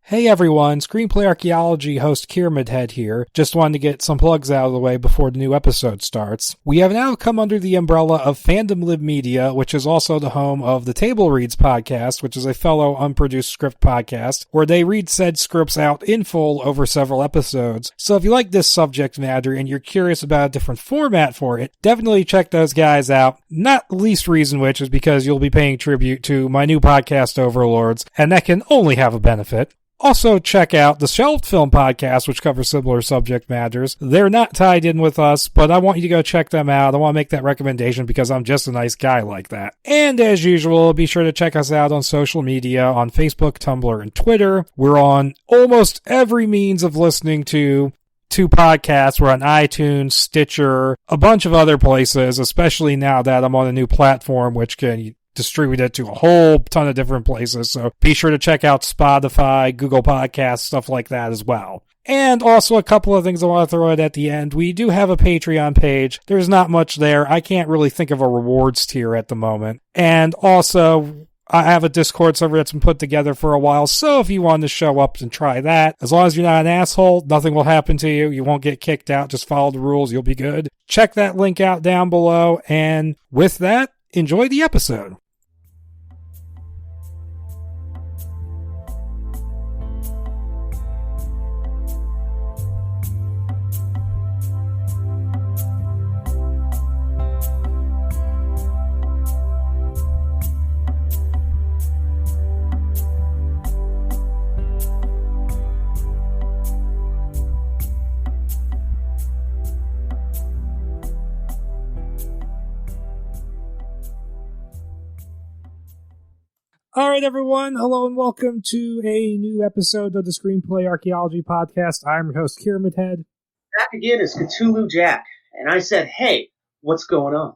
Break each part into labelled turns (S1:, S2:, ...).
S1: Hey everyone, Screenplay Archaeology host KiramidHead here. Just wanted to get some plugs out of the way before the new episode starts. We have now come under the umbrella of Fandom Live Media, which is also the home of the Table Reads podcast, which is a fellow unproduced script podcast, where they read said scripts out in full over several episodes. So if you like this subject matter and you're curious about a different format for it, definitely check those guys out. Not the least reason which is because you'll be paying tribute to my new podcast overlords, and that can only have a benefit. Also, check out the Shelved Film podcast, which covers similar subject matters. They're not tied in with us, but I want you to go check them out. I want to make that recommendation because I'm just a nice guy like that. And as usual, be sure to check us out on social media on Facebook, Tumblr, and Twitter. We're on almost every means of listening to podcasts. We're on iTunes, Stitcher, a bunch of other places, especially now that I'm on a new platform which can distribute it to a whole ton of different places. So be sure to check out Spotify, Google Podcasts, stuff like that as well. And also a couple of things I want to throw in at the end. We do have a Patreon page. There's not much there. I can't really think of a rewards tier at the moment. And also, I have a Discord server that's been put together for a while, so if you want to show up and try that, as long as you're not an asshole, nothing will happen to you. You won't get kicked out. Just follow the rules. You'll be good. Check that link out down below. And with that, enjoy the episode. All right, everyone. Hello and welcome to a new episode of the Screenplay Archaeology podcast. I'm your host, KiramidHead.
S2: Back again is KtuluJack. And I said, hey, what's going on?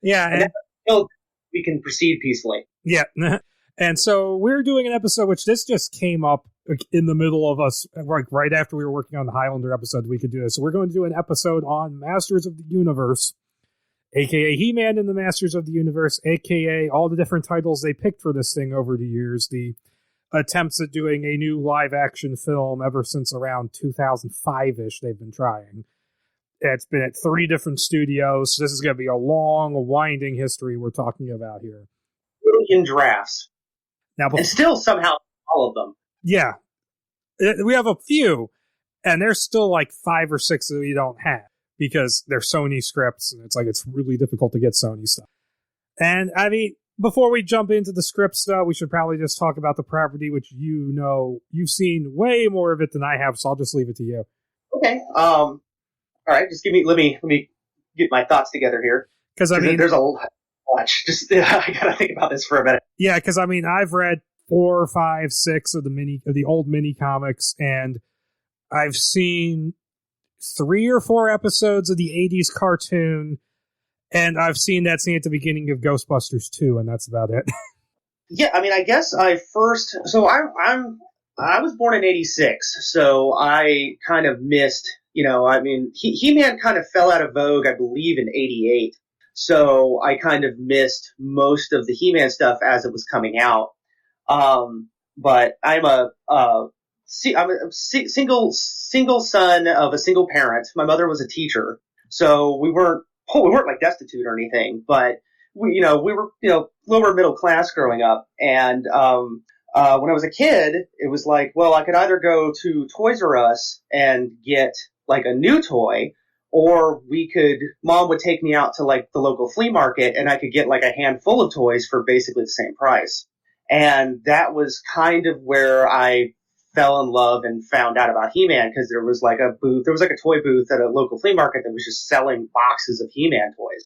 S1: Yeah.
S2: And we can proceed peacefully.
S1: Yeah. And so we're doing an episode, which this just came up in the middle of us, like right after we were working on the Highlander episode, we could do this. So we're going to do an episode on Masters of the Universe, a.k.a. He-Man and the Masters of the Universe, a.k.a. all the different titles they picked for this thing over the years, the attempts at doing a new live-action film ever since around 2005-ish they've been trying. It's been at 3 different studios, so this is going to be a long, winding history we're talking about here.
S2: In drafts.
S1: Now,
S2: and still somehow all of them.
S1: Yeah. We have a few, and there's still like 5 or 6 that we don't have, because they're Sony scripts, and it's really difficult to get Sony stuff. And, I mean, before we jump into the script stuff, we should probably just talk about the property, which you've seen way more of it than I have, so I'll just leave it to you.
S2: Okay. All right, just let me get my thoughts together here.
S1: Because, I mean,
S2: there's a lot to watch. I gotta think about this for a minute.
S1: Yeah, because, I mean, I've read 4, 5, 6 of the old mini comics, and I've seen 3 or 4 episodes of the 80s cartoon, and I've seen that scene at the beginning of Ghostbusters 2, and that's about it.
S2: Yeah, I mean, I guess I was born in 86, so I kind of missed, I mean, He-Man kind of fell out of vogue, I believe, in 88, so I kind of missed most of the He-Man stuff as it was coming out. But I'm a single son of a single parent. My mother was a teacher, so we weren't like destitute or anything, but we were lower middle class growing up. And when I was a kid, it was like, well, I could either go to Toys R Us and get like a new toy, or Mom would take me out to like the local flea market, and I could get like a handful of toys for basically the same price. And that was kind of where I fell in love and found out about He-Man, because there was like a toy booth at a local flea market that was just selling boxes of He-Man toys.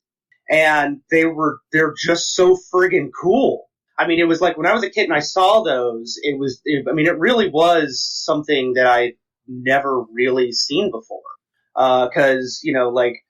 S2: And they're just so friggin' cool. I mean, it was like when I was a kid and I saw those, it really was something that I'd never really seen before. Cause, like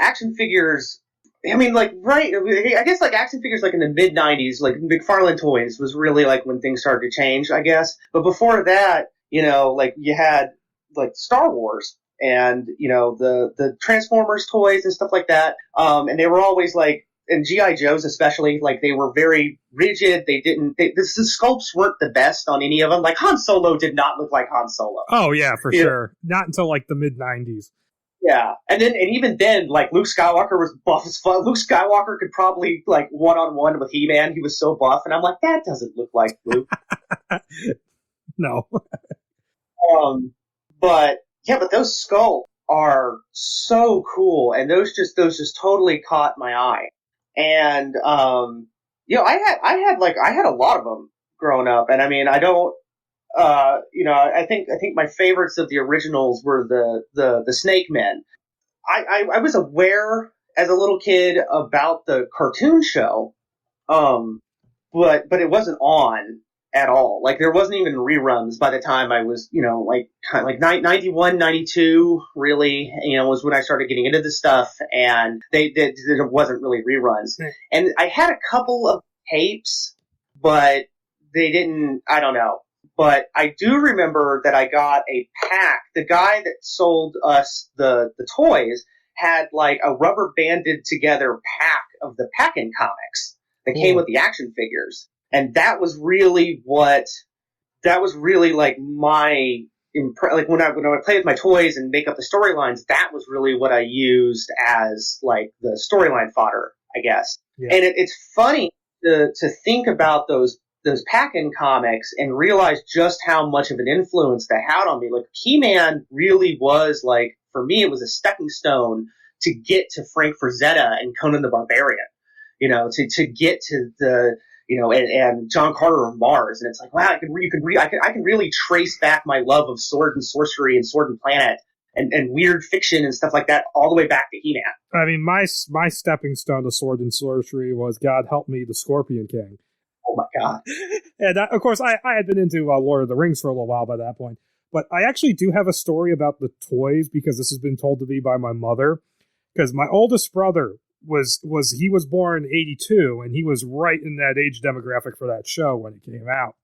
S2: action figures, I mean, like, right, I guess, like, action figures, like, in the mid-90s, like, McFarlane Toys was really, like, when things started to change, I guess. But before that, like, you had, like, Star Wars and, the Transformers toys and stuff like that. And they were always, like, and G.I. Joes especially, like, they were very rigid. The sculpts weren't the best on any of them. Like, Han Solo did not look like Han Solo.
S1: Oh, yeah, for sure. Not until, like, the mid-90s.
S2: Yeah, and even then, like, Luke Skywalker was buff as fuck. Luke Skywalker could probably, like, one-on-one with He-Man. He was so buff, and I'm like, that doesn't look like Luke.
S1: No.
S2: But those skulls are so cool, and those just totally caught my eye. And I had a lot of them growing up, and I mean, I don't, I think my favorites of the originals were the Snake Men. I was aware as a little kid about the cartoon show, but it wasn't on at all. Like, there wasn't even reruns by the time I was, like 91, 92, really, was when I started getting into this stuff, and there wasn't really reruns. Mm. And I had a couple of tapes, but they didn't, I don't know. But I do remember that I got a pack. The guy that sold us the toys had, like, a rubber banded together pack of the Pack-In comics that came with the action figures. And that was really like my, like, when I play with my toys and make up the storylines, that was really what I used as, like, the storyline fodder, I guess. Yeah. And it's funny to think about those Pack-In comics and realize just how much of an influence they had on me. Like, He-Man really was, like, for me, it was a stepping stone to get to Frank Frazetta and Conan the Barbarian, to get to the, and John Carter of Mars. And it's like, wow, I can really trace back my love of sword and sorcery and Sword and Planet and weird fiction and stuff like that all the way back to He-Man.
S1: I mean, my stepping stone to sword and sorcery was, God help me, the Scorpion King.
S2: Oh my God.
S1: And of course, I had been into Lord of the Rings for a little while by that point. But I actually do have a story about the toys, because this has been told to me by my mother. Because my oldest brother was born in 82, and he was right in that age demographic for that show when it came out.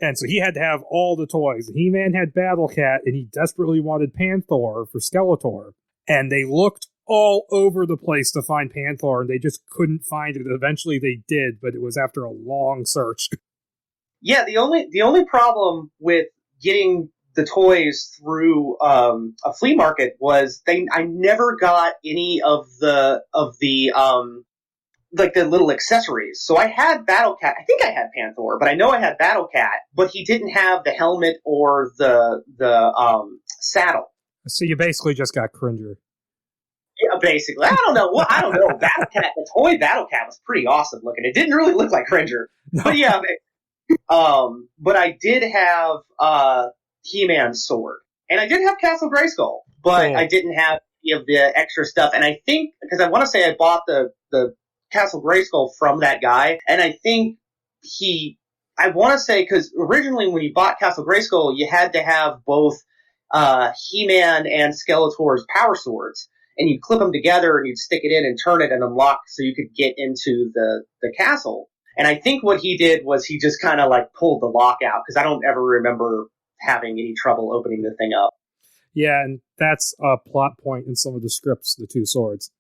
S1: And so he had to have all the toys. He-Man had Battle Cat, and he desperately wanted Panther for Skeletor. And they looked all over the place to find Panther, and they just couldn't find it. Eventually they did, but it was after a long search.
S2: Yeah, the only problem with getting the toys through a flea market was I never got any of the like the little accessories. So I had Battle Cat. I think I had Panther, but I know I had Battle Cat, but he didn't have the helmet or the saddle.
S1: So you basically just got Cringer.
S2: Yeah, basically. I don't know. Battle Cat, the toy Battle Cat was pretty awesome looking. It didn't really look like Cringer. No. But yeah, but I did have He-Man's sword. And I did have Castle Grayskull, but I didn't have any of the extra stuff. And I think, because I want to say I bought the Castle Grayskull from that guy, and I think I want to say, because originally when you bought Castle Grayskull, you had to have both He-Man and Skeletor's power swords. And you'd clip them together and you'd stick it in and turn it and unlock so you could get into the castle. And I think what he did was he just kind of like pulled the lock out, because I don't ever remember having any trouble opening the thing up.
S1: Yeah, and that's a plot point in some of the scripts, the two swords.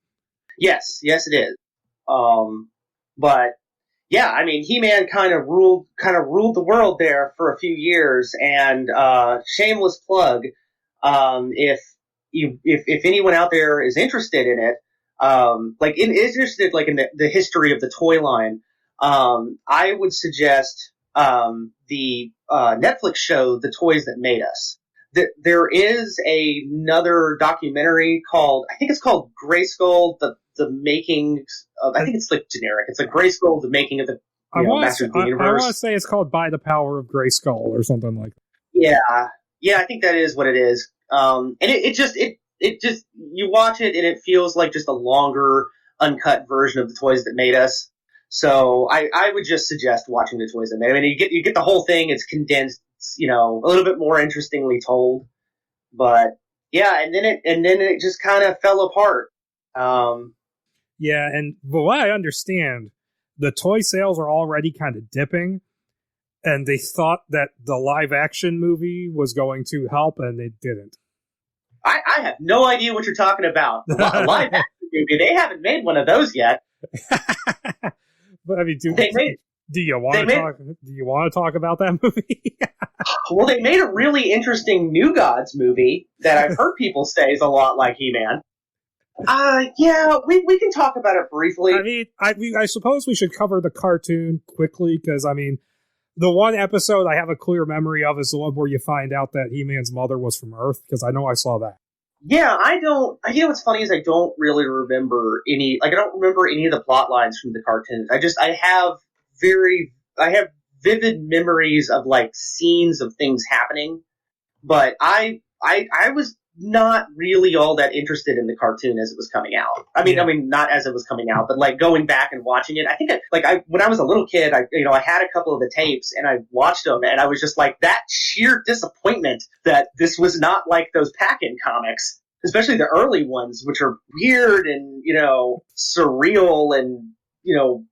S2: Yes, it is. But yeah, I mean, He-Man kind of ruled the world there for a few years. And shameless plug, if anyone out there is interested in it, is interested like in the history of the toy line, I would suggest the Netflix show The Toys That Made Us. There is another documentary called, I think it's called Grayskull, the making of, I think it's like generic. It's like Grayskull, the making of the Masters of the Universe.
S1: I want to say it's called By the Power of Grayskull or something like
S2: that. Yeah, I think that is what it is. And it just you watch it and it feels like just a longer, uncut version of The Toys That Made Us. So I would just suggest watching The Toys That Made Us. I mean, you get the whole thing. It's condensed, a little bit more interestingly told. But yeah, and then it just kind of fell apart.
S1: Yeah, and but what I understand, the toy sales are already kind of dipping. And they thought that the live-action movie was going to help, and it didn't.
S2: I have no idea what you're talking about. A live-action movie, they haven't made one of those yet.
S1: But I mean, do you want to talk about that movie?
S2: Well, they made a really interesting New Gods movie that I've heard people say is a lot like He-Man. Yeah, we can talk about it briefly.
S1: I mean, I suppose we should cover the cartoon quickly, because, I mean, the one episode I have a clear memory of is the one where you find out that He-Man's mother was from Earth, because I know I saw that.
S2: Yeah, I don't... You know what's funny is I don't really remember any... Like, I don't remember any of the plot lines from the cartoons. I have vivid memories of, like, scenes of things happening, but I was not really all that interested in the cartoon as it was coming out. I mean, not as it was coming out, but like going back and watching it. I think when I was a little kid, I had a couple of the tapes and I watched them, and I was just like, that sheer disappointment that this was not like those pack-in comics, especially the early ones, which are weird and, surreal and,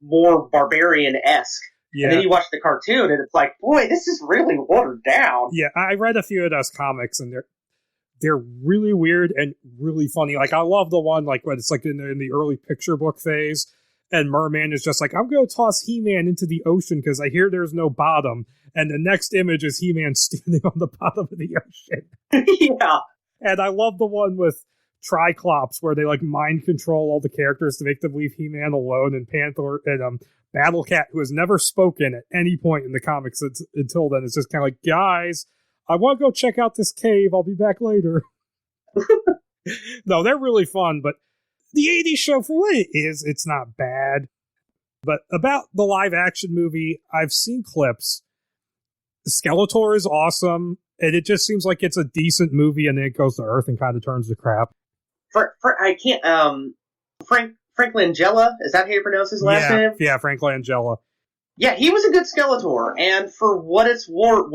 S2: more barbarian-esque. Yeah. And then you watch the cartoon and it's like, boy, this is really watered down.
S1: Yeah, I read a few of those comics and they're really weird and really funny. Like, I love the one, like, when it's like in the early picture book phase, and Merman is just like, I'm going to toss He-Man into the ocean because I hear there's no bottom. And the next image is He-Man standing on the bottom of the ocean.
S2: Yeah.
S1: And I love the one with Triclops where they, like, mind control all the characters to make them leave He-Man alone, and Panther and Battle Cat, who has never spoken at any point in the comics until then, is just kind of like, guys, I want to go check out this cave. I'll be back later. No, they're really fun, but the 80s show, for what it is, it's not bad. But about the live action movie, I've seen clips. Skeletor is awesome, and it just seems like it's a decent movie, and then it goes to Earth and kind of turns to crap.
S2: Frank Langella, is that how you pronounce his last name? Yeah,
S1: Frank Langella.
S2: Yeah, he was a good Skeletor, and for what it's worth,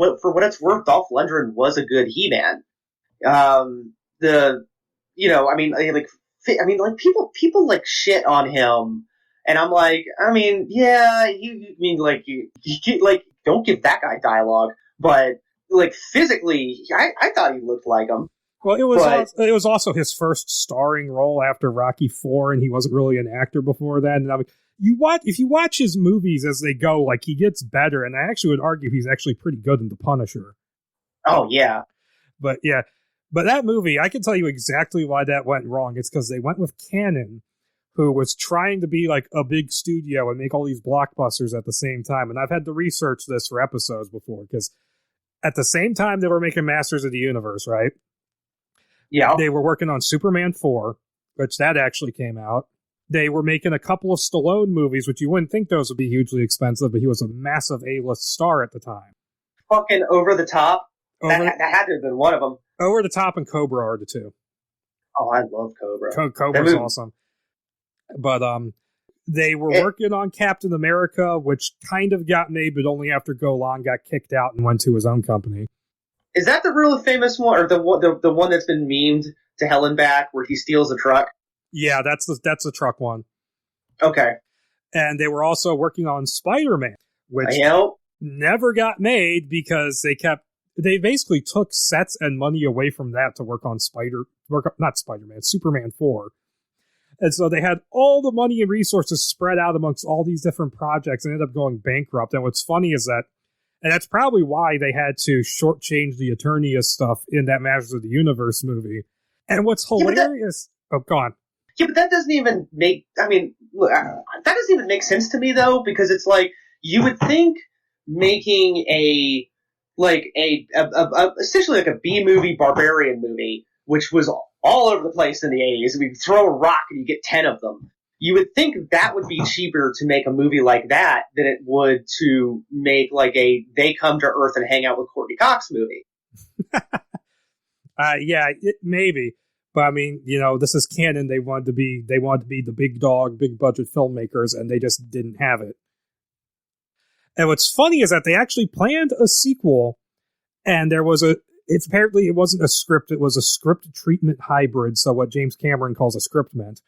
S2: Dolph Lundgren was a good He-Man. People like shit on him, and I'm like, don't give that guy dialogue, but like physically, I thought he looked like him.
S1: Well, it was also his first starring role after Rocky IV, and he wasn't really an actor before that. And if you watch his movies as they go, like, he gets better, and I actually would argue he's actually pretty good in The Punisher.
S2: Oh, yeah.
S1: But that movie, I can tell you exactly why that went wrong. It's because they went with Canon, who was trying to be like a big studio and make all these blockbusters at the same time. And I've had to research this for episodes before, because at the same time they were making Masters of the Universe, right?
S2: Yeah.
S1: They were working on Superman 4, which that actually came out. They were making a couple of Stallone movies, which you wouldn't think those would be hugely expensive, but he was a massive A-list star at the time.
S2: Fucking Over the Top. That had to have been one of them.
S1: Over the Top and Cobra are the two.
S2: Oh, I love Cobra.
S1: Cobra's awesome. But they were working on Captain America, which kind of got made, but only after Golan got kicked out and went to his own company.
S2: Is that the real famous one, or the one that's been memed to hell and back, where he steals a truck?
S1: Yeah, that's the truck one.
S2: Okay.
S1: And they were also working on Spider-Man, which never got made because they basically took sets and money away from that to work on Superman 4. And so they had all the money and resources spread out amongst all these different projects and ended up going bankrupt. And what's funny is that, and that's probably why they had to shortchange the Eternia stuff in that Masters of the Universe movie. And what's hilarious... go on.
S2: Yeah, but that doesn't even make... I mean, look, that doesn't even make sense to me, though, because it's like, you would think making essentially like a B-movie barbarian movie, which was all over the place in the 80s. We throw a rock and you get 10 of them. You would think that would be cheaper to make a movie like that than it would to make like a They Come to Earth and Hang Out with Courtney Cox movie.
S1: Maybe. But I mean, this is canon. They wanted to be the big dog, big budget filmmakers, and they just didn't have it. And what's funny is that they actually planned a sequel, and apparently it wasn't a script, it was a script treatment hybrid, so what James Cameron calls a script meant.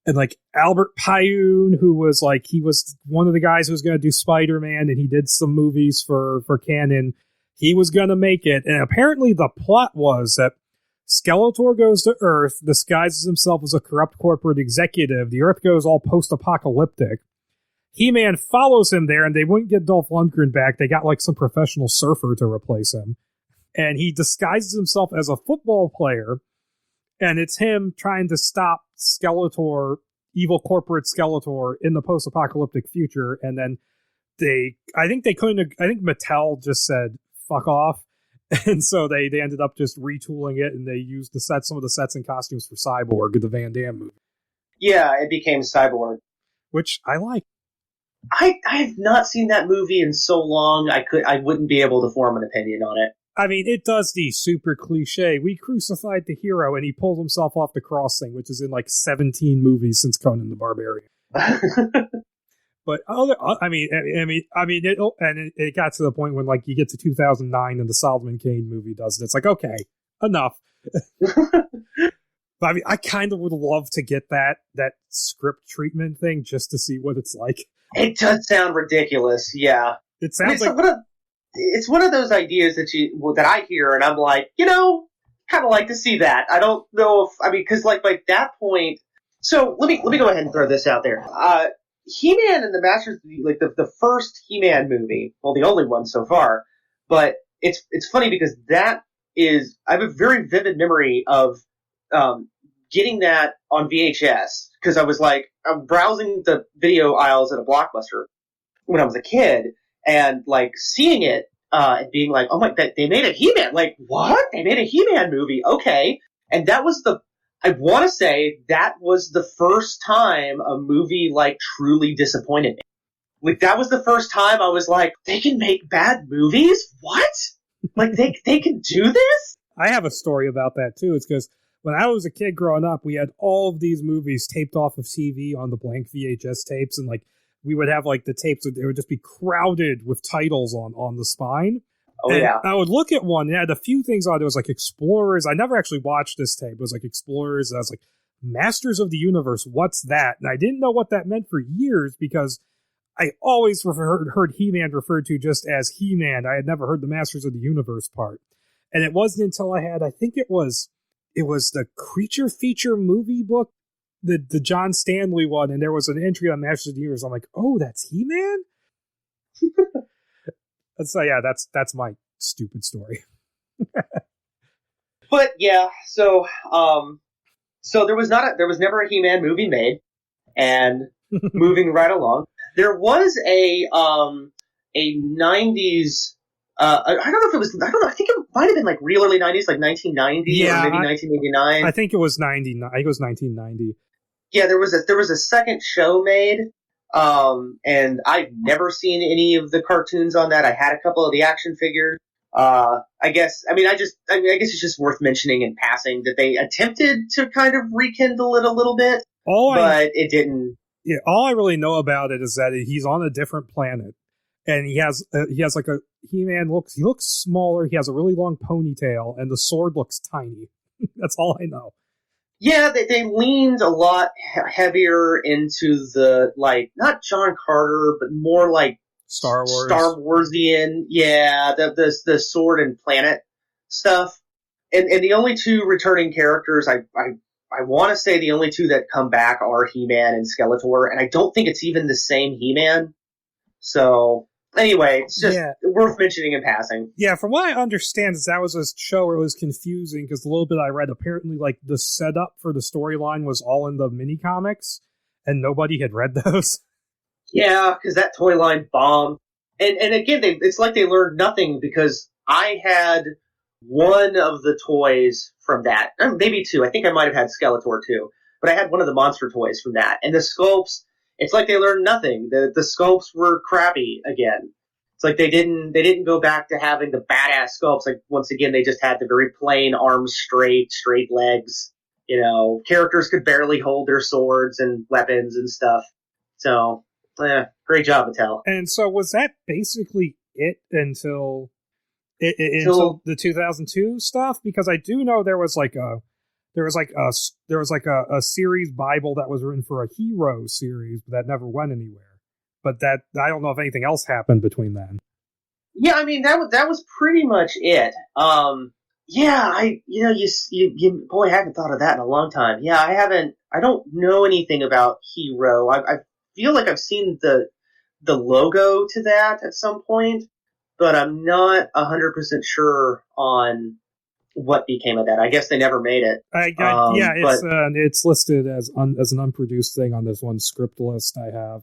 S1: And like Albert Pyun, who was he was one of the guys who was going to do Spider-Man, and he did some movies for canon. He was going to make it, and apparently the plot was that Skeletor goes to Earth, disguises himself as a corrupt corporate executive. The Earth goes all post-apocalyptic. He-Man follows him there, and they wouldn't get Dolph Lundgren back. They got like some professional surfer to replace him. And he disguises himself as a football player, and it's him trying to stop Skeletor, evil corporate Skeletor, in the post-apocalyptic future. And then I think Mattel just said, fuck off. And so they ended up just retooling it, and they used some of the sets and costumes for Cyborg, the Van Damme movie.
S2: Yeah, it became Cyborg.
S1: Which I like.
S2: I have not seen that movie in so long, I wouldn't be able to form an opinion on it.
S1: I mean, it does the super cliche, we crucified the hero, and he pulled himself off the cross thing, which is in like 17 movies since Conan the Barbarian. But it got to the point when like you get to 2009 and the Solomon Kane movie does it. It's like, okay, enough. But I mean, I kind of would love to get that script treatment thing just to see what it's like.
S2: It does sound ridiculus, yeah.
S1: It sounds
S2: it's one of those ideas that I hear and I'm like, kind of like to see that. I don't know because like by that point. So let me go ahead and throw this out there. He-Man and the Masters, like the first He-Man movie, well, the only one so far, but it's funny because I have a very vivid memory of getting that on VHS because I'm browsing the video aisles at a Blockbuster when I was a kid and like seeing it and being like, oh my, they made a He-Man, like what? They made a He-Man movie, okay, and that was I want to say that was the first time a movie like truly disappointed me. Like that was the first time I was like, they can make bad movies? What? Like they can do this?
S1: I have a story about that too. It's because when I was a kid growing up, we had all of these movies taped off of TV on the blank VHS tapes, and like we would have like the tapes, they would just be crowded with titles on the spine.
S2: Oh, and yeah.
S1: I would look at one, and it had a few things on it. It was like Explorers. I never actually watched this tape. It was like Explorers. I was like, Masters of the Universe, what's that? And I didn't know what that meant for years because I always heard He-Man referred to just as He-Man. I had never heard the Masters of the Universe part. And it wasn't until I think it was the Creature Feature movie book, the John Stanley one, and there was an entry on Masters of the Universe. I'm like, oh, that's He-Man? So yeah, that's my stupid story.
S2: But yeah, so there was never a He-Man movie made, and moving right along, there was a 90s. I don't know if it was. I don't know. I think it might have been like real early 90s, like 1990 or maybe 1989.
S1: I think it was 90. I think it was 1990.
S2: Yeah, there was a second show made. And I've never seen any of the cartoons on that. I had a couple of the action figures. I guess it's just worth mentioning in passing that they attempted to kind of rekindle it a little bit, but it didn't.
S1: Yeah, all I really know about it is that he's on a different planet, and he has like a He-Man he looks smaller. He has a really long ponytail, and the sword looks tiny. That's all I know.
S2: Yeah, they leaned a lot heavier into the, like, not John Carter, but more like
S1: Star
S2: Warsian. Yeah, the sword and planet stuff. And the only two returning characters, I want to say the only two that come back are He-Man and Skeletor, and I don't think it's even the same He-Man. So, anyway, it's just worth mentioning in passing.
S1: Yeah, from what I understand, that was a show where it was confusing, because the little bit I read, apparently, like, the setup for the storyline was all in the mini-comics, and nobody had read those.
S2: Yeah, because that toy line bombed. And again, it's like they learned nothing, because I had one of the toys from that, maybe two. I think I might have had Skeletor too, but I had one of the monster toys from that. And the sculpts, it's like they learned nothing. The sculpts were crappy again. It's like they didn't go back to having the badass sculpts. Like, once again, they just had the very plain arms straight legs. You know, characters could barely hold their swords and weapons and stuff. So, great job, Mattel.
S1: And so was that basically it until the 2002 stuff? Because I do know there was a series Bible that was written for a hero series, but that never went anywhere. But that, I don't know if anything else happened between then.
S2: Yeah, I mean, that was pretty much it. Yeah, boy, I haven't thought of that in a long time. Yeah, I don't know anything about Hero. I feel like I've seen the logo to that at some point, but I'm not 100% sure on what became of that. I guess they never made it.
S1: It's listed as as an unproduced thing on this one script list I have.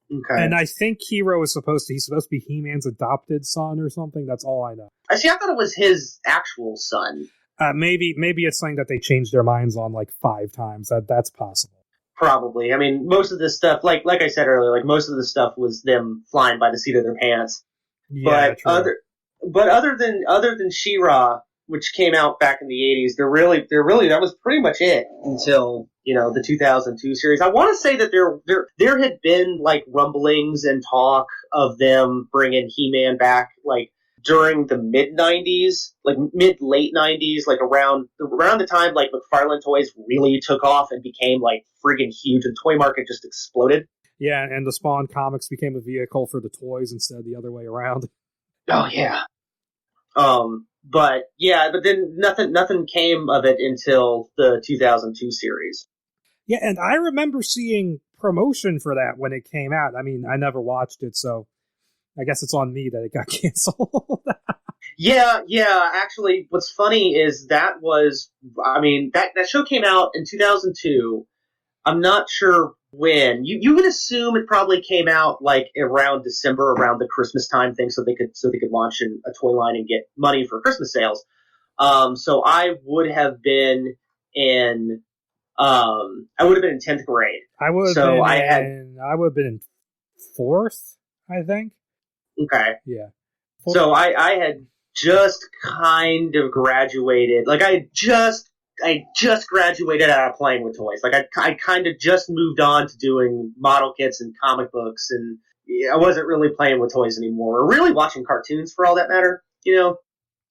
S2: Okay.
S1: And I think Hero is supposed to be He-Man's adopted son or something. That's all I know.
S2: I thought it was his actual son.
S1: Maybe it's something that they changed their minds on like 5 times. That's possible.
S2: Probably. I mean, most of this stuff, like I said earlier, like most of the stuff was them flying by the seat of their pants.
S1: Yeah,
S2: but other than She-Ra, which came out back in the 80s, that was pretty much it until, the 2002 series. I want to say that there had been like rumblings and talk of them bringing He-Man back like during the mid-90s, like mid-late 90s, like around the time like McFarlane Toys really took off and became like friggin' huge, and the toy market just exploded.
S1: Yeah, and the Spawn comics became a vehicle for the toys instead of the other way around.
S2: Oh yeah. But then nothing came of it until the 2002 series.
S1: Yeah, and I remember seeing promotion for that when it came out. I mean, I never watched it, so I guess it's on me that it got canceled.
S2: Yeah. Actually, what's funny is that show came out in 2002. I'm not sure when. You would assume it probably came out like around December, around the Christmas time thing, so they could launch a toy line and get money for Christmas sales. So I would have been in 10th grade.
S1: I would have been in 4th, I think.
S2: Okay.
S1: Yeah.
S2: 4th. So I had just kind of graduated. Like I just graduated out of playing with toys. Like I kind of just moved on to doing model kits and comic books, and I wasn't really playing with toys anymore, or really watching cartoons for all that matter,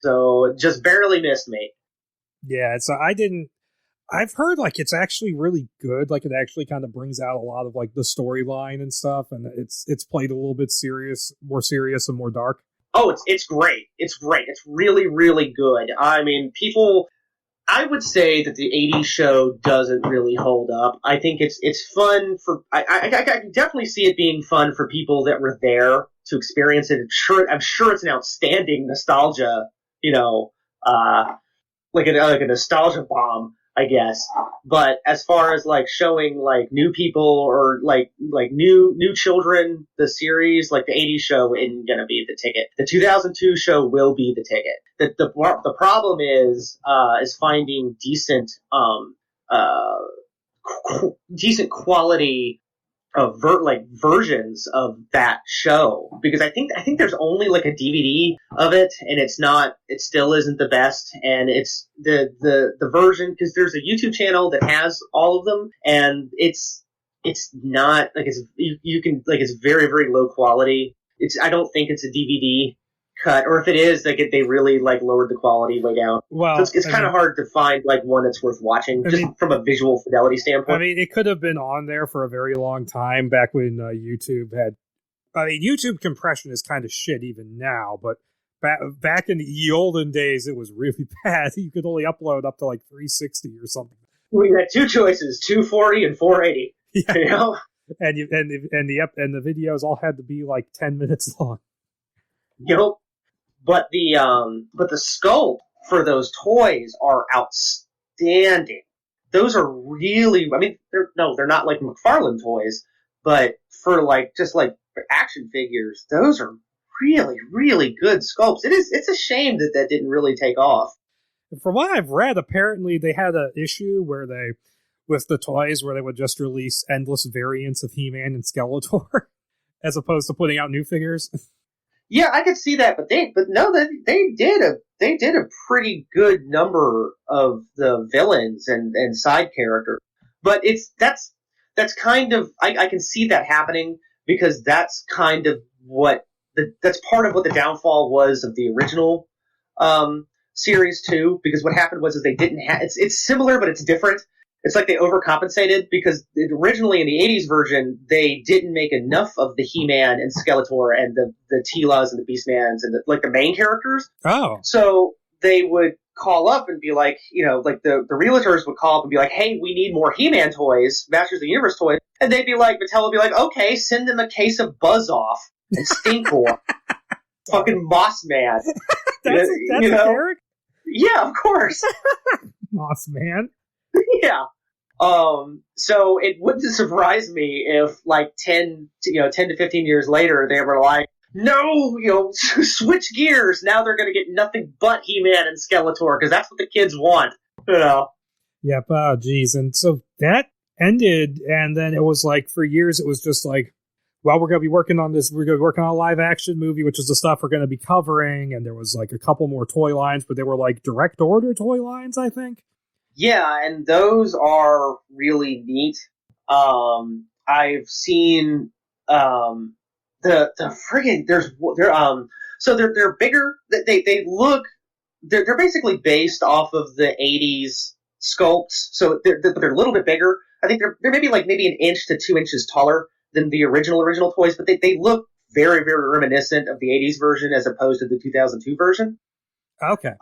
S2: So it just barely missed me.
S1: Yeah, so I've heard like it's actually really good. Like it actually kind of brings out a lot of like the storyline and stuff, and it's played a little bit more serious and more dark.
S2: Oh, it's great. It's great. It's really, really good. I mean, I would say that the 80s show doesn't really hold up. I think it's fun for. I can definitely see it being fun for people that were there to experience it. I'm sure it's an outstanding nostalgia. Like a nostalgia bomb, I guess. But as far as like showing like new people or like new children the series, like the 80s show isn't gonna be the ticket. The 2002 show will be the ticket. The problem is finding decent quality of versions of that show, because I think there's only like a DVD of it, and it still isn't the best, and it's the version, because there's a YouTube channel that has all of them, and it's not like it's very, very low quality. I don't think it's a DVD cut, or if it is, they really lowered the quality way down.
S1: Well,
S2: so it's kind of hard to find one that's worth watching from a visual fidelity standpoint.
S1: I mean, it could have been on there for a very long time back when YouTube had. I mean, YouTube compression is kind of shit even now, but back in the olden days, it was really bad. You could only upload up to 360 or something.
S2: We had two choices: 240 and 480.
S1: Yeah. And the videos all had to be 10 minutes long.
S2: Yep. But the scope for those toys are outstanding. Those are really, I mean, they're not like McFarlane toys, but for action figures, those are really, really good sculpts. It's a shame that didn't really take off.
S1: From what I've read, apparently they had an issue with the toys where they would just release endless variants of He-Man and Skeletor as opposed to putting out new figures.
S2: Yeah, I could see that, but they did a pretty good number of the villains and side characters. But that's kind of, I can see that happening, because that's kind of that's part of what the downfall was of the original series too. Because what happened was they didn't have, it's similar but it's different. It's like they overcompensated, because originally in the 80s version, they didn't make enough of the He-Man and Skeletor and the Teelas and the Beastmans and the main characters.
S1: Oh.
S2: So they would call up and be like, like the realtors would call up and be like, hey, we need more He-Man toys, Masters of the Universe toys. And they'd be like, Mattel would be like, okay, send them a case of Buzz-Off and Stinkor. Fucking Moss Man.
S1: That's a character?
S2: Yeah, of course.
S1: Moss Man.
S2: Yeah. So it wouldn't surprise me if like 10 to 15 years later, they were like, no, switch gears. Now they're going to get nothing but He-Man and Skeletor because that's what the kids want.
S1: Yep. Oh, geez. And so that ended, and then it was like for years it was just like, well, we're going to be working on this. We're going to be working on a live action movie, which is the stuff we're going to be covering. And there was like a couple more toy lines, but they were like direct order toy lines, I think.
S2: Yeah, and those are really neat. I've seen the friggin' they're bigger. They look they're basically based off of the 80s sculpts, so they're a little bit bigger. I think they're maybe an inch to 2 inches taller than the original toys, but they look very, very reminiscent of the 80s version as opposed to the 2002 version.
S1: Okay.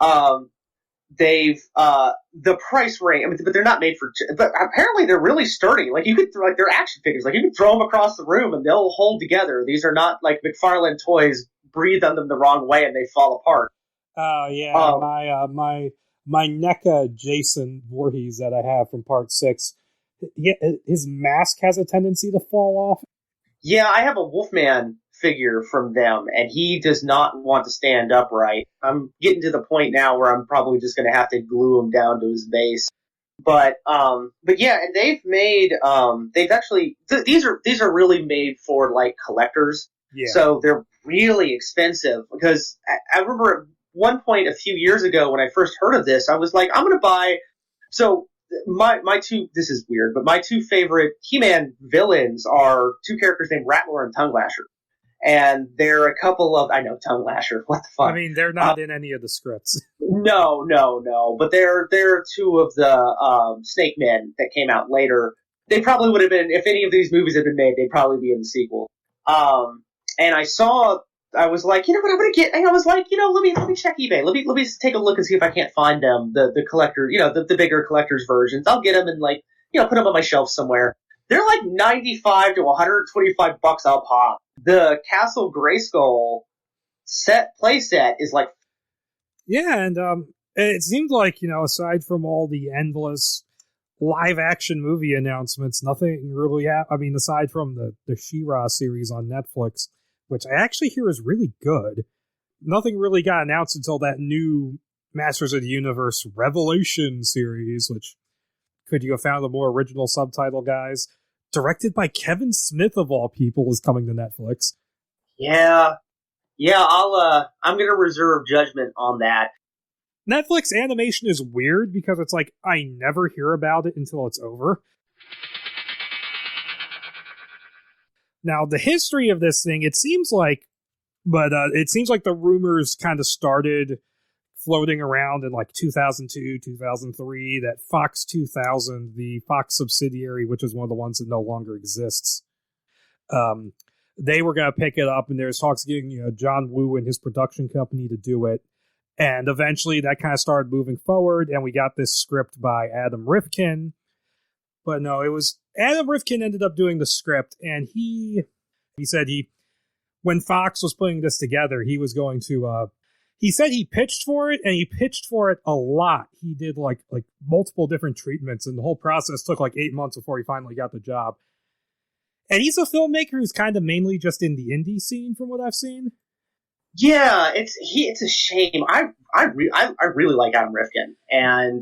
S2: They've the price range. I mean, but they're not made for. But apparently, they're really sturdy. Like you could they're action figures. Like you can throw them across the room and they'll hold together. These are not like McFarlane toys. Breathe on them the wrong way and they fall apart.
S1: Oh yeah, my NECA Jason Voorhees that I have from Part 6. Yeah, his mask has a tendency to fall off.
S2: Yeah, I have a Wolfman figure from them, and he does not want to stand upright. I'm getting to the point now where I'm probably just going to have to glue him down to his base. But yeah, and they've made they've actually these are really made for like collectors.
S1: Yeah.
S2: So they're really expensive because I remember at one point a few years ago when I first heard of this, I was like, I'm going to buy. So my two, this is weird, but my two favorite He-Man villains are two characters named Rattler and Tongue Lasher. And they're a couple of, I know, Tongue Lasher, what the fuck?
S1: I mean, they're not in any of the scripts.
S2: No, but they're two of the Snake Men that came out later. They probably would have been, if any of these movies had been made, they'd probably be in the sequel. And I was like, you know what, I'm gonna get, and I was like, let me check eBay. Let me take a look and see if I can't find them, the collector, the bigger collector's versions. I'll get them and put them on my shelf somewhere. They're like $95 to $125 a pop. The Castle Grayskull playset is like...
S1: Yeah, and it seemed like, aside from all the endless live-action movie announcements, nothing really happened. I mean, aside from the She-Ra series on Netflix, which I actually hear is really good, nothing really got announced until that new Masters of the Universe Revelation series, which could you have found a more original subtitle, guys? Directed by Kevin Smith, of all people, is coming to Netflix.
S2: Yeah, I'm gonna reserve judgment on that.
S1: Netflix animation is weird because it's like, I never hear about it until it's over. Now, the history of this thing, it seems like the rumors kind of started floating around in like 2002, 2003, that Fox 2000, the Fox subsidiary, which is one of the ones that no longer exists, they were going to pick it up, and there's talks getting John Woo and his production company to do it. And eventually that kind of started moving forward, and we got this script by Adam Rifkin. But no, it was Adam Rifkin ended up doing the script, and he said when Fox was putting this together, he was going to he said he pitched for it, and he pitched for it a lot. He did like multiple different treatments, and the whole process took like 8 months before he finally got the job. And he's a filmmaker who's kind of mainly just in the indie scene, from what I've seen.
S2: Yeah, it's a shame. I really like Adam Rifkin, and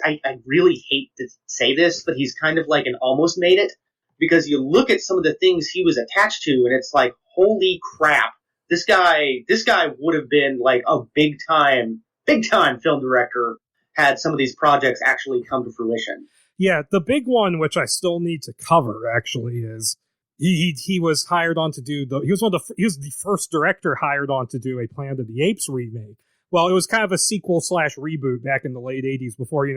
S2: I really hate to say this, but he's kind of like an almost made it, because you look at some of the things he was attached to, and it's like, holy crap. This guy would have been like a big time film director had some of these projects actually come to fruition.
S1: Yeah, the big one, which I still need to cover, actually, is he was hired on to do he was the first director hired on to do a Planet of the Apes remake. Well, it was kind of a sequel / reboot back in the late 80s before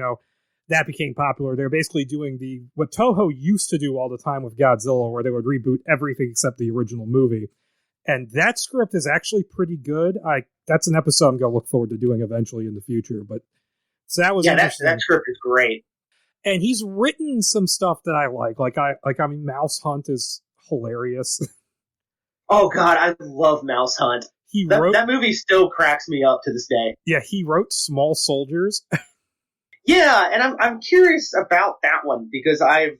S1: that became popular. They're basically doing what Toho used to do all the time with Godzilla, where they would reboot everything except the original movie. And that script is actually pretty good. That's an episode I'm going to look forward to doing eventually in the future. But so that was interesting.
S2: That script is great. And
S1: he's written some stuff that I like. I mean, Mouse Hunt is hilarious.
S2: Oh God, I love Mouse Hunt. That movie still cracks me up to this day.
S1: Yeah, he wrote Small Soldiers.
S2: Yeah, and I'm curious about that one because I've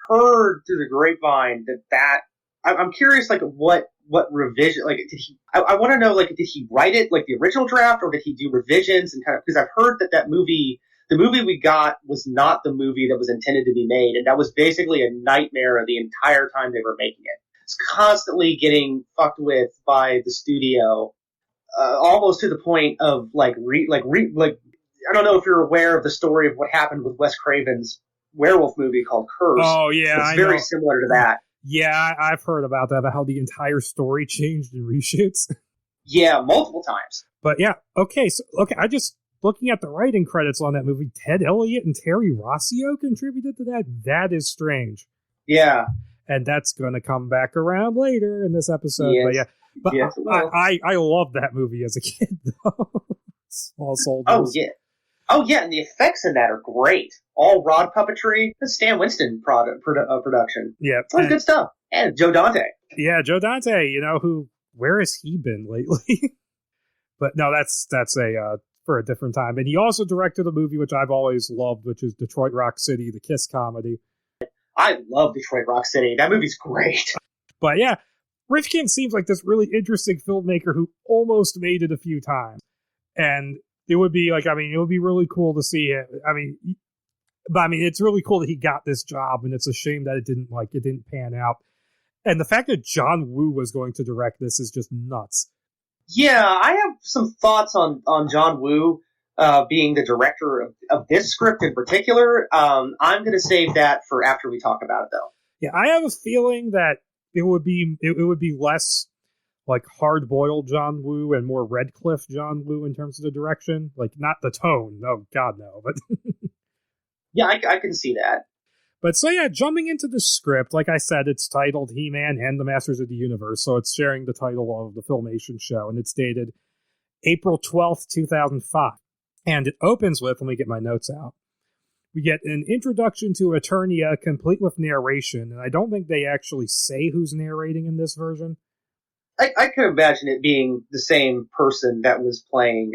S2: heard through the grapevine that I'm curious what revision did he? I want to know did he write it like the original draft or did he do revisions and kind of because I've heard that movie. The movie we got was not the movie that was intended to be made, and that was basically a nightmare the entire time they were making it. It's constantly getting fucked with by the studio, almost to the point of I don't know if you're aware of the story of what happened with Wes Craven's werewolf movie called Curse.
S1: Oh yeah,
S2: it's very similar to that.
S1: Yeah, I've heard about that, about how the entire story changed in reshoots.
S2: Yeah, multiple times.
S1: But yeah, I just. Looking at the writing credits on that movie, Ted Elliott and Terry Rossio contributed to that. That is strange.
S2: Yeah.
S1: And that's going to come back around later in this episode.
S2: Yes.
S1: But yeah, I loved that movie as a kid, though. Small Soldiers.
S2: Oh, yeah, and the effects in that are great. All rod puppetry. The Stan Winston production.
S1: Yeah.
S2: That's good stuff. And Joe Dante.
S1: Yeah, Joe Dante, where has he been lately? But no, that's for a different time. And he also directed a movie which I've always loved, which is Detroit Rock City, the Kiss comedy.
S2: I love Detroit Rock City. That movie's great.
S1: But yeah, Rifkin seems like this really interesting filmmaker who almost made it a few times. And it would be it would be really cool to see it. It's really cool that he got this job, and it's a shame that it didn't pan out. And the fact that John Woo was going to direct this is just nuts.
S2: Yeah, I have some thoughts on John Woo being the director of this script in particular. I'm going to save that for after we talk about it, though.
S1: Yeah, I have a feeling that it would be less hard-boiled John Woo and more Redcliffe John Woo in terms of the direction. Not the tone. Oh, God, no. But
S2: yeah, I can see that.
S1: But so yeah, jumping into the script, like I said, it's titled He-Man and the Masters of the Universe, so it's sharing the title of the Filmation show, and it's dated April 12th, 2005. And it opens with, let me get my notes out, we get an introduction to Eternia complete with narration, and I don't think they actually say who's narrating in this version.
S2: I can imagine it being the same person that was playing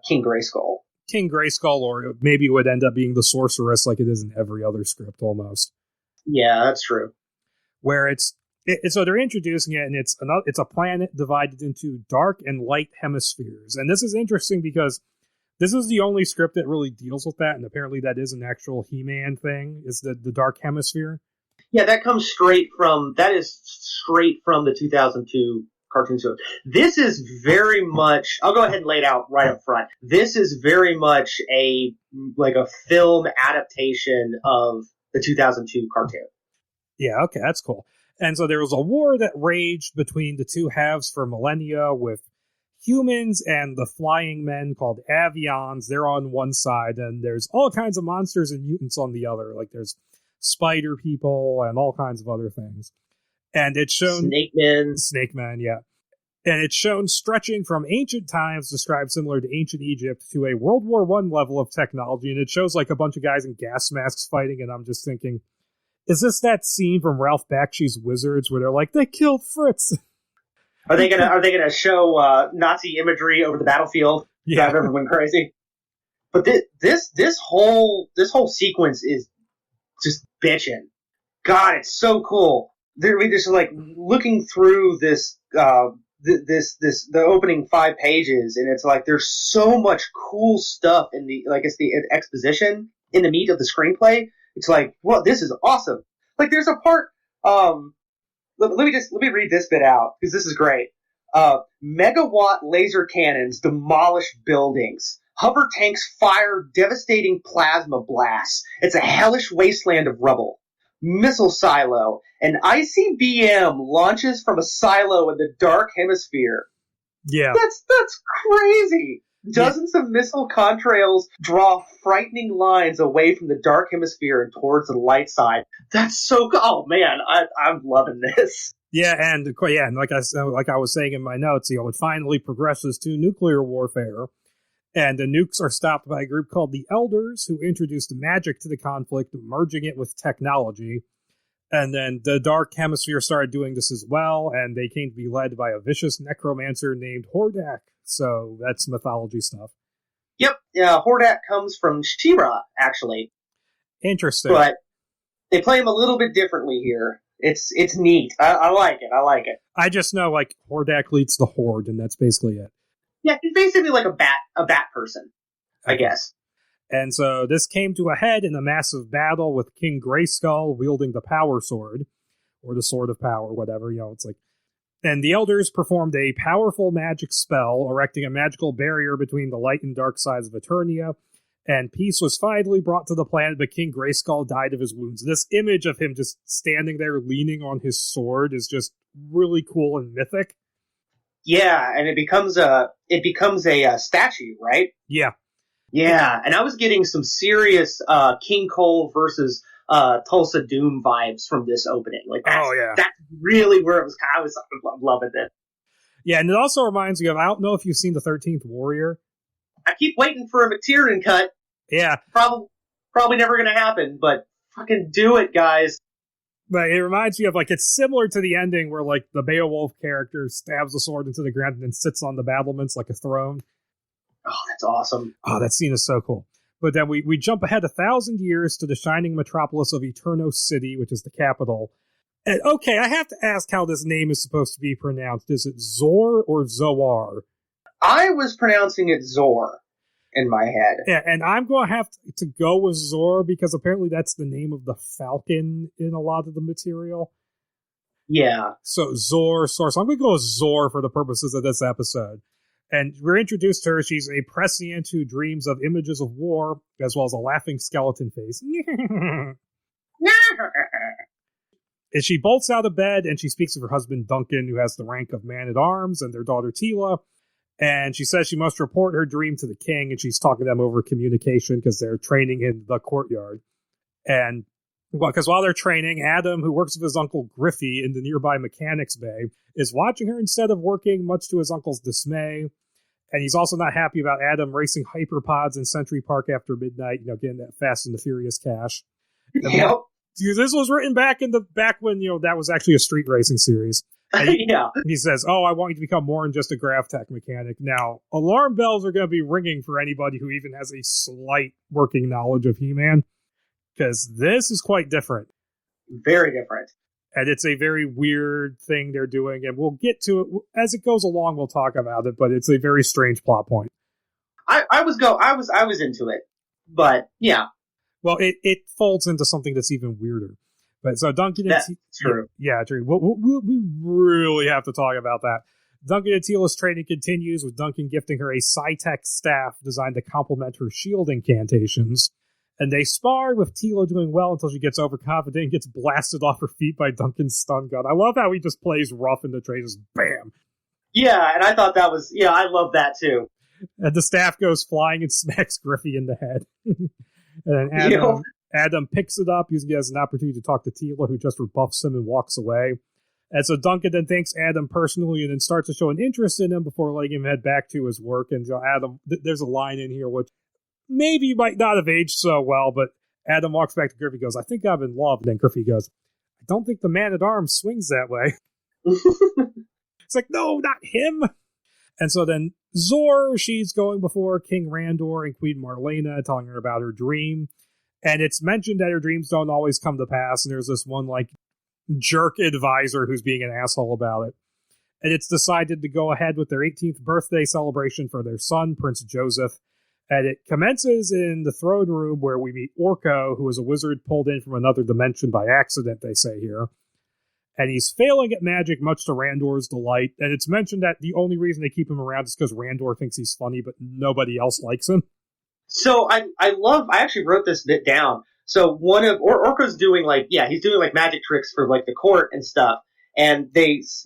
S2: King Grayskull.
S1: King Grayskull, or maybe it would end up being the Sorceress like it is in every other script almost.
S2: Yeah, that's true.
S1: Where so they're introducing it, and it's a planet divided into dark and light hemispheres. And this is interesting because this is the only script that really deals with that, and apparently that is an actual He-Man thing, is the dark hemisphere.
S2: Yeah, that is straight from the 2002 cartoon show. This is very much, I'll go ahead and lay it out right up front. This is very much a film adaptation of the 2002 cartoon.
S1: Yeah, okay, that's cool. And so there was a war that raged between the two halves for millennia, with humans and the flying men called avions. They're on one side, and there's all kinds of monsters and mutants on the other. There's spider people and all kinds of other things. And it's shown Snake Men, yeah. And it's shown stretching from ancient times, described similar to ancient Egypt, to a World War I level of technology. And it shows a bunch of guys in gas masks fighting, and I'm just thinking, is this that scene from Ralph Bakshi's Wizards where they're like, they killed Fritz?
S2: Are they gonna show Nazi imagery over the battlefield?
S1: Yeah,
S2: drive everyone crazy. But this whole sequence is just bitchin'. God, it's so cool. They're just looking through this the opening 5 pages, and it's there's so much cool stuff in the it's the exposition in the meat of the screenplay. It's well, this is awesome. There's a part. Let me read this bit out because this is great. Megawatt laser cannons demolish buildings. Hover tanks fire devastating plasma blasts. It's a hellish wasteland of rubble. Missile silo. An ICBM launches from a silo in the dark hemisphere.
S1: Yeah.
S2: That's crazy. Dozens of missile contrails draw frightening lines away from the dark hemisphere and towards the light side. That's so cool. Oh man, I'm loving this.
S1: And like I was saying in my notes, it finally progresses to nuclear warfare, and the nukes are stopped by a group called the Elders, who introduced magic to the conflict, merging it with technology. And then the Dark Hemisphere started doing this as well, and they came to be led by a vicious necromancer named Hordak. So that's mythology stuff.
S2: Yep, yeah, Hordak comes from She-Ra, actually.
S1: Interesting.
S2: But they play him a little bit differently here. It's neat. I like it.
S1: I just know, like, Hordak leads the Horde, and that's basically it.
S2: Yeah, he's basically like a bat person, I guess.
S1: And so this came to a head in a massive battle with King Grayskull wielding the Power Sword, or the Sword of Power, whatever, it's like. And the Elders performed a powerful magic spell, erecting a magical barrier between the light and dark sides of Eternia, and peace was finally brought to the planet, but King Grayskull died of his wounds. This image of him just standing there leaning on his sword is just really cool and mythic.
S2: Yeah, and it becomes a statue, right?
S1: Yeah.
S2: Yeah, and I was getting some serious King Cole versus Tulsa Doom vibes from this opening. Like, that's really where it was. I was loving it.
S1: Yeah, and it also reminds me of, I don't know if you've seen the 13th Warrior.
S2: I keep waiting for a McTiernan cut.
S1: Yeah.
S2: Probably never going to happen, but fucking do it, guys.
S1: But it reminds me of, like, it's similar to the ending where, like, the Beowulf character stabs a sword into the ground and then sits on the battlements like a throne.
S2: Oh, that's awesome.
S1: Oh, that scene is so cool. But then we jump ahead 1,000 years to the shining metropolis of Eterno City, which is the capital. And, okay, I have to ask how this name is supposed to be pronounced. Is it Zor or Zoar?
S2: I was pronouncing it Zor in my head.
S1: Yeah, and I'm going to have to go with Zor because apparently that's the name of the Falcon in a lot of the material.
S2: Yeah.
S1: So Zor. So I'm going to go with Zor for the purposes of this episode. And we're introduced to her. She's a prescient who dreams of images of war, as well as a laughing skeleton face. And she bolts out of bed, and she speaks of her husband, Duncan, who has the rank of man-at-arms, and their daughter, Tila. And she says she must report her dream to the king, and she's talking to them over communication because they're training in the courtyard. And because while they're training, Adam, who works with his uncle Griffey in the nearby mechanics bay, is watching her instead of working, much to his uncle's dismay. And he's also not happy about Adam racing hyperpods in Century Park after midnight, getting that Fast and the Furious cash.
S2: Yep.
S1: This was written back when, that was actually a street racing series.
S2: Yeah.
S1: He says, I want you to become more than just a GravTech mechanic. Now, alarm bells are going to be ringing for anybody who even has a slight working knowledge of He-Man, because this is quite different.
S2: Very different.
S1: And it's a very weird thing they're doing, and we'll get to it as it goes along. We'll talk about it, but it's a very strange plot point.
S2: I was into it, but yeah.
S1: Well, it folds into something that's even weirder. But so Duncan,
S2: that's true.
S1: Yeah, true. We really have to talk about that. Duncan and Tila's training continues, with Duncan gifting her a Psytech staff designed to complement her shield incantations. And they spar, with Tila doing well until she gets overconfident and gets blasted off her feet by Duncan's stun gun. I love how he just plays rough in the traces. Bam!
S2: Yeah, and I thought that was... Yeah, I love that too.
S1: And the staff goes flying and smacks Griffey in the head. And then Adam picks it up, using it as an opportunity to talk to Tila, who just rebuffs him and walks away. And so Duncan then thanks Adam personally and then starts to show an interest in him before letting him head back to his work. And Adam, there's a line in here which maybe might not have aged so well, but Adam walks back to Griffey and goes, I think I'm in love. And then Griffey goes, I don't think the man-at-arms swings that way. It's like, no, not him. And so then Zor, she's going before King Randor and Queen Marlena, telling her about her dream. And it's mentioned that her dreams don't always come to pass, and there's this one, jerk advisor who's being an asshole about it. And it's decided to go ahead with their 18th birthday celebration for their son, Prince Joseph. And it commences in the throne room where we meet Orko, who is a wizard pulled in from another dimension by accident, they say here. And he's failing at magic, much to Randor's delight. And it's mentioned that the only reason they keep him around is because Randor thinks he's funny, but nobody else likes him.
S2: So I actually wrote this bit down. So one of Orko's doing he's doing magic tricks for the court and stuff. And he's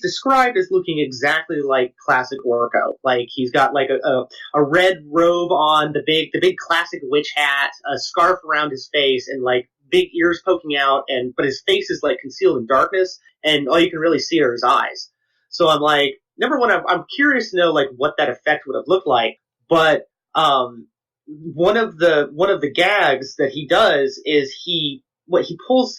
S2: described as looking exactly like classic Orko. He's got a red robe on, the big classic witch hat, a scarf around his face, and big ears poking out, but his face is like concealed in darkness, and all you can really see are his eyes. So I'm like, number one, I'm curious to know like what that effect would have looked like. But one of the gags that he does is he pulls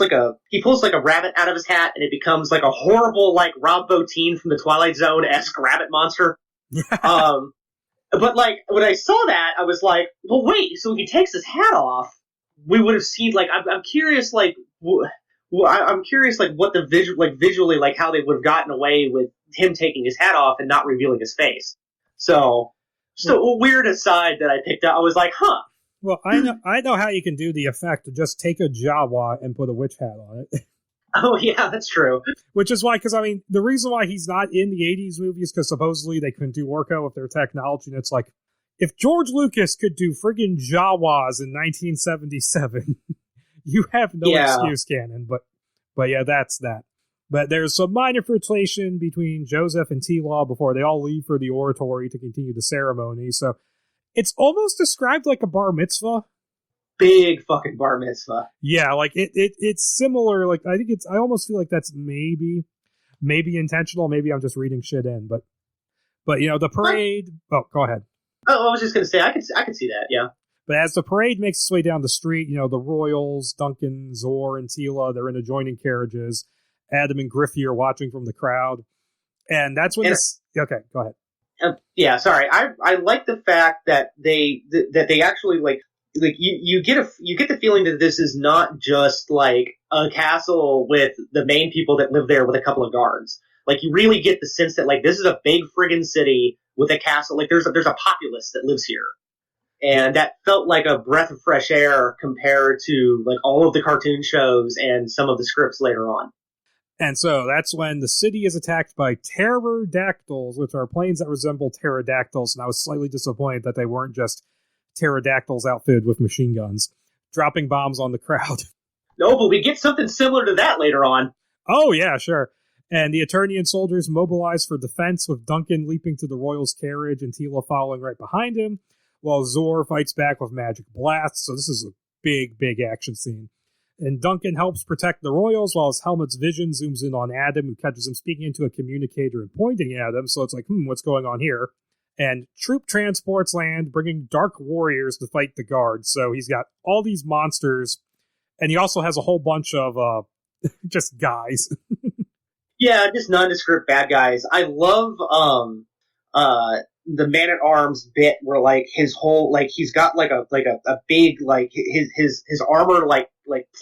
S2: like a rabbit out of his hat, and it becomes like a horrible like Rob Bottin from the Twilight Zone-esque rabbit monster. But like when I saw that, I was like, well, wait. So if he takes his hat off, we would have seen like I'm curious like I'm curious like what the visually like how they would have gotten away with him taking his hat off and not revealing his face. So just a weird aside that I picked up. I was like, huh.
S1: Well, I know how you can do the effect. Just take a Jawa and put a witch hat on it.
S2: Oh, yeah, that's true.
S1: Which is why, because, I mean, the reason why he's not in the 80s movies, because supposedly they couldn't do Orko with their technology, and it's like, if George Lucas could do friggin' Jawas in 1977, you have no excuse, canon. But yeah, that's that. But there's some minor flirtation between Joseph and T-Law before they all leave for the oratory to continue the ceremony, so it's almost described like a bar mitzvah.
S2: Big fucking bar mitzvah.
S1: Yeah, like it's similar. Like I almost feel like that's maybe intentional. Maybe I'm just reading shit in. But you know the parade. Oh, go ahead.
S2: Oh, I was just gonna say I could see that. Yeah.
S1: But as the parade makes its way down the street, you know the Royals, Duncan, Zor, and Tila, they're in adjoining carriages. Adam and Griffey are watching from the crowd, and that's when Okay, go ahead.
S2: Yeah, sorry. I like the fact that they actually like you get the feeling that this is not just like a castle with the main people that live there with a couple of guards. Like you really get the sense that like this is a big friggin' city with a castle. Like there's a populace that lives here, and that felt like a breath of fresh air compared to like all of the cartoon shows and some of the scripts later on.
S1: And so that's when the city is attacked by pterodactyls, which are planes that resemble pterodactyls. And I was slightly disappointed that they weren't just pterodactyls outfitted with machine guns, dropping bombs on the crowd.
S2: No, but we get something similar to that later on.
S1: Oh, yeah, sure. And the attorney and soldiers mobilize for defense, with Duncan leaping to the Royals' carriage and Tila following right behind him, while Zor fights back with magic blasts. So this is a big, big action scene. And Duncan helps protect the Royals while his helmet's vision zooms in on Adam, who catches him speaking into a communicator and pointing at him. So it's like, what's going on here? And troop transports land, bringing dark warriors to fight the guards. So he's got all these monsters, and he also has a whole bunch of just guys.
S2: Yeah, just nondescript bad guys. I love the Man-at-Arms bit where like his whole like he's got like a big like his armor like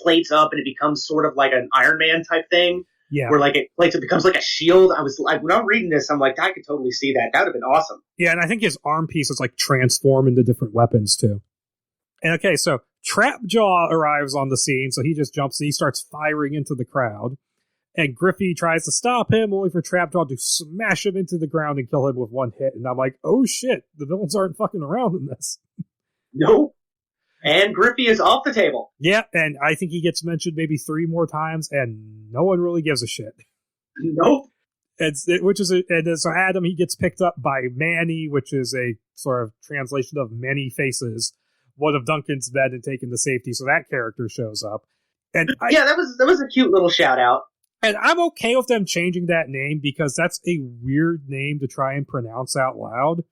S2: plates up and it becomes sort of like an Iron Man type thing.
S1: Yeah.
S2: Where like it becomes like a shield. I was like, when I'm reading this, I'm like, I could totally see that. That would have been awesome.
S1: Yeah, and I think his arm pieces like transform into different weapons too. And okay, so Trapjaw arrives on the scene, so he just jumps and he starts firing into the crowd. And Griffey tries to stop him, only for Trapjaw to smash him into the ground and kill him with one hit. And I'm like, oh shit, the villains aren't fucking around in this.
S2: Nope. And Griffey is off the table.
S1: Yeah, and I think he gets mentioned maybe 3 more times, and no one really gives a shit.
S2: Nope.
S1: And so Adam, he gets picked up by Manny, which is a sort of translation of many faces, one of Duncan's men, and taken to safety. So that character shows up. And
S2: that was a cute little shout out.
S1: And I'm okay with them changing that name because that's a weird name to try and pronounce out loud.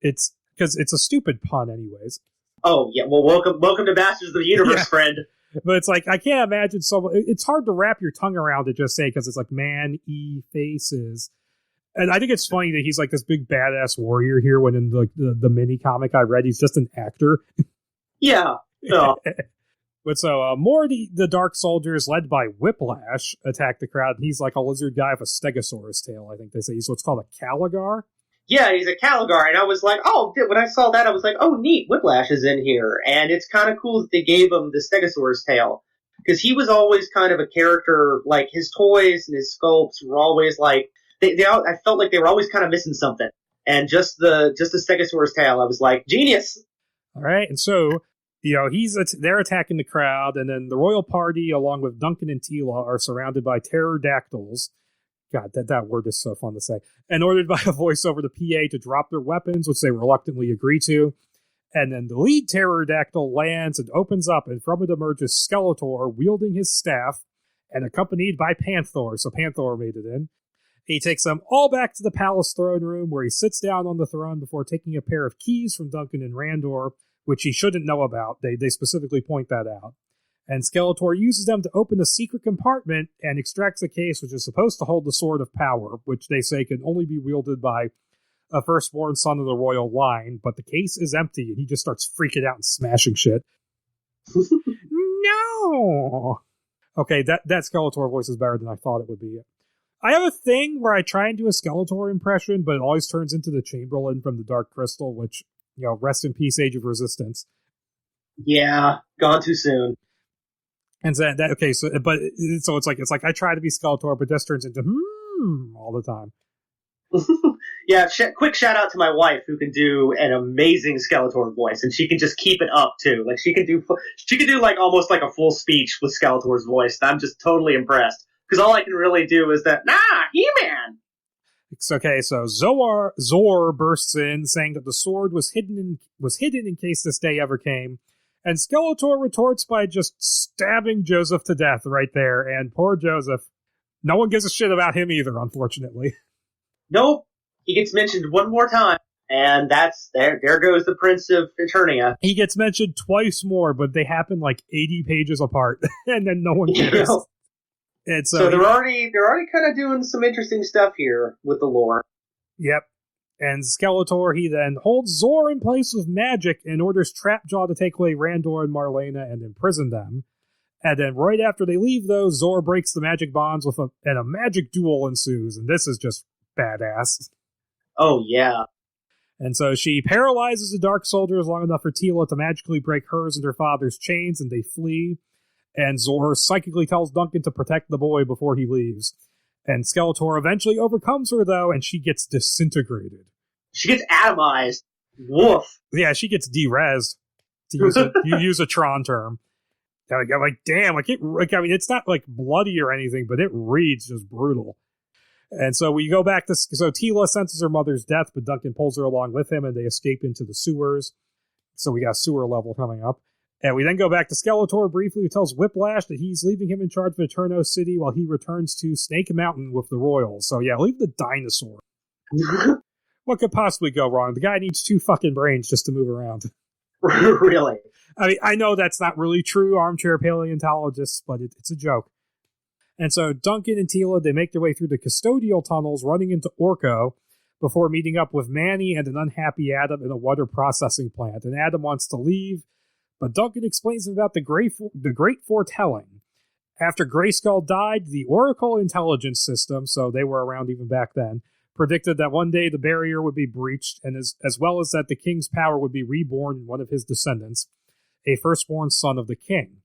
S1: It's because it's a stupid pun anyways.
S2: Oh, yeah. Well, welcome to Masters of the Universe, friend.
S1: But it's like, I can't imagine someone... It's hard to wrap your tongue around to just say, because it's like man-e-faces. And I think it's funny that he's like this big badass warrior here, when in the mini comic I read, he's just an actor.
S2: Yeah. No.
S1: But so, more the Dark Soldiers, led by Whiplash, attack the crowd. And he's like a lizard guy with a stegosaurus tail, I think they say. He's what's called a Caligar.
S2: Yeah, he's a Caligar, and I was like, when I saw that, I was like, oh, neat, Whiplash is in here, and it's kind of cool that they gave him the Stegosaurus tail, because he was always kind of a character, like, his toys and his sculpts were always like, I felt like they were always kind of missing something, and just the Stegosaurus tail, I was like, genius! Alright,
S1: and so, you know, they're attacking the crowd, and then the royal party, along with Duncan and Tila, are surrounded by pterodactyls. God, that word is so fun to say. And ordered by a voice over the PA to drop their weapons, which they reluctantly agree to. And then the lead pterodactyl lands and opens up, and from it emerges Skeletor wielding his staff and accompanied by Panther. So Panther made it in. He takes them all back to the palace throne room, where he sits down on the throne before taking a pair of keys from Duncan and Randor, which he shouldn't know about. They specifically point that out. And Skeletor uses them to open a secret compartment and extracts a case which is supposed to hold the Sword of Power, which they say can only be wielded by a firstborn son of the royal line, but the case is empty, and he just starts freaking out and smashing shit. No! Okay, that Skeletor voice is better than I thought it would be. I have a thing where I try and do a Skeletor impression, but it always turns into the Chamberlain from the Dark Crystal, which, rest in peace, Age of Resistance.
S2: Yeah, gone too soon.
S1: And so it's like I try to be Skeletor, but this turns into all the time.
S2: Yeah, quick shout out to my wife, who can do an amazing Skeletor voice, and she can just keep it up too. Like she can do like almost like a full speech with Skeletor's voice. And I'm just totally impressed, because all I can really do is that He-Man.
S1: It's okay, so Zor bursts in, saying that the sword was hidden in case this day ever came, and Skeletor retorts by just stabbing Joseph to death right there. And poor Joseph, no one gives a shit about him either, unfortunately.
S2: Nope. He gets mentioned one more time, and that's there goes the Prince of Eternia.
S1: He gets mentioned twice more, but they happen like 80 pages apart, and then no one cares. And
S2: so they're already kind of doing some interesting stuff here with the lore.
S1: Yep. And Skeletor, he then holds Zor in place with magic and orders Trapjaw to take away Randor and Marlena and imprison them. And then right after they leave, though, Zor breaks the magic bonds and a magic duel ensues, and this is just badass.
S2: Oh, yeah.
S1: And so she paralyzes the Dark Soldiers long enough for Teela to magically break hers and her father's chains, and they flee. And Zor psychically tells Duncan to protect the boy before he leaves. And Skeletor eventually overcomes her, though, and she gets disintegrated.
S2: She gets atomized. Woof.
S1: Yeah, she gets de-rezzed, to use a Tron term. I'm like, damn, it's not like bloody or anything, but it reads just brutal. And so we go back so Teela senses her mother's death, but Duncan pulls her along with him, and they escape into the sewers. So we got sewer level coming up. And we then go back to Skeletor briefly, who tells Whiplash that he's leaving him in charge of Eterno City while he returns to Snake Mountain with the Royals. So yeah, leave the dinosaur. What could possibly go wrong? The guy needs 2 fucking brains just to move around.
S2: Really?
S1: I mean, I know that's not really true, armchair paleontologists, but it's a joke. And so Duncan and Teela, they make their way through the custodial tunnels, running into Orko, before meeting up with Manny and an unhappy Adam in a water processing plant. And Adam wants to leave, but Duncan explains about the great foretelling. After Grayskull died, the Oracle intelligence system, so they were around even back then, predicted that one day the barrier would be breached, and as well as that the king's power would be reborn in one of his descendants, a firstborn son of the king.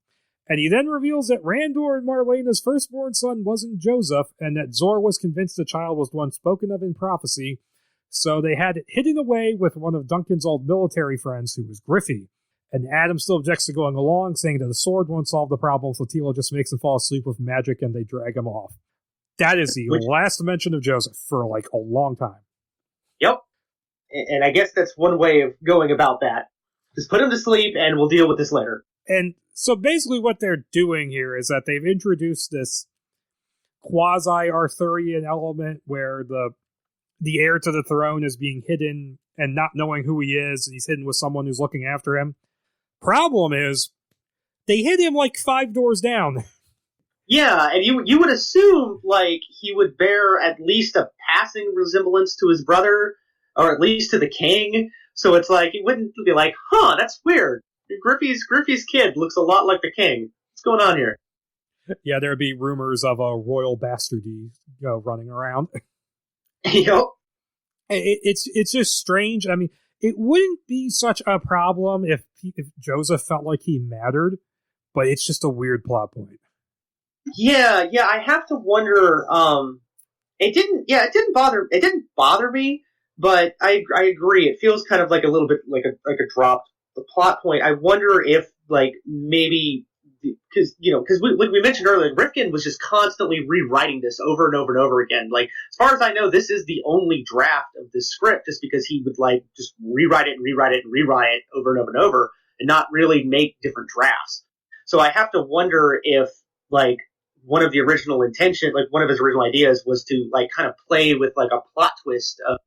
S1: And he then reveals that Randor and Marlena's firstborn son wasn't Joseph, and that Zor was convinced the child was the one spoken of in prophecy, so they had it hidden away with one of Duncan's old military friends, who was Griffey. And Adam still objects to going along, saying that the sword won't solve the problem, so Teela just makes him fall asleep with magic, and they drag him off. That is the last mention of Joseph for, like, a long time.
S2: Yep. And I guess that's one way of going about that. Just put him to sleep, and we'll deal with this later.
S1: And so basically what they're doing here is that they've introduced this quasi-Arthurian element where the heir to the throne is being hidden and not knowing who he is, and he's hidden with someone who's looking after him. Problem is, they hid him like 5 doors down.
S2: Yeah, and you would assume, like, he would bear at least a passing resemblance to his brother, or at least to the king, so it's like, it wouldn't be like, that's weird. Griffey's kid looks a lot like the king. What's going on here?
S1: Yeah, there'd be rumors of a royal bastardy running around.
S2: Yep.
S1: It's just strange. I mean, it wouldn't be such a problem if Joseph felt like he mattered, but it's just a weird plot point. Yeah,
S2: I have to wonder. It didn't bother me, but I agree. It feels kind of like a little bit like a dropped the plot point. I wonder if, like, maybe because we mentioned earlier, Rifkin was just constantly rewriting this over and over and over again. Like, as far as I know, this is the only draft of this script, just because he would like just rewrite it and rewrite it and rewrite it over and over and over, and not really make different drafts. So I have to wonder if like one of his original ideas was to like kind of play with like a plot twist of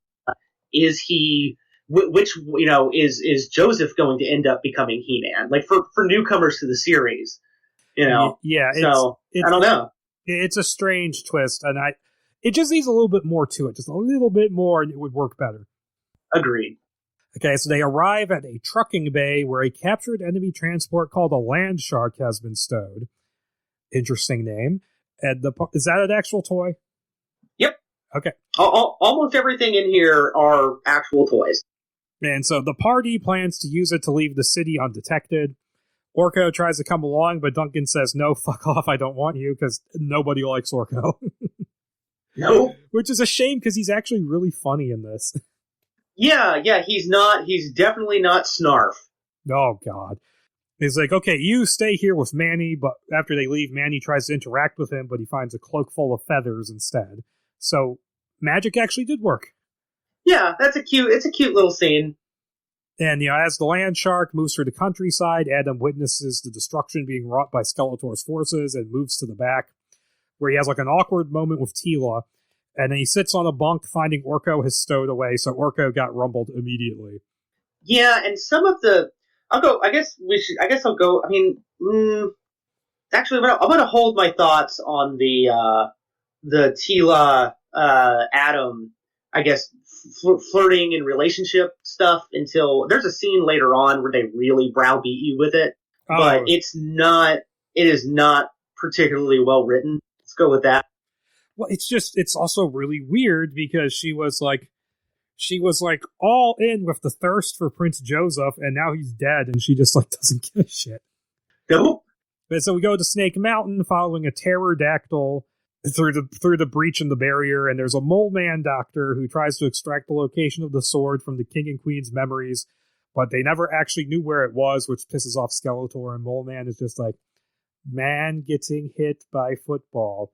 S2: is he. Is Joseph going to end up becoming He-Man? Like for newcomers to the series,
S1: Yeah.
S2: So I don't know.
S1: It's a strange twist, and it just needs a little bit more to it, just a little bit more, and it would work better.
S2: Agreed.
S1: Okay, so they arrive at a trucking bay where a captured enemy transport called a land shark has been stowed. Interesting name. And is that an actual toy?
S2: Yep.
S1: Okay.
S2: Almost everything in here are actual toys.
S1: And so the party plans to use it to leave the city undetected. Orko tries to come along, but Duncan says, no, fuck off, I don't want you, because nobody likes Orko.
S2: No.
S1: Which is a shame, because he's actually really funny in this.
S2: Yeah, he's definitely not Snarf.
S1: Oh, God. He's like, okay, you stay here with Manny, but after they leave, Manny tries to interact with him, but he finds a cloak full of feathers instead. So, magic actually did work.
S2: Yeah, it's a cute little scene.
S1: And, as the land shark moves through the countryside, Adam witnesses the destruction being wrought by Skeletor's forces and moves to the back, where he has like an awkward moment with Teela, and then he sits on a bunk finding Orko has stowed away, so Orko got rumbled immediately.
S2: Yeah, and some of the... I'll go... Actually, I'm going to hold my thoughts on the Teela, Adam, I guess, flirting and relationship stuff until there's a scene later on where they really browbeat you with it, but it is not particularly well written. Let's go with that.
S1: Well, it's also really weird because she was like all in with the thirst for Prince Joseph, and now he's dead, and she just like doesn't give a shit.
S2: Nope.
S1: But so we go to Snake Mountain following a pterodactyl through the breach in the barrier, and there's a mole man doctor who tries to extract the location of the sword from the king and queen's memories, but they never actually knew where it was, which pisses off Skeletor, and Mole Man is just like, man getting hit by football.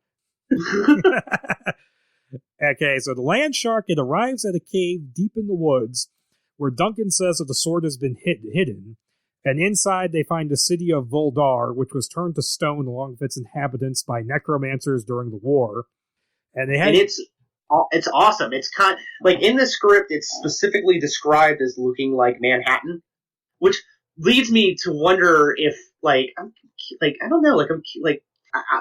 S1: Okay, so the land shark, it arrives at a cave deep in the woods where Duncan says that the sword has been hidden, and inside they find the city of Voldar, which was turned to stone along with its inhabitants by necromancers during the war. And it's
S2: awesome. It's kind like in the script, it's specifically described as looking like Manhattan, which leads me to wonder if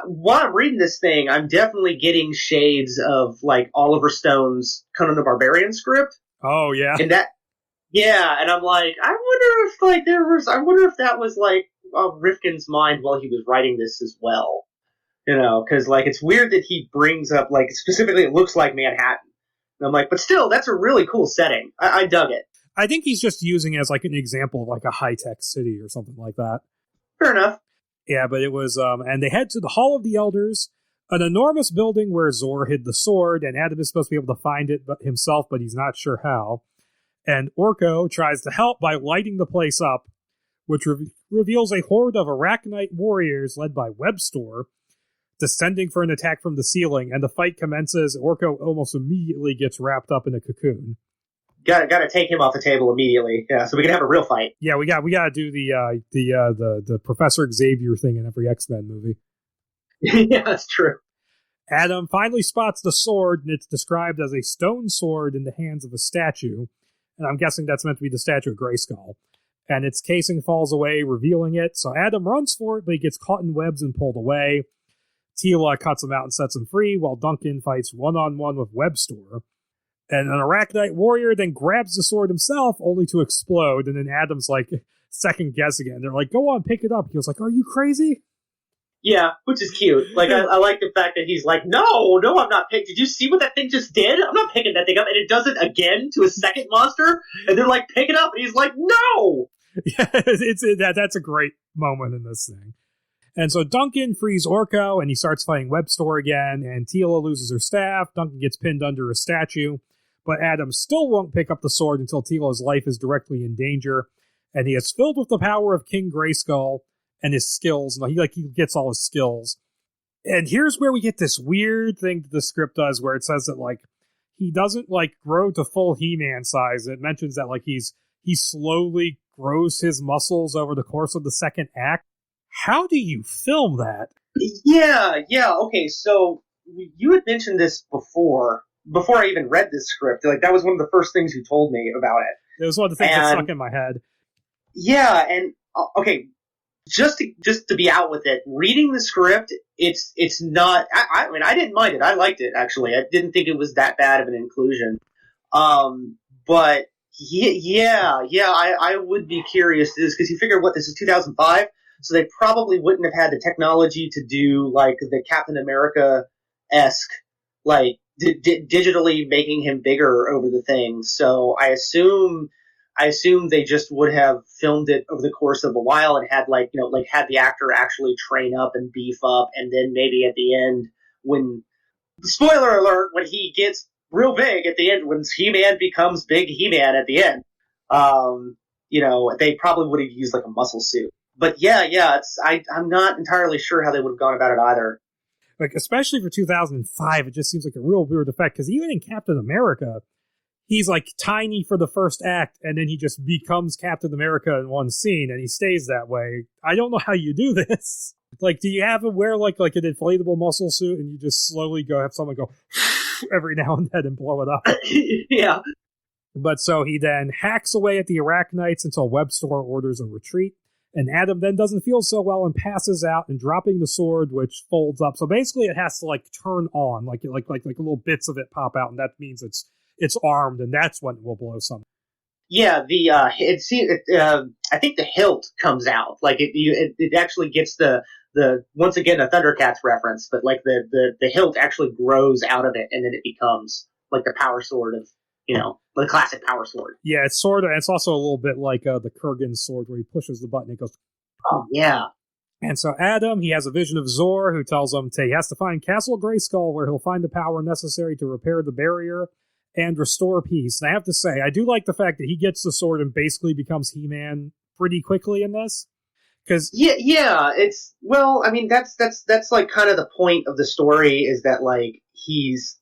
S2: while I'm reading this thing, I'm definitely getting shades of like Oliver Stone's Conan the Barbarian script.
S1: Oh yeah,
S2: and that. Yeah, and I'm like, I wonder if that was like Rifkin's mind while he was writing this as well, because like it's weird that he brings up like specifically it looks like Manhattan, and I'm like, but still, that's a really cool setting. I dug it.
S1: I think he's just using it as like an example of like a high tech city or something like that.
S2: Fair enough.
S1: Yeah, but it was and they head to the Hall of the Elders, an enormous building where Zor hid the sword, and Adam is supposed to be able to find it himself, but he's not sure how. And Orko tries to help by lighting the place up, which reveals a horde of Arachnite warriors led by Webstor, descending for an attack from the ceiling, and the fight commences. Orko almost immediately gets wrapped up in a cocoon.
S2: Got to take him off the table immediately, yeah, so we can have a real fight.
S1: Yeah, we got to do the Professor Xavier thing in every X-Men movie.
S2: Yeah, that's true.
S1: Adam finally spots the sword, and it's described as a stone sword in the hands of a statue. And I'm guessing that's meant to be the statue of Grayskull. And its casing falls away, revealing it. So Adam runs for it, but he gets caught in webs and pulled away. Teela cuts him out and sets him free, while Duncan fights one-on-one with Webstor. And an Arachnite warrior then grabs the sword himself, only to explode. And then Adam's like second-guessing it. And they're like, go on, pick it up. He was like, are you crazy?
S2: Yeah, which is cute. Like, I like the fact that he's like, no, I'm not picking. Did you see what that thing just did? I'm not picking that thing up. And it does it again to a second monster. And they're like, pick it up. And he's like, no!
S1: Yeah, that's a great moment in this thing. And so Duncan frees Orko, and he starts fighting Webstor again. And Teela loses her staff. Duncan gets pinned under a statue. But Adam still won't pick up the sword until Teela's life is directly in danger. And he is filled with the power of King Grayskull. and his skills. And he gets all his skills. And here's where we get this weird thing that the script does, where it says that like he doesn't like grow to full He-Man size. It mentions that like he slowly grows his muscles over the course of the second act. How do you film that?
S2: Yeah. Okay, so you had mentioned this before I even read this script. Like that was one of the first things you told me about it.
S1: It was one of the things that stuck in my head.
S2: Yeah, and okay, just to be out with it, reading the script, it's not. I mean, I didn't mind it. I liked it actually. I didn't think it was that bad of an inclusion. But I would be curious to this because you figure what this is 2005, so they probably wouldn't have had the technology to do like the Captain America-esque like digitally making him bigger over the thing. So I assume they just would have filmed it over the course of a while and had had the actor actually train up and beef up, and then maybe at the end when, spoiler alert, when he gets real big at the end, when He-Man becomes big He-Man at the end, they probably would have used like a muscle suit. But I'm not entirely sure how they would have gone about it either.
S1: Like, especially for 2005, it just seems like a real weird effect, because even in Captain America, he's like tiny for the first act, and then he just becomes Captain America in one scene, and he stays that way. I don't know how you do this. Like, do you have him wear like an inflatable muscle suit, and you just slowly have someone go every now and then and blow it up?
S2: Yeah.
S1: But so he then hacks away at the Arachnites until Webster orders a retreat. And Adam then doesn't feel so well and passes out, and dropping the sword, which folds up. So basically it has to like turn on, like little bits of it pop out, and that means it's armed, and that's when it will blow something.
S2: Yeah, I think the hilt comes out. Like it actually gets the once again a Thundercats reference, but like the hilt actually grows out of it, and then it becomes like the power sword of the classic power sword.
S1: Yeah, it's also a little bit like the Kurgan sword, where he pushes the button and it goes.
S2: Oh yeah.
S1: And so Adam, he has a vision of Zor, who tells him he has to find Castle Grayskull, where he'll find the power necessary to repair the barrier and restore peace. And I have to say, I do like the fact that he gets the sword and basically becomes He-Man pretty quickly in this. Because that's like kind of the point of the story, is that like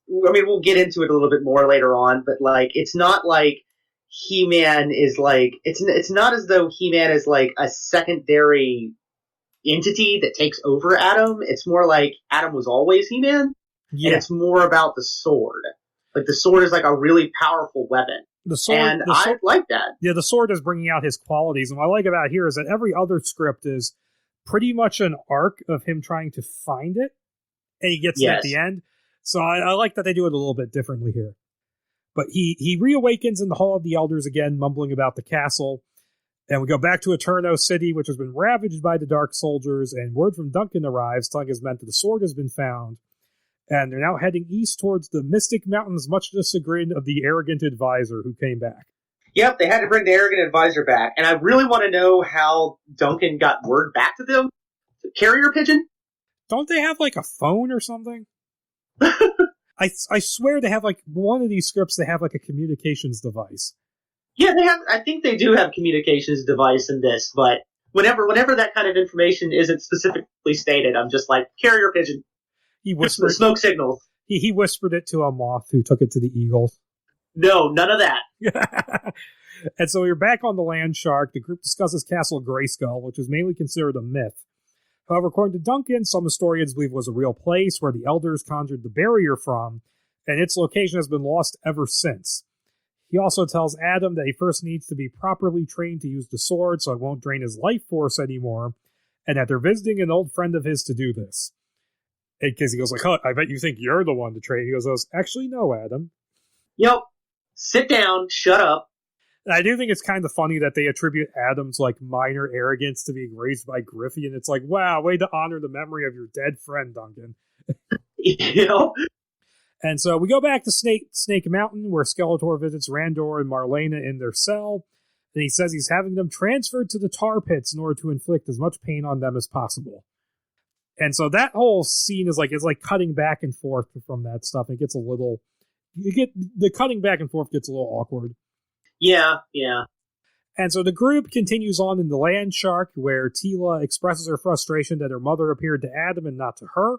S1: we'll get into it a little bit more later on, but like it's not like He-Man is like it's not as though He-Man is like a secondary entity that takes over Adam. It's more like Adam was always He-Man, and it's more about the sword. Like the sword is like a really powerful weapon. I like that. Yeah, the sword is bringing out his qualities. And what I like about it here is that every other script is pretty much an arc of him trying to find it, and he gets it at the end. So I like that they do it a little bit differently here. But he reawakens in the Hall of the Elders again, mumbling about the castle. And we go back to Eterno City, which has been ravaged by the Dark Soldiers, and word from Duncan arrives, telling his men that the sword has been found. And they're now heading east towards the Mystic Mountains, much to the chagrin of the arrogant advisor who came back.
S2: Yep, they had to bring the arrogant advisor back. And I really want to know how Duncan got word back to them. Carrier pigeon?
S1: Don't they have like a phone or something? I swear they have like one of these scripts, they have like a communications device.
S2: Yeah, they have. I think they do have a communications device in this, but whenever that kind of information isn't specifically stated, I'm just like, carrier pigeon.
S1: He whispered
S2: smoke signals.
S1: He whispered it to a moth who took it to the eagle.
S2: No, none of that.
S1: And so we're back on the Land Shark. The group discusses Castle Grayskull, which is mainly considered a myth. However, according to Duncan, some historians believe it was a real place where the elders conjured the barrier from, and its location has been lost ever since. He also tells Adam that he first needs to be properly trained to use the sword so it won't drain his life force anymore, and that they're visiting an old friend of his to do this. Because he goes like, I bet you think you're the one to train. He goes, actually, no, Adam.
S2: Yep. Sit down, shut up.
S1: And I do think it's kind of funny that they attribute Adam's like minor arrogance to being raised by Griffey, and it's like, wow, way to honor the memory of your dead friend, Duncan. And so we go back to Snake Mountain, where Skeletor visits Randor and Marlena in their cell, and he says he's having them transferred to the tar pits in order to inflict as much pain on them as possible. And so that whole scene is like cutting back and forth from that stuff. It gets the cutting back and forth gets a little awkward.
S2: Yeah.
S1: And so the group continues on in the Land Shark, where Tila expresses her frustration that her mother appeared to Adam and not to her.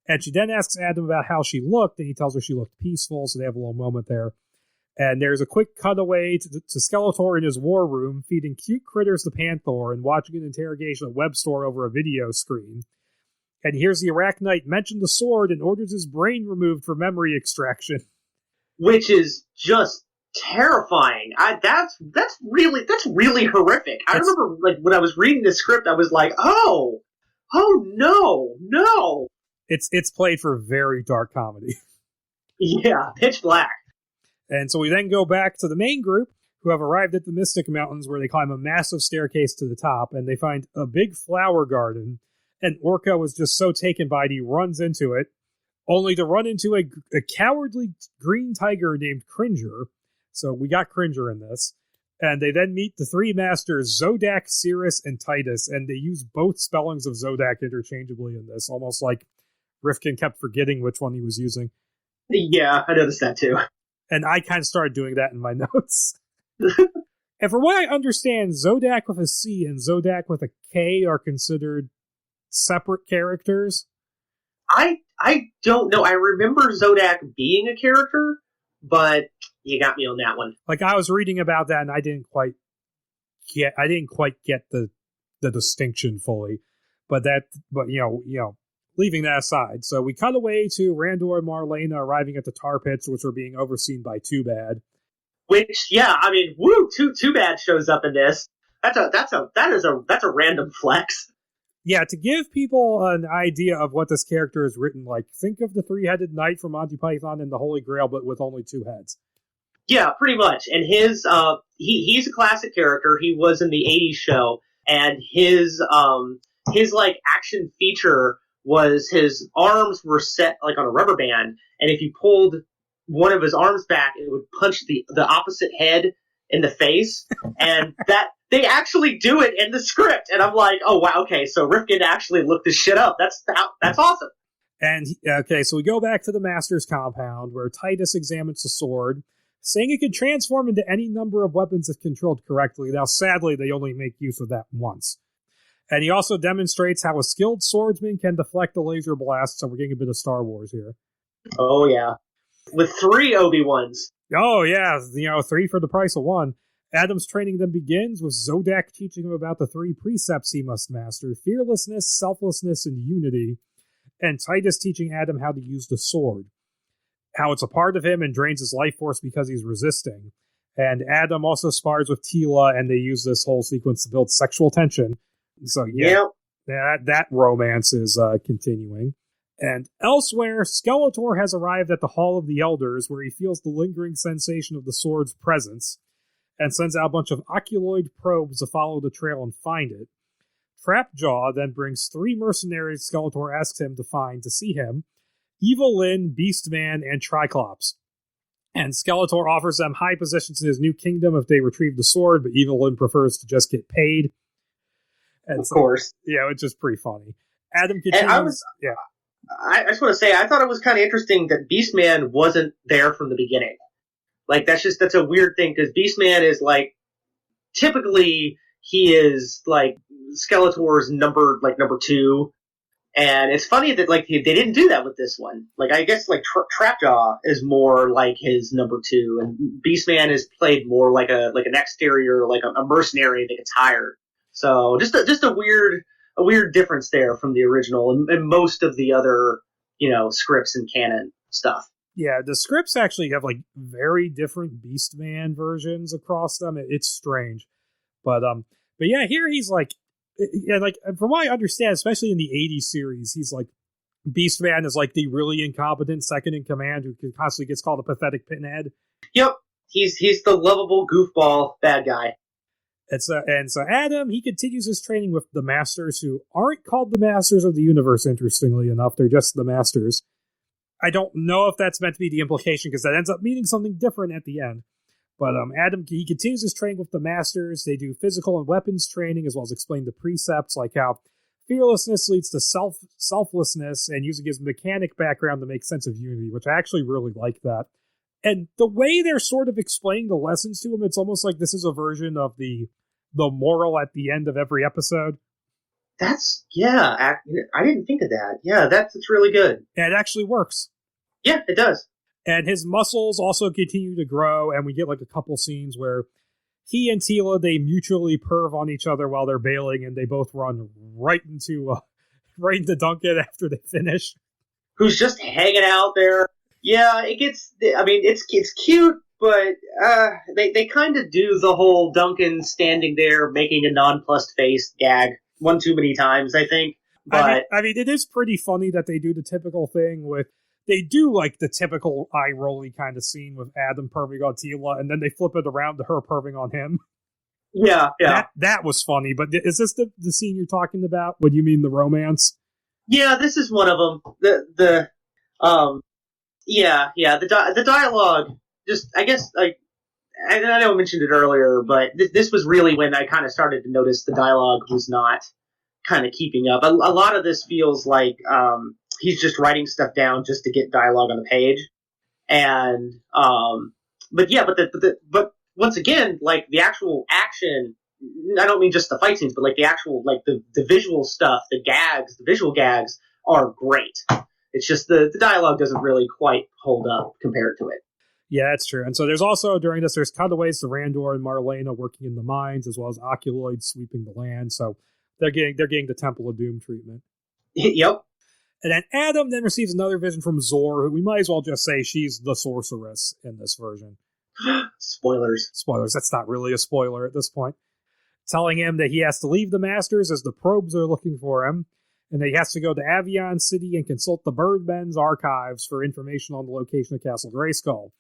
S1: And she then asks Adam about how she looked, and he tells her she looked peaceful, so they have a little moment there. And there's a quick cutaway to Skeletor in his war room, feeding cute critters to Panther and watching an interrogation at Webstore over a video screen. And he hears the Arachnite mention the sword and orders his brain removed for memory extraction.
S2: Which is just terrifying. That's really horrific. I remember, like, when I was reading the script, I was like, oh no.
S1: It's played for very dark comedy.
S2: Yeah, pitch black.
S1: And so we then go back to the main group, who have arrived at the Mystic Mountains, where they climb a massive staircase to the top, and they find a big flower garden, and Orca was just so taken by it, he runs into it, only to run into a cowardly green tiger named Cringer. So we got Cringer in this. And they then meet the three masters, Zodak, Cirrus, and Titus, and they use both spellings of Zodak interchangeably in this, almost like Rifkin kept forgetting which one he was using.
S2: Yeah, I noticed that too.
S1: And I kind of started doing that in my notes. And from what I understand, Zodak with a C and Zodak with a K are considered separate characters.
S2: I don't know. I remember Zodak being a character, but you got me on that one.
S1: Like, I was reading about that and I didn't quite get the distinction fully. But you know, leaving that aside. So we cut away to Randor and Marlena arriving at the tar pits, which are being overseen by Too Bad.
S2: Which, yeah, I mean, woo, Too Bad shows up in this. That's a random flex.
S1: Yeah, to give people an idea of what this character is written like, think of the three-headed knight from Monty Python and the Holy Grail, but with only two heads.
S2: Yeah, pretty much. And his he's a classic character. He was in the 80s show, and his like action feature was his arms were set like on a rubber band, and if you pulled one of his arms back, it would punch the opposite head in the face, and that they actually do it in the script. And I'm like, oh wow, okay, so Rifkin actually looked this shit up. That's awesome.
S1: And okay, so we go back to the Master's compound where Titus examines the sword, saying it can transform into any number of weapons if controlled correctly. Now, sadly, they only make use of that once. And he also demonstrates how a skilled swordsman can deflect a laser blast, so we're getting a bit of Star Wars here.
S2: Oh, yeah. With 3 Obi-Wans.
S1: Oh, yeah, 3 for the price of 1. Adam's training then begins with Zodak teaching him about the 3 precepts he must master: fearlessness, selflessness, and unity. And Titus teaching Adam how to use the sword, how it's a part of him and drains his life force because he's resisting. And Adam also spars with Tila, and they use this whole sequence to build sexual tension. So, yeah, that romance is continuing. And elsewhere, Skeletor has arrived at the Hall of the Elders, where he feels the lingering sensation of the sword's presence, and sends out a bunch of oculoid probes to follow the trail and find it. Trapjaw then brings 3 mercenaries Skeletor asks him to find to see him: Evil Lyn, Beastman, and Triclops. And Skeletor offers them high positions in his new kingdom if they retrieve the sword, but Evil Lyn prefers to just get paid. And
S2: of course.
S1: Yeah, it's just pretty funny. Adam continues...
S2: I just want to say, I thought it was kind of interesting that Beastman wasn't there from the beginning. Like, that's a weird thing, because Beastman is, like, typically he is, like, Skeletor's number 2. And it's funny that, like, they didn't do that with this one. Like, I guess, like, Trapjaw is more like his number 2, and Beastman is played more like an exterior, like a mercenary that gets hired. So, just a weird difference there from the original and most of the other, scripts and canon stuff.
S1: Yeah, the scripts actually have, like, very different Beastman versions across them. It's strange. But yeah, here he's like, yeah, like, from what I understand, especially in the 80s series, he's like, Beastman is like the really incompetent second in command who constantly gets called a pathetic pinhead.
S2: Yep, he's the lovable goofball bad guy.
S1: And so Adam, he continues his training with the Masters, who aren't called the Masters of the Universe, interestingly enough. They're just the Masters. I don't know if that's meant to be the implication, because that ends up meaning something different at the end. But Adam, he continues his training with the Masters. They do physical and weapons training, as well as explain the precepts, like how fearlessness leads to selflessness, and using his mechanic background to make sense of unity, which I actually really like that. And the way they're sort of explaining the lessons to him, it's almost like this is a version of the moral at the end of every episode.
S2: I didn't think of that. Yeah, that's really good.
S1: And it actually works.
S2: Yeah, it does.
S1: And his muscles also continue to grow, and we get like a couple scenes where he and Tila, they mutually perv on each other while they're bailing, and they both run right into Duncan after they finish.
S2: Who's just hanging out there. Yeah, it's cute, but they kind of do the whole Duncan standing there making a nonplussed face gag one too many times, I think. But
S1: I mean, it is pretty funny that they do the typical thing with, they do like the typical eye-rolly kind of scene with Adam perving on Tila, and then they flip it around to her perving on him.
S2: Yeah.
S1: That was funny, but is this the scene you're talking about? What do you mean, the romance?
S2: Yeah, this is one of them. The dialogue, just, I guess, like, I know I mentioned it earlier, but this was really when I kind of started to notice the dialogue was not kind of keeping up. A lot of this feels like he's just writing stuff down just to get dialogue on the page. And but once again, like, the actual action, I don't mean just the fight scenes, but like the actual, like the visual stuff, the visual gags are great. It's just the dialogue doesn't really quite hold up compared to it.
S1: Yeah, that's true. And so there's also, during this, there's cutaways to Randor and Marlena working in the mines, as well as Archaeology sweeping the land. So they're getting the Temple of Doom treatment.
S2: Yep.
S1: And then Adam then receives another vision from Zor, who we might as well just say she's the sorceress in this version.
S2: Spoilers.
S1: That's not really a spoiler at this point. Telling him that he has to leave the Masters as the probes are looking for him, and that he has to go to Avion City and consult the Birdmen's archives for information on the location of Castle Grayskull.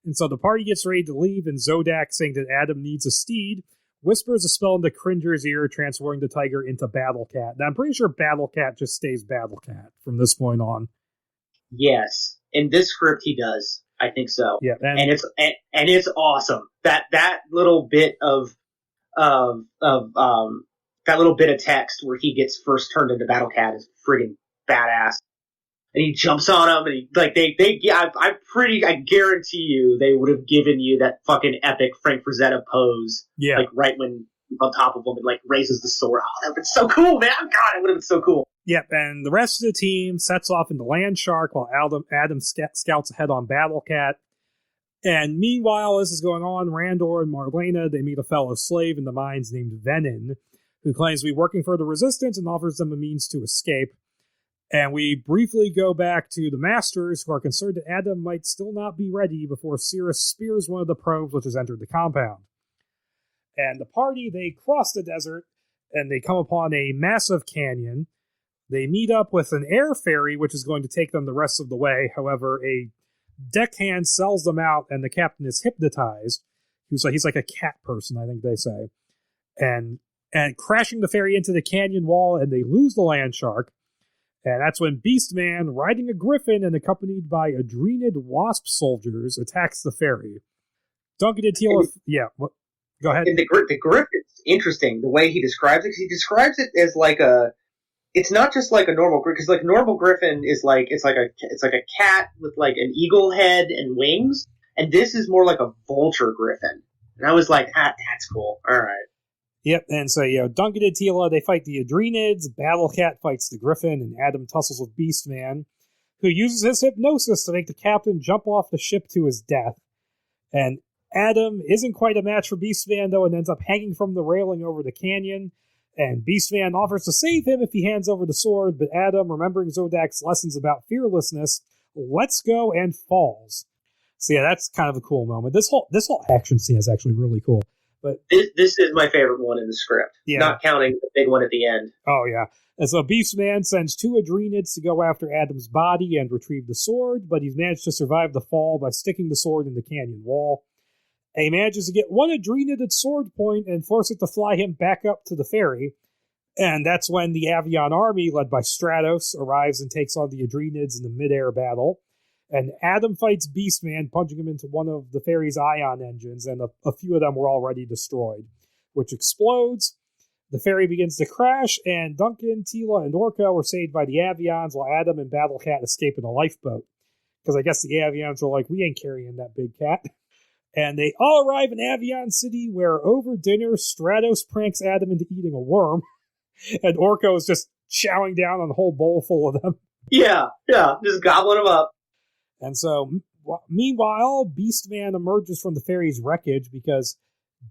S1: And so the party gets ready to leave, and Zodak, saying that Adam needs a steed, whispers a spell into Cringer's ear, transforming the tiger into Battlecat. Now, I'm pretty sure Battlecat just stays Battlecat from this point on.
S2: Yes. In this script, he does. I think so.
S1: Yeah.
S2: And it's awesome. That little bit of that little bit of text where he gets first turned into Battlecat is friggin' badass. And he jumps on him, and I guarantee you they would have given you that fucking epic Frank Frazetta pose. Yeah. Like right when on top of him and like raises the sword. Oh, that would have been so cool, man. God, it would have been so cool.
S1: Yep, and the rest of the team sets off into Land Shark while Adam scouts ahead on Battlecat. And meanwhile, this is going on, Randor and Marlena, they meet a fellow slave in the mines named Venin, who claims to be working for the Resistance and offers them a means to escape. And we briefly go back to the Masters, who are concerned that Adam might still not be ready before Cirrus spears one of the probes which has entered the compound. And the party, they cross the desert, and they come upon a massive canyon. They meet up with an air ferry, which is going to take them the rest of the way. However, a deckhand sells them out, and the captain is hypnotized. He's like a cat person, I think they say. And crashing the ferry into the canyon wall, and they lose the Land Shark. And that's when Beastman, riding a griffin and accompanied by Adrenid wasp soldiers, attacks the ferry. Duncan and Tila... Go ahead.
S2: And the griffin's interesting, the way he describes it, because he describes it as like a... It's not just like a normal griffin, because like normal griffin is like it's like a cat with like an eagle head and wings, and this is more like a vulture griffin. And I was like, that's cool. All right.
S1: Yep, and so Duncan and Tila, they fight the Adrenids, Battlecat fights the Griffin, and Adam tussles with Beastman, who uses his hypnosis to make the captain jump off the ship to his death. And Adam isn't quite a match for Beastman, though, and ends up hanging from the railing over the canyon. And Beastman offers to save him if he hands over the sword, but Adam, remembering Zodak's lessons about fearlessness, lets go and falls. So yeah, that's kind of a cool moment. This whole action scene is actually really cool. But
S2: this is my favorite one in the script, not counting the big one at the end.
S1: Oh, yeah. And so Beastman sends 2 Adrenids to go after Adam's body and retrieve the sword, but he's managed to survive the fall by sticking the sword in the canyon wall. And he manages to get 1 Adrenid at sword point and force it to fly him back up to the ferry. And that's when the Avion army, led by Stratos, arrives and takes on the Adrenids in the mid-air battle. And Adam fights Beastman, punching him into one of the ferry's ion engines, and a few of them were already destroyed, which explodes. The ferry begins to crash, and Duncan, Tila, and Orca were saved by the Avions, while Adam and Battlecat escape in a lifeboat. because I guess the Avians were like, we ain't carrying that big cat. And they all arrive in Avion City, where over dinner, Stratos pranks Adam into eating a worm, and Orko is just chowing down on a whole bowl full of them.
S2: Yeah, just gobbling them up.
S1: And so, meanwhile, Beastman emerges from the ferry's wreckage because,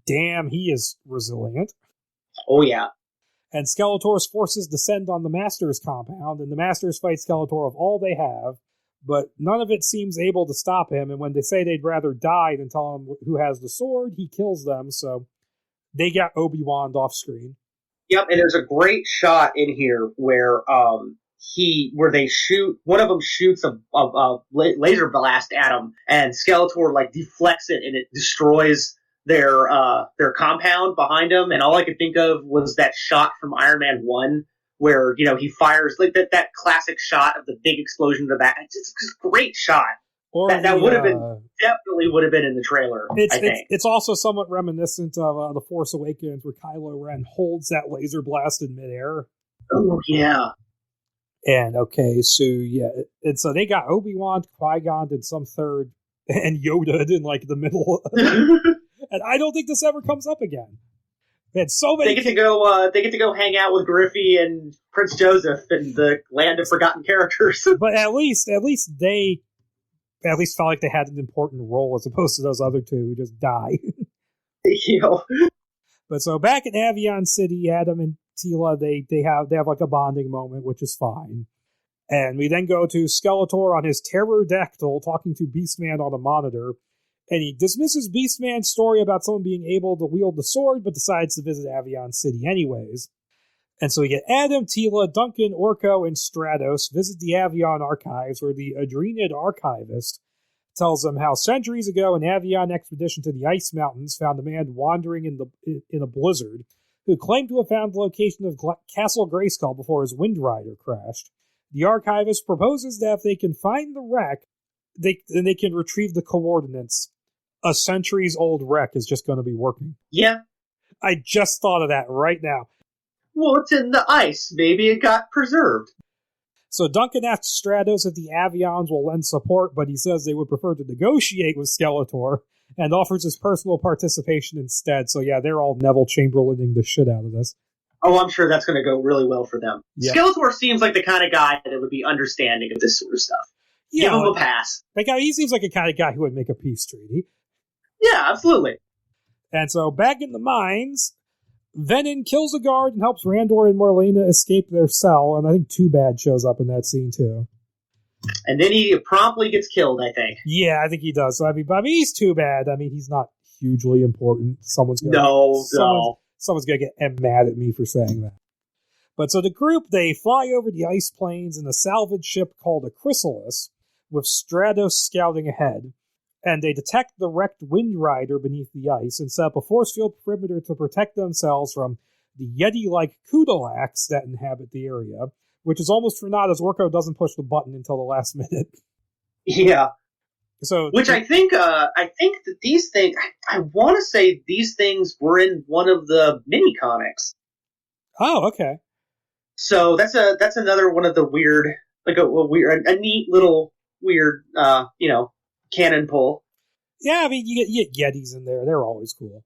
S1: damn, he is resilient.
S2: Oh, yeah.
S1: And Skeletor's forces descend on the Masters compound, and the Masters fight Skeletor of all they have, but none of it seems able to stop him, and when they say they'd rather die than tell him who has the sword, he kills them, so they got Obi-Wan off screen.
S2: Yep, and there's a great shot in here where they shoot, one of them shoots a laser blast at him, and Skeletor like deflects it, and it destroys their compound behind him. And all I could think of was that shot from Iron Man 1, where he fires like that classic shot of the big explosion in the back. It's just a great shot. Or that would have been definitely would have been in the trailer. I think
S1: it's also somewhat reminiscent of The Force Awakens, where Kylo Ren holds that laser blast in midair.
S2: Oh yeah.
S1: And okay, so yeah, and so they got Obi-Wan, Qui-Gon, and some third, and Yoda in like the middle. And I don't think this ever comes up again. They had so many.
S2: They get to go hang out with Griffey and Prince Joseph in the land of forgotten characters.
S1: But at least they felt like they had an important role as opposed to those other two who just die. But so back in Avion City, Adam and Teela, they have like a bonding moment, which is fine. And we then go to Skeletor on his pterodactyl talking to Beastman on a monitor. And he dismisses Beastman's story about someone being able to wield the sword, but decides to visit Avion City anyways. And so we get Adam, Teela, Duncan, Orko, and Stratos visit the Avion archives, where the Adrenid archivist tells them how centuries ago an Avion expedition to the Ice Mountains found a man wandering in a blizzard who claimed to have found the location of Castle Grayskull before his Wind Rider crashed. The archivist proposes that if they can find the wreck, they can retrieve the coordinates. A centuries-old wreck is just going to be working.
S2: Yeah.
S1: I just thought of that right now.
S2: Well, it's in the ice. Maybe it got preserved.
S1: So Duncan asks Stratos if the Avions will lend support, but he says they would prefer to negotiate with Skeletor, and offers his personal participation instead. So yeah, they're all Neville Chamberlaining the shit out of this.
S2: Oh, I'm sure that's going to go really well for them.
S1: Yeah.
S2: Skeletor seems like the kind of guy that would be understanding of this sort of stuff. Yeah, give him a pass.
S1: That guy, he seems like a kind of guy who would make a peace treaty.
S2: Yeah, absolutely.
S1: And so back in the mines, Venom kills a guard and helps Randor and Marlena escape their cell, and I think Too Bad shows up in that scene too.
S2: And then he promptly gets killed, I think.
S1: Yeah, I think he does. So I mean, he's Too Bad. I mean, he's not hugely important. Someone's gonna get mad at me for saying that. But so the group, they fly over the ice plains in a salvage ship called a Chrysalis, with Stratos scouting ahead. And they detect the wrecked Wind Rider beneath the ice and set up a force field perimeter to protect themselves from the Yeti-like Kudalax that inhabit the area, which is almost for naught as Orko doesn't push the button until the last minute.
S2: Yeah.
S1: So,
S2: I think that these things, I want to say these things were in one of the mini comics.
S1: Oh, okay.
S2: So that's another one of the weird, like a neat little weird, cannon pull.
S1: Yeah, I mean, you get Yetis in there. They're always cool.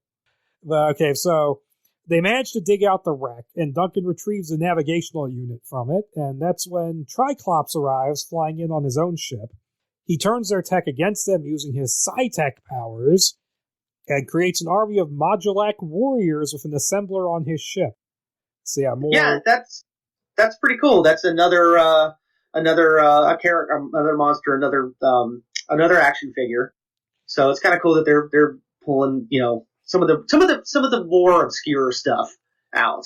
S1: But, okay, so they manage to dig out the wreck, and Duncan retrieves a navigational unit from it, and that's when Triclops arrives, flying in on his own ship. He turns their tech against them using his Psi-Tech powers, and creates an army of Modulac warriors with an assembler on his ship. So yeah, that's pretty cool. That's another character, another monster, another action figure. So it's kind of cool that they're pulling, some of the more obscure stuff out.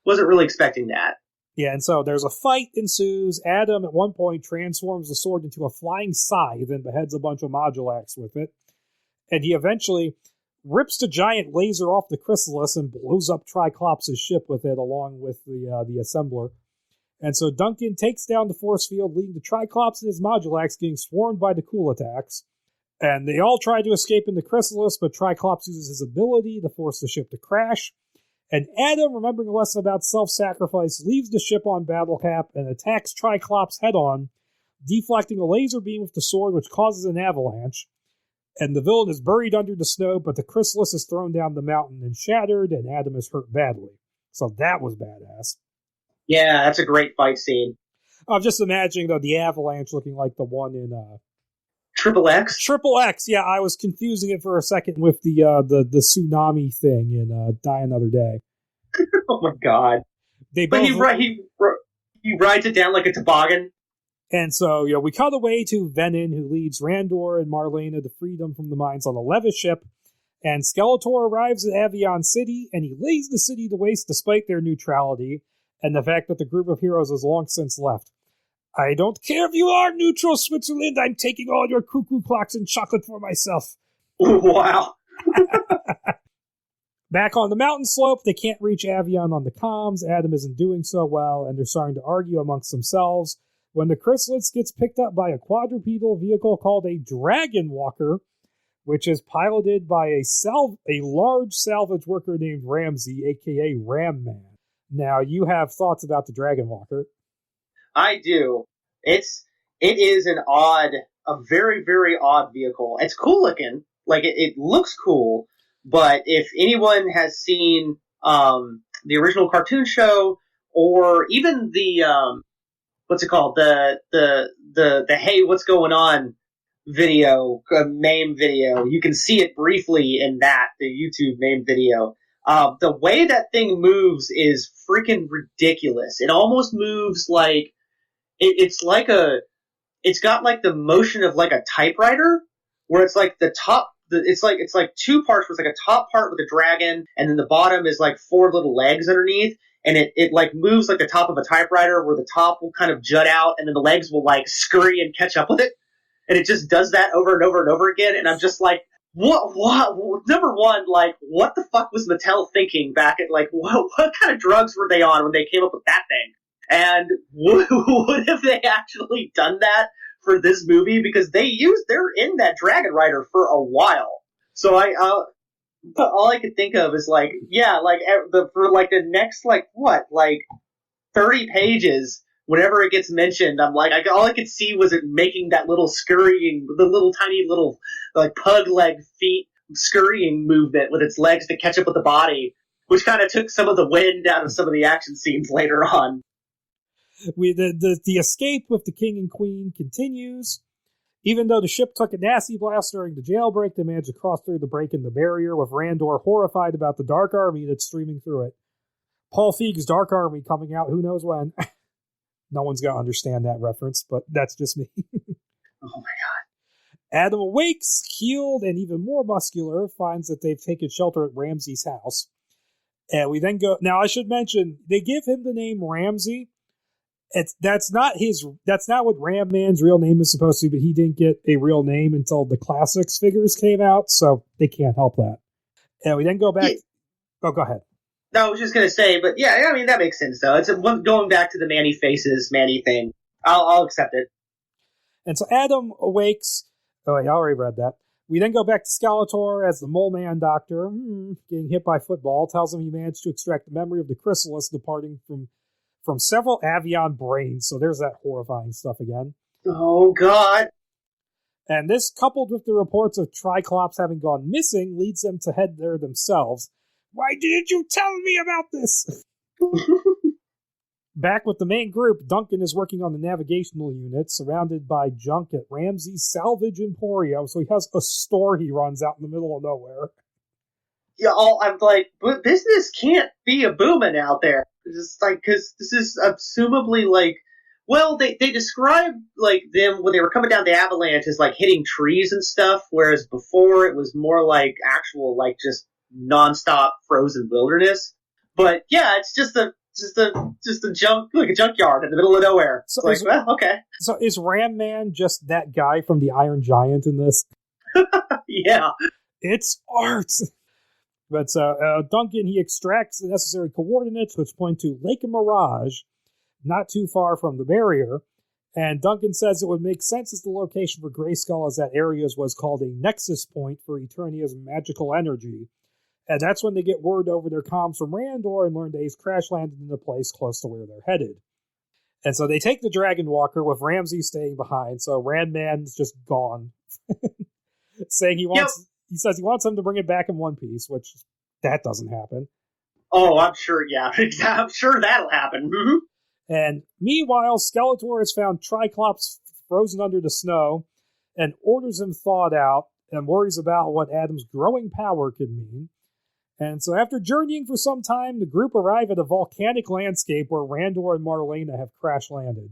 S1: Wasn't really expecting that. Yeah, and so there's a fight ensues. Adam at one point transforms the sword into a flying scythe and beheads a bunch of Modulacs with it. And he eventually rips the giant laser off the Chrysalis and blows up Triclops' ship with it, along with the assembler. And so Duncan takes down the force field, leading to Triclops and his Modulacs getting swarmed by the cool attacks. And they all try to escape in the Chrysalis, but Triclops uses his ability to force the ship to crash. And Adam, remembering a lesson about self-sacrifice, leaves the ship on Battle Cap and attacks Triclops head-on, deflecting a laser beam with the sword, which causes an avalanche. And the villain is buried under the snow, but the chrysalis is thrown down the mountain and shattered, and Adam is hurt badly. So that was badass.
S2: Yeah, that's a great fight scene.
S1: I'm just imagining, though, the avalanche looking like the one in
S2: Triple X?
S1: Triple X, yeah, I was confusing it for a second with the tsunami thing in Die Another Day.
S2: Oh my god. But he rides it down like a toboggan.
S1: And so, we cut away to Venin, who leads Randor and Marlena to freedom from the mines on a Levis ship, and Skeletor arrives at Avion City, and he lays the city to waste despite their neutrality, and the fact that the group of heroes has long since left. I don't care if you are neutral, Switzerland, I'm taking all your cuckoo clocks and chocolate for myself.
S2: Wow.
S1: Back on the mountain slope, they can't reach Avion on the comms, Adam isn't doing so well, and they're starting to argue amongst themselves, when the chrysalis gets picked up by a quadrupedal vehicle called a Dragon Walker, which is piloted by a large salvage worker named Ramsey, a.k.a. Ram Man. Now, you have thoughts about the Dragon Walker.
S2: I do. It is a very, very odd vehicle. It's cool looking. Like, it looks cool, but if anyone has seen the original cartoon show, or even the what's it called? The Hey, What's Going On video, MAME video. You can see it briefly in the YouTube MAME video. The way that thing moves is freaking ridiculous. It almost moves like, it's got like the motion of like a typewriter, where it's like it's like two parts, where it's like a top part with a dragon, and then the bottom is like four little legs underneath. And it like moves like the top of a typewriter, where the top will kind of jut out, and then the legs will like scurry and catch up with it. And it just does that over and over and over again. And I'm just like, what? Number one, like, what the fuck was Mattel thinking back at, like, what kind of drugs were they on when they came up with that thing? And would have they actually done that for this movie? Because they're in that Dragon Rider for a while. So all I could think of is, like, yeah, like, for, like, the next, like, 30 pages, whenever it gets mentioned, I'm like, all I could see was it making that little scurrying, the little tiny little, like, pug leg feet scurrying movement with its legs to catch up with the body, which kind of took some of the wind out of some of the action scenes later on.
S1: The escape with the king and queen continues. Even though the ship took a nasty blast during the jailbreak, they managed to cross through the break in the barrier, with Randor horrified about the Dark Army that's streaming through it. Paul Feig's Dark Army coming out who knows when. No one's going to understand that reference, but that's just me.
S2: Oh my god.
S1: Adam awakes, healed, and even more muscular, finds that they've taken shelter at Ramsey's house. And we then go... Now, I should mention, they give him the name Ramsey. That's not what Ram Man's real name is supposed to be, but he didn't get a real name until the Classics figures came out, so they can't help that. And we then go back... Oh, go ahead.
S2: No, I was just going to say, but yeah, I mean, that makes sense, though. It's going back to the Manny Faces, Manny thing. I'll accept it.
S1: And so Adam awakes. Oh, wait, I already read that. We then go back to Skeletor as the Mole Man Doctor, getting hit by football, tells him he managed to extract the memory of the chrysalis departing from several Avion brains. So there's that horrifying stuff again.
S2: Oh, God.
S1: And this, coupled with the reports of Triclops having gone missing, leads them to head there themselves. Why didn't you tell me about this? Back with the main group, Duncan is working on the navigational unit, surrounded by junk at Ramsey's Salvage Emporium, so he has a store he runs out in the middle of nowhere.
S2: Yeah, I'm like, but business can't be a booming out there. It's like, because this is assumably like, well, they described like them when they were coming down the avalanche as like hitting trees and stuff, whereas before it was more like actual like just nonstop frozen wilderness. But yeah, it's just a junk, like a junkyard in the middle of nowhere. So it's like, well, okay. So
S1: is Ram Man just that guy from the Iron Giant in this?
S2: Yeah.
S1: It's art. But Duncan, he extracts the necessary coordinates, which point to Lake Mirage, not too far from the barrier. And Duncan says it would make sense as the location for Grayskull, as that area was called a nexus point for Eternia's magical energy. And that's when they get word over their comms from Randor and learn that he's crash landed in a place close to where they're headed. And so they take the Dragon Walker with Ramsay staying behind. So Randman's just gone, saying he says he wants him to bring it back in one piece, which that doesn't happen.
S2: Oh, I'm sure. Yeah, I'm sure that'll happen. Mm-hmm.
S1: And meanwhile, Skeletor has found Triclops frozen under the snow and orders him thawed out and worries about what Adam's growing power could mean. And so after journeying for some time, the group arrive at a volcanic landscape where Randor and Marlena have crash landed.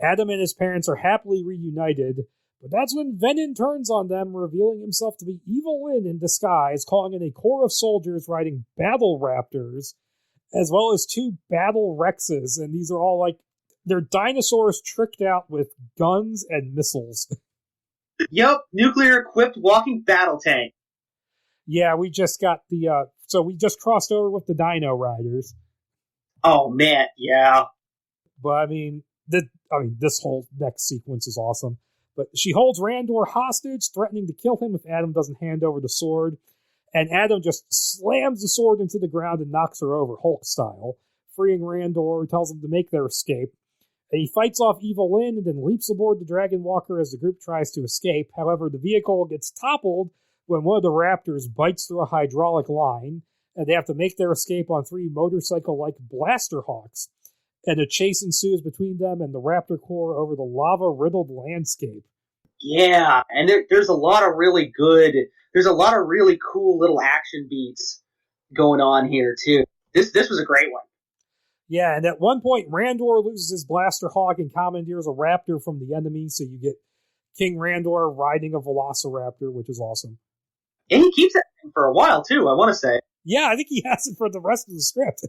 S1: Adam and his parents are happily reunited, but that's when Venom turns on them, revealing himself to be Evil Lyn in disguise, calling in a corps of soldiers riding battle raptors, as well as 2 battle Rexes, and these are all they're dinosaurs tricked out with guns and missiles.
S2: Yep, nuclear-equipped walking battle tank.
S1: Yeah, we just got so we just crossed over with the Dino Riders.
S2: Oh man, yeah.
S1: But this whole next sequence is awesome. But she holds Randor hostage, threatening to kill him if Adam doesn't hand over the sword. And Adam just slams the sword into the ground and knocks her over, Hulk style, freeing Randor, tells him to make their escape. And he fights off Evil Lyn and then leaps aboard the Dragon Walker as the group tries to escape. However, the vehicle gets toppled when one of the raptors bites through a hydraulic line, and they have to make their escape on 3 motorcycle-like blaster hawks. And a chase ensues between them and the raptor corps over the lava-riddled landscape.
S2: Yeah, and there's a lot of really cool little action beats going on here, too. This was a great one.
S1: Yeah, and at one point, Randor loses his blaster hawk and commandeers a raptor from the enemy, so you get King Randor riding a velociraptor, which is awesome.
S2: And he keeps that thing for a while, too, I want to say.
S1: Yeah, I think he has it for the rest of the script.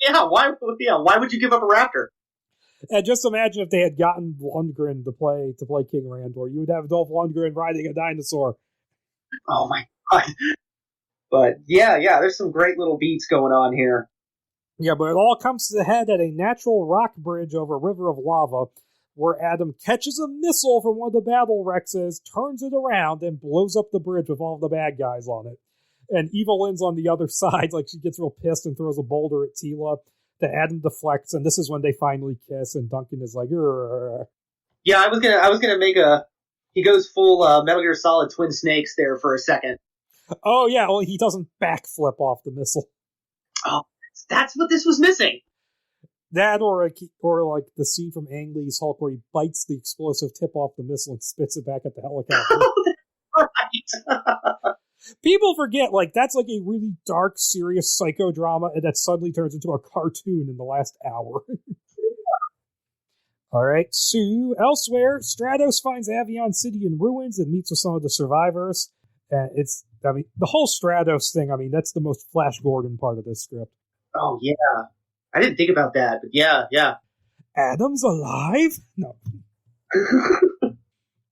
S2: Yeah, why would you give up a raptor?
S1: And just imagine if they had gotten Lundgren to play King Randor. You would have Dolph Lundgren riding a dinosaur.
S2: Oh my god. But yeah, there's some great little beats going on here.
S1: Yeah, but it all comes to a head at a natural rock bridge over a river of lava, where Adam catches a missile from one of the battle Rexes, turns it around, and blows up the bridge with all the bad guys on it. And Evil Lyn's on the other side, she gets real pissed and throws a boulder at Teela that Adam deflects, and this is when they finally kiss, and Duncan is like, "Urgh."
S2: Yeah, I was gonna make he goes full Metal Gear Solid Twin Snakes there for a second.
S1: Oh yeah, well he doesn't backflip off the missile.
S2: Oh, that's what this was missing.
S1: That or the scene from Ang Lee's Hulk where he bites the explosive tip off the missile and spits it back at the helicopter.
S2: Right.
S1: People forget, that's a really dark, serious psychodrama, and that suddenly turns into a cartoon in the last hour. Alright, so elsewhere, Stratos finds Avion City in ruins and meets with some of the survivors. And the whole Stratos thing, that's the most Flash Gordon part of this script.
S2: Oh, yeah. I didn't think about that, but yeah.
S1: Adam's alive? No.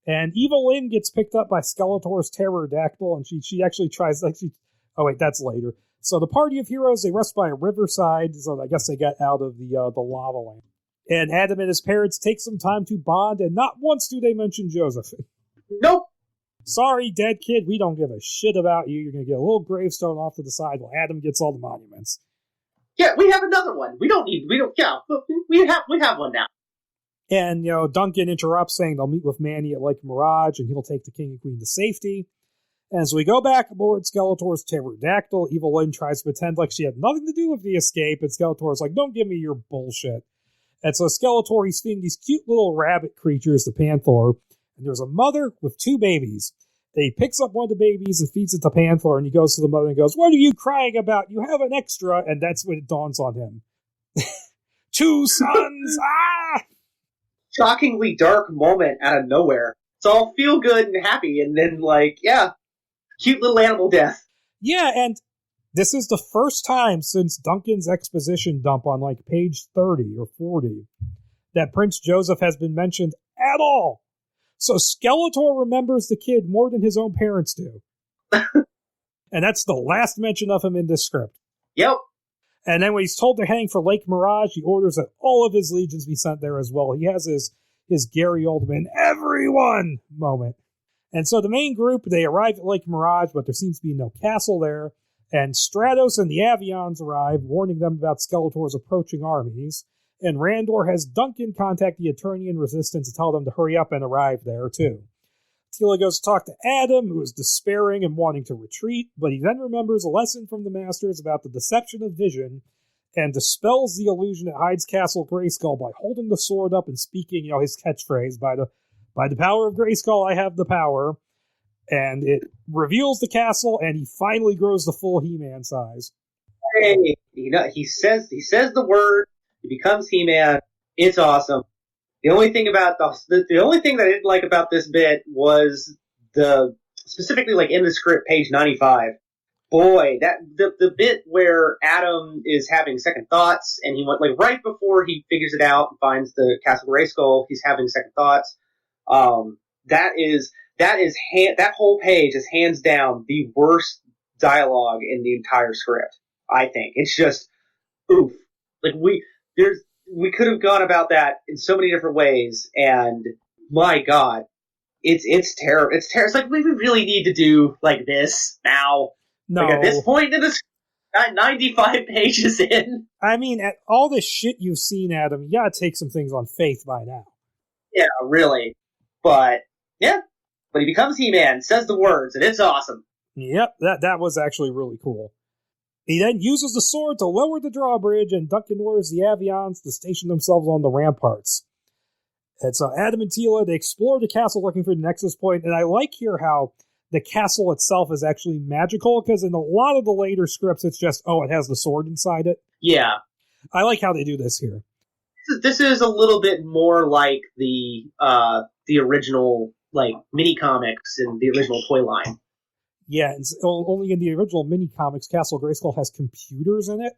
S1: And Evil Lyn gets picked up by Skeletor's pterodactyl, and she actually tries, oh wait, that's later. So the party of heroes, they rest by a riverside, so I guess they got out of the lava land. And Adam and his parents take some time to bond, and not once do they mention Joseph.
S2: Nope.
S1: Sorry, dead kid, we don't give a shit about you. You're going to get a little gravestone off to the side while Adam gets all the monuments.
S2: Yeah, we have another one. We have one now.
S1: And, Duncan interrupts, saying they'll meet with Manny at Lake Mirage, and he'll take the king and queen to safety. And as we go back aboard Skeletor's pterodactyl, Evil Lyn tries to pretend like she had nothing to do with the escape, and Skeletor's like, don't give me your bullshit. And so Skeletor, he's feeding these cute little rabbit creatures, the Panther, and there's a mother with 2 babies. And he picks up one of the babies and feeds it to Panther, and he goes to the mother and goes, what are you crying about? You have an extra. And that's when it dawns on him. 2 sons! Ah!
S2: Shockingly dark moment out of nowhere. It's all feel good and happy, and then cute little animal death.
S1: Yeah, and this is the first time since Duncan's exposition dump on page 30 or 40 that Prince Joseph has been mentioned at all. So Skeletor remembers the kid more than his own parents do. And that's the last mention of him in this script.
S2: Yep.
S1: And then when he's told they're heading for Lake Mirage, he orders that all of his legions be sent there as well. He has his Gary Oldman, everyone moment. And so the main group, they arrive at Lake Mirage, but there seems to be no castle there. And Stratos and the Avions arrive, warning them about Skeletor's approaching armies. And Randor has Duncan contact the attorney and Resistance to tell them to hurry up and arrive there, too. Tila goes to talk to Adam, who is despairing and wanting to retreat, but he then remembers a lesson from the Masters about the deception of vision and dispels the illusion at Hyde's Castle Grayskull by holding the sword up and speaking, his catchphrase, by the power of Grayskull, I have the power. And it reveals the castle, and he finally grows the full He-Man size.
S2: Hey, he says the word, he becomes He-Man. It's awesome. The only thing about the only thing that I didn't like about this bit was specifically like in the script, page 95. Boy, that the bit where Adam is having second thoughts, and he went like right before he figures it out and finds the Castle Grayskull, he's having second thoughts. That whole page is hands down the worst dialogue in the entire script. I think it's just oof. Like we could have gone about that in so many different ways, and my God, it's terrible. It's terrible. It's like we really need to do like this now.
S1: No,
S2: like at this point in the 95 pages in.
S1: I mean, at all this shit you've seen, Adam, you gotta take some things on faith by now.
S2: Yeah, really. But yeah, but he becomes He-Man, says the words, and it's awesome.
S1: Yep, that was actually really cool. He then uses the sword to lower the drawbridge, and Duncan orders the Avions to station themselves on the ramparts. And so Adam and Tila, they explore the castle looking for the Nexus Point, and I like here how the castle itself is actually magical, because in a lot of the later scripts, it's just, it has the sword inside it.
S2: Yeah.
S1: I like how they do this here.
S2: This is a little bit more like the original, like, mini-comics in the original toy line.
S1: Yeah, it's only in the original mini-comics, Castle Grayskull has computers in it.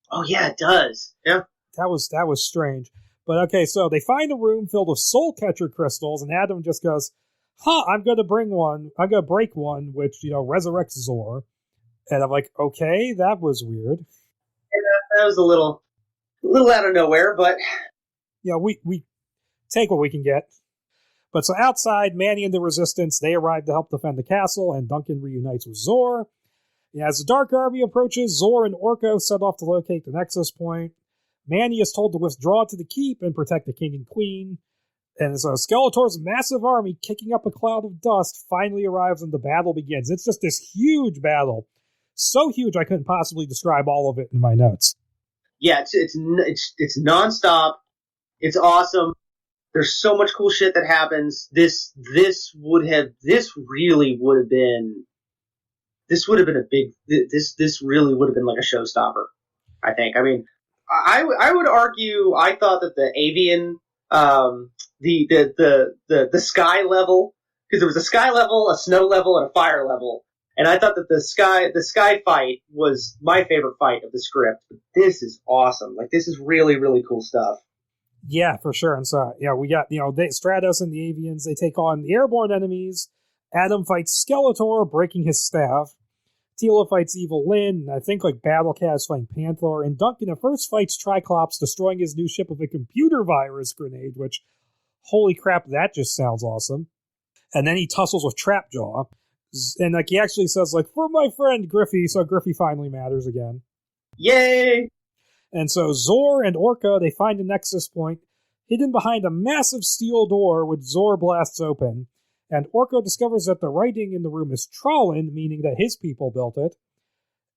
S2: Oh, yeah, it does. Yeah.
S1: That was strange. But okay, so they find a room filled with soul catcher crystals, and Adam just goes, I'm going to break one, which, resurrects Zor. And I'm like, okay, that was weird.
S2: And that was a little out of nowhere, but...
S1: Yeah, we take what we can get. But so outside, Manny and the Resistance, they arrive to help defend the castle, and Duncan reunites with Zor. And as the Dark Army approaches, Zor and Orko set off to locate the Nexus Point. Manny is told to withdraw to the keep and protect the king and queen. And so Skeletor's massive army, kicking up a cloud of dust, finally arrives and the battle begins. It's just this huge battle. So huge I couldn't possibly describe all of it in my notes.
S2: Yeah, it's nonstop. It's awesome. There's so much cool shit that happens. This really would have been like a showstopper, I think. I mean, I would argue I thought that the avian, the sky level, because there was a sky level, a snow level, and a fire level. And I thought that the sky fight was my favorite fight of the script. But this is awesome. Like, this is really, really cool stuff.
S1: Yeah, for sure. And so, we got, Stratos and the Avians, they take on the airborne enemies. Adam fights Skeletor, breaking his staff. Tila fights Evil Lyn. I think, Battle Cat is fighting Panther. And Duncan at first fights Triclops, destroying his new ship with a computer virus grenade, which, holy crap, that just sounds awesome. And then he tussles with Trapjaw. And, he actually says, for my friend Griffey, so Griffey finally matters again.
S2: Yay!
S1: And so Zor and Orca, they find a Nexus Point hidden behind a massive steel door, which Zor blasts open. And Orca discovers that the writing in the room is Trollin, meaning that his people built it.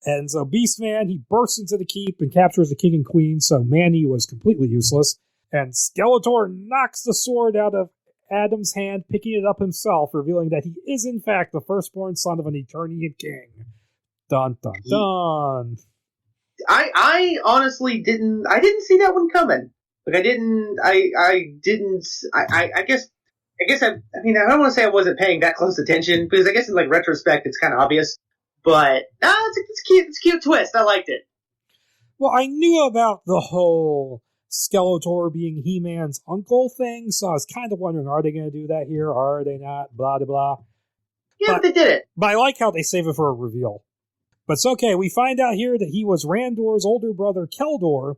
S1: And so Beastman, he bursts into the keep and captures the king and queen, so Manny was completely useless. And Skeletor knocks the sword out of Adam's hand, picking it up himself, revealing that he is in fact the firstborn son of an Eternian king. Dun dun dun.
S2: I honestly didn't see that one coming. I don't want to say I wasn't paying that close attention, because I guess in retrospect it's kind of obvious, but it's cute. It's a cute twist. I liked it.
S1: Well, I knew about the whole Skeletor being He-Man's uncle thing, so I was kind of wondering, are they going to do that here? Are they not? Blah, blah, blah.
S2: Yeah, but they did it.
S1: But I like how they save it for a reveal. But it's okay. We find out here that he was Randor's older brother, Keldor,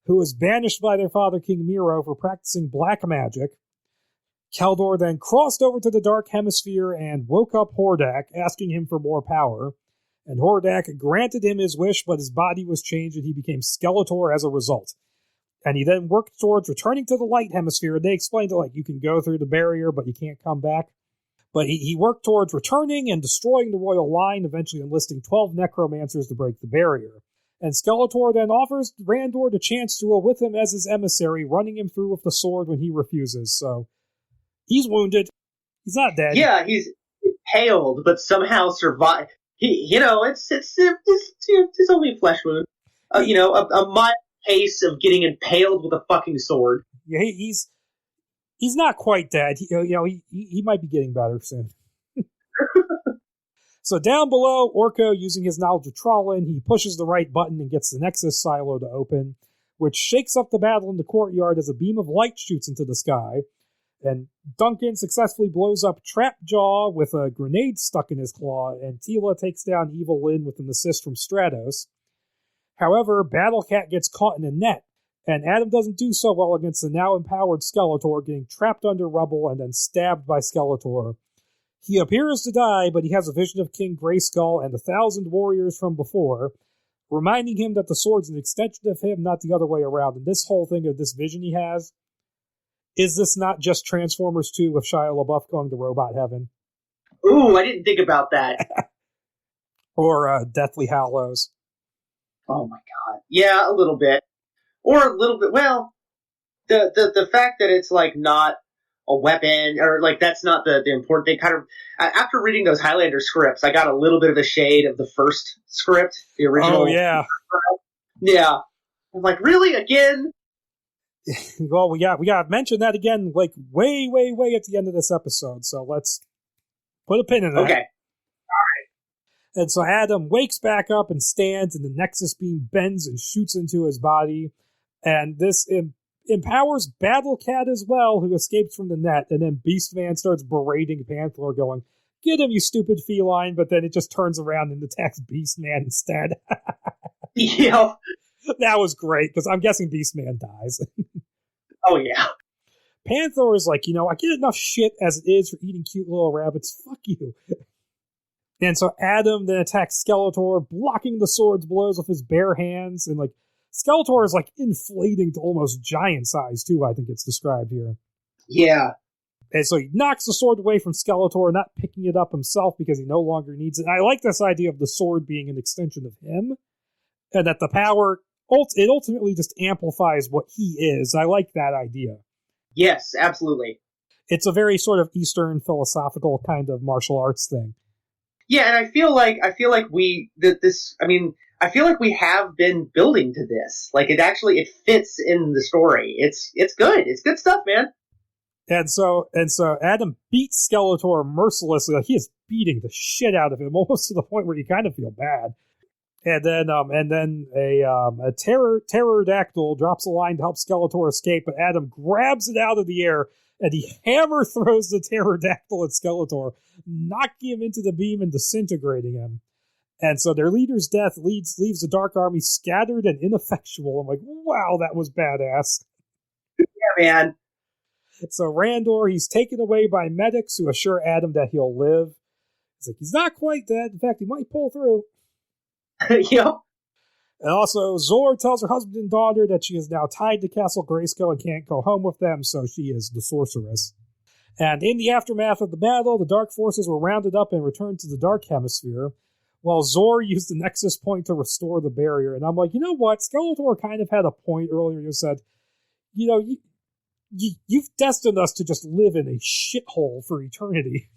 S1: who was banished by their father, King Miro, for practicing black magic. Keldor then crossed over to the Dark Hemisphere and woke up Hordak, asking him for more power. And Hordak granted him his wish, but his body was changed and he became Skeletor as a result. And he then worked towards returning to the light hemisphere. They explained it like you can go through the barrier, but you can't come back. But he worked towards returning and destroying the royal line, eventually enlisting 12 necromancers to break the barrier. And Skeletor then offers Randor the chance to rule with him as his emissary, running him through with the sword when he refuses. So he's wounded. He's not dead.
S2: Yeah, he's impaled, but somehow survived. It's only a flesh wound. A mild case of getting impaled with a fucking sword.
S1: Yeah, he's not quite dead. He might be getting better soon. So down below, Orko, using his knowledge of Trollin, he pushes the right button and gets the Nexus silo to open, which shakes up the battle in the courtyard as a beam of light shoots into the sky. And Duncan successfully blows up Trapjaw with a grenade stuck in his claw, and Teela takes down Evil Lyn with an assist from Stratos. However, Battlecat gets caught in a net, and Adam doesn't do so well against the now empowered Skeletor, getting trapped under rubble and then stabbed by Skeletor. He appears to die, but he has a vision of King Grayskull and 1,000 warriors from before, reminding him that the sword's an extension of him, not the other way around. And this whole thing of this vision he has, is this not just Transformers 2 with Shia LaBeouf going to robot heaven?
S2: Ooh, I didn't think about that.
S1: Or Deathly Hallows.
S2: Oh my god. Yeah, a little bit. Or a little bit, well, the fact that it's like not a weapon, or like that's not the important thing. Kind of after reading those Highlander scripts, I got a little bit of a shade of the first script, the original.
S1: Oh yeah,
S2: yeah. I'm like, really again?
S1: Well, we got to mention that again, like way at the end of this episode. So let's put a pin in that.
S2: Okay. All right.
S1: And so Adam wakes back up and stands, and the Nexus beam bends and shoots into his body, and this empowers Battlecat as well, who escapes from the net, and then Beastman starts berating Panther, going, "Get him, you stupid feline," but then it just turns around and attacks Beastman instead.
S2: Yeah.
S1: That was great, because I'm guessing Beastman dies.
S2: Oh, yeah.
S1: Panther is like, I get enough shit as it is for eating cute little rabbits. Fuck you. And so Adam then attacks Skeletor, blocking the sword's blows with his bare hands, and like Skeletor is like inflating to almost giant size too, I think it's described here.
S2: Yeah.
S1: And so he knocks the sword away from Skeletor, not picking it up himself because he no longer needs it. And I like this idea of the sword being an extension of him, and that the power, it ultimately just amplifies what he is. I like that idea.
S2: Yes, absolutely.
S1: It's a very sort of Eastern philosophical kind of martial arts thing.
S2: Yeah, and I feel like we have been building to this. Like it fits in the story. It's good. It's good stuff, man.
S1: And so Adam beats Skeletor mercilessly. Like he is beating the shit out of him, almost to the point where you kind of feel bad. And then a pterodactyl drops a line to help Skeletor escape, but Adam grabs it out of the air and he hammer throws the pterodactyl at Skeletor, knocking him into the beam and disintegrating him. And so their leader's death leaves the Dark Army scattered and ineffectual. I'm like, wow, that was badass.
S2: Yeah, man.
S1: So Randor, he's taken away by medics who assure Adam that he'll live. He's like, he's not quite dead. In fact, he might pull through.
S2: Yep.
S1: And also, Zor tells her husband and daughter that she is now tied to Castle Grayskull and can't go home with them, so she is the sorceress. And in the aftermath of the battle, the Dark Forces were rounded up and returned to the Dark Hemisphere, while Zor used the Nexus Point to restore the barrier. And I'm like, you know what? Skeletor kind of had a point earlier. You said, you've destined us to just live in a shithole for eternity.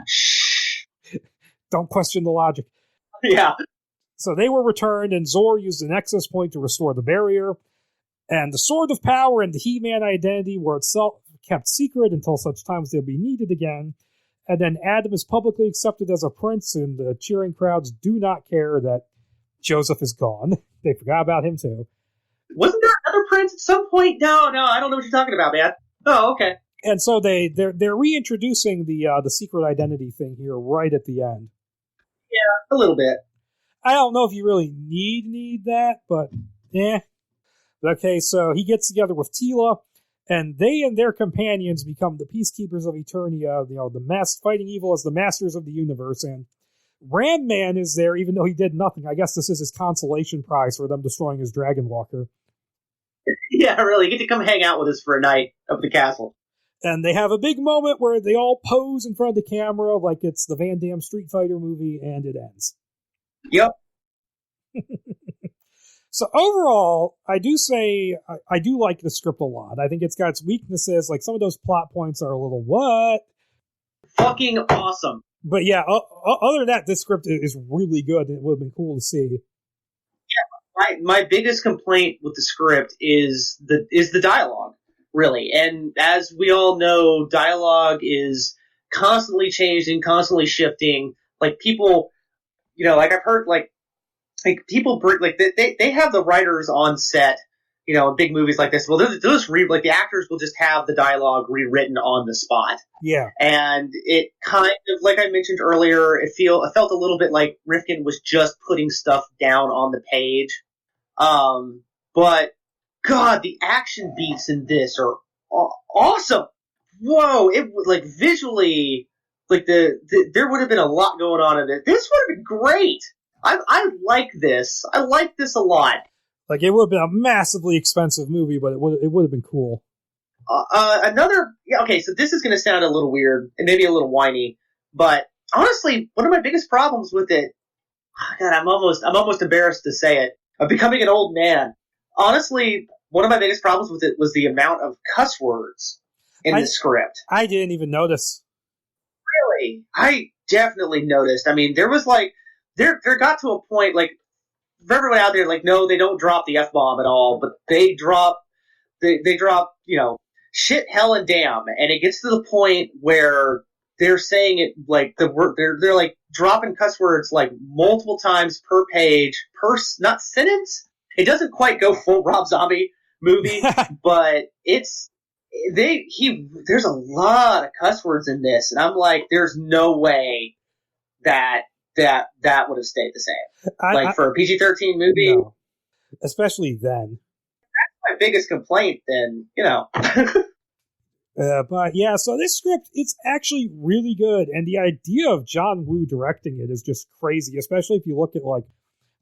S2: Shh.
S1: Don't question the logic.
S2: Yeah.
S1: So they were returned, and Zor used the Nexus Point to restore the barrier. And the Sword of Power and the He-Man identity were itself kept secret until such time as they'll be needed again. And then Adam is publicly accepted as a prince, and the cheering crowds do not care that Joseph is gone. They forgot about him too.
S2: Wasn't there another prince at some point? No, I don't know what you're talking about, man. Oh, okay.
S1: And so they're reintroducing the secret identity thing here right at the end.
S2: Yeah, a little bit.
S1: I don't know if you really need that, but Okay, so he gets together with Teela, and they and their companions become the Peacekeepers of Eternia, fighting evil as the masters of the universe. And Ram-Man is there, even though he did nothing. I guess this is his consolation prize for them destroying his Dragon Walker.
S2: Yeah, really. You get to come hang out with us for a night up at the castle.
S1: And they have a big moment where they all pose in front of the camera like it's the Van Damme Street Fighter movie, and it ends.
S2: Yep.
S1: So overall, I do say I do like the script a lot. I think it's got its weaknesses. Like some of those plot points are a little what?
S2: Fucking awesome.
S1: But yeah, other than that, this script is really good, and it would have been cool to see.
S2: Yeah, my biggest complaint with the script is the dialogue, really. And as we all know, dialogue is constantly changing, constantly shifting. Like people, like I've heard, like people bring, like they have the writers on set, in big movies like this. Well, they'll just like the actors will just have the dialogue rewritten on the spot.
S1: Yeah.
S2: And it kind of, like I mentioned earlier, it felt a little bit like Rifkin was just putting stuff down on the page. But God, the action beats in this are awesome. Whoa. It was like visually, like there would have been a lot going on in it. This would have been great. I like this. I like this a lot.
S1: Like, it would have been a massively expensive movie, but it would have been cool.
S2: Okay, so this is going to sound a little weird and maybe a little whiny, but honestly, one of my biggest problems with it, God, I'm almost embarrassed to say it. I'm becoming an old man. Honestly, one of my biggest problems with it was the amount of cuss words in the script.
S1: I didn't even notice.
S2: Really? I definitely noticed. I mean, there was like, there got to a point, like, for everyone out there, like, no, they don't drop the F-bomb at all, but they drop, shit, hell, and damn. And it gets to the point where they're saying it, like, they're like, dropping cuss words, like, multiple times per page, not sentence. It doesn't quite go full Rob Zombie movie, but there's a lot of cuss words in this, and I'm like, there's no way that would have stayed the same. For a PG-13 movie.
S1: No. Especially then.
S2: That's my biggest complaint then,
S1: But yeah, so this script, it's actually really good. And the idea of John Woo directing it is just crazy, especially if you look at like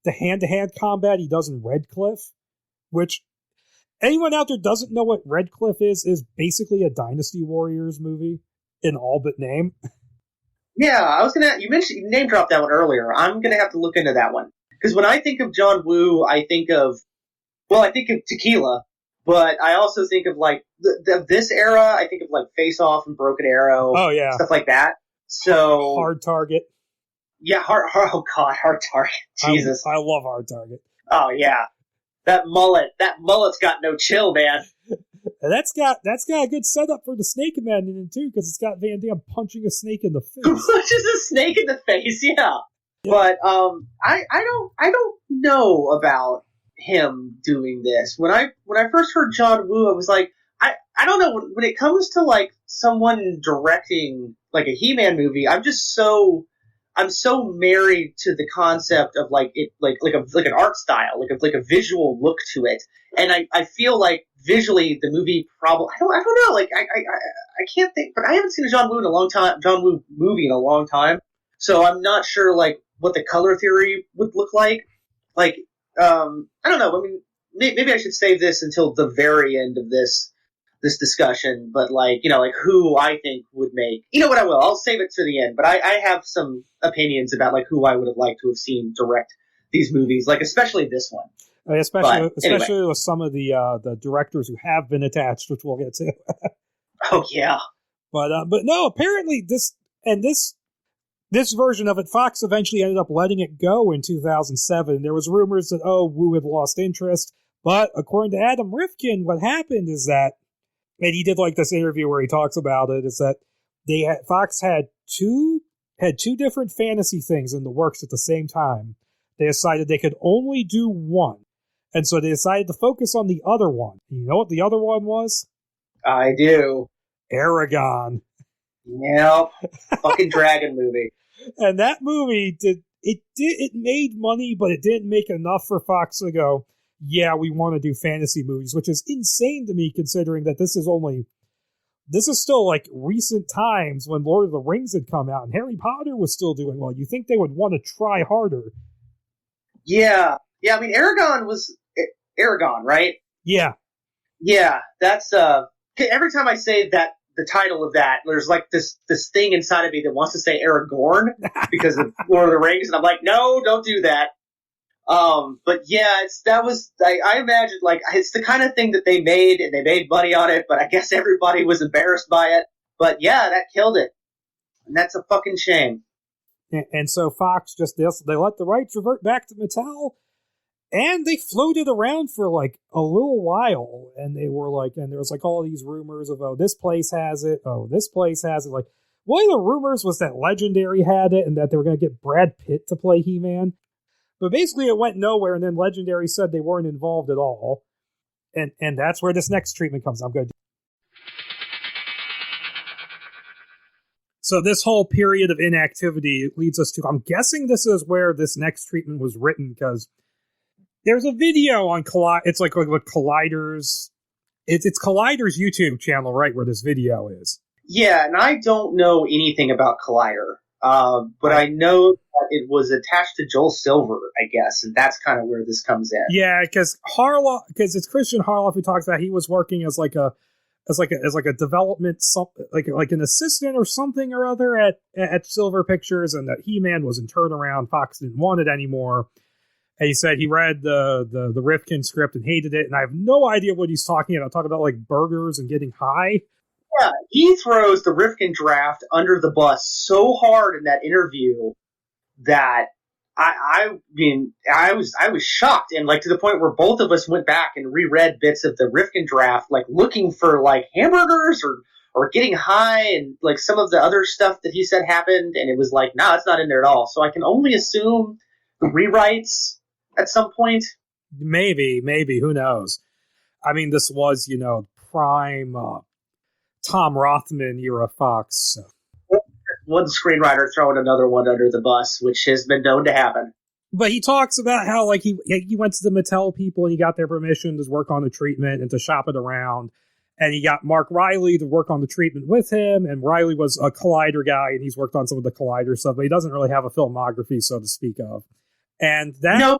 S1: the hand-to-hand combat he does in Red Cliff, which anyone out there doesn't know what Red Cliff is basically a Dynasty Warriors movie in all but name.
S2: Yeah, you name dropped that one earlier. I'm going to have to look into that one. Because when I think of John Woo, I think of Tequila, but I also think of like this era, I think of like Face Off and Broken Arrow.
S1: Oh, yeah.
S2: Stuff like that. So
S1: Hard Target.
S2: Yeah, Hard Target. Jesus.
S1: I love Hard Target.
S2: Oh, yeah. That mullet's got no chill, man.
S1: And that's got a good setup for the Snake Man in it too, because it's got Van Damme punching a snake in the face.
S2: Punches a snake in the face, yeah. But I don't know about him doing this. When I first heard John Woo, I was like, I don't know, when it comes to like someone directing like a He-Man movie, I'm so married to the concept of like it like an art style, like a visual look to it. And I feel like visually the movie probably, I don't know, like I can't think, but I haven't seen a John Woo movie in a long time. So I'm not sure like what the color theory would look like. Like, I don't know. I mean, maybe I should save this until the very end of this discussion, but like, like who I think would make, what I will, I'll save it to the end, but I have some opinions about like who I would have liked to have seen direct these movies, like especially this one.
S1: Especially with some of the directors who have been attached, which we'll get to.
S2: Oh yeah.
S1: But no, apparently this version of it, Fox eventually ended up letting it go in 2007. There was rumors that, Woo had lost interest, but according to Adam Rifkin, what happened is that, and he did like this interview where he talks about it, is that Fox had two different fantasy things in the works at the same time. They decided they could only do one. And so they decided to focus on the other one. You know what the other one was?
S2: I do.
S1: Aragon.
S2: Yep. Fucking dragon movie.
S1: And that movie it made money, but it didn't make enough for Fox to go, yeah, we want to do fantasy movies, which is insane to me considering that this is still like recent times when Lord of the Rings had come out and Harry Potter was still doing well. You think they would want to try harder.
S2: Yeah. Yeah, I mean, Aragon was Aragon, right?
S1: Yeah.
S2: Yeah, that's every time I say that the title of that, there's like this thing inside of me that wants to say Aragorn because of Lord of the Rings, and I'm like, no, don't do that. But yeah, I imagine like it's the kind of thing that they made and they made money on it, but I guess everybody was embarrassed by it. But yeah, that killed it. And that's a fucking shame.
S1: And so Fox they let the rights revert back to Mattel, and they floated around for like a little while, and they were like, and there was like all these rumors of, oh, this place has it, oh, this place has it. Like, one of the rumors was that Legendary had it and that they were going to get Brad Pitt to play He-Man. But basically it went nowhere, and then Legendary said they weren't involved at all. And that's where this next treatment comes. I'm good. So this whole period of inactivity leads us to, I'm guessing this is where this next treatment was written, because there's a video on it's like what Collider's, it's Collider's YouTube channel, right, where this video is.
S2: Yeah, and I don't know anything about Collider, but I know that it was attached to Joel Silver, I guess, and that's kind of where this comes in.
S1: Yeah, because it's Christian Harloff who talks about he was working as like a development, like an assistant or something or other at Silver Pictures, and that He-Man was in turnaround. Fox didn't want it anymore. And he said he read the Rifkin script and hated it, and I have no idea what he's talking about. Talking about like burgers and getting high.
S2: Yeah, he throws the Rifkin Draft under the bus so hard in that interview that I was shocked, and like to the point where both of us went back and reread bits of the Rifkin Draft, like looking for like hamburgers or getting high and like some of the other stuff that he said happened, and it was like, nah, it's not in there at all. So I can only assume the rewrites at some point.
S1: Maybe, who knows? I mean, this was, prime Tom Rothman era Fox. So.
S2: One screenwriter throwing another one under the bus, which has been known to happen.
S1: But he talks about how like he went to the Mattel people and he got their permission to work on the treatment and to shop it around. And he got Mark Reilly to work on the treatment with him. And Reilly was a Collider guy, and he's worked on some of the Collider stuff, but he doesn't really have a filmography, so to speak of. And that...
S2: No,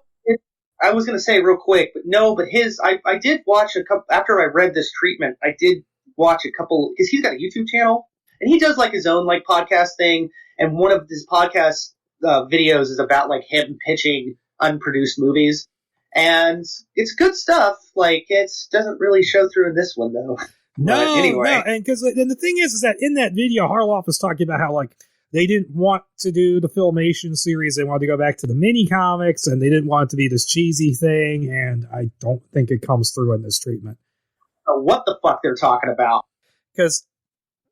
S2: I was going to say real quick, but I did watch a couple, after I read this treatment, I did watch a couple, because he's got a YouTube channel, and he does like his own like podcast thing, and one of his podcast videos is about like him pitching unproduced movies, and it's good stuff. Like, it doesn't really show through in this one though.
S1: No,
S2: anyway.
S1: No, and the thing is that in that video, Harloff was talking about how like they didn't want to do the Filmation series; they wanted to go back to the mini comics, and they didn't want it to be this cheesy thing. And I don't think it comes through in this treatment.
S2: What the fuck they're talking about?
S1: Because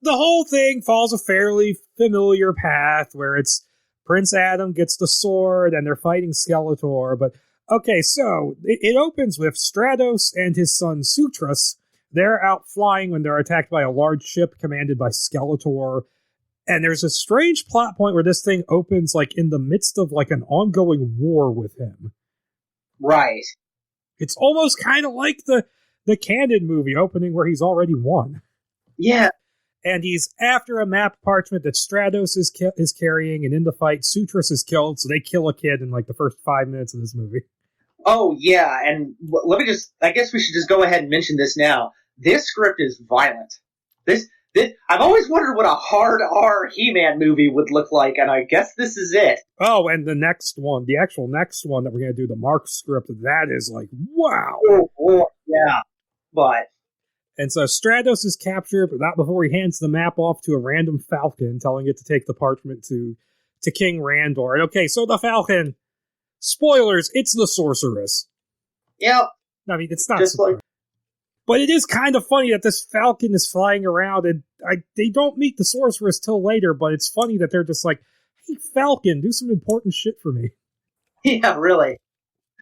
S1: the whole thing follows a fairly familiar path where it's Prince Adam gets the sword and they're fighting Skeletor. But okay, so it opens with Stratos and his son Sutras. They're out flying when they're attacked by a large ship commanded by Skeletor. And there's a strange plot point where this thing opens like in the midst of like an ongoing war with him.
S2: Right.
S1: It's almost kind of like the Canon movie opening where he's already won.
S2: Yeah.
S1: And he's after a map parchment that Stratos is carrying, and in the fight, Sutras is killed, so they kill a kid in like the first 5 minutes of this movie.
S2: Oh, yeah, and I guess we should just go ahead and mention this now. This script is violent. This I've always wondered what a hard R He-Man movie would look like, and I guess this is it.
S1: Oh, and the actual next one that we're going to do, the Mark script, that is like, wow.
S2: Oh, yeah, but...
S1: And so Stratos is captured, but not before he hands the map off to a random Falcon, telling it to take the parchment to King Randor. And okay, so the Falcon, spoilers, it's the sorceress.
S2: Yep.
S1: I mean, it's not
S2: just like...
S1: But it is kind of funny that this Falcon is flying around, and they don't meet the sorceress till later, but it's funny that they're just like, hey, Falcon, do some important shit for me.
S2: Yeah, really.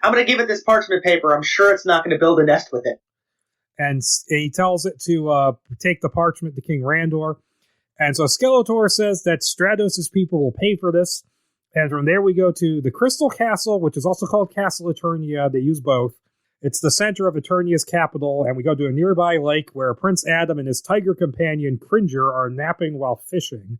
S2: I'm going to give it this parchment paper. I'm sure it's not going to build a nest with it.
S1: And he tells it to take the parchment to King Randor. And so Skeletor says that Stratos' people will pay for this. And from there we go to the Crystal Castle, which is also called Castle Eternia. They use both. It's the center of Eternia's capital. And we go to a nearby lake where Prince Adam and his tiger companion Cringer are napping while fishing.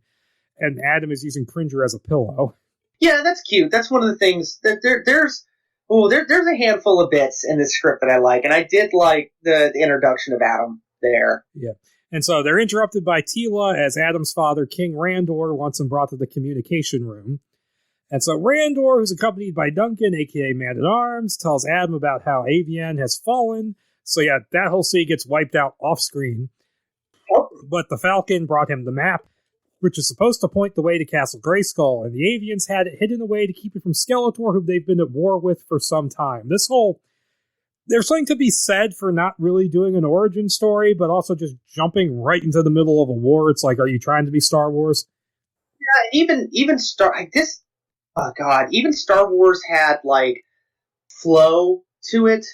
S1: And Adam is using Cringer as a pillow.
S2: Yeah, that's cute. That's one of the things that there's Oh, there's a handful of bits in this script that I like, and I did like the introduction of Adam there.
S1: Yeah. And so they're interrupted by Tila as Adam's father, King Randor, wants him brought to the communication room. And so Randor, who's accompanied by Duncan, a.k.a. Man-at-Arms, tells Adam about how Avian has fallen. So yeah, that whole scene gets wiped out off-screen.
S2: Oh.
S1: But the Falcon brought him the map, which is supposed to point the way to Castle Grayskull, and the Avians had it hidden away to keep it from Skeletor, who they've been at war with for some time. There's something to be said for not really doing an origin story, but also just jumping right into the middle of a war. It's like, are you trying to be Star Wars?
S2: Yeah, even Star Wars had like flow to it,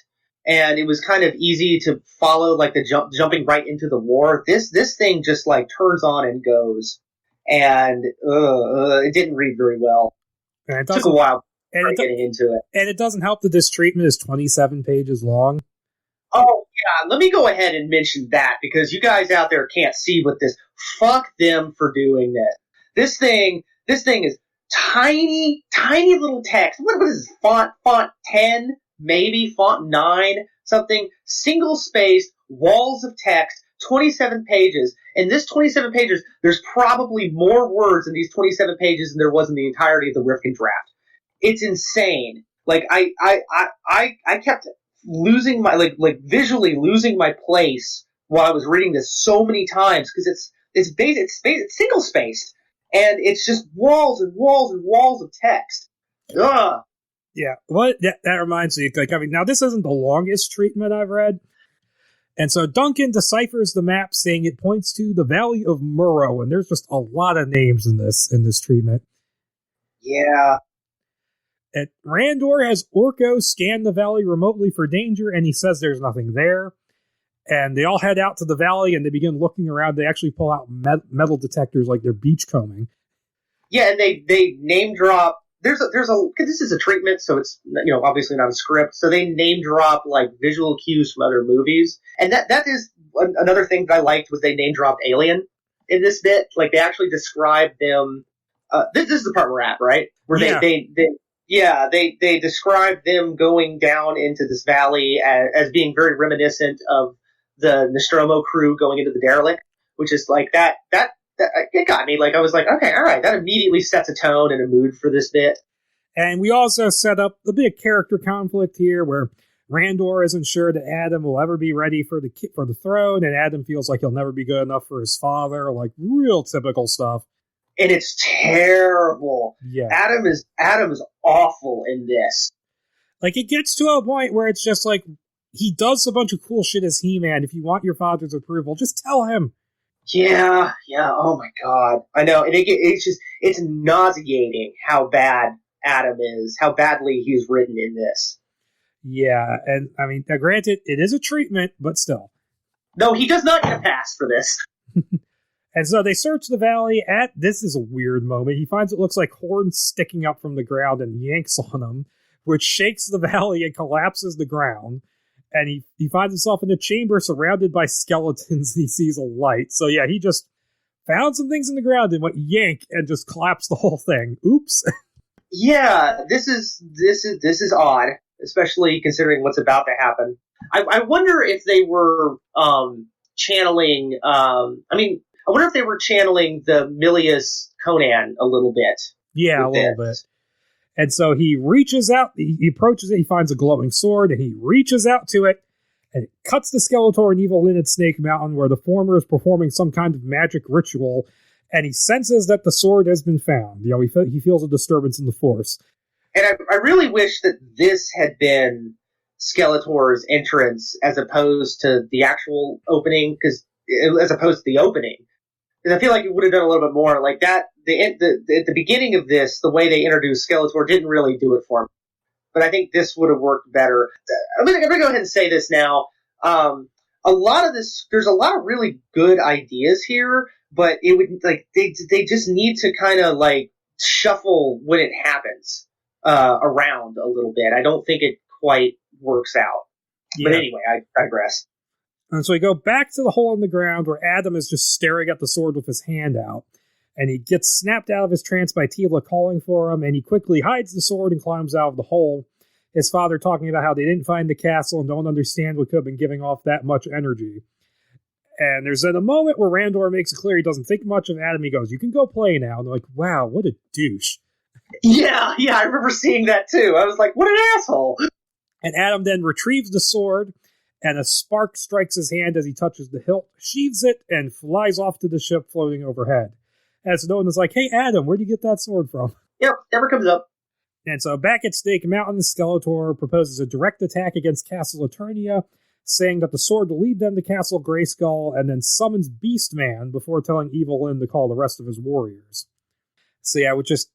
S2: and it was kind of easy to follow, like the jumping right into the war. This thing just like turns on and goes, and it didn't read very well.
S1: And
S2: it took a while getting into it.
S1: And it doesn't help that this treatment is 27 pages long.
S2: Oh, yeah, let me go ahead and mention that, because you guys out there can't see what this... Fuck them for doing this. This thing is tiny little text. What is this? Font 10? Maybe? Font 9? Something. Single-spaced, walls of text, 27 pages. In this 27 pages, there's probably more words in these 27 pages than there was in the entirety of the Rifkin Draft. It's insane. Like, I kept losing my, like visually losing my place while I was reading this so many times, because it's single spaced, and it's just walls and walls and walls of text. Ugh.
S1: Yeah, well, that reminds me, like, I mean, now this isn't the longest treatment I've read, and so Duncan deciphers the map, saying it points to the Valley of Murrow, and there's just a lot of names in this treatment.
S2: Yeah.
S1: And Randor has Orko scan the valley remotely for danger, and he says there's nothing there. And they all head out to the valley, and they begin looking around. They actually pull out metal detectors like they're beachcombing.
S2: Yeah, and they name drop. This is a treatment, so it's, obviously not a script. So they name drop like visual cues from other movies, and that is another thing that I liked, was they name dropped Alien in this bit. Like, they actually described them. This is the part we're at, right? Where they describe them going down into this valley as being very reminiscent of the Nostromo crew going into the derelict, which is like that it got me. Like, I was like, okay, all right, that immediately sets a tone and a mood for this bit.
S1: And we also set up the big character conflict here, where Randor isn't sure that Adam will ever be ready for the throne, and Adam feels like he'll never be good enough for his father. Like, real typical stuff.
S2: And it's terrible.
S1: Yeah.
S2: Adam is awful in this.
S1: Like, it gets to a point where it's just like, he does a bunch of cool shit as He-Man. If you want your father's approval, just tell him.
S2: Yeah. Oh my god. I know. And it's nauseating how bad Adam is, how badly he's written in this.
S1: Yeah. And I mean, granted, it is a treatment, but still.
S2: No, he does not get a pass for this.
S1: And so they search the valley. This is a weird moment. He finds what looks like horns sticking up from the ground and yanks on them, which shakes the valley and collapses the ground. And he finds himself in a chamber surrounded by skeletons, and he sees a light. So yeah, he just found some things in the ground and went yank and just collapsed the whole thing. Oops. Yeah,
S2: this is odd, especially considering what's about to happen. I wonder if they were channeling. I wonder if they were channeling the Milius Conan a little bit.
S1: Yeah, a little bit. And so he reaches out, he approaches it, he finds a glowing sword, and he reaches out to it, and it cuts the Skeletor and Evil Lynn at Snake Mountain, where the former is performing some kind of magic ritual, and he senses that the sword has been found. He feels a disturbance in the Force.
S2: And I really wish that this had been Skeletor's entrance as opposed to the actual opening, because I feel like it would have done a little bit more like that. At the beginning of this, the way they introduced Skeletor didn't really do it for me. But I think this would have worked better. I'm going to go ahead and say this now. There's a lot of really good ideas here, but it would they just need to kind of like shuffle when it happens around a little bit. I don't think it quite works out. Yeah. But anyway, I digress.
S1: And so we go back to the hole in the ground where Adam is just staring at the sword with his hand out. And he gets snapped out of his trance by Tila calling for him, and he quickly hides the sword and climbs out of the hole. his father talking about how they didn't find the castle and don't understand what could have been giving off that much energy. And there's a moment where Randor makes it clear he doesn't think much of Adam. He goes, "You can go play now." And they're like, "Wow, what a douche."
S2: Yeah, I remember seeing that too. I was like, what an asshole.
S1: And Adam then retrieves the sword, and a spark strikes his hand as he touches the hilt, sheathes it, and flies off to the ship floating overhead. And so Nolan is like, "Hey, Adam, where'd you get that sword from?"
S2: Yep, never comes up.
S1: And so back at Snake Mountain, Skeletor proposes a direct attack against Castle Eternia, saying that the sword will lead them to Castle Grayskull, and then summons Beastman before telling Evil Lyn to call the rest of his warriors. So yeah, with just,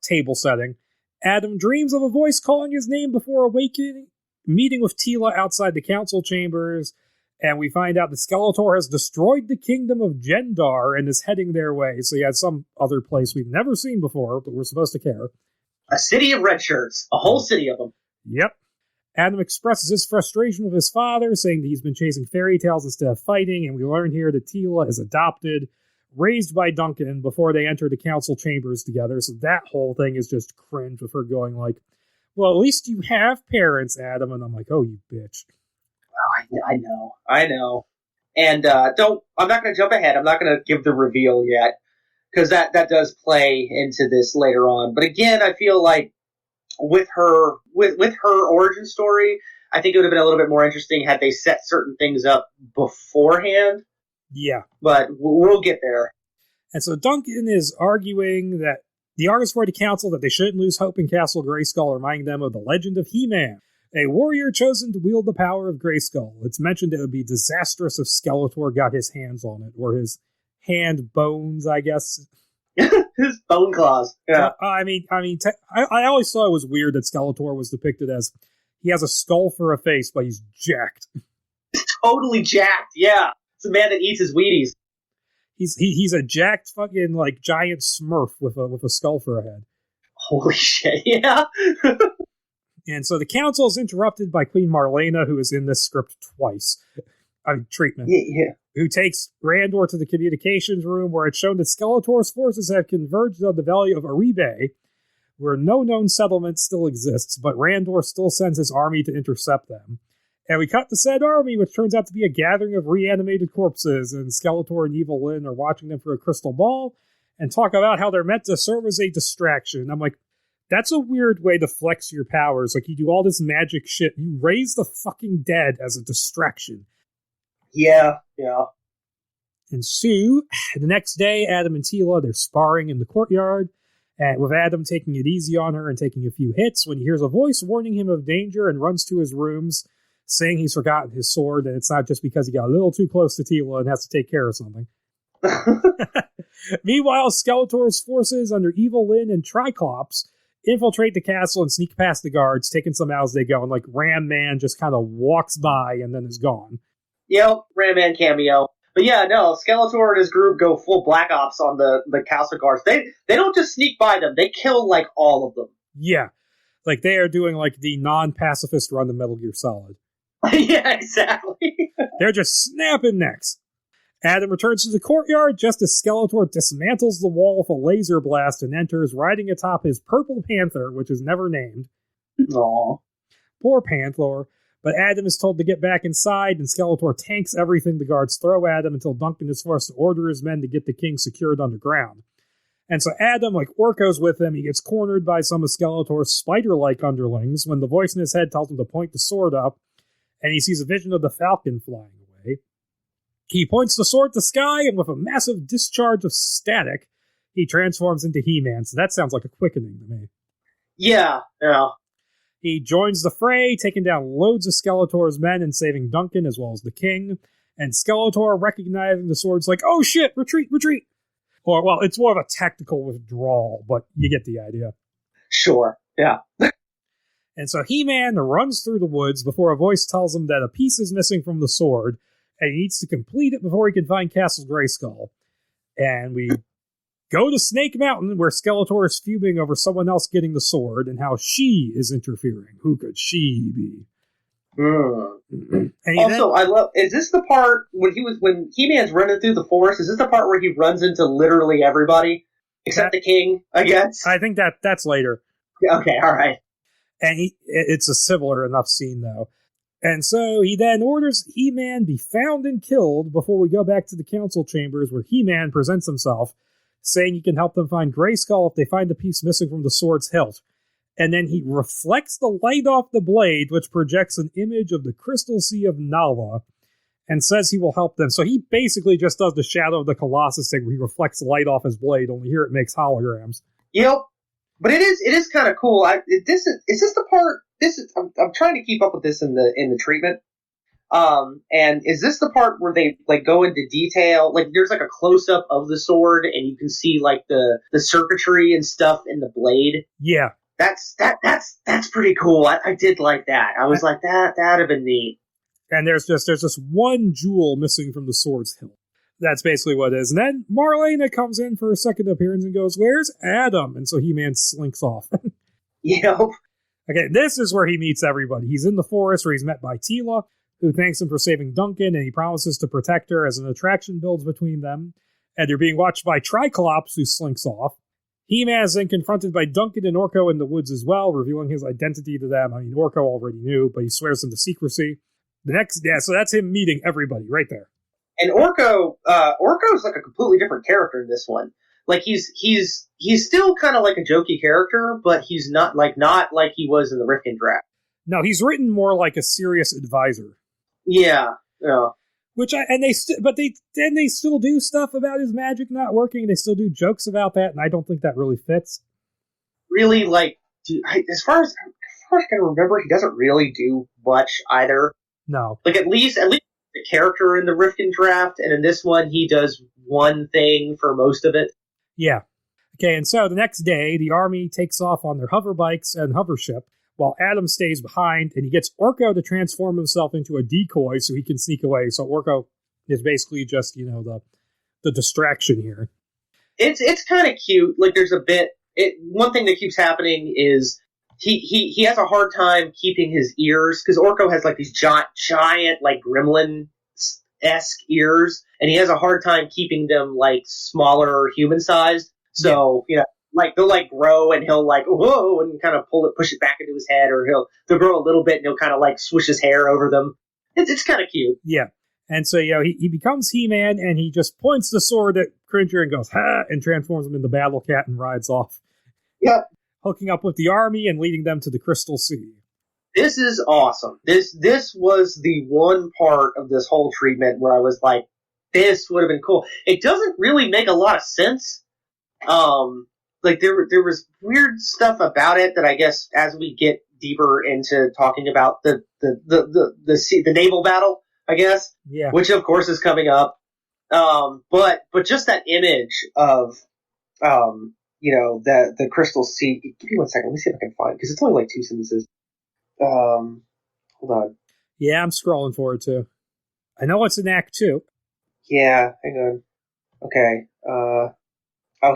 S1: table setting. Adam dreams of a voice calling his name before awakening, meeting with Teela outside the council chambers, and we find out that Skeletor has destroyed the kingdom of Jendar and is heading their way. So yeah, some other place we've never seen before, but we're supposed to care.
S2: A city of red shirts. A whole city of them.
S1: Yep. Adam expresses his frustration with his father, saying that he's been chasing fairy tales instead of fighting, and we learn here that Teela is adopted, raised by Duncan before they enter the council chambers together. So that whole thing is just cringe with her going like, "Well, at least you have parents, Adam." And I'm like, "Oh, you bitch."
S2: Oh, I know. And I'm not going to jump ahead. I'm not going to give the reveal yet, because that does play into this later on. But again, I feel like with her origin story, I think it would have been a little bit more interesting had they set certain things up beforehand.
S1: Yeah.
S2: But we'll get there.
S1: And so Duncan is arguing that the argues for the council that they shouldn't lose hope in Castle Grayskull, reminding them of the legend of He-Man, a warrior chosen to wield the power of Grayskull. It's mentioned it would be disastrous if Skeletor got his hands on it, or his hand bones, I guess.
S2: His bone claws. Yeah.
S1: I always thought it was weird that Skeletor was depicted as he has a skull for a face, but he's jacked.
S2: Totally jacked. Yeah, it's a man that eats his Wheaties.
S1: He's a jacked fucking like giant Smurf with a skull for a head.
S2: Holy shit! Yeah.
S1: And so the council is interrupted by Queen Marlena, who is in this script twice. Treatment.
S2: Yeah.
S1: Who takes Randor to the communications room, where it's shown that Skeletor's forces have converged on the valley of Aribe, where no known settlement still exists, but Randor still sends his army to intercept them. And we cut the said army, which turns out to be a gathering of reanimated corpses, and Skeletor and Evil Lyn are watching them through a crystal ball and talk about how they're meant to serve as a distraction. I'm like, that's a weird way to flex your powers. Like, you do all this magic shit, you raise the fucking dead as a distraction.
S2: Yeah.
S1: And Sue, the next day, Adam and Teela, they're sparring in the courtyard, and with Adam taking it easy on her and taking a few hits, when he hears a voice warning him of danger and runs to his rooms, saying he's forgotten his sword, and it's not just because he got a little too close to Teela and has to take care of something. Meanwhile, Skeletor's forces under Evil Lyn and Triclops infiltrate the castle and sneak past the guards, taking some out as they go, and like Ram Man just kind of walks by and then is gone.
S2: Yep, Ram Man cameo. But yeah, no, Skeletor and his group go full Black Ops on the castle guards. They don't just sneak by them, they kill like all of them.
S1: Yeah. Like they are doing like the non-pacifist run to Metal Gear Solid.
S2: Yeah, exactly.
S1: They're just snapping necks. Adam returns to the courtyard just as Skeletor dismantles the wall with a laser blast and enters, riding atop his purple panther, which is never named.
S2: Aww.
S1: Poor Panther. But Adam is told to get back inside, and Skeletor tanks everything the guards throw at him until Duncan is forced to order his men to get the king secured underground. And so Adam, like Orko's with him, he gets cornered by some of Skeletor's spider-like underlings when the voice in his head tells him to point the sword up, and he sees a vision of the Falcon flying away. He points the sword to the sky, and with a massive discharge of static, he transforms into He-Man. So that sounds like a quickening to me.
S2: Yeah.
S1: He joins the fray, taking down loads of Skeletor's men and saving Duncan as well as the king. And Skeletor, recognizing the sword's like, "Oh shit, retreat! Or, well, it's more of a tactical withdrawal, but you get the idea.
S2: Sure, yeah.
S1: And so He-Man runs through the woods before a voice tells him that a piece is missing from the sword, and he needs to complete it before he can find Castle Grayskull. And we go to Snake Mountain, where Skeletor is fuming over someone else getting the sword, and how she is interfering. Who could she be?
S2: Also, I love. Is this the part when He-Man's running through the forest? Is this the part where he runs into literally everybody except the king? I guess.
S1: I think that's later.
S2: Okay, all right.
S1: And it's a similar enough scene, though. And so he then orders He-Man be found and killed before we go back to the council chambers, where He-Man presents himself, saying he can help them find Grayskull if they find the piece missing from the sword's hilt. And then he reflects the light off the blade, which projects an image of the Crystal Sea of Nala, and says he will help them. So he basically just does the Shadow of the Colossus thing, where he reflects light off his blade, only here it makes holograms.
S2: Yep. But it is kind of cool. Is this the part? I'm trying to keep up with this in the treatment. And is this the part where they like go into detail? Like there's like a close up of the sword, and you can see like the circuitry and stuff in the blade.
S1: Yeah,
S2: that's pretty cool. I did like that. I was like that'd have been neat.
S1: And there's just one jewel missing from the sword's hilt. That's basically what it is. And then Marlena comes in for a second appearance and goes, "Where's Adam?" And so He-Man slinks off.
S2: Yep.
S1: Okay, this is where he meets everybody. He's in the forest where he's met by Teela, who thanks him for saving Duncan, and he promises to protect her as an attraction builds between them. And they're being watched by Triclops, who slinks off. He-Man is then confronted by Duncan and Orko in the woods as well, revealing his identity to them. I mean, Orko already knew, but he swears them to secrecy. So that's him meeting everybody right there.
S2: And Orko's like a completely different character in this one. Like he's still kind of like a jokey character, but he's not like he was in the Rifkin Draft.
S1: No, he's written more like a serious advisor.
S2: Yeah.
S1: They still do stuff about his magic not working. They still do jokes about that, and I don't think that really fits.
S2: Really, like, as far as I can remember, he doesn't really do much either.
S1: No.
S2: Like at least the character in the Rifkin Draft, and in this one, he does one thing for most of it.
S1: Yeah. Okay, and so the next day, the army takes off on their hover bikes and hover ship, while Adam stays behind, and he gets Orko to transform himself into a decoy so he can sneak away. So Orko is basically just, the distraction here.
S2: It's kind of cute. Like there's a bit. One thing that keeps happening is he has a hard time keeping his ears, because Orko has like these giant like gremlin-esque ears, and he has a hard time keeping them like smaller human sized. So like they'll like grow, and he'll like whoa, and kind of push it back into his head, or they'll grow a little bit, and he'll kind of like swish his hair over them. It's kind of cute.
S1: Yeah. And so he becomes He-Man, and he just points the sword at Cringer and goes ha, and transforms him into Battle Cat and rides off.
S2: Yep.
S1: Hooking up with the army and leading them to the Crystal Sea.
S2: This is awesome. This was the one part of this whole treatment where I was like, this would have been cool. It doesn't really make a lot of sense. Like there was weird stuff about it that I guess as we get deeper into talking about the naval battle, I guess.
S1: Yeah.
S2: Which of course is coming up. But just that image of the Crystal Sea. Give me 1 second. Let me see if I can find it, because it's only like 2 sentences. Hold on.
S1: Yeah, I'm scrolling forward too. I know it's in Act 2.
S2: Yeah, hang on. Okay.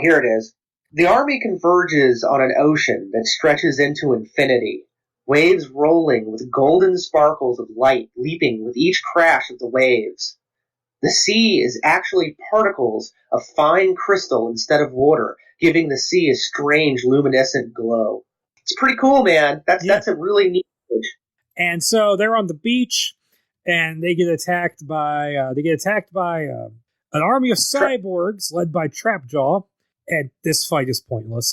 S2: Here it is. The army converges on an ocean that stretches into infinity. Waves rolling with golden sparkles of light leaping with each crash of the waves. The sea is actually particles of fine crystal instead of water, giving the sea a strange luminescent glow. It's pretty cool, man. That's a really neat image.
S1: And so they're on the beach, and they get attacked by an army of cyborgs led by Trapjaw, and this fight is pointless.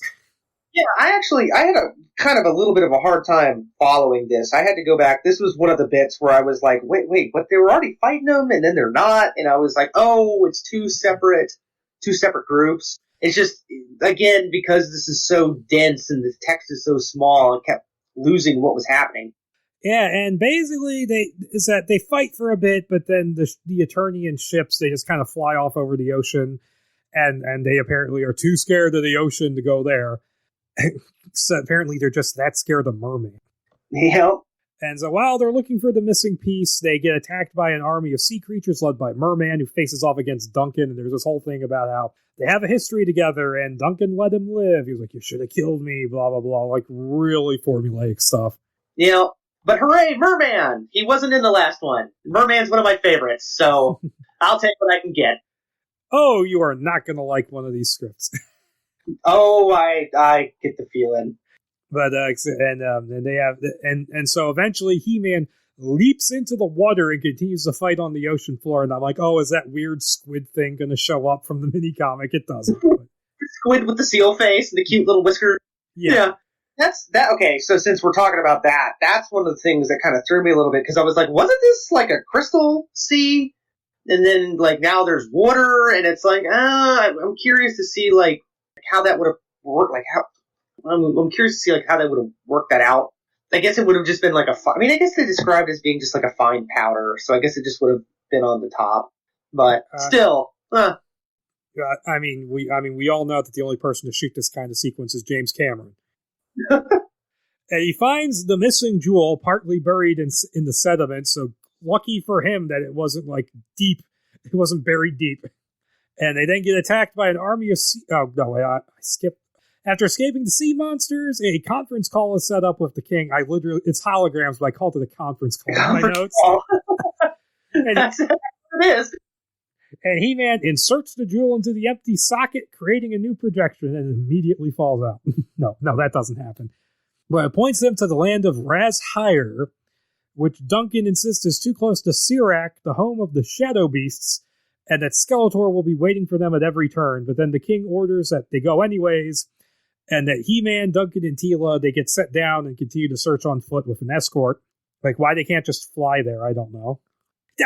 S2: Yeah, I had a kind of a little bit of a hard time following this. I had to go back. This was one of the bits where I was like, wait, but they were already fighting them, and then they're not, and I was like, oh, it's two separate groups. It's just, again, because this is so dense and the text is so small, I kept losing what was happening.
S1: Yeah, and basically they fight for a bit, but then the attorney and ships, they just kind of fly off over the ocean, and they apparently are too scared of the ocean to go there. So apparently they're just that scared of mermaids.
S2: Yep.
S1: And so while they're looking for the missing piece, they get attacked by an army of sea creatures led by Merman, who faces off against Duncan, and there's this whole thing about how they have a history together, and Duncan let him live. He was like, you should have killed me, blah, blah, blah, like really formulaic stuff.
S2: Yeah, but hooray, Merman! He wasn't in the last one. Merman's one of my favorites, so I'll take what I can get.
S1: Oh, you are not going to like one of these scripts.
S2: Oh, I get the feeling.
S1: But and they have and so eventually He-Man leaps into the water and continues to fight on the ocean floor. And I'm like, oh, is that weird squid thing going to show up from the mini comic? It doesn't.
S2: Squid with the seal face and the cute little whiskers. Yeah. That's that. Okay, so since we're talking about that, that's one of the things that kind of threw me a little bit, because I was like, wasn't this like a crystal sea? And then like now there's water, and it's like, I'm curious to see like how that would have worked. Like how I'm curious to see like how they would have worked that out. I guess it would have just been like I mean, I guess they described it as being just like a fine powder, so I guess it just would have been on the top. But still,
S1: I mean, we all know that the only person to shoot this kind of sequence is James Cameron. And he finds the missing jewel partly buried in the sediment, so lucky for him that it wasn't like deep. It wasn't buried deep. And they then get attacked by an army of I skipped. After escaping the sea monsters, a conference call is set up with the king. It's holograms, but I called it a conference call in my notes.
S2: That's what it is.
S1: And He-Man inserts the jewel into the empty socket, creating a new projection, and immediately falls out. No, that doesn't happen. But it points them to the land of Razhire, which Duncan insists is too close to Sirak, the home of the Shadow Beasts, and that Skeletor will be waiting for them at every turn. But then the king orders that they go anyways, and that He-Man, Duncan, and Teela, they get set down and continue to search on foot with an escort. Like, why they can't just fly there, I don't know.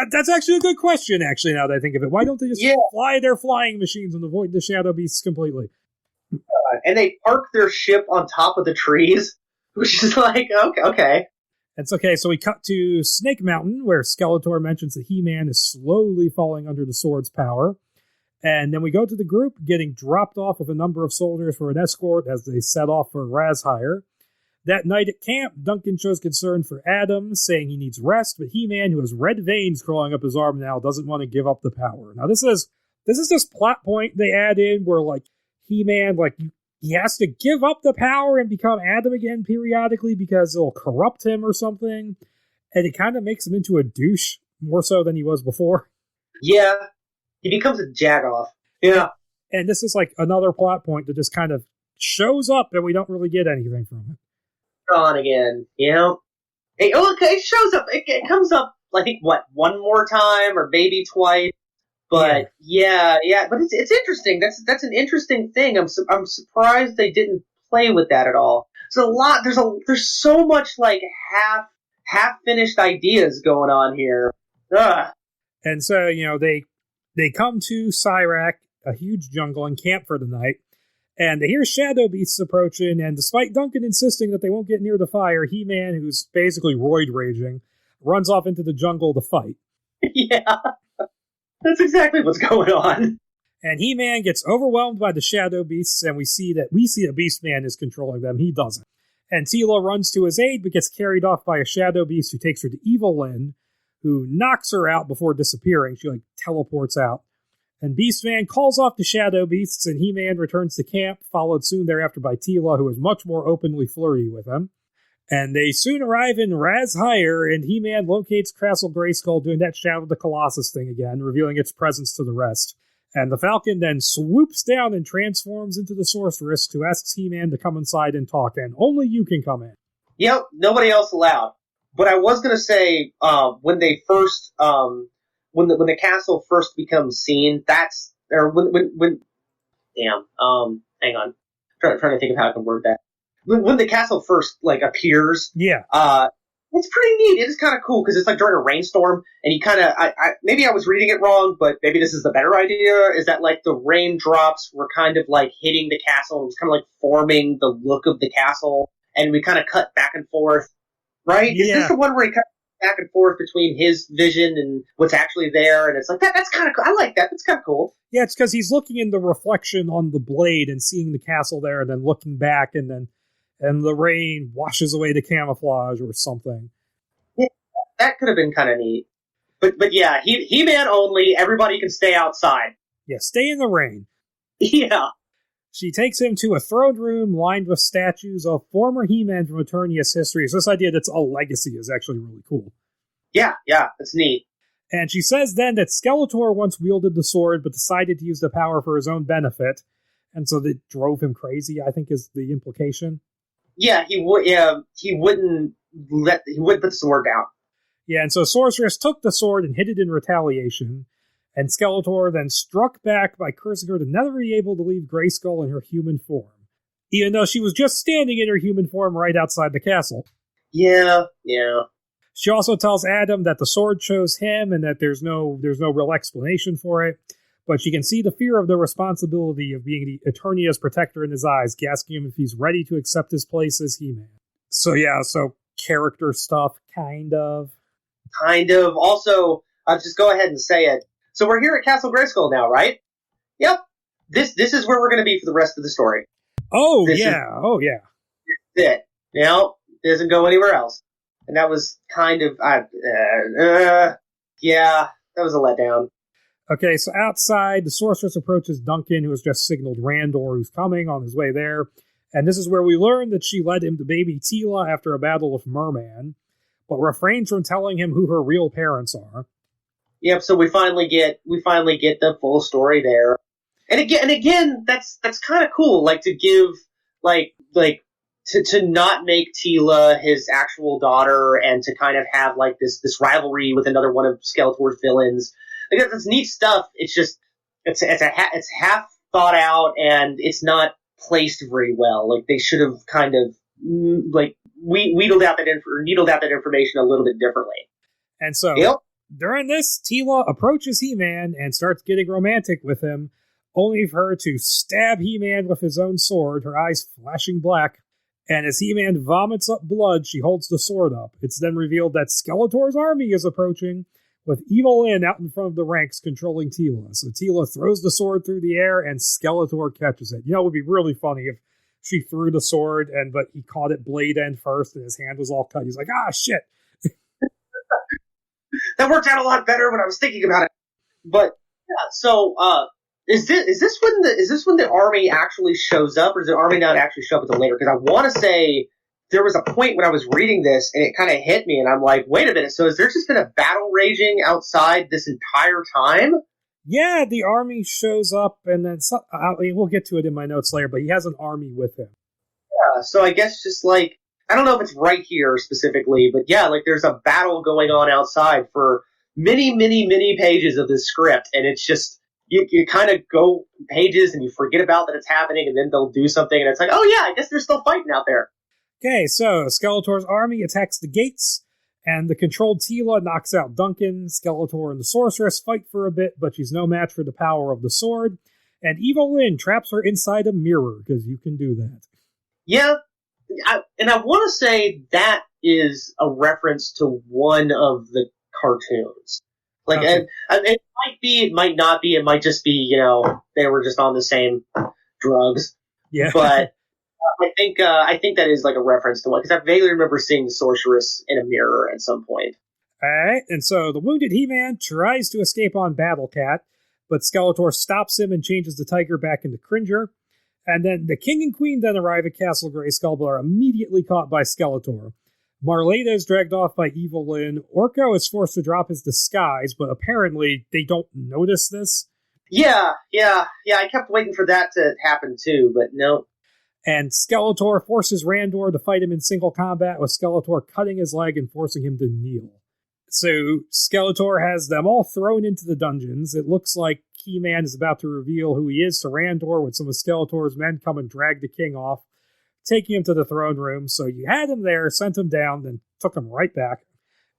S1: That's actually a good question, actually, now that I think of it. Why don't they just fly their flying machines and avoid the Shadow Beasts completely?
S2: And they park their ship on top of the trees, which is like, okay.
S1: It's okay, so we cut to Snake Mountain, where Skeletor mentions that He-Man is slowly falling under the sword's power. And then we go to the group, getting dropped off with a number of soldiers for an escort as they set off for Razhire. That night at camp, Duncan shows concern for Adam, saying he needs rest, but He-Man, who has red veins crawling up his arm now, doesn't want to give up the power. Now, this is this plot point they add in where, like, He-Man, like, he has to give up the power and become Adam again periodically because it'll corrupt him or something. And it kind of makes him into a douche, more so than he was before.
S2: Yeah. He becomes a jagoff. Yeah.
S1: And this is like another plot point that just kind of shows up and we don't really get anything from it.
S2: On again, you know? It shows up. It comes up, I think, one more time or maybe twice. But yeah. But it's interesting. That's an interesting thing. I'm surprised they didn't play with that at all. There's a lot. There's so much like half finished ideas going on here. Ugh.
S1: And so they come to Sirak, a huge jungle, and camp for the night. And they hear Shadow Beasts approaching, and despite Duncan insisting that they won't get near the fire, He-Man, who's basically roid raging, runs off into the jungle to fight.
S2: Yeah. That's exactly what's going on.
S1: And He-Man gets overwhelmed by the Shadow Beasts, and we see that Beast-Man is controlling them. He doesn't. And Teela runs to his aid, but gets carried off by a Shadow Beast who takes her to Evil Lyn, who knocks her out before disappearing. She, teleports out. And Beast-Man calls off the Shadow Beasts, and He-Man returns to camp, followed soon thereafter by Teela, who is much more openly flirty with him. And they soon arrive in Razhire, and He-Man locates Castle Grayskull doing that Shadow of the Colossus thing again, revealing its presence to the rest. And the Falcon then swoops down and transforms into the Sorceress, who asks He-Man to come inside and talk, and only you can come in.
S2: Yep, nobody else allowed. But I was going to say, when they first... When the castle first becomes seen, hang on, trying to think of how I can word that. When the castle first appears, it's pretty neat. It is kind of cool because it's like during a rainstorm, and you kind of, maybe I was reading it wrong, but maybe this is the better idea. Is that like the raindrops were kind of like hitting the castle, and it was kind of like forming the look of the castle, and we kind of cut back and forth, right? Yeah. Is this the one where he cut back and forth between his vision and what's actually there, and it's like that's kind of cool. I like that. That's kind of cool.
S1: Yeah, it's because he's looking in the reflection on the blade and seeing the castle there, and then looking back, and the rain washes away the camouflage or something.
S2: Yeah, that could have been kind of neat. But yeah, He-Man only. Everybody can stay outside.
S1: Yeah, stay in the rain.
S2: Yeah.
S1: She takes him to a throne room lined with statues of former He-Man from Eternia's history. So this idea that it's a legacy is actually really cool.
S2: Yeah, it's neat.
S1: And she says then that Skeletor once wielded the sword, but decided to use the power for his own benefit. And so that drove him crazy, I think is the implication.
S2: Yeah, he would. Yeah, he wouldn't put the sword down.
S1: Yeah, and so Sorceress took the sword and hid it in retaliation, and Skeletor then struck back by cursing her to never be able to leave Grayskull in her human form, even though she was just standing in her human form right outside the castle.
S2: Yeah.
S1: She also tells Adam that the sword chose him and that there's no real explanation for it, but she can see the fear of the responsibility of being the Eternia's protector in his eyes, asking him if he's ready to accept his place as He-Man. So character stuff, kind of.
S2: Also, I'll just go ahead and say it. So we're here at Castle Grayskull now, right? Yep. This is where we're going to be for the rest of the story.
S1: Oh,
S2: This
S1: yeah.
S2: is it. Now, it doesn't go anywhere else. And that was kind of, yeah, that was a letdown.
S1: Okay, so outside, the Sorceress approaches Duncan, who has just signaled Randor, who's coming on his way there. And this is where we learn that she led him to baby Teela after a battle with Merman, but refrains from telling him who her real parents are.
S2: Yep, so we finally get the full story there. And again, that's kind of cool, like to give, to not make Teela his actual daughter and to kind of have like this rivalry with another one of Skeletor's villains. Like, that's neat stuff. It's just, it's half thought out and it's not placed very well. Like, they should have kind of, needled out that information a little bit differently.
S1: And so, During this, Teela approaches He-Man and starts getting romantic with him, only for her to stab He-Man with his own sword, her eyes flashing black. And as He-Man vomits up blood, she holds the sword up. It's then revealed that Skeletor's army is approaching, with Evil Lyn out in front of the ranks controlling Teela. So Teela throws the sword through the air, and Skeletor catches it. You know, it would be really funny if she threw the sword, but he caught it blade end first, and his hand was all cut. He's like, shit.
S2: That worked out a lot better when I was thinking about it. But yeah, so is this when the army actually shows up, or does the army not actually show up until later? Because I want to say there was a point when I was reading this and it kind of hit me, and I'm like, wait a minute. So has there just been a battle raging outside this entire time?
S1: Yeah, the army shows up, and then we'll get to it in my notes later. But he has an army with him.
S2: Yeah, so I guess just like, I don't know if it's right here specifically, but yeah, like there's a battle going on outside for many, many, many pages of this script, and it's just, you kind of go pages and you forget about that it's happening, and then they'll do something, and it's like, oh yeah, I guess they're still fighting out there.
S1: Okay, so Skeletor's army attacks the gates, and the controlled Teela knocks out Duncan. Skeletor and the Sorceress fight for a bit, but she's no match for the power of the sword, and Evil Lyn traps her inside a mirror, because you can do that.
S2: Yeah. I want to say that is a reference to one of the cartoons. Like, okay. And it might be, it might not be, it might just be, they were just on the same drugs.
S1: Yeah.
S2: But I think that is like a reference to one, because I vaguely remember seeing the Sorceress in a mirror at some point.
S1: Alright, and so the wounded He-Man tries to escape on Battle Cat, but Skeletor stops him and changes the tiger back into Cringer. And then the King and Queen then arrive at Castle Grayskull, but are immediately caught by Skeletor. Marlena is dragged off by Evil Lyn. Orko is forced to drop his disguise, but apparently they don't notice this.
S2: Yeah, I kept waiting for that to happen too, but no.
S1: And Skeletor forces Randor to fight him in single combat, with Skeletor cutting his leg and forcing him to kneel. So Skeletor has them all thrown into the dungeons. It looks like He-Man is about to reveal who he is to Randor, when some of Skeletor's men come and drag the king off, taking him to the throne room. So you had him there, sent him down, then took him right back.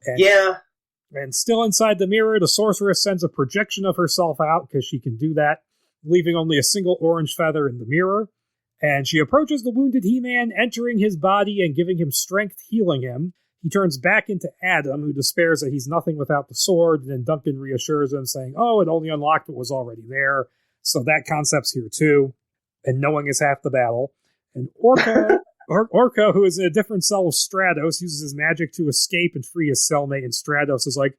S1: And still inside the mirror, the Sorceress sends a projection of herself out, because she can do that, leaving only a single orange feather in the mirror. And she approaches the wounded He-Man, entering his body and giving him strength, healing him. He turns back into Adam, who despairs that he's nothing without the sword, and then Duncan reassures him, saying, it only unlocked what was already there. So that concept's here too. And knowing is half the battle. And Orko, who is in a different cell of Stratos, uses his magic to escape and free his cellmate, and Stratos is like,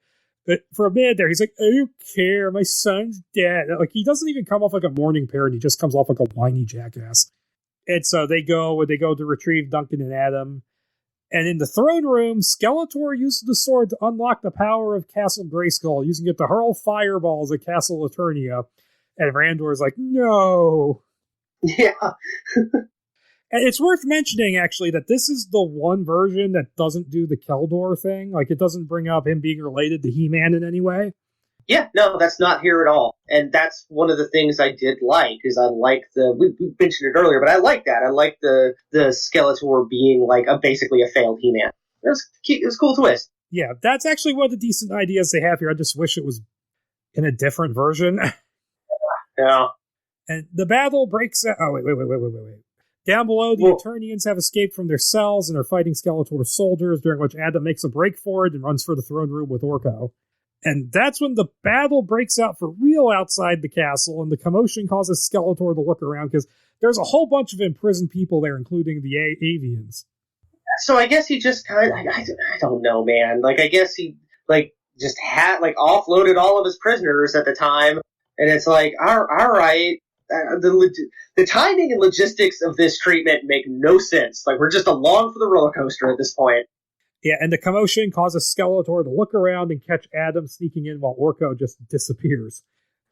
S1: for a minute there, he's like, I don't care, my son's dead. Like, he doesn't even come off like a mourning parent, he just comes off like a whiny jackass. And so they go to retrieve Duncan and Adam. And in the throne room, Skeletor uses the sword to unlock the power of Castle Grayskull, using it to hurl fireballs at Castle Eternia. And Randor is like, no.
S2: Yeah.
S1: And it's worth mentioning, actually, that this is the one version that doesn't do the Keldor thing. Like, it doesn't bring up him being related to He-Man in any way.
S2: Yeah, no, that's not here at all. And that's one of the things I did like, is I like we mentioned it earlier, but I like that. I like the Skeletor being like basically a failed He-Man. It was a cool twist.
S1: Yeah, that's actually one of the decent ideas they have here. I just wish it was in a different version.
S2: Yeah.
S1: And the battle breaks out. Oh, wait. Down below, the Eternians have escaped from their cells and are fighting Skeletor's soldiers, during which Adam makes a break for it and runs for the throne room with Orko. And that's when the battle breaks out for real outside the castle, and the commotion causes Skeletor to look around, because there's a whole bunch of imprisoned people there, including the avians.
S2: So I guess he just kind of, I don't know, man. Like, I guess he, like, just had, like, offloaded all of his prisoners at the time, and it's like, all right, the timing and logistics of this treatment make no sense. Like, we're just along for the roller coaster at this point.
S1: Yeah, and the commotion causes Skeletor to look around and catch Adam sneaking in while Orko just disappears.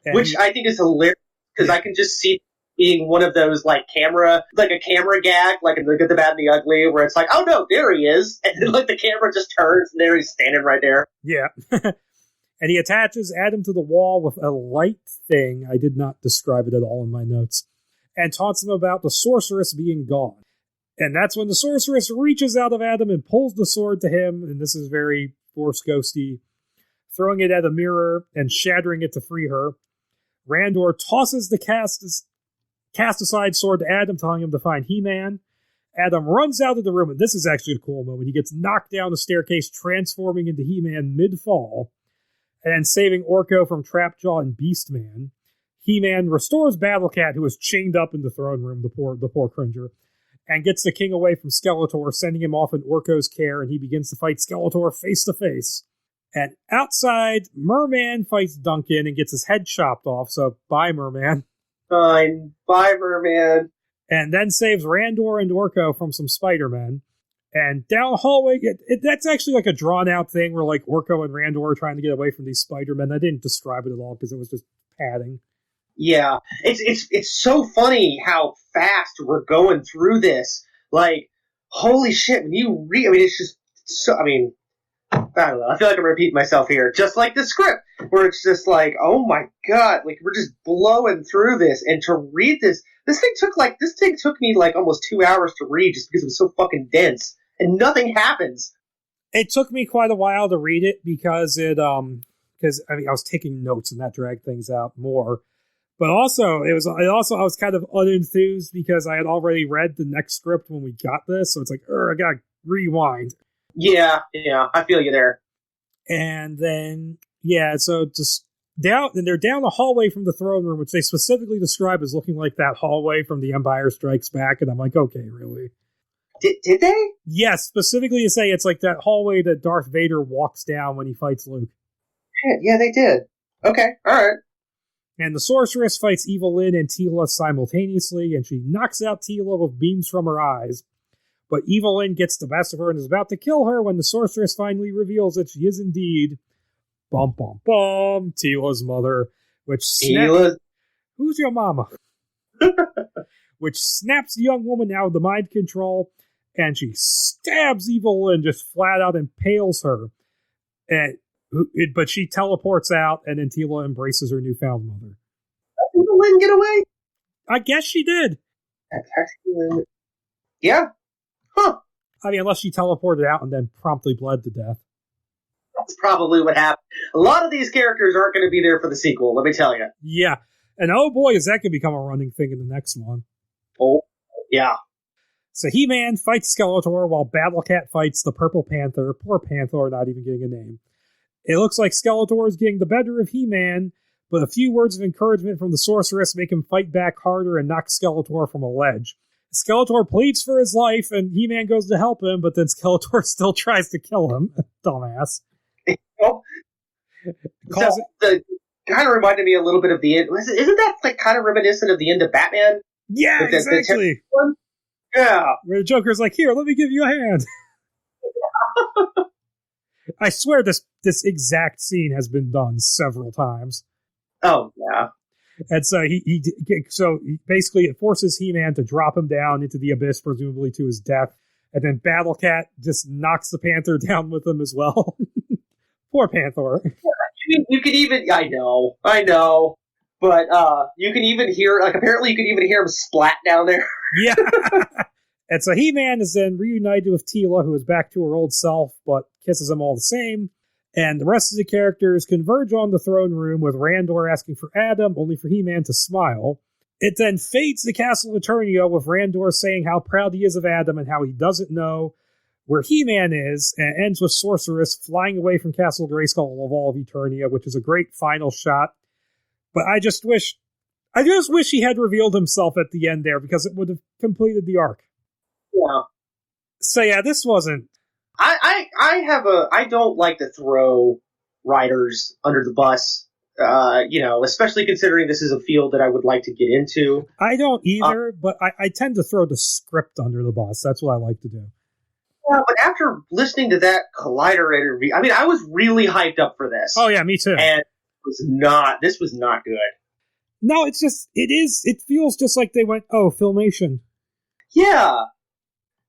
S1: And
S2: which I think is hilarious, because I can just see being one of those, like a camera gag, like in The Good, the Bad, and the Ugly, where it's like, oh no, there he is, and then like the camera just turns, and there he's standing right there.
S1: Yeah. And he attaches Adam to the wall with a light thing. I did not describe it at all in my notes. And taunts him about the sorceress being gone. And that's when the sorceress reaches out of Adam and pulls the sword to him, and this is very Force Ghosty, throwing it at a mirror and shattering it to free her. Randor tosses the cast-aside sword to Adam, telling him to find He-Man. Adam runs out of the room, and this is actually a cool moment. He gets knocked down the staircase, transforming into He-Man mid-fall, and saving Orko from Trapjaw and Beastman. He-Man restores Battlecat, who is chained up in the throne room, the poor Cringer, and gets the king away from Skeletor, sending him off in Orko's care, and he begins to fight Skeletor face-to-face. And outside, Merman fights Duncan and gets his head chopped off, so bye, Merman.
S2: Fine. Bye, Merman.
S1: And then saves Randor and Orko from some Spider-Men. And down the hallway, that's actually like a drawn-out thing where like Orko and Randor are trying to get away from these Spider-Men. I didn't describe it at all because it was just padding.
S2: Yeah, it's so funny how fast we're going through this. Like, holy shit, when you read, I mean, it's just so, I mean, I don't know, I feel like I'm repeating myself here. Just like the script, where it's just like, oh my god, like, we're just blowing through this, and to read this thing took me like almost 2 hours to read just because it was so fucking dense, and nothing happens.
S1: It took me quite a while to read it because I was taking notes and that dragged things out more. But also, I was kind of unenthused because I had already read the next script when we got this, so it's like, I gotta rewind.
S2: Yeah, I feel you there.
S1: And then, so just they're down the hallway from the throne room, which they specifically describe as looking like that hallway from The Empire Strikes Back, and I'm like, okay, really?
S2: Did they?
S1: Yes, specifically to say it's like that hallway that Darth Vader walks down when he fights Luke.
S2: Yeah, they did. Okay, alright.
S1: And the sorceress fights Evelyn and Teela simultaneously, and she knocks out Teela with beams from her eyes. But Evelyn gets the best of her and is about to kill her when the sorceress finally reveals that she is indeed Teela's mother, who's your mama? Which snaps the young woman out of the mind control, and she stabs Evelyn, just flat out impales her. But she teleports out, and then Teela embraces her newfound mother.
S2: Did Evelyn get away?
S1: I guess she did.
S2: Yeah. Huh.
S1: I mean, unless she teleported out and then promptly bled to death.
S2: That's probably what happened. A lot of these characters aren't going to be there for the sequel, let me tell you.
S1: Yeah. And oh boy, is that going to become a running thing in the next one.
S2: Oh, yeah.
S1: So He-Man fights Skeletor while Battlecat fights the Purple Panther. Poor Panther, not even getting a name. It looks like Skeletor is getting the better of He-Man, but a few words of encouragement from the sorceress make him fight back harder and knock Skeletor from a ledge. Skeletor pleads for his life, and He-Man goes to help him, but then Skeletor still tries to kill him. Dumbass.
S2: It kind of reminded me a little bit of the end. Isn't that like kind of reminiscent of the end of Batman?
S1: Yeah, exactly.
S2: Yeah.
S1: Where the Joker's like, here, let me give you a hand. I swear this exact scene has been done several times.
S2: Oh, yeah.
S1: And so basically it forces He-Man to drop him down into the abyss, presumably to his death. And then Battle Cat just knocks the Panther down with him as well. Poor Panther.
S2: You could even, I know, but you can even hear, like, apparently you can even hear him splat down there.
S1: Yeah. And so He-Man is then reunited with Teela, who is back to her old self, but kisses him all the same. And the rest of the characters converge on the throne room, with Randor asking for Adam, only for He-Man to smile. It then fades to Castle Eternia, with Randor saying how proud he is of Adam and how he doesn't know where He-Man is, and ends with Sorceress flying away from Castle Grayskull of all of Eternia, which is a great final shot. But I just wish he had revealed himself at the end there, because it would have completed the arc.
S2: Yeah.
S1: So yeah, this wasn't...
S2: I don't like to throw writers under the bus, especially considering this is a field that I would like to get into.
S1: I don't either, but I tend to throw the script under the bus. That's what I like to do.
S2: Yeah, but after listening to that Collider interview, I mean, I was really hyped up for this.
S1: Oh yeah, me too.
S2: And this was not good.
S1: No, it feels just like they went, oh, Filmation.
S2: Yeah.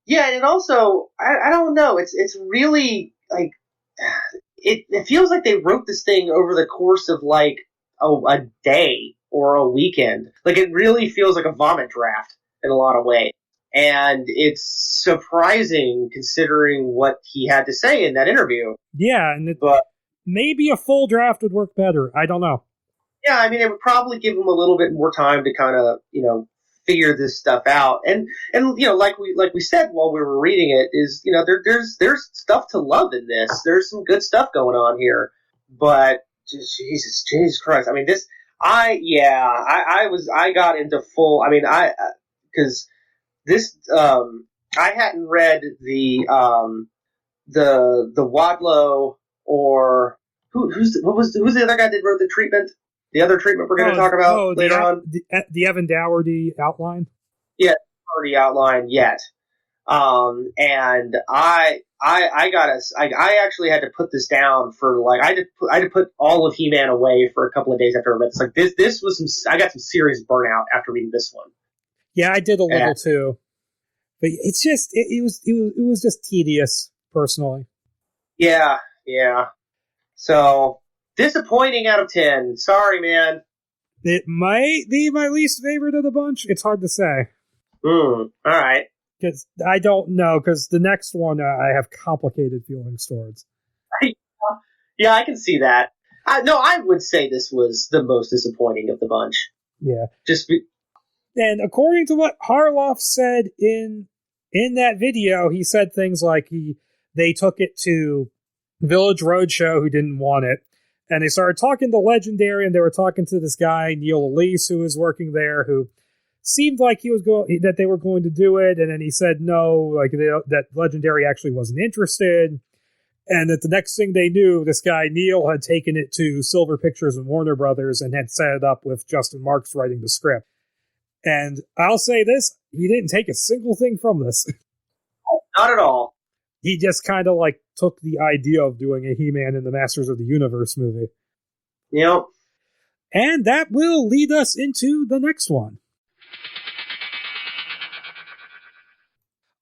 S2: Yeah, and also, I don't know, it's really, like, it feels like they wrote this thing over the course of, like, a day or a weekend. Like, it really feels like a vomit draft in a lot of ways. And it's surprising considering what he had to say in that interview.
S1: Yeah, but maybe a full draft would work better. I don't know.
S2: Yeah, I mean, it would probably give him a little bit more time to kind of, figure this stuff out. And like we said while we were reading it, is, there's stuff to love in this. There's some good stuff going on here. But Jesus Christ. I mean, I got into full, I mean, because this, I hadn't read the Wadlow, or who's the other guy that wrote the treatment? The other treatment we're going to talk about later on?
S1: The Evan Daugherty Outline?
S2: Yeah, Daugherty Outline yet. And I actually had to put this down for, like, I had to put all of He-Man away for a couple of days after I read this. Like, this was I got some serious burnout after reading this one. Yeah,
S1: I did a little too. But it's just, it was just tedious, personally.
S2: Yeah. So, disappointing out of 10. Sorry, man.
S1: It might be my least favorite of the bunch. It's hard to say.
S2: All right.
S1: Because I don't know, because the next one I have complicated feelings towards.
S2: Yeah, I can see that. I would say this was the most disappointing of the bunch.
S1: Yeah. And according to what Harloff said in that video, he said things like they took it to Village Roadshow, who didn't want it. And they started talking to Legendary, and they were talking to this guy, Neil Elise, who was working there, who seemed like that they were going to do it. And then he said no, like that Legendary actually wasn't interested. And that the next thing they knew, this guy, Neil, had taken it to Silver Pictures and Warner Brothers and had set it up with Justin Marks writing the script. And I'll say this, he didn't take a single thing from this.
S2: Not at all.
S1: He just kind of like took the idea of doing a He-Man in the Masters of the Universe movie.
S2: Yep.
S1: And that will lead us into the next one.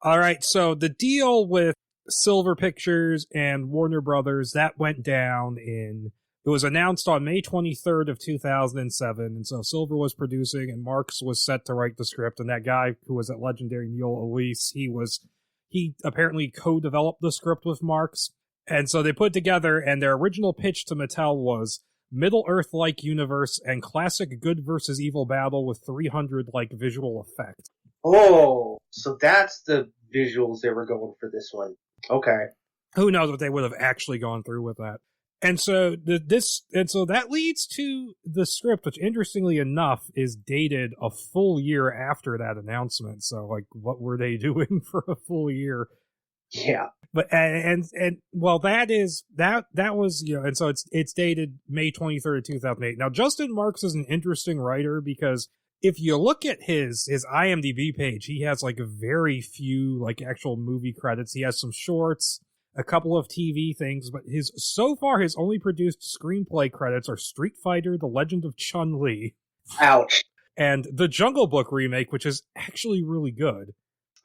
S1: All right, so the deal with Silver Pictures and Warner Brothers, that went down it was announced on May 23rd of 2007, and so Silver was producing, and Marks was set to write the script, and that guy who was at Legendary, Neil Elise, he apparently co-developed the script with Marks, and so they put together, and their original pitch to Mattel was Middle-Earth-like universe and classic good versus evil battle with 300-like visual effect.
S2: Oh, so that's the visuals they were going for this one. Okay.
S1: Who knows if they would have actually gone through with that. And so that leads to the script, which interestingly enough is dated a full year after that announcement. So, like, what were they doing for a full year?
S2: Yeah.
S1: But and well, that was, and so it's dated May 23rd of 2008. Now, Justin Marks is an interesting writer because if you look at his IMDb page, he has like very few like actual movie credits. He has some shorts, a couple of TV things, but his only produced screenplay credits are Street Fighter: The Legend of Chun-Li,
S2: Ouch.
S1: And the Jungle Book remake, which is actually really good.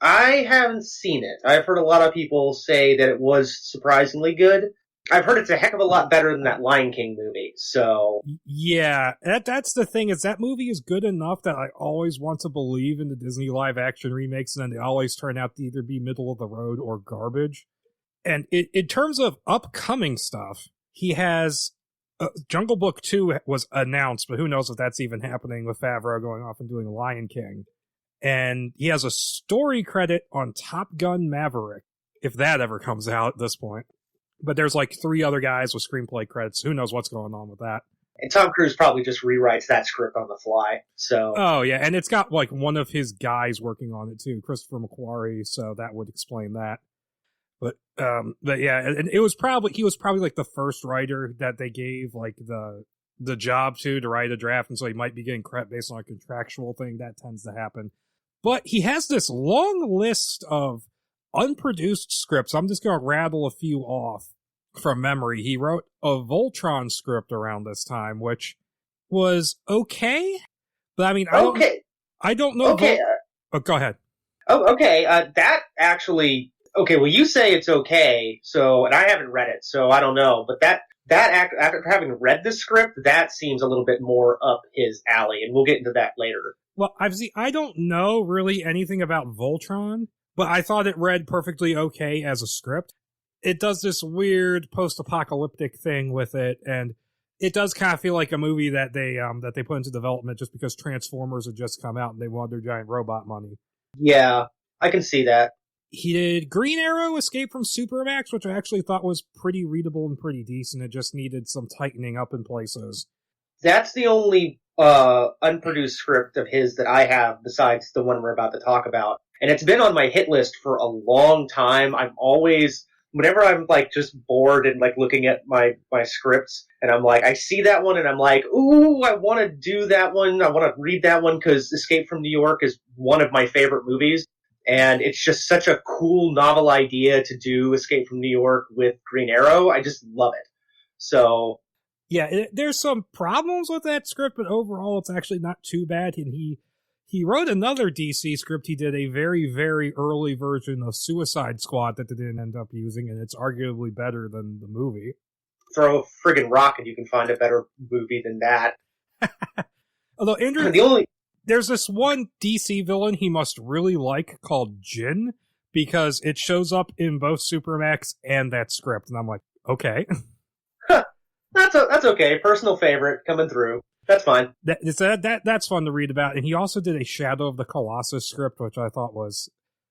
S2: I haven't seen it. I've heard a lot of people say that it was surprisingly good. I've heard it's a heck of a lot better than that Lion King movie, so...
S1: Yeah, that's the thing, is that movie is good enough that I always want to believe in the Disney live-action remakes, and then they always turn out to either be middle of the road or garbage. And in terms of upcoming stuff, he has... Jungle Book 2 was announced, but who knows if that's even happening with Favreau going off and doing Lion King. And he has a story credit on Top Gun Maverick, if that ever comes out at this point. But there's like 3 other guys with screenplay credits. Who knows what's going on with that?
S2: And Tom Cruise probably just rewrites that script on the fly. So.
S1: Oh yeah, and it's got like one of his guys working on it too, Christopher McQuarrie. So that would explain that. But yeah, and he was probably like the first writer that they gave like the job to write a draft, and so he might be getting credit based on a contractual thing. That tends to happen. But he has this long list of unproduced scripts. I'm just going to rattle a few off from memory. He wrote a Voltron script around this time, which was okay. But I mean, I don't know.
S2: Okay.
S1: Go ahead.
S2: Oh, okay. That actually, okay. Well, you say it's okay. So, and I haven't read it, so I don't know. But after having read the script, that seems a little bit more up his alley, and we'll get into that later.
S1: Well, I don't know really anything about Voltron, but I thought it read perfectly okay as a script. It does this weird post-apocalyptic thing with it, and it does kind of feel like a movie that they put into development just because Transformers had just come out and they wanted their giant robot money.
S2: Yeah, I can see that.
S1: He did Green Arrow Escape from Supermax, which I actually thought was pretty readable and pretty decent. It just needed some tightening up in places.
S2: That's the only unproduced script of his that I have besides the one we're about to talk about. And it's been on my hit list for a long time. I'm always, whenever I'm like just bored and like looking at my scripts and I'm like, I see that one and I'm like, ooh, I want to do that one. I want to read that one because Escape from New York is one of my favorite movies. And it's just such a cool, novel idea to do Escape from New York with Green Arrow. I just love it. So...
S1: yeah, there's some problems with that script, but overall it's actually not too bad. And he wrote another DC script. He did a very, very early version of Suicide Squad that they didn't end up using, and it's arguably better than the movie.
S2: Throw a friggin' rock and you can find a better movie than that.
S1: Although, Andrew, there's this one DC villain he must really like called Jin, because it shows up in both Supermax and that script, and I'm like, okay.
S2: That's okay. Personal favorite coming through. That's fine.
S1: That's fun to read about. And he also did a Shadow of the Colossus script, which I thought was...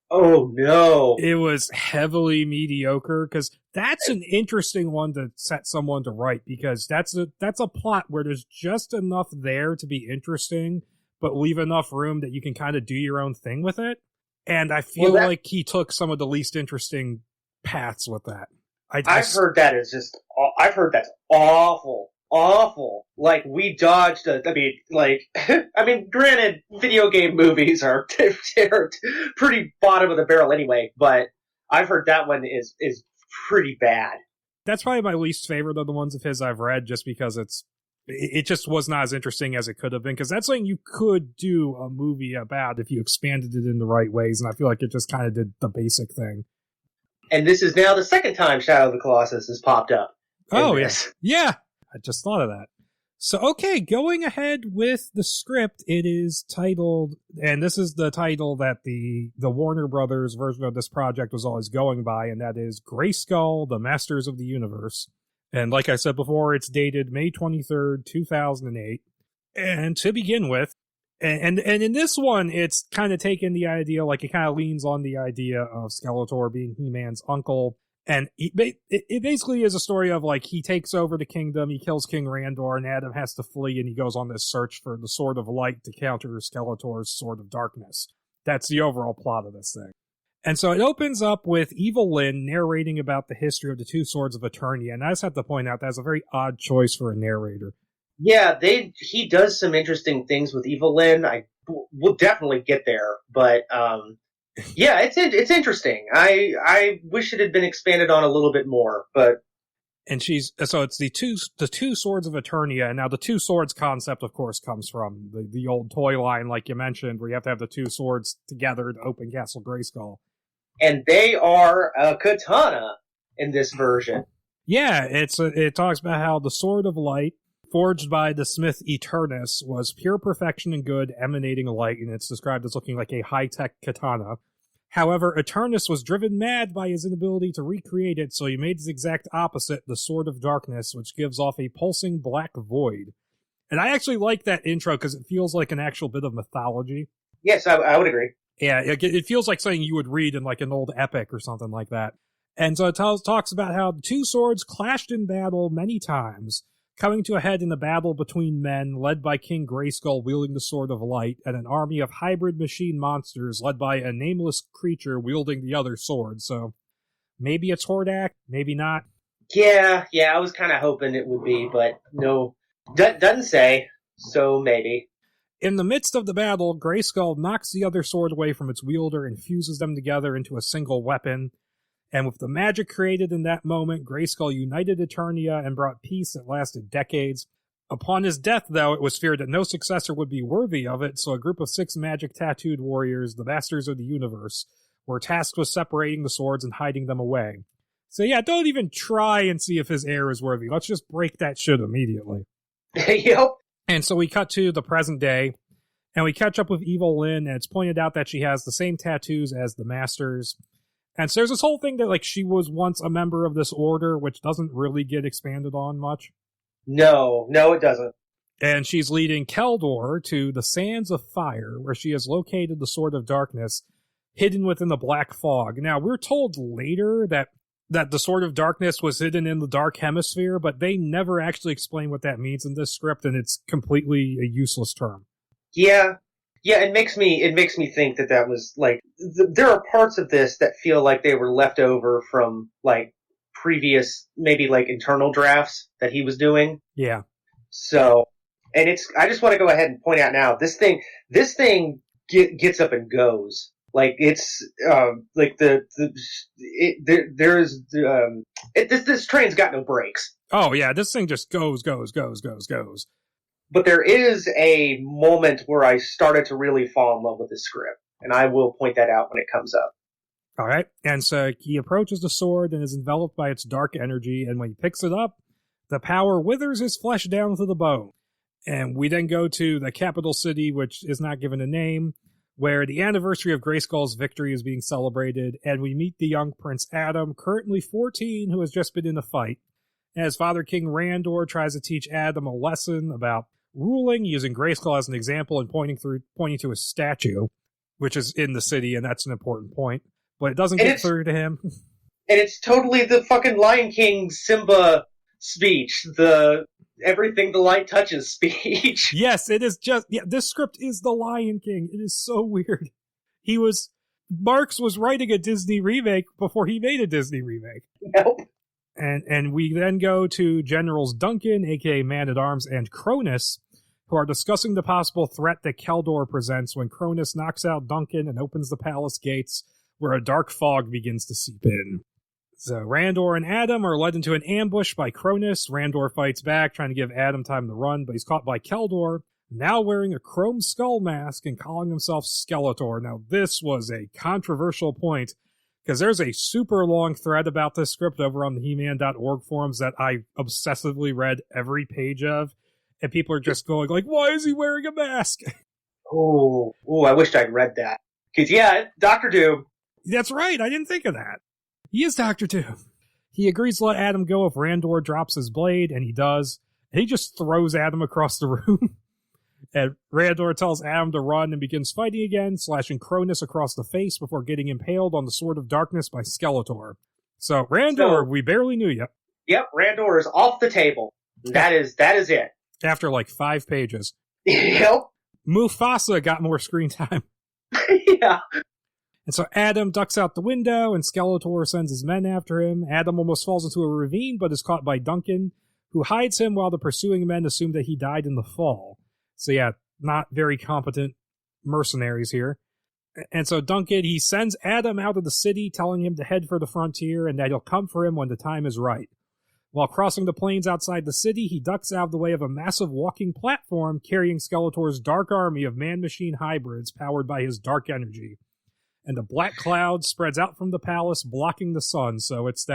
S2: oh, no.
S1: It was heavily mediocre, because that's an interesting one to set someone to write, because that's a plot where there's just enough there to be interesting, but leave enough room that you can kind of do your own thing with it. And I feel like he took some of the least interesting paths with that. I've heard that's
S2: awful. Like, we dodged granted, video game movies are they're pretty bottom of the barrel anyway, but I've heard that one is pretty bad.
S1: That's probably my least favorite of the ones of his I've read, just because it just was not as interesting as it could have been, because that's something you could do a movie about if you expanded it in the right ways, and I feel like it just kind of did the basic thing.
S2: And this is now the second time Shadow of the Colossus has popped up.
S1: Oh, yes. Yeah. I just thought of that. So, okay, going ahead with the script, it is titled, and this is the title that the Warner Brothers version of this project was always going by, and that is Grayskull, the Masters of the Universe. And like I said before, it's dated May 23rd, 2008. And to begin with, and in this one, it's kind of taken the idea, like it kind of leans on the idea of Skeletor being He-Man's uncle. And it basically is a story of, like, he takes over the kingdom, he kills King Randor, and Adam has to flee, and he goes on this search for the Sword of Light to counter Skeletor's Sword of Darkness. That's the overall plot of this thing. And so it opens up with Evil Lyn narrating about the history of the two Swords of Eternia, and I just have to point out that's a very odd choice for a narrator.
S2: Yeah, he does some interesting things with Evil Lyn. We'll definitely get there, but yeah, it's interesting. I wish it had been expanded on a little bit more, but
S1: And so it's the two swords of Eternia. Now the two swords concept, of course, comes from the old toy line, like you mentioned, where you have to have the two swords together to open Castle Grayskull.
S2: And they are a katana in this version.
S1: Yeah, it talks about how the Sword of Light, forged by the smith Eternus, was pure perfection and good, emanating light, and it's described as looking like a high-tech katana. However, Eternus was driven mad by his inability to recreate it, so he made his exact opposite, the Sword of Darkness, which gives off a pulsing black void. And I actually like that intro because it feels like an actual bit of mythology.
S2: Yes, I would agree.
S1: Yeah, it feels like something you would read in like an old epic or something like that. And so it talks about how the two swords clashed in battle many times, coming to a head in a battle between men led by King Grayskull wielding the Sword of Light and an army of hybrid machine monsters led by a nameless creature wielding the other sword. So maybe it's Hordak, maybe not.
S2: Yeah, I was kind of hoping it would be, but no, doesn't say, so maybe.
S1: In the midst of the battle, Grayskull knocks the other sword away from its wielder and fuses them together into a single weapon. And with the magic created in that moment, Grayskull united Eternia and brought peace that lasted decades. Upon his death, though, it was feared that no successor would be worthy of it, so a group of 6 magic-tattooed warriors, the Masters of the Universe, were tasked with separating the swords and hiding them away. So yeah, don't even try and see if his heir is worthy. Let's just break that shit immediately.
S2: Yep.
S1: And so we cut to the present day, and we catch up with Evil Lynn, and it's pointed out that she has the same tattoos as the Masters. And so there's this whole thing that, like, she was once a member of this order, which doesn't really get expanded on much.
S2: No, it doesn't.
S1: And she's leading Keldor to the Sands of Fire, where she has located the Sword of Darkness, hidden within the black fog. Now, we're told later that the Sword of Darkness was hidden in the Dark Hemisphere, but they never actually explain what that means in this script, and it's completely a useless term.
S2: Yeah, it makes me think that was, like, there are parts of this that feel like they were left over from, like, previous, maybe, like, internal drafts that he was doing.
S1: Yeah.
S2: So, and I just want to go ahead and point out now, this thing gets up and goes. Like, it's, like, this train's got no brakes.
S1: Oh, yeah, this thing just goes.
S2: But there is a moment where I started to really fall in love with this script, and I will point that out when it comes up.
S1: All right, and so he approaches the sword and is enveloped by its dark energy, and when he picks it up, the power withers his flesh down to the bone. And we then go to the capital city, which is not given a name, where the anniversary of Grayskull's victory is being celebrated, and we meet the young Prince Adam, currently 14, who has just been in a fight. As Father King Randor tries to teach Adam a lesson about ruling, using Grayskull as an example and pointing to his statue, which is in the city, and that's an important point. But it doesn't get through to him.
S2: And it's totally the fucking Lion King Simba speech, the everything the light touches speech.
S1: Yes, it is this script is the Lion King. It is so weird. Marx was writing a Disney remake before he made a Disney remake.
S2: Nope.
S1: And we then go to Generals Duncan, aka Man-at-Arms, and Cronus, who are discussing the possible threat that Keldor presents when Cronus knocks out Duncan and opens the palace gates, where a dark fog begins to seep in. So Randor and Adam are led into an ambush by Cronus. Randor fights back, trying to give Adam time to run, but he's caught by Keldor, now wearing a chrome skull mask and calling himself Skeletor. Now, this was a controversial point, because there's a super long thread about this script over on the He-Man.org forums that I obsessively read every page of, and people are just going like, why is he wearing a mask?
S2: Oh, I wished I'd read that. Because, yeah, Dr. Doom.
S1: That's right, I didn't think of that. He is Dr. Doom. He agrees to let Adam go if Randor drops his blade, and he does. And he just throws Adam across the room. And Randor tells Adam to run and begins fighting again, slashing Cronus across the face before getting impaled on the Sword of Darkness by Skeletor. So, Randor, we barely knew you.
S2: Yep, Randor is off the table. That is it.
S1: After like 5 pages.
S2: Yep.
S1: Mufasa got more screen time.
S2: Yeah.
S1: And so Adam ducks out the window, and Skeletor sends his men after him. Adam almost falls into a ravine, but is caught by Duncan, who hides him while the pursuing men assume that he died in the fall. So yeah, not very competent mercenaries here. And so Duncan, he sends Adam out of the city, telling him to head for the frontier, and that he'll come for him when the time is right. While crossing the plains outside the city, he ducks out of the way of a massive walking platform carrying Skeletor's dark army of man-machine hybrids powered by his dark energy. And a black cloud spreads out from the palace, blocking the sun, so it's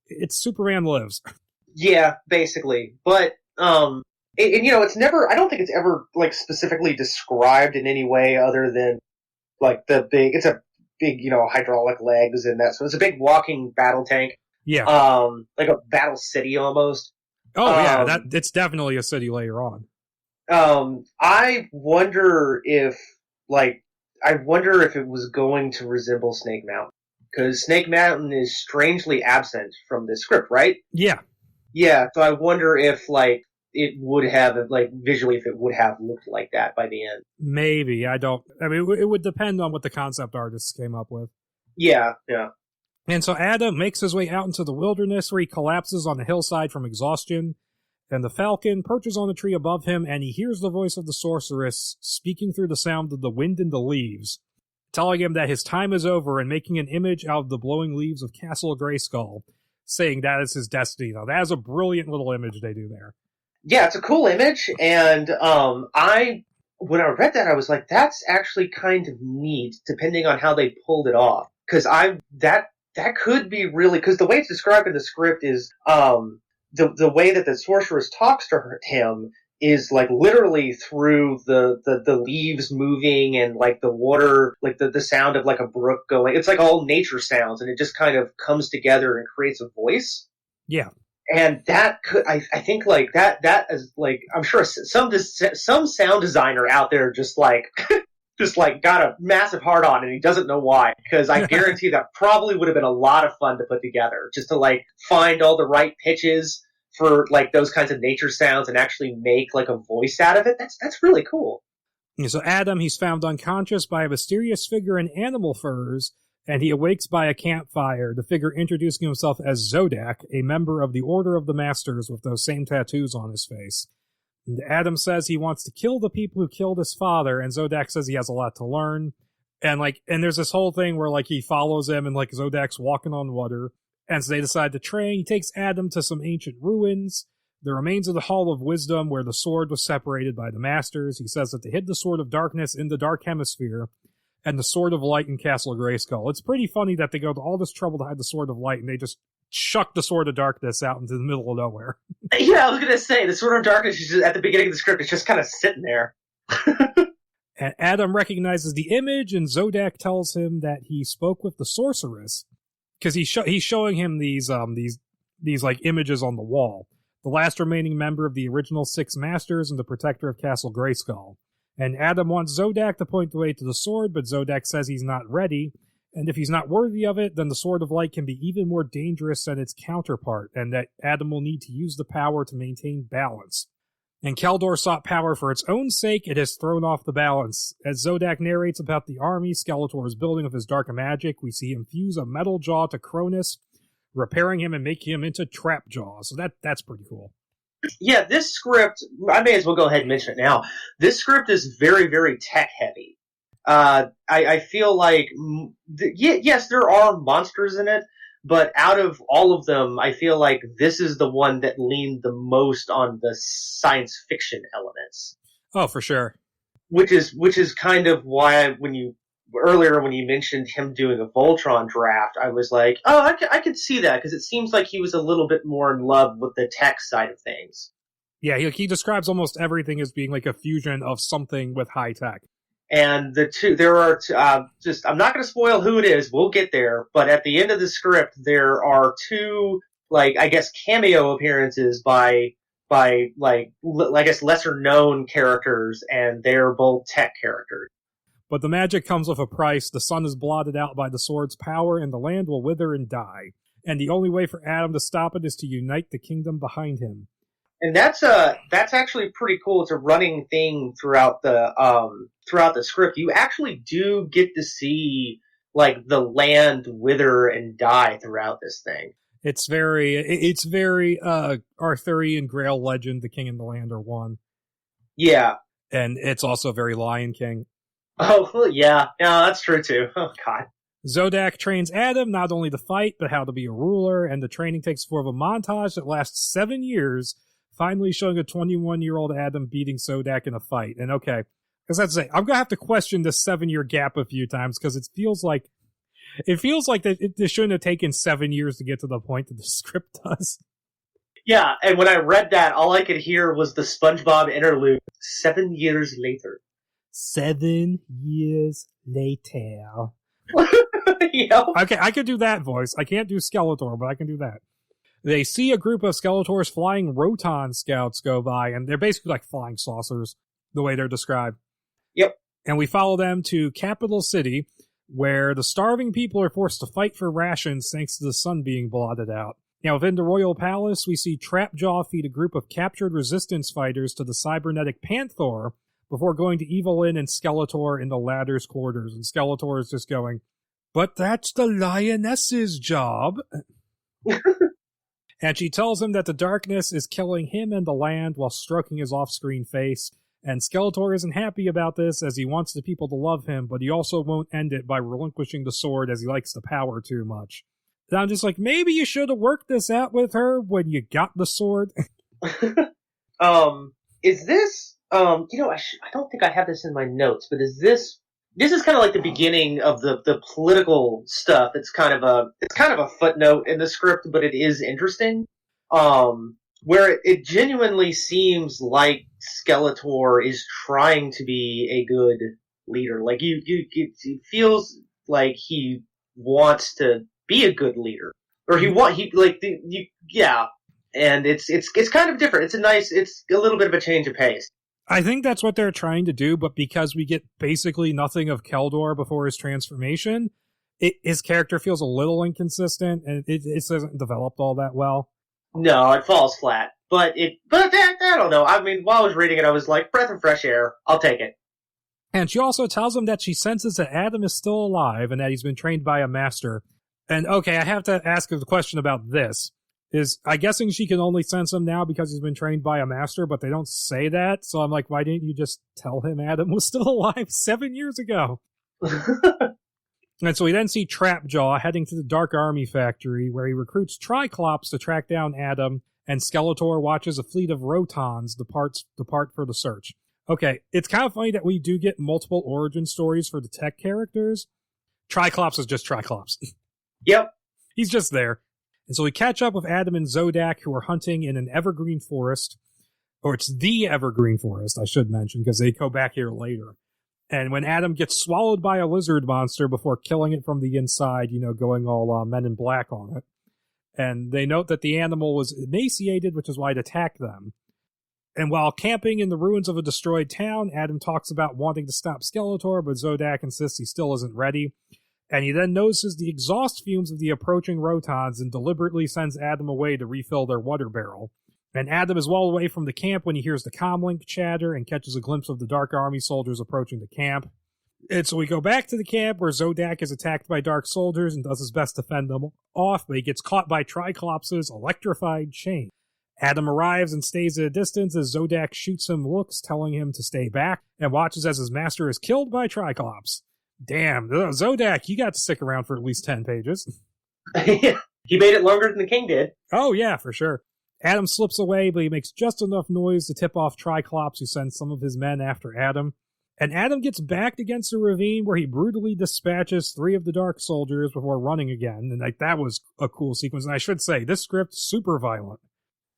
S1: it's Superman Lives.
S2: Yeah, basically. But, it's never, I don't think it's ever, like, specifically described in any way other than, like, it's a big, hydraulic legs and that, so it's a big walking battle tank.
S1: Yeah.
S2: Like a battle city almost.
S1: Oh, yeah, it's definitely a city later on.
S2: I wonder if it was going to resemble Snake Mountain. Because Snake Mountain is strangely absent from this script, right?
S1: Yeah.
S2: Yeah, so I wonder if, it would have, visually, if it would have looked like that by the end.
S1: Maybe. It would depend on what the concept artists came up with.
S2: Yeah.
S1: And so Adam makes his way out into the wilderness where he collapses on the hillside from exhaustion. And the Falcon perches on the tree above him, and he hears the voice of the sorceress speaking through the sound of the wind and the leaves, telling him that his time is over and making an image out of the blowing leaves of Castle Grayskull, saying that is his destiny. Now, that is a brilliant little image they do there.
S2: Yeah, it's a cool image, and when I read that, I was like, that's actually kind of neat, depending on how they pulled it off. Because that could be really, because the way it's described in the script is, the way that the sorceress talks to him is like literally through the leaves moving and like the water, like the sound of like a brook going. It's like all nature sounds, and it just kind of comes together and creates a voice.
S1: Yeah.
S2: And that could, I think like that is like, I'm sure some sound designer out there just like got a massive heart on and he doesn't know why, because I guarantee that probably would have been a lot of fun to put together, just to like find all the right pitches for like those kinds of nature sounds and actually make like a voice out of it. That's really cool.
S1: So Adam, he's found unconscious by a mysterious figure in animal furs, and he awakes by a campfire, the figure introducing himself as Zodak, a member of the Order of the Masters with those same tattoos on his face. And Adam says he wants to kill the people who killed his father, and Zodak says he has a lot to learn. And there's this whole thing where like he follows him and like Zodak's walking on water, and so they decide to train. He takes Adam to some ancient ruins, the remains of the Hall of Wisdom where the sword was separated by the Masters. He says that they hid the Sword of Darkness in the Dark Hemisphere, and the Sword of Light in Castle Grayskull. It's pretty funny that they go to all this trouble to hide the Sword of Light, and they just chuck the Sword of Darkness out into the middle of nowhere. Yeah,
S2: I was going to say, the Sword of Darkness is just, at the beginning of the script, it's just kind of sitting there.
S1: And Adam recognizes the image, and Zodak tells him that he spoke with the sorceress, because he's showing him these like images on the wall. The last remaining member of the original 6 Masters and the protector of Castle Grayskull. And Adam wants Zodak to point the way to the sword, but Zodak says he's not ready, and if he's not worthy of it, then the Sword of Light can be even more dangerous than its counterpart, and that Adam will need to use the power to maintain balance. And Keldor sought power for its own sake, it has thrown off the balance. As Zodak narrates about the army Skeletor is building with his dark magic, we see him fuse a metal jaw to Cronus, repairing him and making him into trap jaws. So that's pretty cool.
S2: Yeah, this script, I may as well go ahead and mention it now. This script is very, very tech heavy. I feel like, yes, there are monsters in it, but out of all of them, I feel like this is the one that leaned the most on the science fiction elements.
S1: Oh, for sure.
S2: Which is kind of why when you mentioned him doing a Voltron draft, I was like, oh, I could see that, because it seems like he was a little bit more in love with the tech side of things.
S1: Yeah, he describes almost everything as being like a fusion of something with high tech.
S2: And there are I'm not going to spoil who it is, we'll get there, but at the end of the script, there are 2, like, I guess, cameo appearances by like, I guess, lesser known characters, and they're both tech characters.
S1: But the magic comes with a price. The sun is blotted out by the sword's power, and the land will wither and die. And the only way for Adam to stop it is to unite the kingdom behind him.
S2: And that's actually pretty cool. It's a running thing throughout the script. You actually do get to see like the land wither and die throughout this thing.
S1: It's very Arthurian Grail legend. The king and the land are one.
S2: Yeah,
S1: and it's also very Lion King.
S2: Oh yeah, that's true too. Oh God.
S1: Zodak trains Adam not only to fight, but how to be a ruler, and the training takes form of a montage that lasts 7 years, finally showing a 21-year-old Adam beating Zodak in a fight. And okay, because I have to say, I'm going to have to question this 7-year gap a few times, because it feels like that it shouldn't have taken 7 years to get to the point that the script does.
S2: Yeah, and when I read that, all I could hear was the SpongeBob interlude, 7 years later.
S1: 7 years later.
S2: Yep.
S1: Okay, I can do that voice. I can't do Skeletor, but I can do that. They see a group of Skeletors flying Roton scouts go by, and they're basically like flying saucers, the way they're described.
S2: Yep.
S1: And we follow them to Capital City, where the starving people are forced to fight for rations thanks to the sun being blotted out. Now, within the Royal Palace, we see Trapjaw feed a group of captured resistance fighters to the cybernetic Panther before going to Evelyn and Skeletor in the latter's quarters. And Skeletor is just going, "But that's the lioness's job." And she tells him that the darkness is killing him and the land while stroking his off-screen face. And Skeletor isn't happy about this, as he wants the people to love him, but he also won't end it by relinquishing the sword, as he likes the power too much. And I'm just like, maybe you should have worked this out with her when you got the sword.
S2: Is this, I don't think I have this in my notes, but is this is kind of like the beginning of the political stuff. It's kind of a footnote in the script, but it is interesting. Where it genuinely seems like Skeletor is trying to be a good leader. Like it feels like he wants to be a good leader, or and it's kind of different. It's a little bit of a change of pace.
S1: I think that's what they're trying to do, but because we get basically nothing of Keldor before his transformation, his character feels a little inconsistent, and it isn't developed all that well.
S2: No, it falls flat. But I don't know. I mean, while I was reading it, I was like, breath of fresh air. I'll take it.
S1: And she also tells him that she senses that Adam is still alive and that he's been trained by a master. And okay, I have to ask the question about this. I'm guessing she can only sense him now because he's been trained by a master, but they don't say that. So I'm like, why didn't you just tell him Adam was still alive 7 years ago? And so we then see Trapjaw heading to the Dark Army factory, where he recruits Triclops to track down Adam, and Skeletor watches a fleet of Rotons depart for the search. Okay, it's kind of funny that we do get multiple origin stories for the tech characters. Triclops is just Triclops.
S2: Yep.
S1: He's just there. And so we catch up with Adam and Zodak, who are hunting in an evergreen forest. Or it's the evergreen forest, I should mention, because they go back here later. And when Adam gets swallowed by a lizard monster before killing it from the inside, going all Men in Black on it. And they note that the animal was emaciated, which is why it attacked them. And while camping in the ruins of a destroyed town, Adam talks about wanting to stop Skeletor, but Zodak insists he still isn't ready. And he then notices the exhaust fumes of the approaching Rotons and deliberately sends Adam away to refill their water barrel. And Adam is well away from the camp when he hears the comlink chatter and catches a glimpse of the Dark Army soldiers approaching the camp. And so we go back to the camp where Zodak is attacked by Dark soldiers and does his best to fend them off, but he gets caught by Triclops' electrified chain. Adam arrives and stays at a distance as Zodak shoots him looks, telling him to stay back, and watches as his master is killed by Triclops. Damn, Zodak, you got to stick around for at least 10 pages.
S2: He made it longer than the king did.
S1: Oh, yeah, for sure. Adam slips away, but he makes just enough noise to tip off Triclops, who sends some of his men after Adam. And Adam gets backed against a ravine where he brutally dispatches 3 of the Dark soldiers before running again. And that was a cool sequence. And I should say, this script's super violent.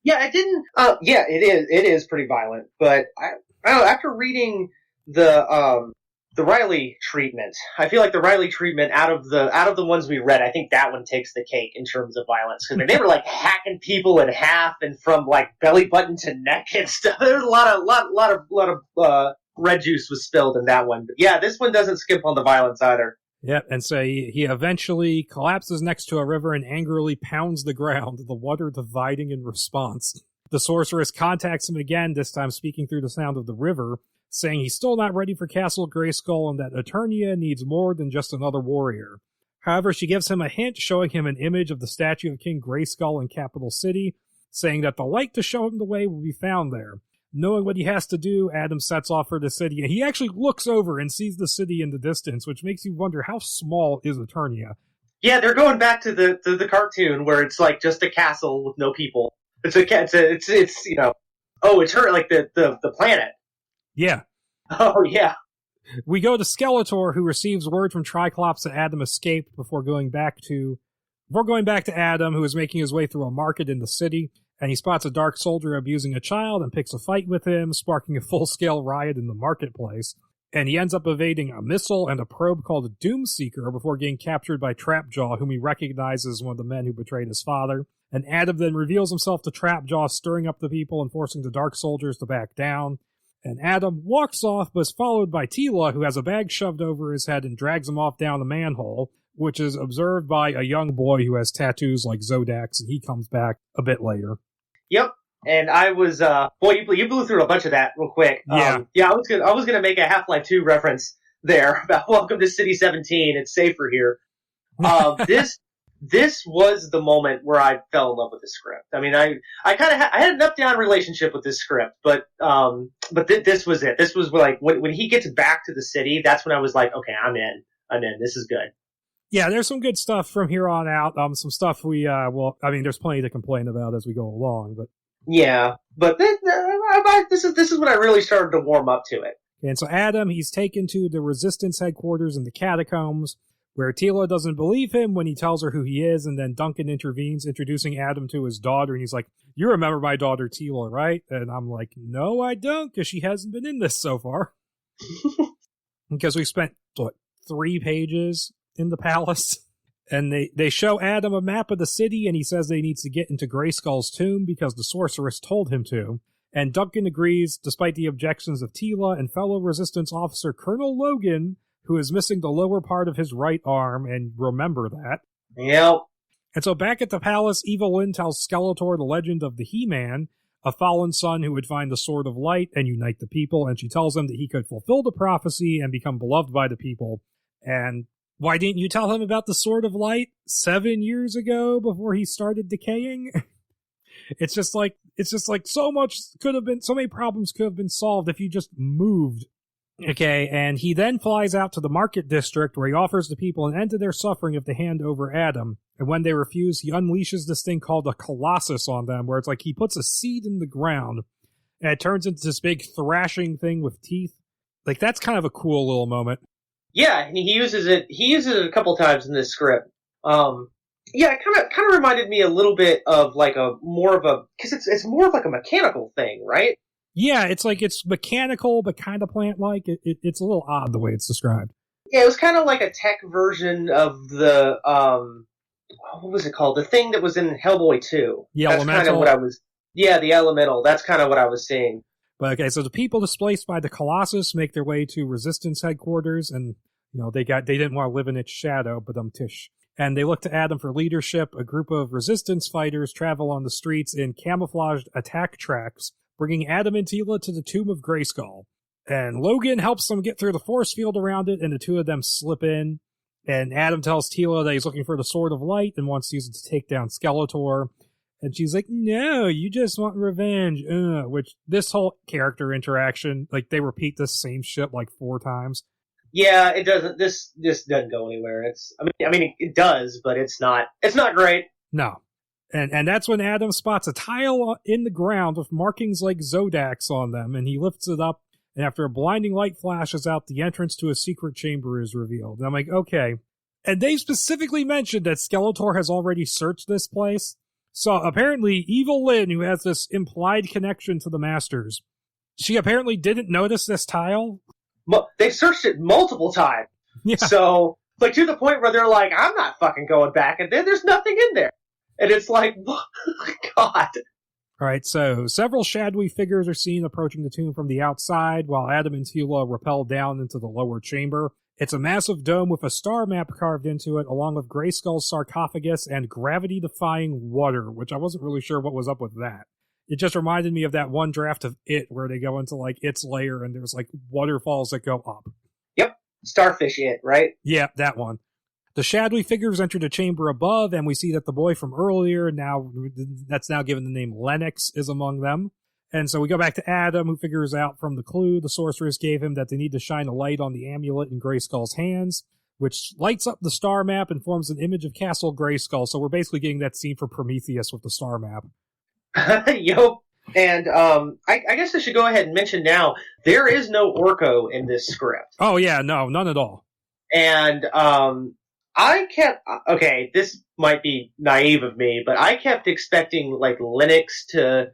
S2: Yeah, it didn't... yeah, it is pretty violent. But I don't know, after reading the Reilly Treatment, I feel like the Reilly Treatment, out of the ones we read, I think that one takes the cake in terms of violence. Because they were like hacking people in half, and from like belly button to neck and stuff. There's a lot of red juice was spilled in that one. But yeah, this one doesn't skimp on the violence either.
S1: Yep, and so he eventually collapses next to a river and angrily pounds the ground, the water dividing in response. The sorceress contacts him again, this time speaking through the sound of the river, saying he's still not ready for Castle Grayskull and that Eternia needs more than just another warrior. However, she gives him a hint, showing him an image of the statue of King Grayskull in Capital City, saying that the light to show him the way will be found there. knowing what he has to do, Adam sets off for the city, and he actually looks over and sees the city in the distance, which makes you wonder how small is Eternia.
S2: Yeah, they're going back to the cartoon where it's like just a castle with no people. It's you know, it's her, like the planet.
S1: Yeah.
S2: Oh yeah.
S1: We go to Skeletor, who receives word from Triclops that Adam escaped before going back to Adam, who is making his way through a market in the city, and he spots a dark soldier abusing a child and picks a fight with him, sparking a full-scale riot in the marketplace. And he ends up evading a missile and a probe called a Doomseeker before getting captured by Trapjaw, whom he recognizes as one of the men who betrayed his father. And Adam then reveals himself to Trapjaw, stirring up the people and forcing the dark soldiers to back down. And Adam walks off, but is followed by Teela, who has a bag shoved over his head and drags him off down the manhole, which is observed by a young boy who has tattoos like Zodak's, and he comes back a bit later.
S2: Yep. And I was, boy, you blew through a bunch of that real quick.
S1: Yeah.
S2: I was gonna make a Half-Life 2 reference there about Welcome to City 17. It's safer here. This was the moment where I fell in love with the script. I mean, I had an up-down relationship with this script, but this was it. This was like, when he gets back to the city, that's when I was like, okay, I'm in. This is good.
S1: Yeah, there's some good stuff from here on out. Some stuff there's plenty to complain about as we go along, but.
S2: Yeah, but this is when I really started to warm up to it.
S1: And so Adam, he's taken to the Resistance headquarters in the catacombs, where Teela doesn't believe him when he tells her who he is, and then Duncan intervenes, introducing Adam to his daughter, and he's like, "You remember my daughter Teela, right?" And I'm like, "No, I don't, because she hasn't been in this so far." Because we spent, 3 pages in the palace? And they show Adam a map of the city, and he says that he needs to get into Grayskull's tomb because the sorceress told him to. And Duncan agrees, despite the objections of Teela and fellow Resistance officer Colonel Logan, who is missing the lower part of his right arm, and remember that.
S2: Yep.
S1: And so back at the palace, Evelyn tells Skeletor the legend of the He-Man, a fallen son who would find the Sword of Light and unite the people, and she tells him that he could fulfill the prophecy and become beloved by the people. And why didn't you tell him about the Sword of Light 7 years ago before he started decaying? It's just like so many problems could have been solved if you just moved. Okay, and he then flies out to the market district where he offers the people an end to their suffering if they hand over Adam. And when they refuse, he unleashes this thing called a Colossus on them, where it's like he puts a seed in the ground and it turns into this big thrashing thing with teeth. Like, that's kind of a cool little moment.
S2: Yeah, and he uses it a couple times in this script. Yeah, it kind of reminded me a little bit of like because it's more of like a mechanical thing, right?
S1: Yeah, it's like it's mechanical but kind of plant-like. It's a little odd the way it's described.
S2: Yeah, it was kind of like a tech version of the what was it called? The thing that was in Hellboy 2.
S1: The
S2: That's
S1: elemental.
S2: kind of what I was. Yeah, the elemental. That's kind of what I was seeing.
S1: But okay, so the people displaced by the Colossus make their way to Resistance headquarters, and they didn't want to live in its shadow, but tish. And they look to Adam for leadership. A group of Resistance fighters travel on the streets in camouflaged attack tracks, bringing Adam and Teela to the tomb of Grayskull. And Logan helps them get through the force field around it, and the two of them slip in. And Adam tells Teela that he's looking for the Sword of Light and wants to use it to take down Skeletor. And she's like, "No, you just want revenge." Which, this whole character interaction, like, they repeat the same shit like 4 times.
S2: Yeah, it doesn't. This doesn't go anywhere. It does, but it's not great.
S1: No. And that's when Adam spots a tile in the ground with markings like Zodak's on them, and he lifts it up, and after a blinding light flashes out, the entrance to a secret chamber is revealed. And I'm like, okay. And they specifically mentioned that Skeletor has already searched this place. So apparently, Evil Lynn, who has this implied connection to the Masters, she apparently didn't notice this tile.
S2: They searched it multiple times.
S1: Yeah.
S2: So, like, to the point where they're like, I'm not fucking going back, and then there's nothing in there. And it's like, God.
S1: All right, so several shadowy figures are seen approaching the tomb from the outside, while Adam and Teela rappel down into the lower chamber. It's a massive dome with a star map carved into it, along with Grayskull's sarcophagus and gravity-defying water, which I wasn't really sure what was up with that. It just reminded me of that one draft of It, where they go into, like, its lair, and there's, like, waterfalls that go up.
S2: Yep, Starfish It, right?
S1: Yeah, that one. The shadowy figures enter the chamber above, and we see that the boy from earlier, that's now given the name Lennox, is among them. And so we go back to Adam, who figures out from the clue the sorceress gave him that they need to shine a light on the amulet in Grayskull's hands, which lights up the star map and forms an image of Castle Grayskull. So we're basically getting that scene for Prometheus with the star map.
S2: Yup. And I guess I should go ahead and mention now, there is no Orko in this script.
S1: Oh, yeah, no, none at all.
S2: And okay, this might be naive of me, but I kept expecting, like, Linux to...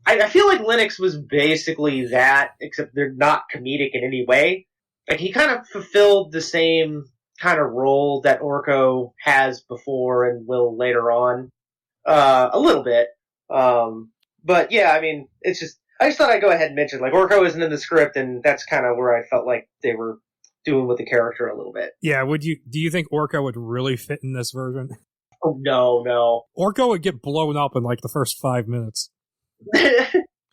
S2: I feel like Linux was basically that, except they're not comedic in any way. Like, he kind of fulfilled the same kind of role that Orko has before and will later on. A little bit. But yeah, I mean, I just thought I'd go ahead and mention, like, Orko isn't in the script, and that's kind of where I felt like they were doing with the character a little bit.
S1: Yeah, do you think Orko would really fit in this version?
S2: Oh, no.
S1: Orko would get blown up in, like, the first 5 minutes.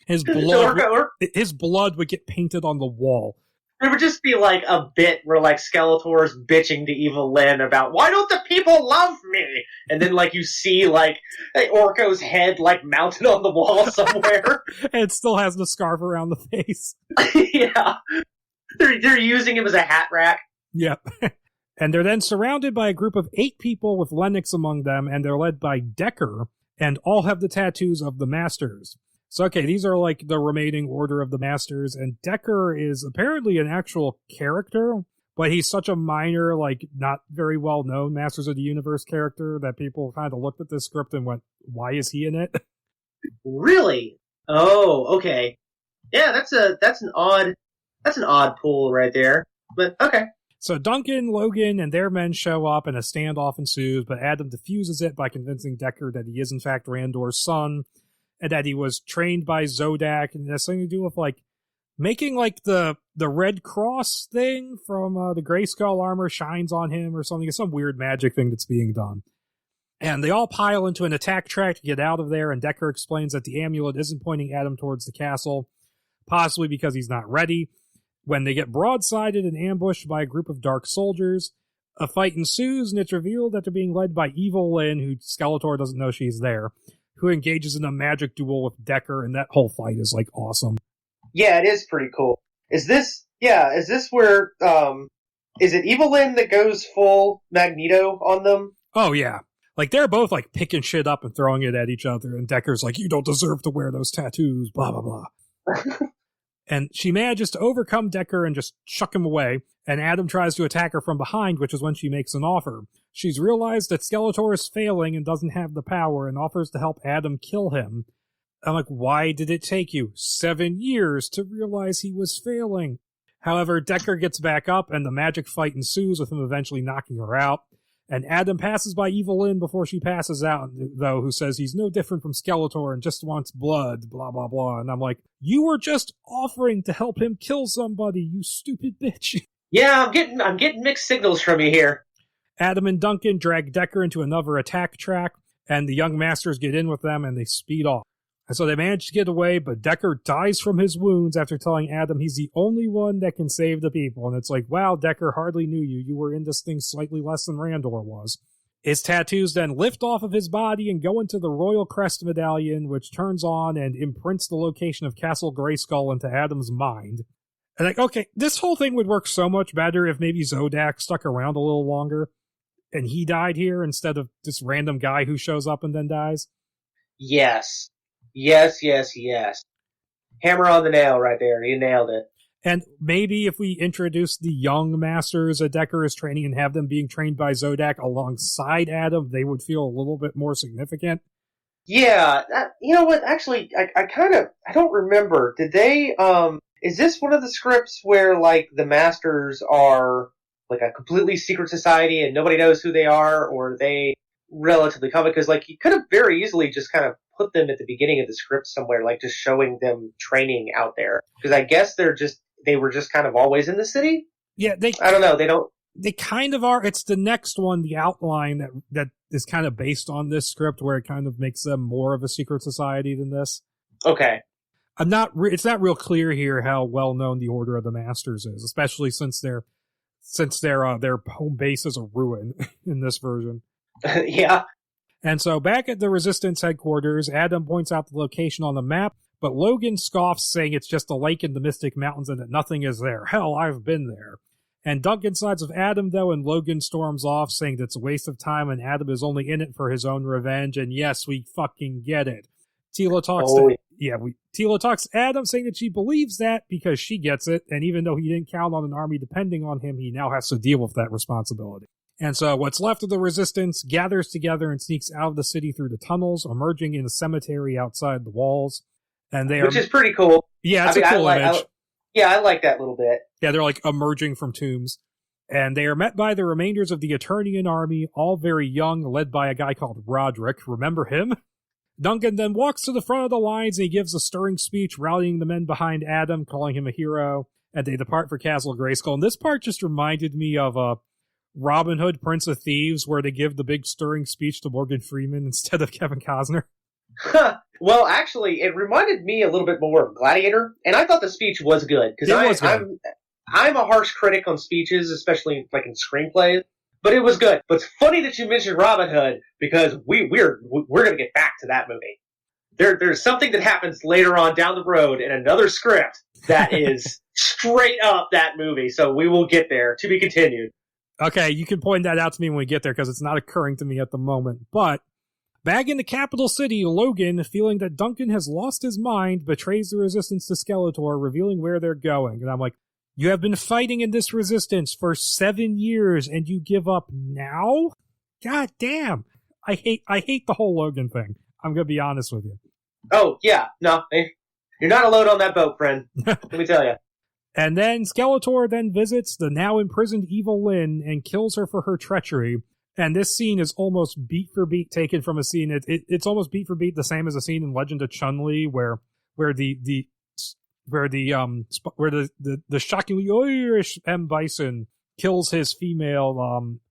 S1: His blood would get painted on the wall.
S2: There would just be, like, a bit where, like, Skeletor's bitching to Evil Lyn about, why don't the people love me? And then, like, you see, like, Orko's head, like, mounted on the wall somewhere.
S1: And it still has the scarf around the face.
S2: Yeah. They're using him as a hat rack.
S1: Yep. And they're then surrounded by a group of 8 people with Lennox among them, and they're led by Decker, and all have the tattoos of the Masters. So, okay, these are like the remaining Order of the Masters, and Decker is apparently an actual character, but he's such a minor, like, not very well-known Masters of the Universe character that people kind of looked at this script and went, why is he in it?
S2: Really? Oh, okay. Yeah, that's an odd pull right there, but okay.
S1: So Duncan, Logan, and their men show up, and a standoff ensues, but Adam diffuses it by convincing Decker that he is in fact Randor's son, and that he was trained by Zodak, and it has something to do with, like, making, like, the Red Cross thing from the Grayskull armor shines on him or something. It's some weird magic thing that's being done. And they all pile into an attack track to get out of there, and Decker explains that the amulet isn't pointing Adam towards the castle, possibly because he's not ready. When they get broadsided and ambushed by a group of dark soldiers, a fight ensues, and it's revealed that they're being led by Evil Lyn, who Skeletor doesn't know she's there, who engages in a magic duel with Decker, and that whole fight is, like, awesome.
S2: Yeah, it is pretty cool. Is this where, is it Evil Lyn that goes full Magneto on them?
S1: Oh, yeah. Like, they're both, like, picking shit up and throwing it at each other, and Decker's like, you don't deserve to wear those tattoos, blah, blah, blah. And she manages to overcome Decker and just chuck him away, and Adam tries to attack her from behind, which is when she makes an offer. She's realized that Skeletor is failing and doesn't have the power, and offers to help Adam kill him. I'm like, why did it take you 7 years to realize he was failing? However, Decker gets back up, and the magic fight ensues with him eventually knocking her out. And Adam passes by Evil Lyn before she passes out, though, who says he's no different from Skeletor and just wants blood, blah, blah, blah. And I'm like, you were just offering to help him kill somebody, you stupid bitch.
S2: Yeah, I'm getting mixed signals from you here.
S1: Adam and Duncan drag Decker into another attack track, and the young masters get in with them, and they speed off. And so they manage to get away, but Decker dies from his wounds after telling Adam he's the only one that can save the people. And it's like, wow, Decker hardly knew you. You were in this thing slightly less than Randor was. His tattoos then lift off of his body and go into the Royal Crest Medallion, which turns on and imprints the location of Castle Grayskull into Adam's mind. And like, okay, this whole thing would work so much better if maybe Zodak stuck around a little longer and he died here instead of this random guy who shows up and then dies.
S2: Yes. Yes. Hammer on the nail right there. You nailed it.
S1: And maybe if we introduce the young masters that Decker is training and have them being trained by Zodak alongside Adam, they would feel a little bit more significant.
S2: Yeah. You know what? Actually, I don't remember. Did they, is this one of the scripts where, like, the masters are, like, a completely secret society and nobody knows who they are, or are they relatively common? Because, like, you could have very easily just kind of put them at the beginning of the script somewhere, like just showing them training out there. Because I guess they were just kind of always in the city.
S1: Yeah,
S2: I don't know.
S1: They kind of are. It's the next one, the outline, that is kind of based on this script, where it kind of makes them more of a secret society than this.
S2: Okay.
S1: It's not real clear here how well known the Order of the Masters is, especially since their home base is a ruin in this version.
S2: Yeah.
S1: And so back at the Resistance headquarters, Adam points out the location on the map, But Logan scoffs, saying it's just a lake in the Mystic Mountains and that nothing is there. Hell, I've been there. And Duncan sides with Adam, though, and Logan storms off, saying that it's a waste of time and Adam is only in it for his own revenge. And yes, we fucking get it. Tila talks Tila talks to Adam, saying that she believes that because she gets it, and even though he didn't count on an army depending on him, he now has to deal with that responsibility. And so what's left of the resistance gathers together and sneaks out of the city through the tunnels, emerging in a cemetery outside the walls. And
S2: Which is pretty cool.
S1: Yeah, it's a cool image.
S2: I like that little bit.
S1: Yeah, they're like emerging from tombs. And they are met by the remainders of the Eternian army, all very young, led by a guy called Roderick. Remember him? Duncan then walks to the front of the lines and he gives a stirring speech rallying the men behind Adam, calling him a hero, and they depart for Castle Grayskull. And this part just reminded me of Robin Hood, Prince of Thieves, where they give the big stirring speech to Morgan Freeman instead of Kevin Costner.
S2: Well, actually, it reminded me a little bit more of Gladiator, and I thought the speech was good, because I'm a harsh critic on speeches, especially like in screenplays. But it was good. But it's funny that you mentioned Robin Hood because we're going to get back to that movie. There's something that happens later on down the road in another script that is straight up that movie. So we will get there. To be continued.
S1: Okay, you can point that out to me when we get there because it's not occurring to me at the moment. But back in the capital city, Logan, feeling that Duncan has lost his mind, betrays the resistance to Skeletor, revealing where they're going. And I'm like, you have been fighting in this resistance for 7 years and you give up now? God damn. I hate the whole Logan thing. I'm going to be honest with you.
S2: Oh, yeah. No, you're not alone on that boat, friend. Let me tell you.
S1: And then Skeletor then visits the now imprisoned Evil Lyn and kills her for her treachery. And this scene is almost beat for beat taken from a scene. It's almost beat for beat the same as a scene in Legend of Chun-Li where the shockingly Irish M. Bison kills his female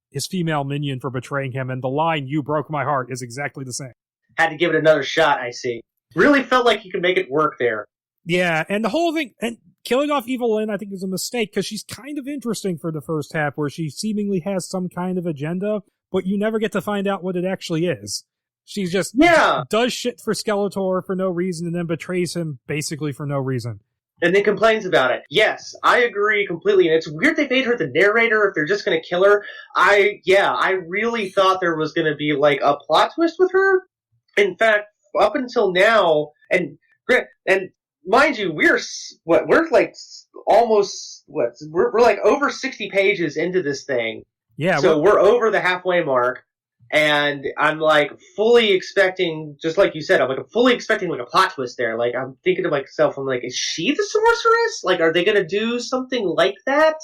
S1: minion for betraying him, and the line "You broke my heart" is exactly the same.
S2: Had to give it another shot, I see. Really felt like you could make it work there.
S1: Yeah, and the whole thing, and killing off Evil Lyn, I think, is a mistake, because she's kind of interesting for the first half, where she seemingly has some kind of agenda, but you never get to find out what it actually is. She just does shit for Skeletor for no reason, and then betrays him basically for no reason.
S2: And then complains about it. Yes, I agree completely. And it's weird they made her the narrator if they're just going to kill her. I really thought there was going to be like a plot twist with her. In fact, up until now, and mind you, we're like over 60 pages into this thing. Yeah. So we're over the halfway mark. And I'm like fully expecting, just like you said, I'm fully expecting like a plot twist there. Like I'm thinking to myself, I'm like, is she the sorceress? Like, are they going to do something like that?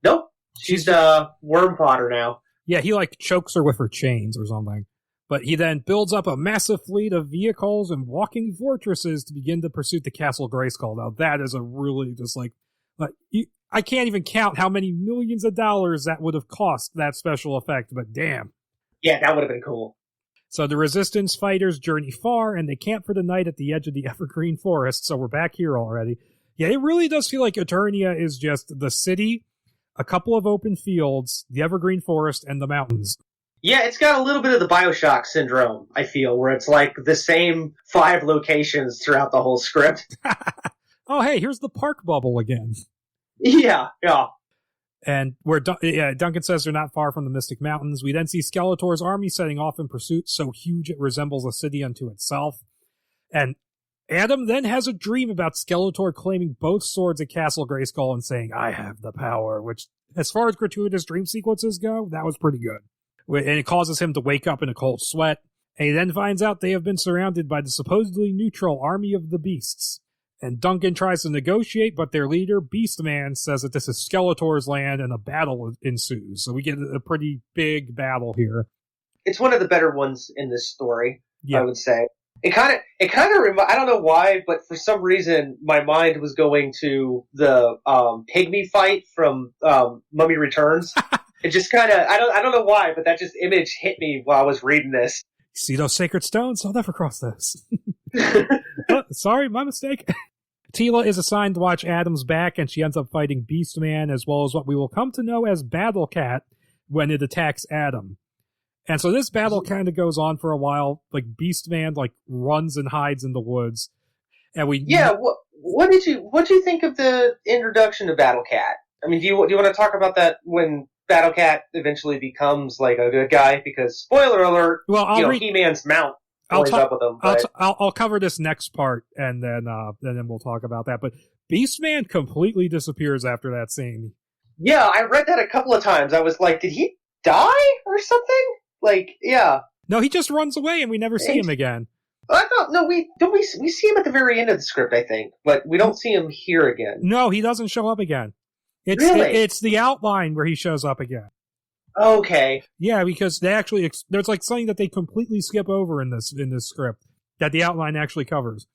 S2: Nope. She's a worm potter now.
S1: Yeah, he like chokes her with her chains or something. But he then builds up a massive fleet of vehicles and walking fortresses to begin the pursuit to Castle Grayskull. Now that is a really just I can't even count how many millions of dollars that would have cost that special effect, but damn.
S2: Yeah, that would have been cool.
S1: So the Resistance fighters journey far, and they camp for the night at the edge of the Evergreen Forest, so we're back here already. Yeah, it really does feel like Eternia is just the city, a couple of open fields, the Evergreen Forest, and the mountains.
S2: Yeah, it's got a little bit of the Bioshock syndrome, I feel, where it's like the same 5 locations throughout the whole script.
S1: Oh, hey, here's the park bubble again.
S2: Yeah.
S1: And where Duncan says they're not far from the Mystic Mountains, we then see Skeletor's army setting off in pursuit, so huge it resembles a city unto itself. And Adam then has a dream about Skeletor claiming both swords at Castle Grayskull and saying, "I have the power," which, as far as gratuitous dream sequences go, that was pretty good. And it causes him to wake up in a cold sweat. And he then finds out they have been surrounded by the supposedly neutral army of the beasts. And Duncan tries to negotiate, but their leader, Beastman, says that this is Skeletor's land and a battle ensues. So we get a pretty big battle here.
S2: It's one of the better ones in this story, I would say. It kind of I don't know why, but for some reason my mind was going to the pygmy fight from Mummy Returns. It just kind of I don't know why, but that just image hit me while I was reading this.
S1: See those sacred stones? I'll never cross those. Oh, sorry, my mistake. Tila is assigned to watch Adam's back, and she ends up fighting Beastman, as well as what we will come to know as Battle Cat when it attacks Adam. And so this battle kind of goes on for a while. Like, Beastman, runs and hides in the woods. And
S2: what did you think of the introduction to Battle Cat? I mean, do you want to talk about that when Battle Cat eventually becomes like a good guy? Because spoiler alert, He-Man's mount joins up with him.
S1: I'll cover this next part, and then we'll talk about that. But Beastman completely disappears after that scene.
S2: Yeah, I read that a couple of times. I was like, did he die or something? Like, yeah.
S1: No, he just runs away, and we never see him again.
S2: I thought, no, we see him at the very end of the script, I think, but we don't see him here again.
S1: No, he doesn't show up again. It's the outline where he shows up again.
S2: Okay.
S1: Yeah, because they actually there's like something that they completely skip over in this script that the outline actually covers.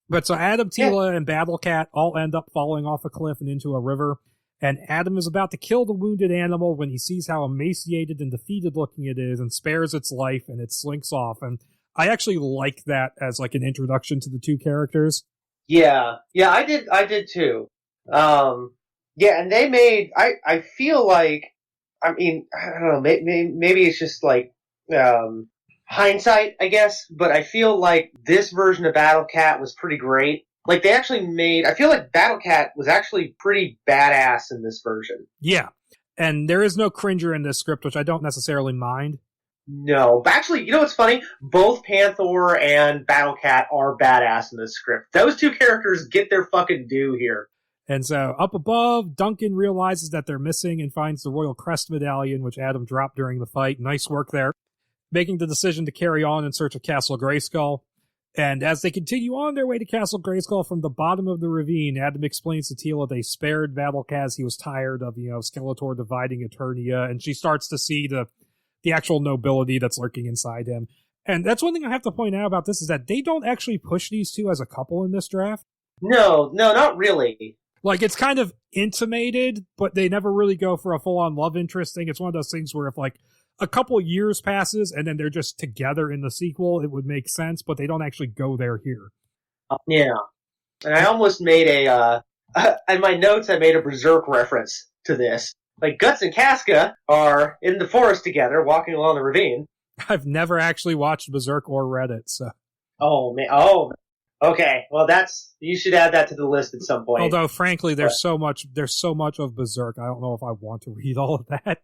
S1: But so Adam, Tila, and Battle Cat all end up falling off a cliff and into a river. And Adam is about to kill the wounded animal when he sees how emaciated and defeated looking it is and spares its life, and it slinks off. And I actually like that as like an introduction to the two characters.
S2: Yeah, I did too. And they made, I feel like, I mean, I don't know, maybe it's just like, hindsight, I guess, but I feel like this version of Battle Cat was pretty great. Like, they actually I feel like Battle Cat was actually pretty badass in this version.
S1: Yeah. And there is no cringer in this script, which I don't necessarily mind.
S2: No. But actually, you know what's funny? Both Panther and Battle Cat are badass in this script. Those two characters get their fucking due here.
S1: And so, up above, Duncan realizes that they're missing and finds the Royal Crest Medallion, which Adam dropped during the fight. Nice work there. Making the decision to carry on in search of Castle Grayskull. And as they continue on their way to Castle Grayskull from the bottom of the ravine, Adam explains to Tila they spared Battle Cat as he was tired of, Skeletor dividing Eternia, and she starts to see the actual nobility that's lurking inside him. And that's one thing I have to point out about this, is that they don't actually push these two as a couple in this draft.
S2: No, not really.
S1: Like, it's kind of intimated, but they never really go for a full-on love interest thing. It's one of those things where if, like, a couple years passes and then they're just together in the sequel, it would make sense, but they don't actually go there here.
S2: Yeah. And I almost made in my notes, I made a Berserk reference to this. Like, Guts and Casca are in the forest together, walking along the ravine.
S1: I've never actually watched Berserk or read it, so.
S2: Oh, man. Oh, okay. Well, you should add that to the list at some point.
S1: Although, frankly, there's so much of Berserk, I don't know if I want to read all of that.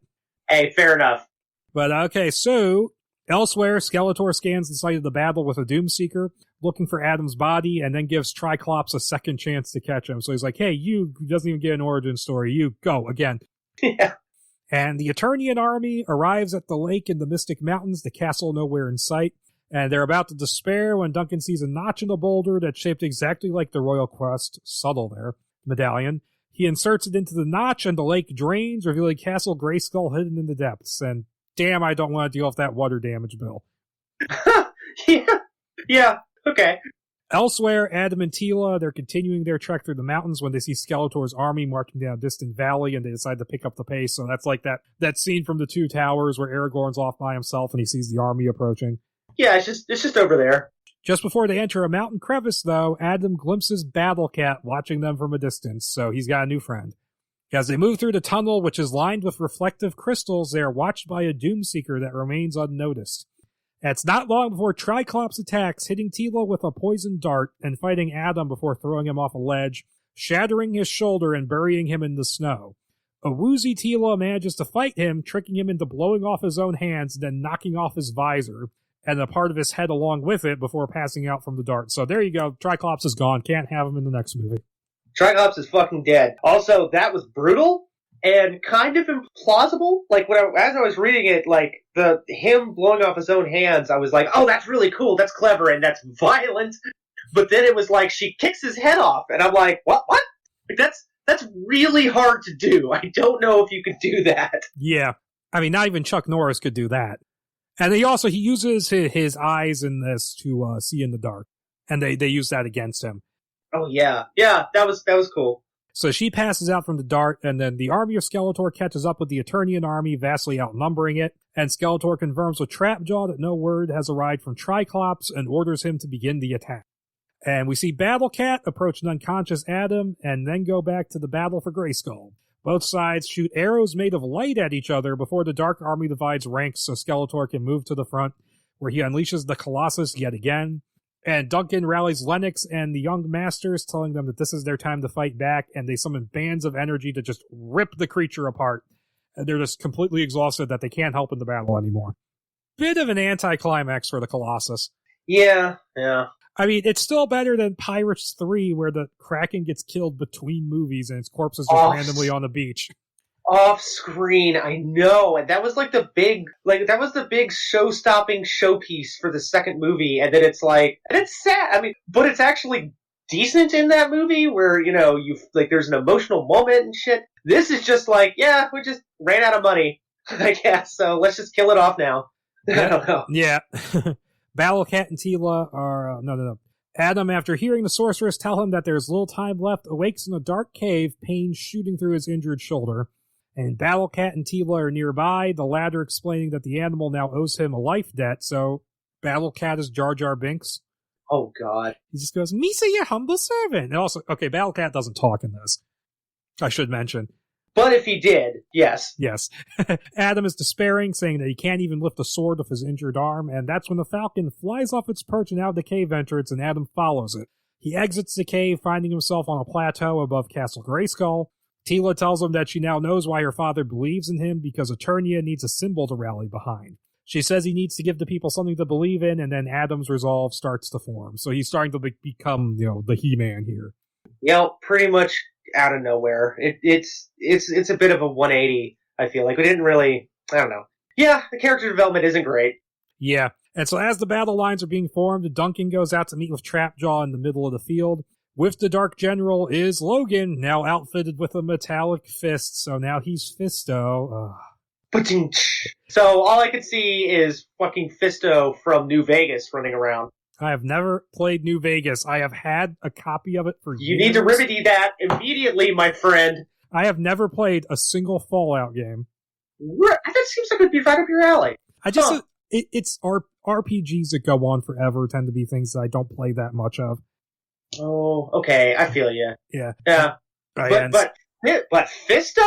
S2: Hey, fair enough.
S1: But, okay, so, elsewhere, Skeletor scans the site of the battle with a Doomseeker, looking for Adam's body, and then gives Triclops a second chance to catch him. So he's like, hey, you, doesn't even get an origin story, you, go, again.
S2: Yeah.
S1: And the Eternian army arrives at the lake in the Mystic Mountains, the castle nowhere in sight, and they're about to despair when Duncan sees a notch in a boulder that's shaped exactly like the Royal Crest, subtle there, medallion. He inserts it into the notch, and the lake drains, revealing Castle Grayskull hidden in the depths, and damn, I don't want to deal with that water damage bill.
S2: Yeah, okay.
S1: Elsewhere, Adam and Tila, they're continuing their trek through the mountains when they see Skeletor's army marching down a distant valley, and they decide to pick up the pace. So that's like that scene from the Two Towers where Aragorn's off by himself and he sees the army approaching.
S2: Yeah, it's just over there.
S1: Just before they enter a mountain crevice, though, Adam glimpses Battle Cat watching them from a distance, so he's got a new friend. As they move through the tunnel, which is lined with reflective crystals, they are watched by a Doomseeker that remains unnoticed. It's not long before Triclops attacks, hitting Tila with a poisoned dart and fighting Adam before throwing him off a ledge, shattering his shoulder and burying him in the snow. A woozy Tila manages to fight him, tricking him into blowing off his own hands, then knocking off his visor, and a part of his head along with it before passing out from the dart. So there you go, Triclops is gone, can't have him in the next movie.
S2: Triclops is fucking dead. Also, that was brutal and kind of implausible. Like, as I was reading it, like, him blowing off his own hands, I was like, oh, that's really cool, that's clever, and that's violent. But then it was like, she kicks his head off, and I'm like, what? Like, that's really hard to do. I don't know if you could do that.
S1: Yeah. I mean, not even Chuck Norris could do that. And he uses his eyes in this to see in the dark. And they use that against him.
S2: Oh, yeah. Yeah, that was cool.
S1: So she passes out from the dart, and then the army of Skeletor catches up with the Eternian army, vastly outnumbering it, and Skeletor confirms with Trapjaw that no word has arrived from Triclops and orders him to begin the attack. And we see Battle Cat approach an unconscious Adam, and then go back to the battle for Grayskull. Both sides shoot arrows made of light at each other before the Dark Army divides ranks so Skeletor can move to the front, where he unleashes the Colossus yet again. And Duncan rallies Lennox and the young masters, telling them that this is their time to fight back, and they summon bands of energy to just rip the creature apart. And they're just completely exhausted that they can't help in the battle anymore. Bit of an anticlimax for the Colossus.
S2: Yeah.
S1: I mean, it's still better than Pirates 3, where the Kraken gets killed between movies and its corpse is just randomly on the beach.
S2: Off screen, I know, and that was the big show-stopping showpiece for the second movie, and then it's sad. I mean, but it's actually decent in that movie where there's an emotional moment and shit. This is just we just ran out of money, I guess, so let's just kill it off now. I don't know.
S1: Yeah. Battlecat and Tila are no. Adam, after hearing the sorceress tell him that there's little time left, awakes in a dark cave, pain shooting through his injured shoulder. And Battlecat and Tila are nearby, the latter explaining that the animal now owes him a life debt, so Battlecat is Jar Jar Binks.
S2: Oh, God.
S1: He just goes, Misa, your humble servant. And also, okay, Battlecat doesn't talk in this. I should mention.
S2: But if he did, yes.
S1: Yes. Adam is despairing, saying that he can't even lift a sword with his injured arm, and that's when the falcon flies off its perch and out of the cave entrance, and Adam follows it. He exits the cave, finding himself on a plateau above Castle Grayskull. Tila tells him that she now knows why her father believes in him, because Eternia needs a symbol to rally behind. She says he needs to give the people something to believe in, and then Adam's resolve starts to form. So he's starting to become, the He-Man here.
S2: Pretty much out of nowhere. It's a bit of a 180, I feel like. We didn't really, I don't know. Yeah, the character development isn't great.
S1: Yeah, and so as the battle lines are being formed, Duncan goes out to meet with Trapjaw in the middle of the field. With the Dark General is Logan, now outfitted with a metallic fist, so now he's Fisto.
S2: So all I could see is fucking Fisto from New Vegas running around.
S1: I have never played New Vegas. I have had a copy of it for years.
S2: You need to remedy that immediately, my friend.
S1: I have never played a single Fallout game.
S2: That seems like it would be right up your alley.
S1: It's RPGs that go on forever tend to be things that I don't play that much of.
S2: Oh, okay. I feel you.
S1: Yeah.
S2: Right, but Fisto?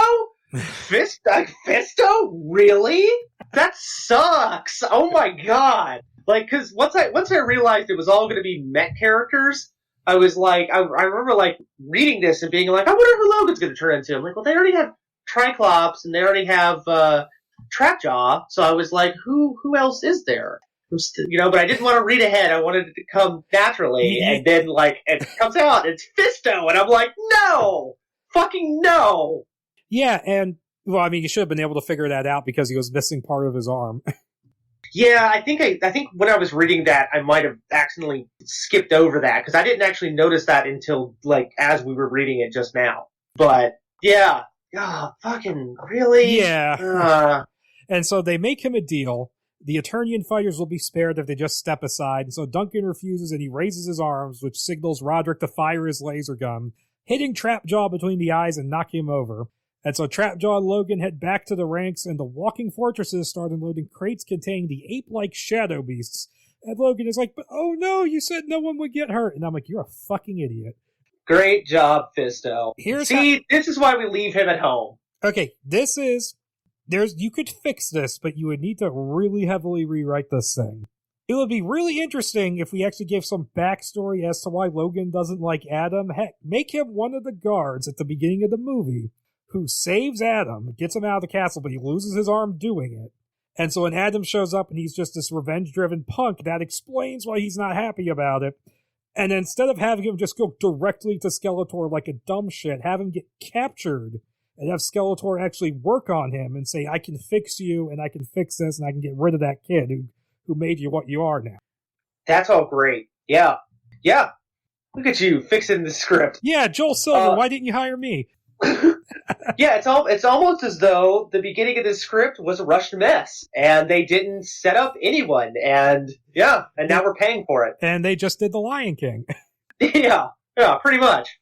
S2: Fisto? Really? That sucks. Oh my god. Cause once I realized it was all gonna be mech characters, I was I remember reading this and being like, I wonder who Logan's gonna turn into. I'm like, well, they already have Triclops and they already have, Trapjaw. So I was like, who else is there? But I didn't want to read ahead. I wanted it to come naturally, and then it comes out, it's Fisto, and I'm like, no, fucking no.
S1: Yeah, and you should have been able to figure that out because he was missing part of his arm.
S2: Yeah, I think when I was reading that, I might have accidentally skipped over that because I didn't actually notice that until as we were reading it just now. But yeah, fucking really,
S1: yeah. And so they make him a deal. The Eternian fighters will be spared if they just step aside, and so Duncan refuses and he raises his arms, which signals Roderick to fire his laser gun, hitting Trapjaw between the eyes and knocking him over. And so Trapjaw and Logan head back to the ranks, and the walking fortresses start unloading crates containing the ape-like shadow beasts. And Logan is like, but oh no, you said no one would get hurt. And I'm like, you're a fucking idiot.
S2: Great job, Fisto. This is why we leave him at home.
S1: Okay, you could fix this, but you would need to really heavily rewrite this thing. It would be really interesting if we actually gave some backstory as to why Logan doesn't like Adam. Heck, make him one of the guards at the beginning of the movie who saves Adam, gets him out of the castle, but he loses his arm doing it. And so when Adam shows up and he's just this revenge-driven punk, that explains why he's not happy about it. And instead of having him just go directly to Skeletor like a dumb shit, have him get captured and have Skeletor actually work on him and say, I can fix you, and I can fix this, and I can get rid of that kid who made you what you are now.
S2: That's all great. Yeah. Yeah. Look at you, fixing the script.
S1: Yeah, Joel Silver, why didn't you hire me?
S2: Yeah, it's almost as though the beginning of this script was a rushed mess, and they didn't set up anyone, and now we're paying for it.
S1: And they just did The Lion King.
S2: Yeah, pretty much.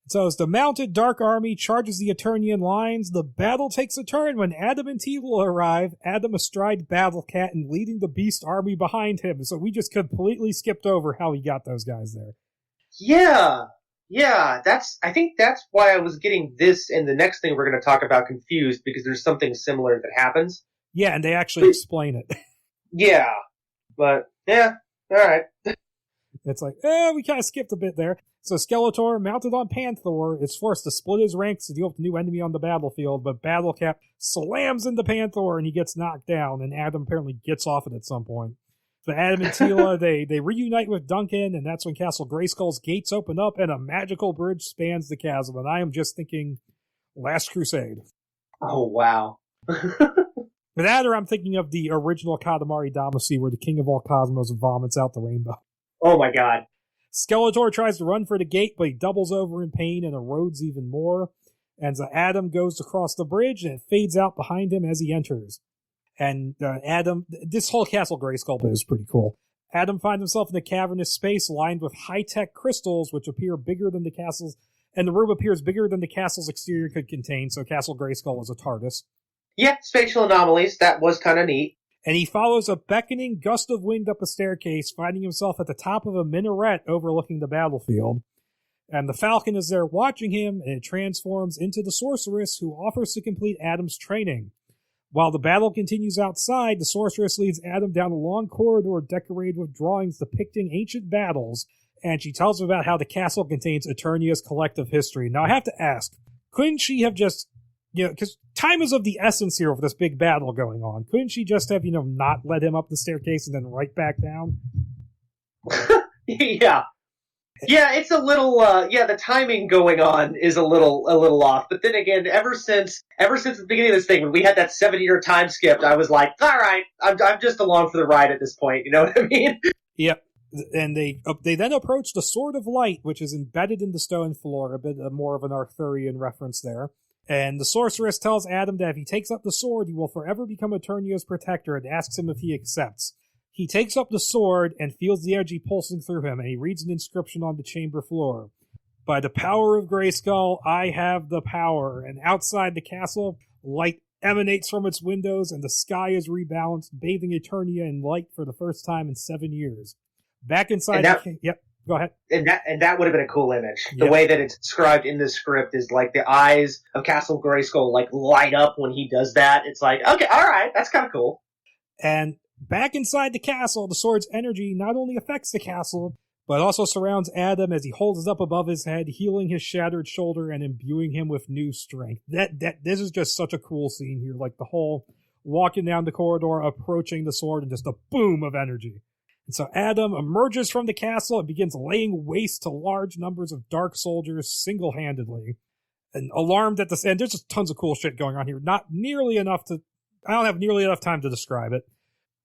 S1: So as the mounted Dark Army charges the Eternian lines, the battle takes a turn when Adam and Tila arrive, Adam astride Battlecat and leading the Beast Army behind him. So we just completely skipped over how he got those guys there.
S2: Yeah, I think that's why I was getting this and the next thing we're going to talk about confused, because there's something similar that happens.
S1: Yeah, and they actually explain it.
S2: Yeah, but, yeah, alright.
S1: It's like, we kind of skipped a bit there. So Skeletor, mounted on Panther, is forced to split his ranks to deal with the new enemy on the battlefield, but Battlecap slams into Panther and he gets knocked down, and Adam apparently gets off it at some point. So Adam and Teela, they reunite with Duncan, and that's when Castle Grayskull's gates open up and a magical bridge spans the chasm. And I am just thinking Last Crusade.
S2: Oh, wow.
S1: With that, or I'm thinking of the original Katamari Damacy, where the King of all Cosmos vomits out the rainbow.
S2: Oh my god.
S1: Skeletor tries to run for the gate, but he doubles over in pain and erodes even more. And so Adam goes across the bridge, and it fades out behind him as he enters. And Adam, this whole Castle Grayskull bit is pretty cool. Adam finds himself in a cavernous space lined with high-tech crystals, which appear bigger than the castle's, and the room appears bigger than the castle's exterior could contain, so Castle Grayskull is a TARDIS.
S2: Yeah, spatial anomalies. That was kind of neat.
S1: And he follows a beckoning gust of wind up a staircase, finding himself at the top of a minaret overlooking the battlefield. And the Falcon is there watching him, and it transforms into the Sorceress, who offers to complete Adam's training. While the battle continues outside, the Sorceress leads Adam down a long corridor decorated with drawings depicting ancient battles, and she tells him about how the castle contains Eternia's collective history. Now, I have to ask, couldn't she have just, because time is of the essence here of this big battle going on, couldn't she just have, not let him up the staircase and then right back down?
S2: Yeah. Yeah, it's a little, the timing going on is a little off. But then again, ever since the beginning of this thing, when we had that 7-year time skip, I was like, all right, I'm just along for the ride at this point. You know what I mean?
S1: Yep. And they then approach the Sword of Light, which is embedded in the stone floor, a bit more of an Arthurian reference there. And the Sorceress tells Adam that if he takes up the sword, he will forever become Eternia's protector, and asks him if he accepts. He takes up the sword and feels the energy pulsing through him, and he reads an inscription on the chamber floor. By the power of Grayskull, I have the power. And outside the castle, light emanates from its windows, and the sky is rebalanced, bathing Eternia in light for the first time in 7 years. Back inside yep, go ahead.
S2: And that would have been a cool image. The way that it's described in the script is like the eyes of Castle Grayskull like light up when he does that. It's like, okay, all right, that's kind of cool.
S1: And back inside the castle, the sword's energy not only affects the castle, but also surrounds Adam as he holds it up above his head, healing his shattered shoulder and imbuing him with new strength. This is just such a cool scene here, like the whole walking down the corridor, approaching the sword, and just a boom of energy. And so Adam emerges from the castle and begins laying waste to large numbers of dark soldiers single-handedly. And alarmed at this, and there's just tons of cool shit going on here. I don't have nearly enough time to describe it.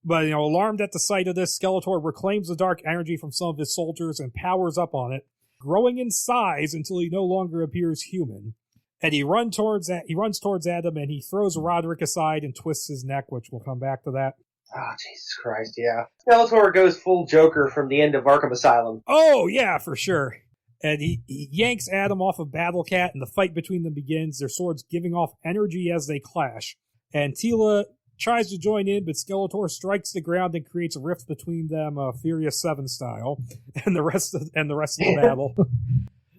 S1: But, alarmed at the sight of this, Skeletor reclaims the dark energy from some of his soldiers and powers up on it, growing in size until he no longer appears human. And he runs towards Adam, and he throws Roderick aside and twists his neck, which we'll come back to that.
S2: Oh, Jesus Christ, yeah. Skeletor goes full Joker from the end of Arkham Asylum.
S1: Oh, yeah, for sure. And he yanks Adam off of Battlecat, and the fight between them begins, their swords giving off energy as they clash. And Teela tries to join in, but Skeletor strikes the ground and creates a rift between them, Furious 7 style, and the rest of the battle.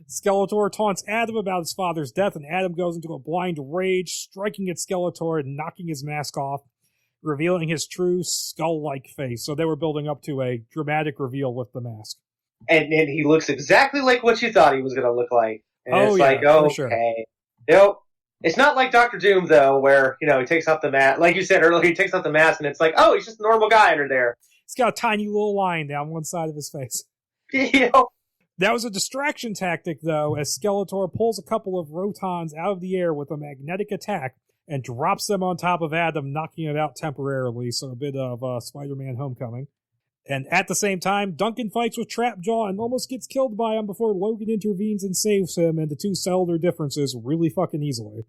S1: Skeletor taunts Adam about his father's death, and Adam goes into a blind rage, striking at Skeletor and knocking his mask off, revealing his true skull-like face. So they were building up to a dramatic reveal with the mask.
S2: And he looks exactly like what you thought he was going to look like. And it's like, okay.
S1: Sure.
S2: It's not like Dr. Doom, though, where, he takes off the mask. Like you said earlier, he takes off the mask, and it's like, oh, he's just a normal guy under there.
S1: He's got a tiny little line down one side of his face. That was a distraction tactic, though, as Skeletor pulls a couple of Rotons out of the air with a magnetic attack and drops them on top of Adam, knocking it out temporarily, so a bit of Spider-Man Homecoming. And at the same time, Duncan fights with Trapjaw and almost gets killed by him before Logan intervenes and saves him, and the two settle their differences really fucking easily.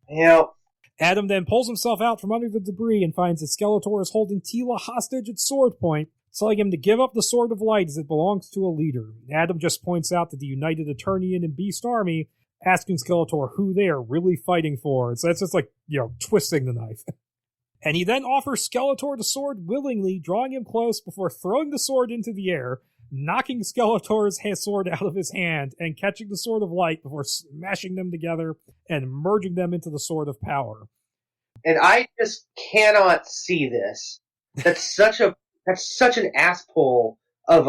S2: Yep.
S1: Adam then pulls himself out from under the debris and finds that Skeletor is holding Teela hostage at sword point, telling him to give up the Sword of Light as it belongs to a leader. Adam just points out that the United Eternian and Beast Army, asking Skeletor who they are really fighting for. So that's just like, twisting the knife. And he then offers Skeletor the sword willingly, drawing him close before throwing the sword into the air, knocking Skeletor's sword out of his hand, and catching the Sword of Light before smashing them together and merging them into the Sword of Power.
S2: And I just cannot see this. That's such an ass pull of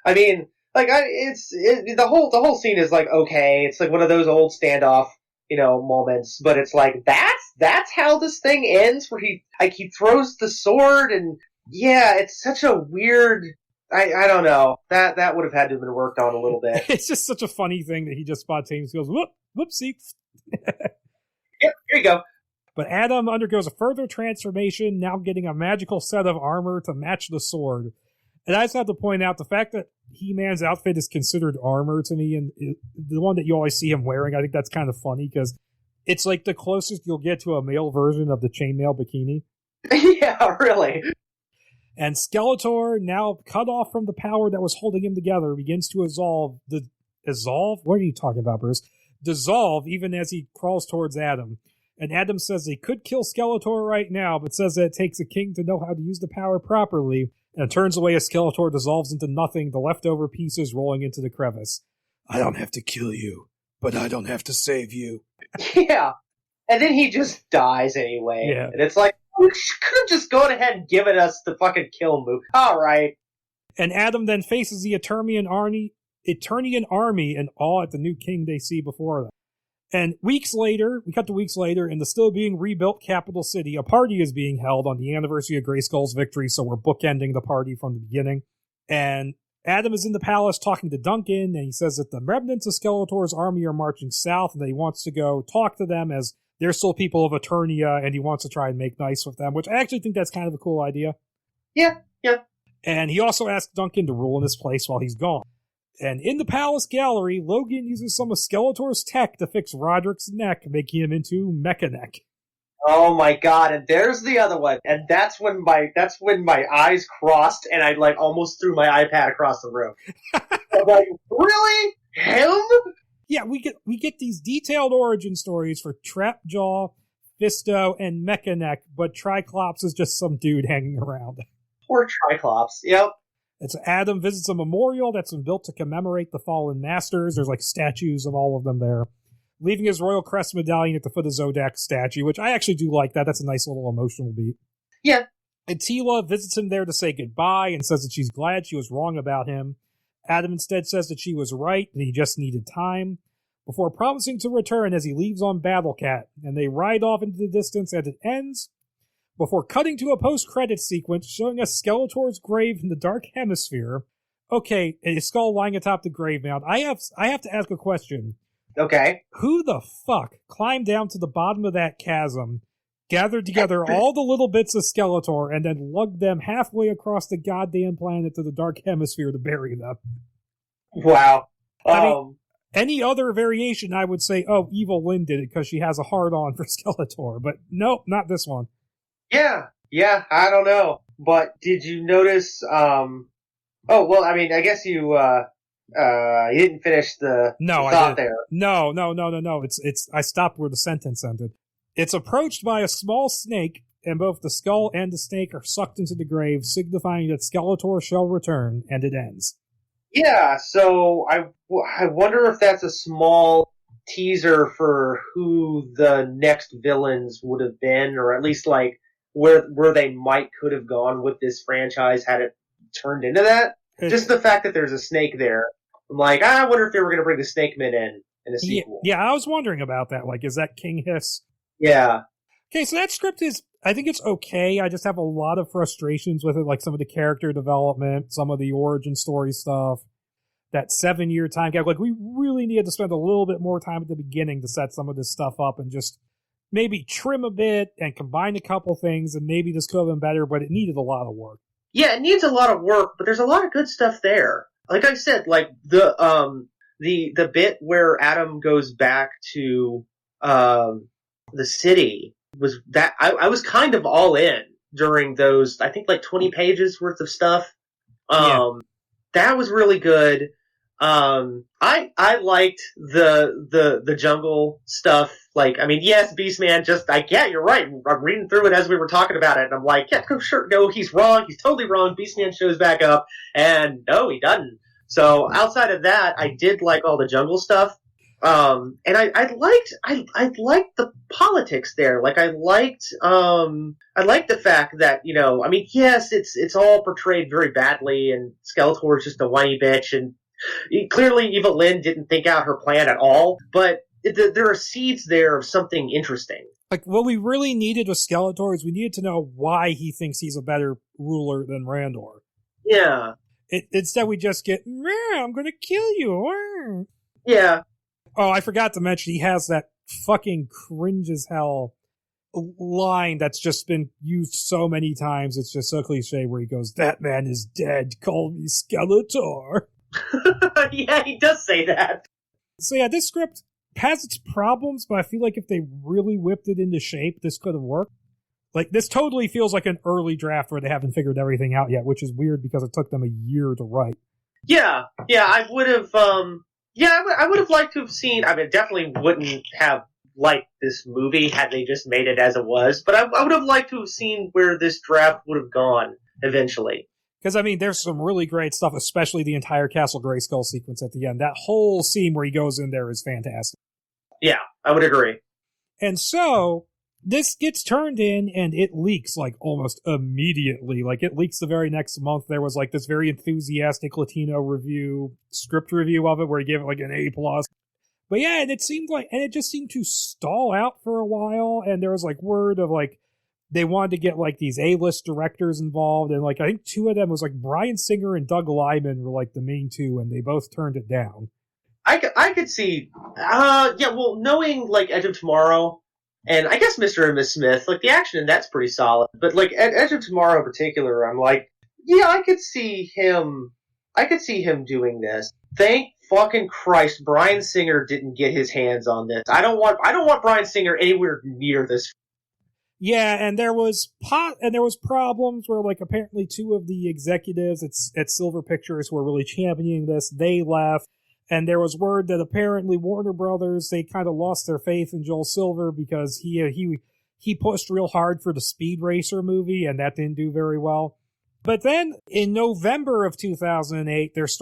S2: I mean, like, the whole scene is like, okay, it's like one of those old standoff, moments, but it's like, that's how this thing ends, where he throws the sword, and yeah, it's such a weird, I don't know, that would have had to have been worked on a little bit.
S1: It's just such a funny thing that he just spontaneously goes, whoopsie.
S2: Yep, here you go.
S1: But Adam undergoes a further transformation, now getting a magical set of armor to match the sword. And I just have to point out the fact that He-Man's outfit is considered armor to me, and the one that you always see him wearing, I think that's kind of funny, because it's like the closest you'll get to a male version of the chainmail bikini.
S2: Yeah, really.
S1: And Skeletor, now cut off from the power that was holding him together, begins to dissolve? What are you talking about, Bruce? Dissolve, even as he crawls towards Adam. And Adam says he could kill Skeletor right now, but says that it takes a king to know how to use the power properly, and turns away as Skeletor dissolves into nothing, the leftover pieces rolling into the crevice. I don't have to kill you, but I don't have to save you.
S2: Yeah. And then he just dies anyway.
S1: Yeah.
S2: And it's like, we could have just gone ahead and given us the fucking kill move. All right.
S1: And Adam then faces the Eternian army in awe at the new king they see before them. And we cut to weeks later, in the still being rebuilt capital city, a party is being held on the anniversary of Grayskull's victory, so we're bookending the party from the beginning. And Adam is in the palace talking to Duncan, and he says that the remnants of Skeletor's army are marching south, and that he wants to go talk to them as they're still people of Eternia, and he wants to try and make nice with them, which I actually think that's kind of a cool idea.
S2: Yeah.
S1: And he also asks Duncan to rule in his place while he's gone. And in the palace gallery, Logan uses some of Skeletor's tech to fix Roderick's neck, making him into Mecha Neck.
S2: Oh my god, and there's the other one. And that's when my eyes crossed and I almost threw my iPad across the room. I'm like, really? Him?
S1: Yeah, we get these detailed origin stories for Trapjaw, Fisto, and Mecha Neck, but Triclops is just some dude hanging around.
S2: Poor Triclops, yep.
S1: It's Adam visits a memorial that's been built to commemorate the fallen masters. There's statues of all of them there. Leaving his Royal Crest medallion at the foot of Zodak's statue, which I actually do like that. That's a nice little emotional beat.
S2: Yeah.
S1: And Teela visits him there to say goodbye and says that she's glad she was wrong about him. Adam instead says that she was right, that he just needed time, before promising to return as he leaves on Battlecat, and they ride off into the distance as it ends, before cutting to a post-credits sequence showing us Skeletor's grave in the Dark Hemisphere. Okay, his skull lying atop the grave mound. I have to ask a question.
S2: Okay.
S1: Who the fuck climbed down to the bottom of that chasm, gathered together all the little bits of Skeletor, and then lugged them halfway across the goddamn planet to the Dark Hemisphere to bury them?
S2: Wow.
S1: I mean, any other variation, I would say, oh, Evil Lynn did it because she has a hard-on for Skeletor. But nope, not this one.
S2: Yeah, I don't know. But did you notice, I guess you didn't finish the thought there.
S1: No. It's I stopped where the sentence ended. It's approached by a small snake, and both the skull and the snake are sucked into the grave, signifying that Skeletor shall return, and it ends.
S2: Yeah, so I wonder if that's a small teaser for who the next villains would have been, or at least where they could have gone with this franchise had it turned into that. Just the fact that there's a snake there. I'm like, I wonder if they were going to bring the Snake Man in a sequel.
S1: Yeah, I was wondering about that. Is that King Hiss?
S2: Yeah.
S1: Okay, so that script I think it's okay. I just have a lot of frustrations with it, some of the character development, some of the origin story stuff, that 7-year time gap. We really needed to spend a little bit more time at the beginning to set some of this stuff up and just maybe trim a bit and combine a couple things, and maybe this could have been better, but it needed a lot of work. Yeah,
S2: it needs a lot of work, but there's a lot of good stuff there. Like I said, the bit where Adam goes back to the city was that I was kind of all in during those, I think 20 pages worth of stuff. That was really good. I liked the jungle stuff. Yes, Beastman, you're right. I'm reading through it as we were talking about it, and I'm like, yeah, sure, no, he's wrong. He's totally wrong. Beastman shows back up, and no, he doesn't. So outside of that, I did like all the jungle stuff. And I liked the politics there. Like, I liked the fact that, I mean, yes, it's all portrayed very badly, and Skeletor is just a whiny bitch, and clearly Eva Lynn didn't think out her plan at all, but there are seeds there of something interesting.
S1: Like, what we really needed with Skeletor is we needed to know why he thinks he's a better ruler than Randor.
S2: Yeah.
S1: Instead, we just get, I'm gonna kill you.
S2: Yeah.
S1: Oh, I forgot to mention, he has that fucking cringe as hell line that's just been used so many times. It's just so cliche, where he goes, "That man is dead. Call me Skeletor."
S2: Yeah, he does say that.
S1: So yeah, this script has its problems, but I feel like if they really whipped it into shape, this could have worked. Like, this totally feels like an early draft where they haven't figured everything out yet, which is weird because it took them a year to write.
S2: Yeah, I would have, I would have liked to have seen, I mean, definitely wouldn't have liked this movie had they just made it as it was, but I would have liked to have seen where this draft would have gone eventually.
S1: Because, I mean, there's some really great stuff, especially the entire Castle Grayskull sequence at the end. That whole scene where he goes in there is fantastic.
S2: Yeah, I would agree.
S1: And so, this gets turned in, and it leaks, like, almost immediately. Like, it leaks the very next month. There was, like, this very enthusiastic Latino script review of it, where he gave it, like, an A+. But yeah, and it just seemed to stall out for a while, and there was, like, word of, like, they wanted to get, like, these A-list directors involved, and, like, I think two of them was, like, Bryan Singer and Doug Liman were, like, the main two, and they both turned it down.
S2: I could see, knowing, like, Edge of Tomorrow, and I guess Mr. and Miss Smith, like, the action in that's pretty solid, but, like, Edge of Tomorrow in particular, I'm like, yeah, I could see him doing this. Thank fucking Christ, Bryan Singer didn't get his hands on this. I don't want Bryan Singer anywhere near this.
S1: Yeah, and there was problems where, like, apparently two of the executives at Silver Pictures who were really championing this, they left, and there was word that apparently Warner Brothers, they kind of lost their faith in Joel Silver because he pushed real hard for the Speed Racer movie, and that didn't do very well. But then in November of 2008, there's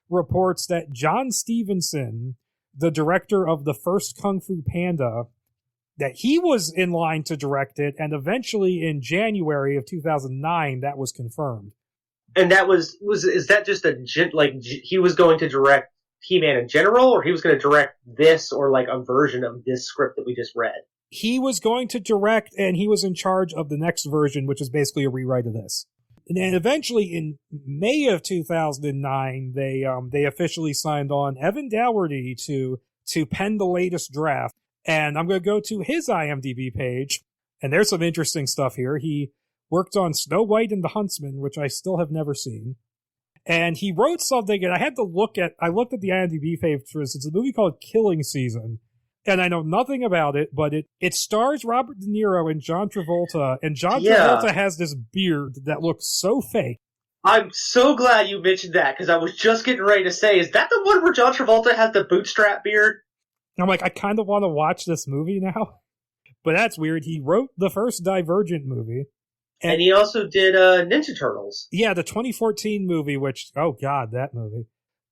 S1: reports that John Stevenson, the director of the first Kung Fu Panda, that he was in line to direct it, and eventually in January of 2009, that was confirmed.
S2: And that is that just he was going to direct He-Man in general, or he was going to direct this, or like a version of this script that we just read?
S1: He was going to direct, and he was in charge of the next version, which is basically a rewrite of this. And then eventually in May of 2009, they officially signed on Evan Daugherty to pen the latest draft. And I'm going to go to his IMDb page, and there's some interesting stuff here. He worked on Snow White and the Huntsman, which I still have never seen. And he wrote something, and I looked at the IMDb page for this. It's a movie called Killing Season. And I know nothing about it, but it stars Robert De Niro and John Travolta, and John Travolta has this beard that looks so fake.
S2: I'm so glad you mentioned that, because I was just getting ready to say, is that the one where John Travolta has the bootstrap beard?
S1: I'm like, I kind of want to watch this movie now. But that's weird. He wrote the first Divergent movie.
S2: And he also did Ninja Turtles.
S1: Yeah, the 2014 movie, which, oh god, that movie.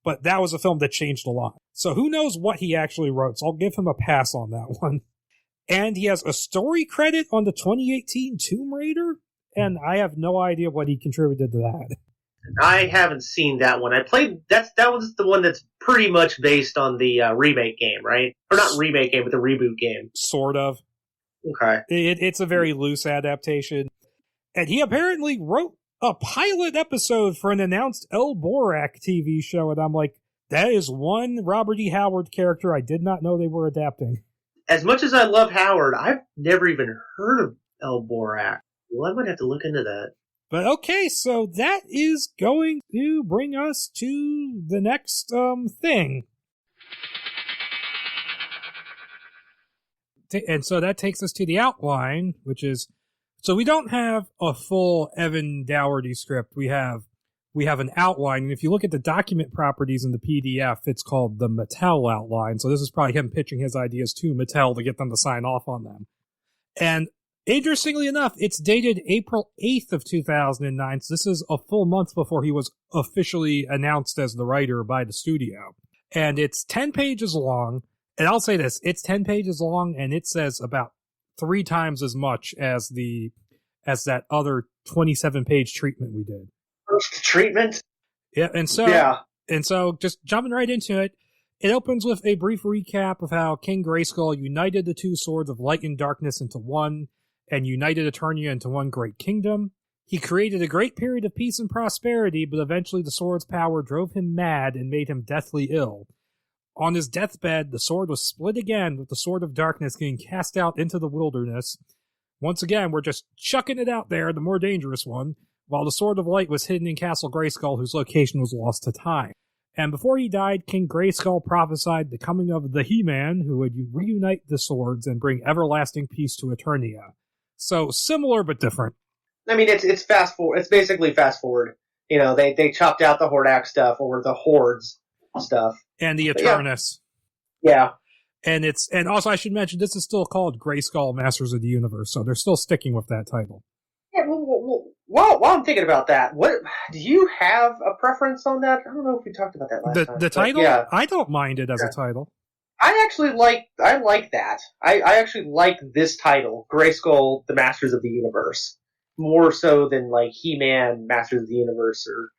S1: But that was a film that changed a lot. So who knows what he actually wrote, so I'll give him a pass on that one. And he has a story credit on the 2018 Tomb Raider, and I have no idea what he contributed to that.
S2: I haven't seen that one. That was the one that's pretty much based on the remake game, right? Or not remake game, but the reboot game.
S1: Sort of.
S2: Okay.
S1: It's a very loose adaptation. And he apparently wrote a pilot episode for an announced El Borak TV show, and I'm like, that is one Robert E. Howard character I did not know they were adapting.
S2: As much as I love Howard, I've never even heard of El Borak. Well, I'm going to have to look into that.
S1: But okay, so that is going to bring us to the next thing. And so that takes us to the outline, which is, so we don't have a full Evan Daugherty script. We have an outline, and if you look at the document properties in the PDF, it's called the Mattel outline. So this is probably him pitching his ideas to Mattel to get them to sign off on them. And interestingly enough, it's dated April 8th of 2009, so this is a full month before he was officially announced as the writer by the studio. And it's 10 pages long. And I'll say this, it's 10 pages long, and it says about 3 times as much as that other 27-page treatment we did.
S2: First treatment?
S1: Yeah, and so just jumping right into it, it opens with a brief recap of how King Grayskull united the 2 swords of light and darkness into one, and united Eternia into one great kingdom. He created a great period of peace and prosperity, but eventually the sword's power drove him mad and made him deathly ill. On his deathbed, the sword was split again, with the sword of darkness getting cast out into the wilderness. Once again, we're just chucking it out there, the more dangerous one, while the sword of light was hidden in Castle Grayskull, whose location was lost to time. And before he died, King Grayskull prophesied the coming of the He-Man, who would reunite the swords and bring everlasting peace to Eternia. So, similar but different.
S2: I mean, it's fast forward. It's basically fast forward. You know, they chopped out the Hordak stuff, or the Hordes stuff.
S1: And the Eternus.
S2: Yeah.
S1: And also I should mention, this is still called Grayskull Masters of the Universe, so they're still sticking with that title.
S2: Yeah, while I'm thinking about that, what do you have a preference on that? I don't know if we talked about that last time.
S1: The title?
S2: Yeah.
S1: I don't mind it as a title.
S2: I like that. I actually like this title, Grayskull, the Masters of the Universe, more so than like He-Man, Masters of the Universe, or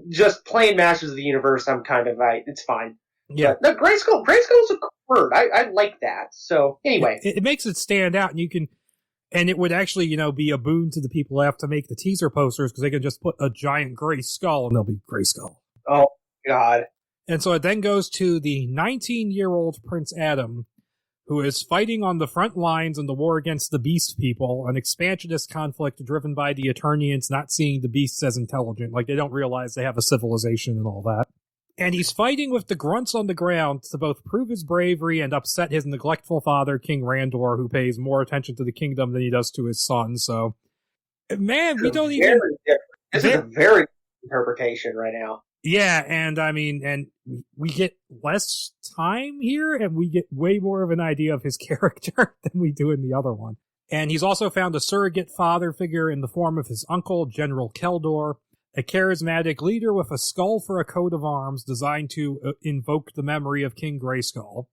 S2: just plain Masters of the Universe. I'm kind of, it's fine.
S1: Yeah.
S2: But, no, Grayskull's a cool word. I like that. So anyway,
S1: it makes it stand out, and it would actually, be a boon to the people who have to make the teaser posters, because they can just put a giant gray skull and they'll be Grayskull.
S2: Oh God.
S1: And so it then goes to the 19-year-old Prince Adam, who is fighting on the front lines in the war against the Beast People, an expansionist conflict driven by the Eternians not seeing the beasts as intelligent. Like, they don't realize they have a civilization and all that. And he's fighting with the grunts on the ground to both prove his bravery and upset his neglectful father, King Randor, who pays more attention to the kingdom than he does to his son. So, man, we don't even...
S2: This is a very different interpretation right now.
S1: Yeah, and I mean, and we get less time here, and we get way more of an idea of his character than we do in the other one. And he's also found a surrogate father figure in the form of his uncle, General Keldor, a charismatic leader with a skull for a coat of arms designed to invoke the memory of King Grayskull.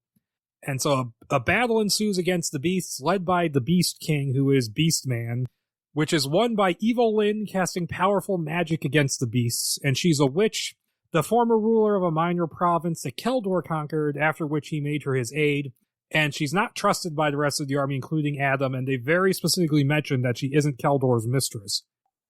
S1: And so a battle ensues against the beasts, led by the Beast King, who is Beastman, which is won by Evelyn casting powerful magic against the beasts, and she's a witch, the former ruler of a minor province that Keldor conquered, after which he made her his aide, and she's not trusted by the rest of the army, including Adam, and they very specifically mentioned that she isn't Keldor's mistress.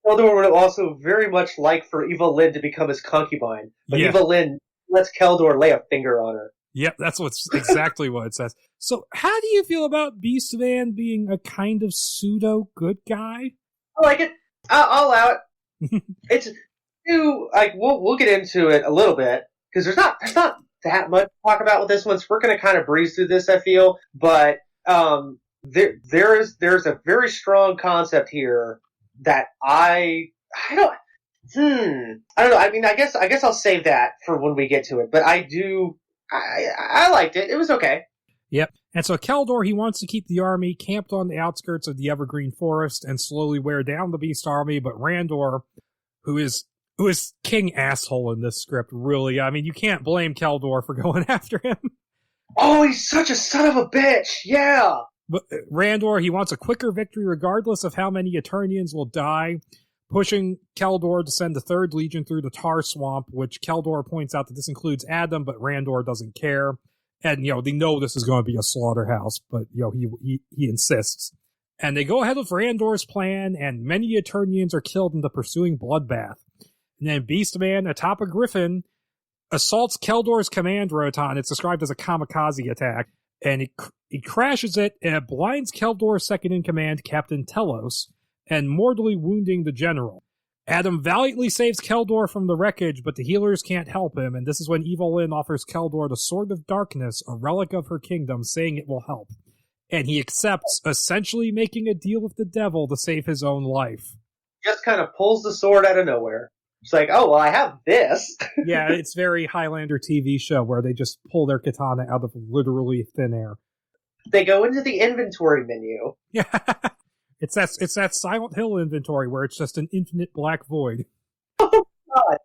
S2: Keldor would also very much like for Evelyn to become his concubine, but Evelyn lets Keldor lay a finger on her.
S1: Yep, that's exactly what it says. So, how do you feel about Beastman being a kind of pseudo-good guy?
S2: I like it. I'll allow it. It's like we'll get into it a little bit, because there's not that much to talk about with this one, so we're going to kind of breeze through this, I feel. But there's a very strong concept here that I don't know. I mean, I guess I'll save that for when we get to it. But I liked it. It was okay.
S1: Yep. And so Keldor, he wants to keep the army camped on the outskirts of the Evergreen Forest and slowly wear down the Beast Army, but Randor, who is king asshole in this script, really. I mean, you can't blame Keldor for going after him.
S2: Oh, he's such a son of a bitch. Yeah.
S1: But Randor, he wants a quicker victory regardless of how many Eternians will die, pushing Keldor to send the Third Legion through the Tar Swamp, which Keldor points out that this includes Adam, but Randor doesn't care. And, they know this is going to be a slaughterhouse, but, he insists. And they go ahead with Randor's plan, and many Eternians are killed in the pursuing bloodbath. And then Beastman, atop a griffin, assaults Keldor's command roton. It's described as a kamikaze attack. And he crashes it, and it blinds Keldor's second-in-command, Captain Telos, and mortally wounding the general. Adam valiantly saves Keldor from the wreckage, but the healers can't help him, and this is when Evelyn offers Keldor the Sword of Darkness, a relic of her kingdom, saying it will help. And he accepts, essentially making a deal with the devil to save his own life.
S2: Just kind of pulls the sword out of nowhere. It's like, oh, well, I have this.
S1: Yeah, it's very Highlander TV show where they just pull their katana out of literally thin air.
S2: They go into the inventory menu.
S1: Yeah. It's that Silent Hill inventory where it's just an infinite black void.
S2: Oh, God.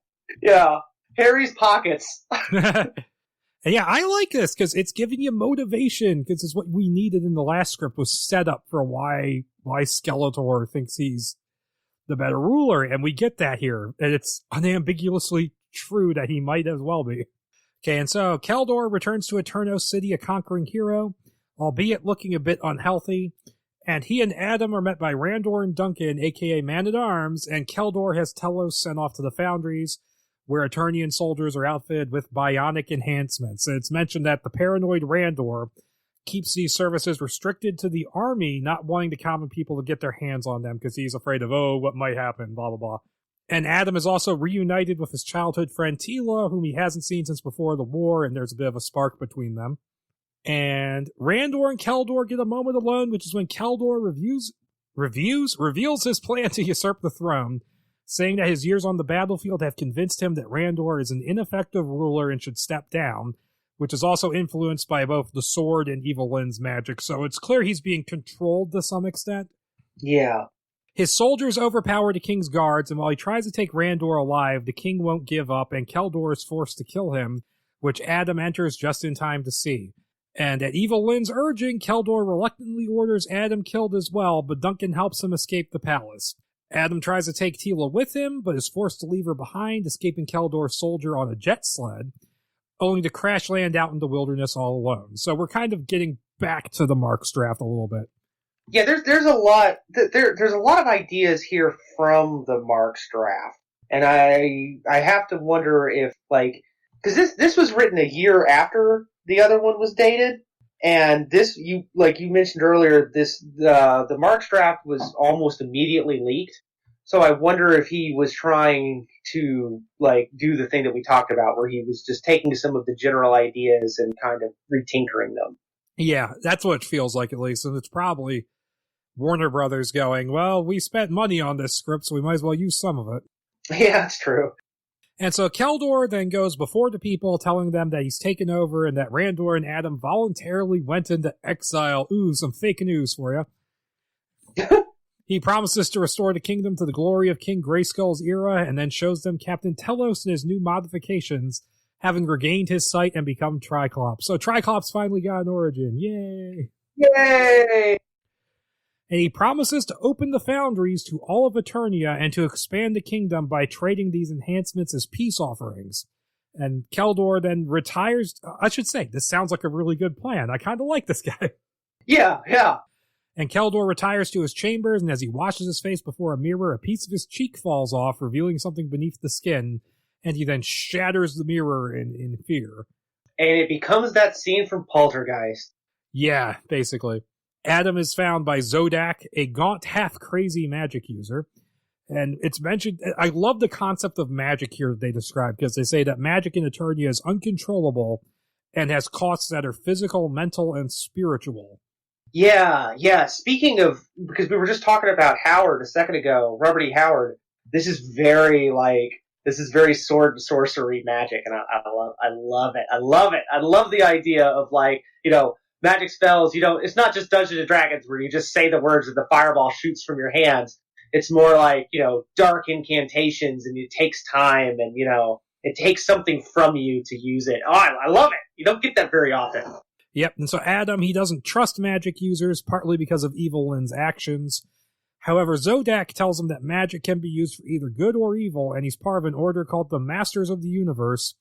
S2: Yeah. Harry's pockets.
S1: And yeah, I like this because it's giving you motivation, because it's what we needed in the last script, was set up for why Skeletor thinks he's the better ruler, and we get that here, and it's unambiguously true that he might as well be. Okay, and so Keldor returns to Eterno City a conquering hero, albeit looking a bit unhealthy, and he and Adam are met by Randor and Duncan, aka Man-at-Arms, and Keldor has Telos sent off to the Foundries, where Eternian soldiers are outfitted with bionic enhancements. And it's mentioned that the paranoid Randor keeps these services restricted to the army, not wanting the common people to get their hands on them because he's afraid of, what might happen, blah, blah, blah. And Adam is also reunited with his childhood friend Tila, whom he hasn't seen since before the war, and there's a bit of a spark between them. And Randor and Keldor get a moment alone, which is when Keldor reveals his plan to usurp the throne, saying that his years on the battlefield have convinced him that Randor is an ineffective ruler and should step down, which is also influenced by both the sword and Evil Lynn's magic, so it's clear he's being controlled to some extent.
S2: Yeah.
S1: His soldiers overpower the king's guards, and while he tries to take Randor alive, the king won't give up, and Keldor is forced to kill him, which Adam enters just in time to see. And at Evil Lynn's urging, Keldor reluctantly orders Adam killed as well, but Duncan helps him escape the palace. Adam tries to take Tila with him, but is forced to leave her behind, escaping Keldor's soldier on a jet sled, only to crash land out in the wilderness all alone. So we're kind of getting back to the Marx draft a little bit.
S2: Yeah, there's a lot there's a lot of ideas here from the Marx draft, and I have to wonder if, like, because this was written a year after the other one was dated, and this, you mentioned earlier, the Marx draft was almost immediately leaked. So I wonder if he was trying to, like, do the thing that we talked about, where he was just taking some of the general ideas and kind of retinkering them.
S1: Yeah, that's what it feels like, at least, and it's probably Warner Brothers going, well, we spent money on this script, so we might as well use some of it.
S2: Yeah, that's true.
S1: And so Keldor then goes before the people, telling them that he's taken over and that Randor and Adam voluntarily went into exile. Ooh, some fake news for you. He promises to restore the kingdom to the glory of King Grayskull's era, and then shows them Captain Telos and his new modifications, having regained his sight and become Triclops. So Triclops finally got an origin. Yay!
S2: Yay!
S1: And he promises to open the foundries to all of Eternia and to expand the kingdom by trading these enhancements as peace offerings. And Keldor then retires. I should say, this sounds like a really good plan. I kind of like this guy.
S2: Yeah.
S1: And Keldor retires to his chambers, and as he washes his face before a mirror, a piece of his cheek falls off, revealing something beneath the skin, and he then shatters the mirror in fear.
S2: And it becomes that scene from Poltergeist.
S1: Yeah, basically. Adam is found by Zodak, a gaunt, half-crazy magic user. And it's mentioned, I love the concept of magic here that they describe, because they say that magic in Eternia is uncontrollable and has costs that are physical, mental, and spiritual.
S2: Yeah. Speaking of, because we were just talking about Howard a second ago, Robert E. Howard, this is very sword and sorcery magic, and I love it. I love the idea of, like, magic spells. It's not just Dungeons and Dragons where you just say the words and the fireball shoots from your hands. It's more like, dark incantations, and it takes time, and, it takes something from you to use it. Oh, I love it. You don't get that very often.
S1: Yep, and so Adam, he doesn't trust magic users, partly because of Evil Lynn's actions. However, Zodak tells him that magic can be used for either good or evil, and he's part of an order called the Masters of the Universe,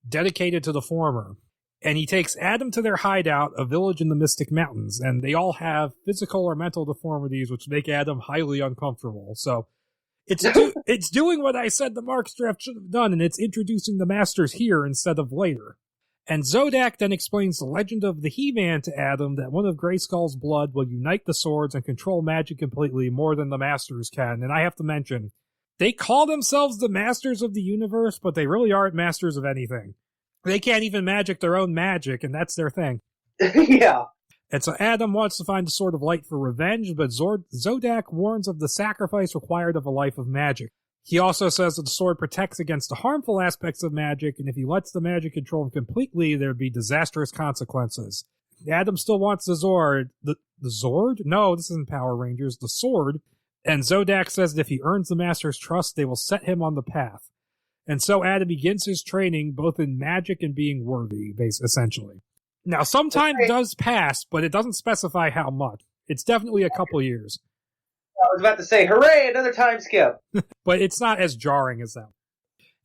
S1: dedicated to the former. And he takes Adam to their hideout, a village in the Mystic Mountains, and they all have physical or mental deformities, which make Adam highly uncomfortable. So it's doing what I said the Marx draft should have done, and it's introducing the Masters here instead of later. And Zodak then explains the legend of the He-Man to Adam, that one of Grayskull's blood will unite the swords and control magic completely more than the Masters can. And I have to mention, they call themselves the Masters of the Universe, but they really aren't masters of anything. They can't even magic their own magic, and that's their thing.
S2: Yeah.
S1: And so Adam wants to find the Sword of Light for revenge, but Zodak warns of the sacrifice required of a life of magic. He also says that the sword protects against the harmful aspects of magic, and if he lets the magic control him completely, there would be disastrous consequences. Adam still wants the Zord. The Zord? No, this isn't Power Rangers. The sword. And Zodak says that if he earns the Master's trust, they will set him on the path. And so Adam begins his training both in magic and being worthy, essentially. Now, some time does pass, but it doesn't specify how much. It's definitely a couple years.
S2: I was about to say, hooray, another time skip.
S1: But it's not as jarring as that.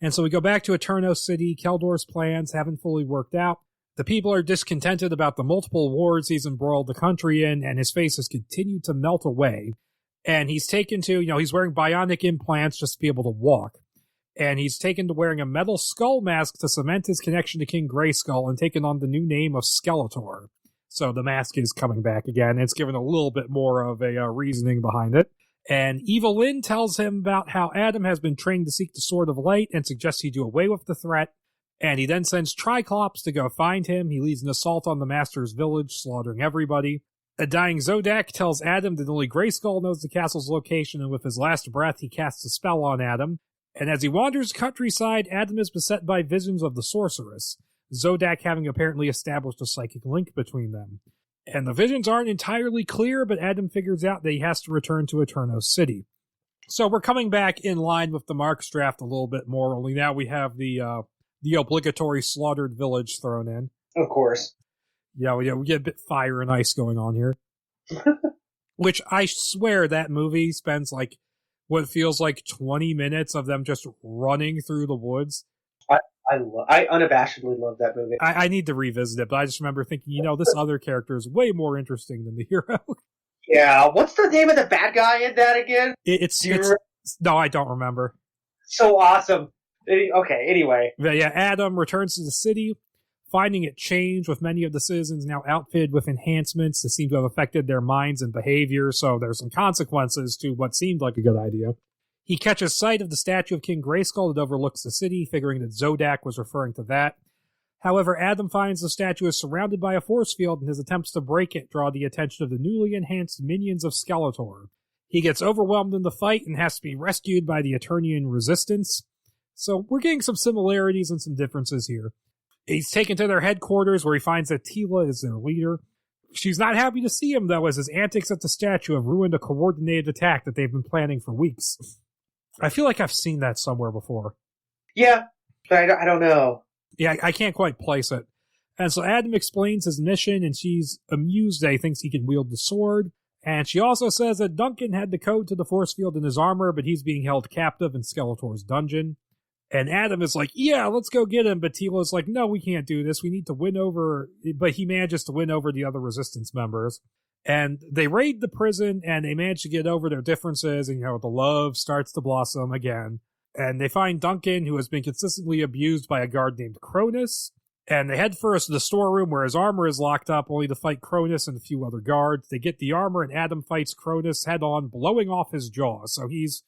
S1: And so we go back to Eterno City. Keldor's plans haven't fully worked out. The people are discontented about the multiple wars he's embroiled the country in, and his face has continued to melt away. And he's taken to, he's wearing bionic implants just to be able to walk. And he's taken to wearing a metal skull mask to cement his connection to King Grayskull and taken on the new name of Skeletor. So the mask is coming back again. It's given a little bit more of a reasoning behind it. And Evelyn tells him about how Adam has been trained to seek the Sword of Light and suggests he do away with the threat. And he then sends Triclops to go find him. He leads an assault on the Master's village, slaughtering everybody. A dying Zodak tells Adam that only Grayskull knows the castle's location, and with his last breath, he casts a spell on Adam. And as he wanders the countryside, Adam is beset by visions of the sorceress, Zodak having apparently established a psychic link between them. And the visions aren't entirely clear, but Adam figures out that he has to return to Eterno City. So we're coming back in line with the Marx draft a little bit more, only now we have the obligatory slaughtered village thrown in.
S2: Of course.
S1: Yeah, we get a bit fire and ice going on here. Which I swear that movie spends what feels like 20 minutes of them just running through the woods.
S2: I unabashedly love that movie.
S1: I need to revisit it, but I just remember thinking, this other character is way more interesting than the hero.
S2: Yeah, what's the name of the bad guy in that again?
S1: No, I don't remember.
S2: So awesome. Okay, anyway.
S1: But yeah, Adam returns to the city, finding it changed, with many of the citizens now outfitted with enhancements that seem to have affected their minds and behavior, so there's some consequences to what seemed like a good idea. He catches sight of the statue of King Grayskull that overlooks the city, figuring that Zodak was referring to that. However, Adam finds the statue is surrounded by a force field, and his attempts to break it draw the attention of the newly enhanced minions of Skeletor. He gets overwhelmed in the fight and has to be rescued by the Eternian resistance. So we're getting some similarities and some differences here. He's taken to their headquarters, where he finds that Teela is their leader. She's not happy to see him, though, as his antics at the statue have ruined a coordinated attack that they've been planning for weeks. I feel like I've seen that somewhere before.
S2: Yeah, but I don't know.
S1: Yeah, I can't quite place it. And so Adam explains his mission, and she's amused that he thinks he can wield the sword. And she also says that Duncan had the code to the force field in his armor, but he's being held captive in Skeletor's dungeon. And Adam is like, yeah, let's go get him. But Teela's like, no, we can't do this. We need to win over... But he manages to win over the other resistance members. And they raid the prison, and they manage to get over their differences, and, the love starts to blossom again. And they find Duncan, who has been consistently abused by a guard named Cronus. And they head first to the storeroom where his armor is locked up, only to fight Cronus and a few other guards. They get the armor, and Adam fights Cronus head-on, blowing off his jaw. So he's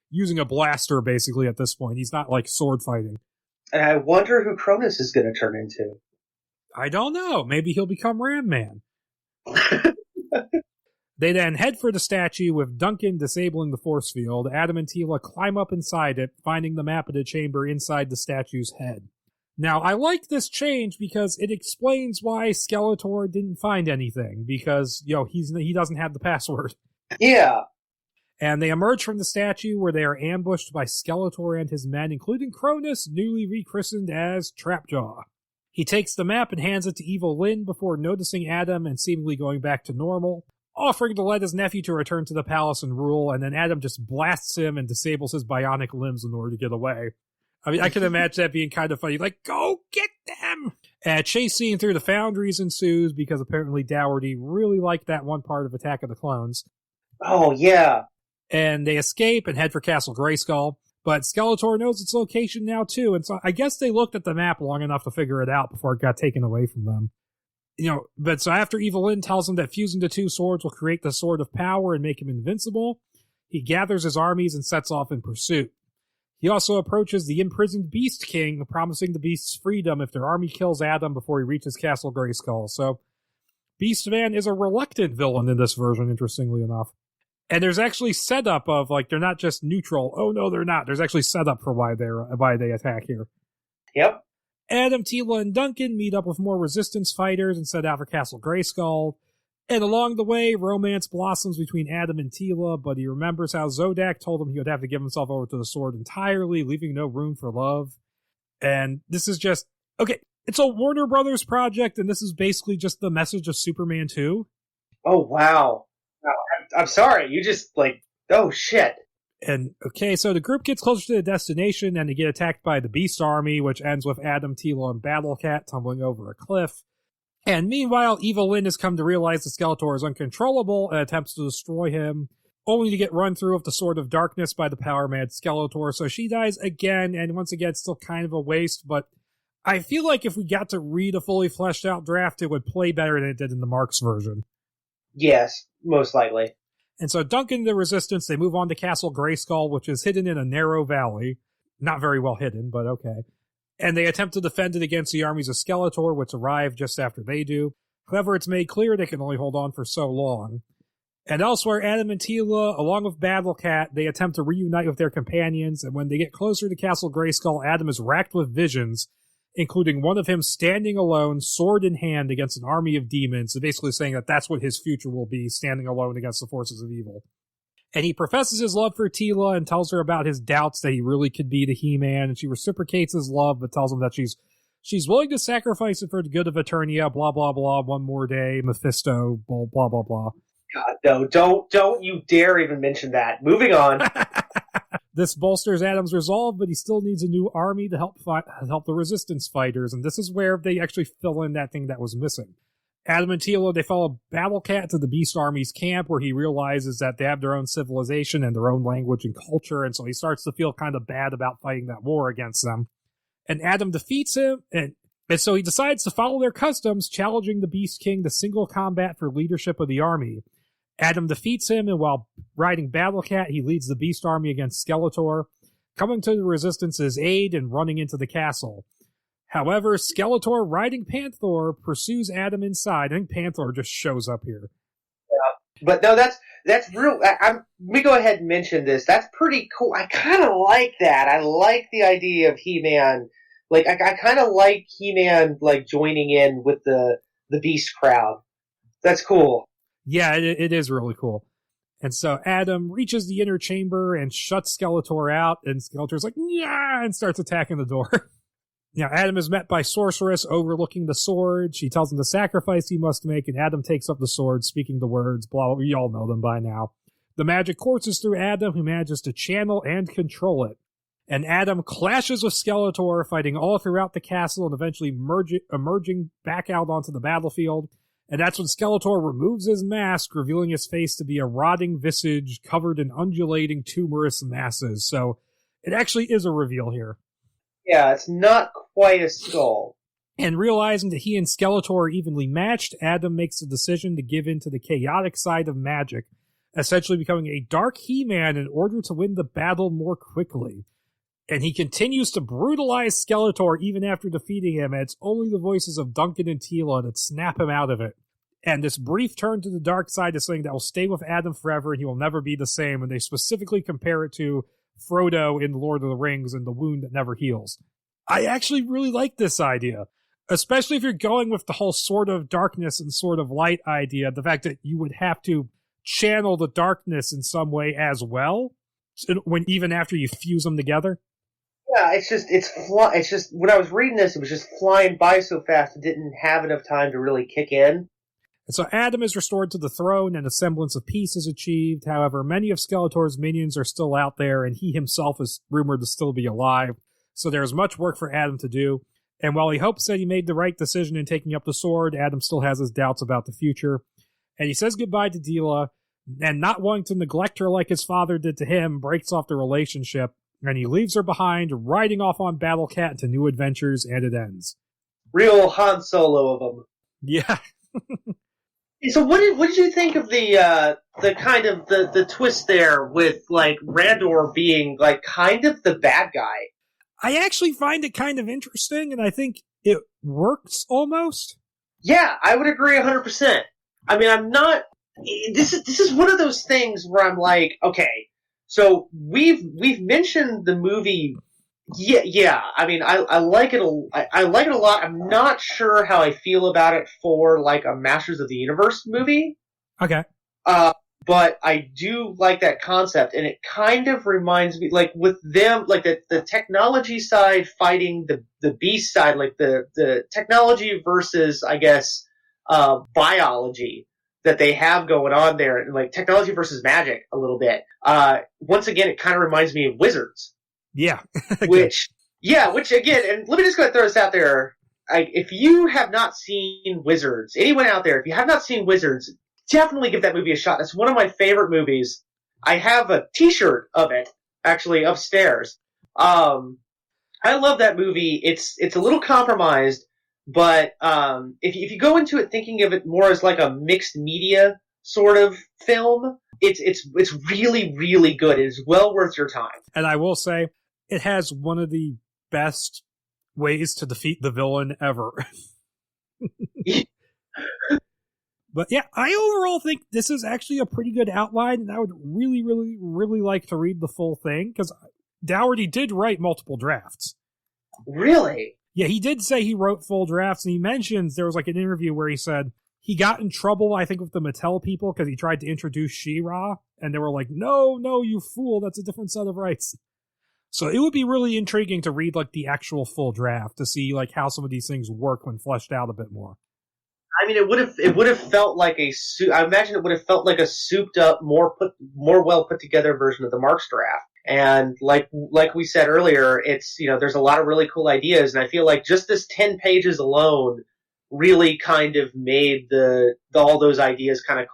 S1: using a blaster, basically, at this point. He's not, sword fighting.
S2: And I wonder who Cronus is going to turn into.
S1: I don't know. Maybe he'll become Ram Man. They then head for the statue, with Duncan disabling the force field. Adam and Teela climb up inside it, finding the map of the chamber inside the statue's head. Now, I like this change because it explains why Skeletor didn't find anything, because, he doesn't have the password.
S2: Yeah.
S1: And they emerge from the statue, where they are ambushed by Skeletor and his men, including Cronus, newly rechristened as Trapjaw. He takes the map and hands it to Evil Lyn before noticing Adam and seemingly going back to normal, offering to let his nephew to return to the palace and rule, and then Adam just blasts him and disables his bionic limbs in order to get away. I mean, I can imagine that being kind of funny, go get them! And a chase scene through the foundries ensues, because apparently Daugherty really liked that one part of Attack of the Clones.
S2: Oh, yeah.
S1: And they escape and head for Castle Grayskull. But Skeletor knows its location now, too, and so I guess they looked at the map long enough to figure it out before it got taken away from them. But so after Evil Lyn tells him that fusing the two swords will create the Sword of Power and make him invincible, he gathers his armies and sets off in pursuit. He also approaches the imprisoned Beast King, promising the beasts freedom if their army kills Adam before he reaches Castle Grayskull. So Beastman is a reluctant villain in this version, interestingly enough. And there's actually setup of, they're not just neutral. Oh, no, they're not. There's actually setup for why they attack here.
S2: Yep.
S1: Adam, Teela, and Duncan meet up with more resistance fighters and set out for Castle Grayskull. And along the way, romance blossoms between Adam and Tila, but he remembers how Zodak told him he would have to give himself over to the sword entirely, leaving no room for love. And this is just, okay, it's a Warner Brothers project, and this is basically just the message of Superman 2.
S2: Oh, wow. I'm sorry, you just, oh, shit.
S1: And, okay, so the group gets closer to the destination, and they get attacked by the Beast Army, which ends with Adam, Tila, and Battlecat tumbling over a cliff. And meanwhile, Evil Lynn has come to realize that Skeletor is uncontrollable and attempts to destroy him, only to get run through with the Sword of Darkness by the power-mad Skeletor. So she dies again, and once again, it's still kind of a waste, but I feel like if we got to read a fully fleshed-out draft, it would play better than it did in the Marks version.
S2: Yes, most likely.
S1: And so Duncan and the Resistance, they move on to Castle Grayskull, which is hidden in a narrow valley. Not very well hidden, but okay. And they attempt to defend it against the armies of Skeletor, which arrive just after they do. However, it's made clear they can only hold on for so long. And elsewhere, Adam and Tila, along with Battlecat, they attempt to reunite with their companions, and when they get closer to Castle Grayskull, Adam is racked with visions, including one of him standing alone, sword in hand, against an army of demons, and basically saying that that's what his future will be, standing alone against the forces of evil. And he professes his love for Tila and tells her about his doubts that he really could be the He-Man, and she reciprocates his love, but tells him that she's willing to sacrifice it for the good of Eternia, blah, blah, blah, one more day, Mephisto, blah, blah, blah, blah.
S2: God, no, don't you dare even mention that. Moving on.
S1: This bolsters Adam's resolve, but he still needs a new army to help the Resistance fighters, and this is where they actually fill in that thing that was missing. Adam and Tila, they follow Battlecat to the Beast Army's camp, where he realizes that they have their own civilization and their own language and culture, and so he starts to feel kind of bad about fighting that war against them. And Adam defeats him, and so he decides to follow their customs, challenging the Beast King to single combat for leadership of the army. Adam defeats him, and while riding Battlecat, he leads the Beast Army against Skeletor, coming to the Resistance's aid and running into the castle. However, Skeletor, riding Panther, pursues Adam inside. I think Panther just shows up here.
S2: Yeah, but no, that's real. Let me go ahead and mention this. That's pretty cool. I kind of like that. I like the idea of He-Man. I kind of like He-Man, joining in with the Beast crowd. That's cool.
S1: Yeah, it is really cool. And so Adam reaches the inner chamber and shuts Skeletor out, and Skeletor's like, yeah, and starts attacking the door. Now, Adam is met by Sorceress overlooking the sword. She tells him the sacrifice he must make, and Adam takes up the sword, speaking the words, blah, blah, we all know them by now. The magic courses through Adam, who manages to channel and control it. And Adam clashes with Skeletor, fighting all throughout the castle and eventually emerging back out onto the battlefield. And that's when Skeletor removes his mask, revealing his face to be a rotting visage covered in undulating tumorous masses. So it actually is a reveal here.
S2: Yeah, it's not quite a skull.
S1: And realizing that he and Skeletor are evenly matched, Adam makes the decision to give in to the chaotic side of magic, essentially becoming a dark He-Man in order to win the battle more quickly. And he continues to brutalize Skeletor even after defeating him, and it's only the voices of Duncan and Tila that snap him out of it. And this brief turn to the dark side is something that will stay with Adam forever, and he will never be the same, and they specifically compare it to Frodo in Lord of the Rings and the wound that never heals. I actually really like this idea, especially if you're going with the whole Sword of Darkness and Sword of Light idea, the fact that you would have to channel the darkness in some way as well, even after you fuse them together.
S2: Yeah, it's just when I was reading this, it was just flying by so fast it didn't have enough time to really kick in.
S1: And so Adam is restored to the throne and a semblance of peace is achieved. However, many of Skeletor's minions are still out there, and he himself is rumored to still be alive. So there is much work for Adam to do. And while he hopes that he made the right decision in taking up the sword, Adam still has his doubts about the future. And he says goodbye to Tila, and not wanting to neglect her like his father did to him, breaks off the relationship, and he leaves her behind, riding off on Battlecat into new adventures, and it ends.
S2: Real Han Solo of them.
S1: Yeah.
S2: So what did you think of the kind of the twist there with Randor being kind of the bad guy?
S1: I actually find it kind of interesting, and I think it works almost.
S2: Yeah, I would agree 100%. I mean, I'm not. This is one of those things where I'm like, okay, so we've mentioned the movie Yeah. I mean, I like it. I like it a lot. I'm not sure how I feel about it for like a Masters of the Universe movie.
S1: Okay.
S2: But I do like that concept, and it kind of reminds me, like with them, like the technology side fighting the beast side, like the technology versus, I guess, biology that they have going on there, and like technology versus magic a little bit. Once again, it kind of reminds me of Wizards.
S1: Yeah.
S2: which again, and let me just go ahead and throw this out there. If you have not seen Wizards, anyone out there, if you have not seen Wizards, definitely give that movie a shot. That's one of my favorite movies. I have a t-shirt of it, actually, upstairs. I love that movie. It's a little compromised, but if you go into it thinking of it more as like a mixed media sort of film, it's really, really good. It is well worth your time.
S1: And I will say, it has one of the best ways to defeat the villain ever. But yeah, I overall think this is actually a pretty good outline, and I would really, really, really like to read the full thing, because Daugherty did write multiple drafts.
S2: Really?
S1: Yeah, he did say he wrote full drafts, and he mentions there was like an interview where he said he got in trouble, I think, with the Mattel people because he tried to introduce She-Ra, and they were like, no, you fool, that's a different set of rights. So it would be really intriguing to read like the actual full draft to see like how some of these things work when fleshed out a bit more.
S2: I mean, it would have felt like I imagine it would have felt like a souped up, more well put together version of the Marx draft. And like we said earlier, it's, there's a lot of really cool ideas, and I feel like just this 10 pages alone really kind of made all those ideas kind of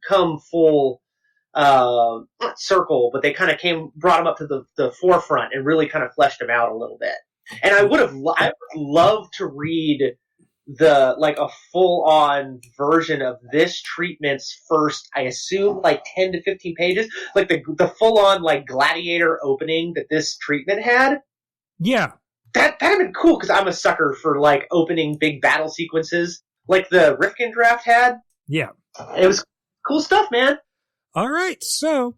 S2: come full not circle, but they kind of brought them up to the forefront and really kind of fleshed them out a little bit. And I would love to read a full on version of this treatment's first, I assume, like 10 to 15 pages, like the full on like gladiator opening that this treatment had.
S1: Yeah.
S2: That'd have been cool, because I'm a sucker for like opening big battle sequences like the Rifkin Draft had.
S1: Yeah.
S2: It was cool stuff, man.
S1: All right, so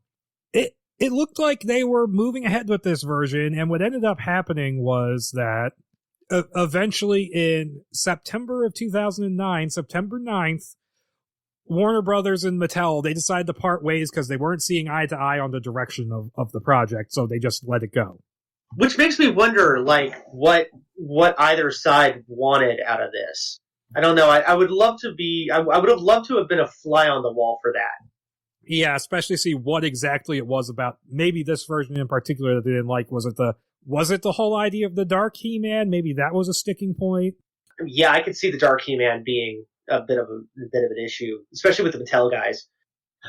S1: it looked like they were moving ahead with this version, and what ended up happening was that eventually in September of 2009, September 9th, Warner Brothers and Mattel, they decided to part ways because they weren't seeing eye to eye on the direction of the project, so they just let it go.
S2: Which makes me wonder, like, what either side wanted out of this. I don't know. I would love to be. I would have loved to have been a fly on the wall for that.
S1: Yeah, especially see what exactly it was about. Maybe this version in particular that they didn't like. Was it the whole idea of the Dark He-Man? Maybe that was a sticking point.
S2: Yeah, I could see the Dark He-Man being a bit of an issue, especially with the Mattel guys.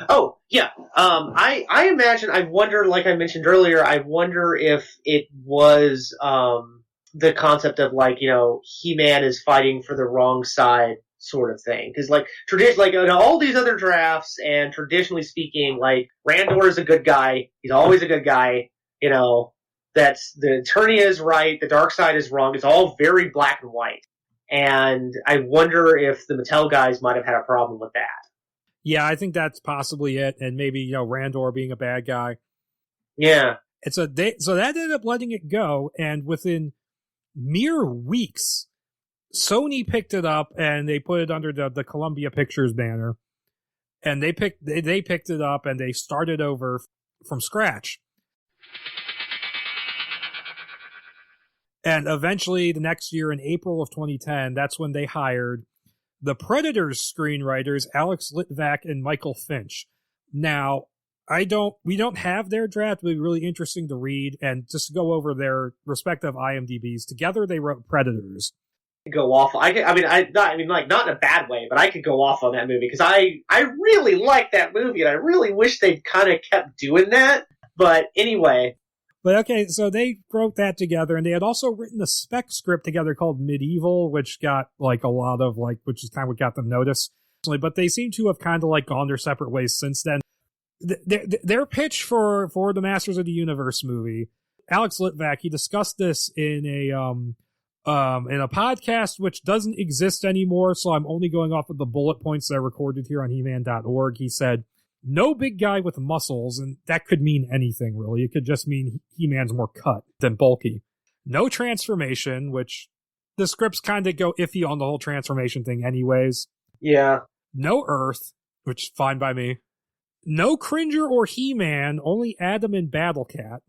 S2: Oh, yeah. I imagine, I wonder, like I mentioned earlier, I wonder if it was the concept of, like, He-Man is fighting for the wrong side sort of thing. Because, like, in all these other drafts, and traditionally speaking, like, Randor is a good guy. He's always a good guy. That's the Eternia is right, the dark side is wrong. It's all very black and white. And I wonder if the Mattel guys might have had a problem with that.
S1: Yeah, I think that's possibly it, and maybe Randor being a bad guy.
S2: Yeah,
S1: and so that ended up letting it go, and within mere weeks, Sony picked it up and they put it under the Columbia Pictures banner, and they picked it up and they started over from scratch. And eventually, the next year, in April of 2010, that's when they hired the Predators screenwriters Alex Litvak and Michael Finch. Now, we don't have their draft. It would be really interesting to read, and just to go over their respective IMDb's. Together, they wrote Predators.
S2: Go off. Not in a bad way, but I could go off on that movie because I really like that movie, and I really wish they'd kind of kept doing that. But anyway.
S1: But okay, so they wrote that together, and they had also written a spec script together called Medieval, which got like a lot of which is kind of what got them noticed. But they seem to have kind of gone their separate ways since then. Their pitch for the Masters of the Universe movie, Alex Litvak, he discussed this in a podcast which doesn't exist anymore, so I'm only going off of the bullet points that are recorded here on He-Man.org. He said, no big guy with muscles, and that could mean anything, really. It could just mean He-Man's more cut than bulky. No transformation, which the scripts kind of go iffy on the whole transformation thing anyways.
S2: Yeah.
S1: No Earth, which is fine by me. No Cringer or He-Man, only Adam and Battle Cat.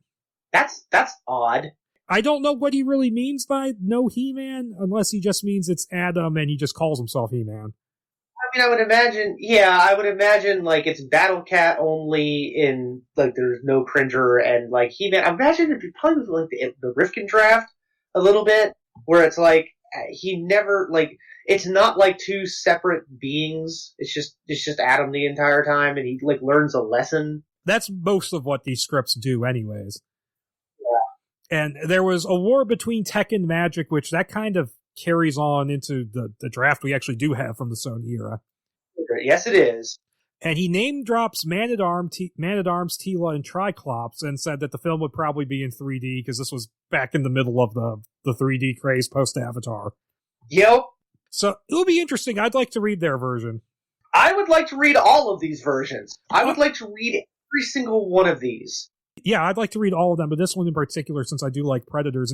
S2: That's odd.
S1: I don't know what he really means by no He-Man, unless he just means it's Adam and he just calls himself He-Man.
S2: I mean, I would imagine, like, it's Battle Cat only in, like, there's no Cringer and, like, He-Man. I imagine it'd be probably like the Rifkin Draft a little bit, where it's like, he never, like, it's not like two separate beings. It's just Adam the entire time, and he, like, learns a lesson.
S1: That's most of what these scripts do anyways. Yeah. And there was a war between tech and magic, which that kind of carries on into the draft we actually do have from the Sony era.
S2: Yes, it is.
S1: And he name drops Man-at-Arms, Teela, and Triclops, and said that the film would probably be in 3D because this was back in the middle of the 3D craze post-Avatar.
S2: Yep.
S1: So it will be interesting. I'd like to read their version.
S2: I would like to read all of these versions. I would like to read every single one of these.
S1: Yeah, I'd like to read all of them, but this one in particular, since I do like Predators.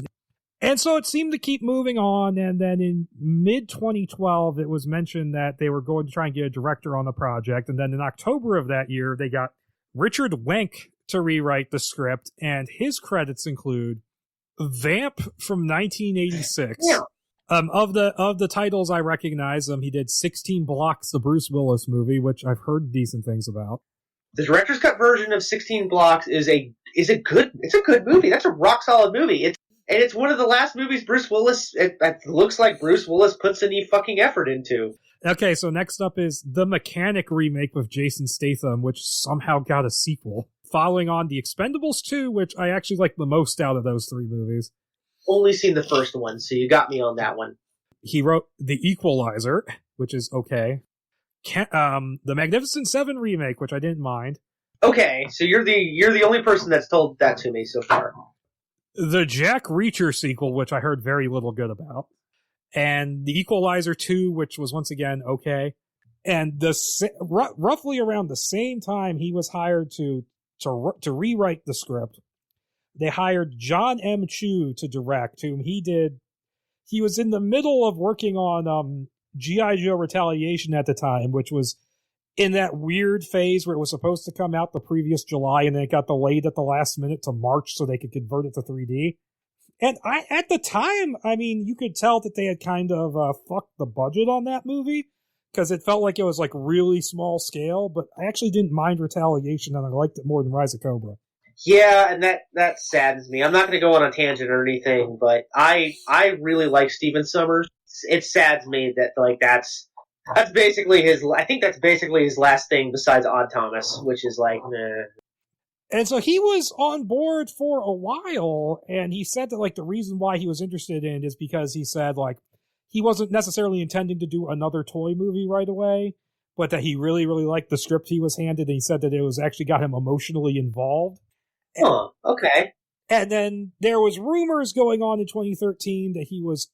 S1: And so it seemed to keep moving on, and then in mid-2012, it was mentioned that they were going to try and get a director on the project, and then in October of that year, they got Richard Wenk to rewrite the script, and his credits include Vamp from 1986.
S2: Yeah.
S1: Of the titles I recognize, he did 16 Blocks, the Bruce Willis movie, which I've heard decent things about.
S2: The director's cut version of 16 Blocks is a good movie. That's a rock solid movie. It's one of the last movies Bruce Willis, it looks like Bruce Willis puts any fucking effort into.
S1: Okay, so next up is The Mechanic remake with Jason Statham, which somehow got a sequel. Following on The Expendables 2, which I actually like the most out of those three movies.
S2: Only seen the first one, so you got me on that one.
S1: He wrote The Equalizer, which is okay. The Magnificent Seven remake, which I didn't mind.
S2: Okay, so you're the only person that's told that to me so far.
S1: The Jack Reacher sequel, which I heard very little good about. And The Equalizer 2, which was once again okay. And roughly around the same time he was hired to rewrite the script, they hired John M. Chu to direct, whom he was in the middle of working on G.I. Joe Retaliation at the time, which was in that weird phase where it was supposed to come out the previous July and then it got delayed at the last minute to March so they could convert it to 3D. And at the time, I mean, you could tell that they had kind of fucked the budget on that movie because it felt like it was like really small scale, but I actually didn't mind Retaliation and I liked it more than Rise of Cobra.
S2: Yeah, and that saddens me. I'm not going to go on a tangent or anything, but I really like Stephen Sommers. It saddens me that like that's basically his. I think that's basically his last thing besides Odd Thomas, which is like, nah.
S1: And so he was on board for a while, and he said that like the reason why he was interested in it is because he said like he wasn't necessarily intending to do another toy movie right away, but that he really, really liked the script he was handed, and he said that it was actually got him emotionally involved.
S2: Huh, okay.
S1: And then there was rumors going on in 2013 that he was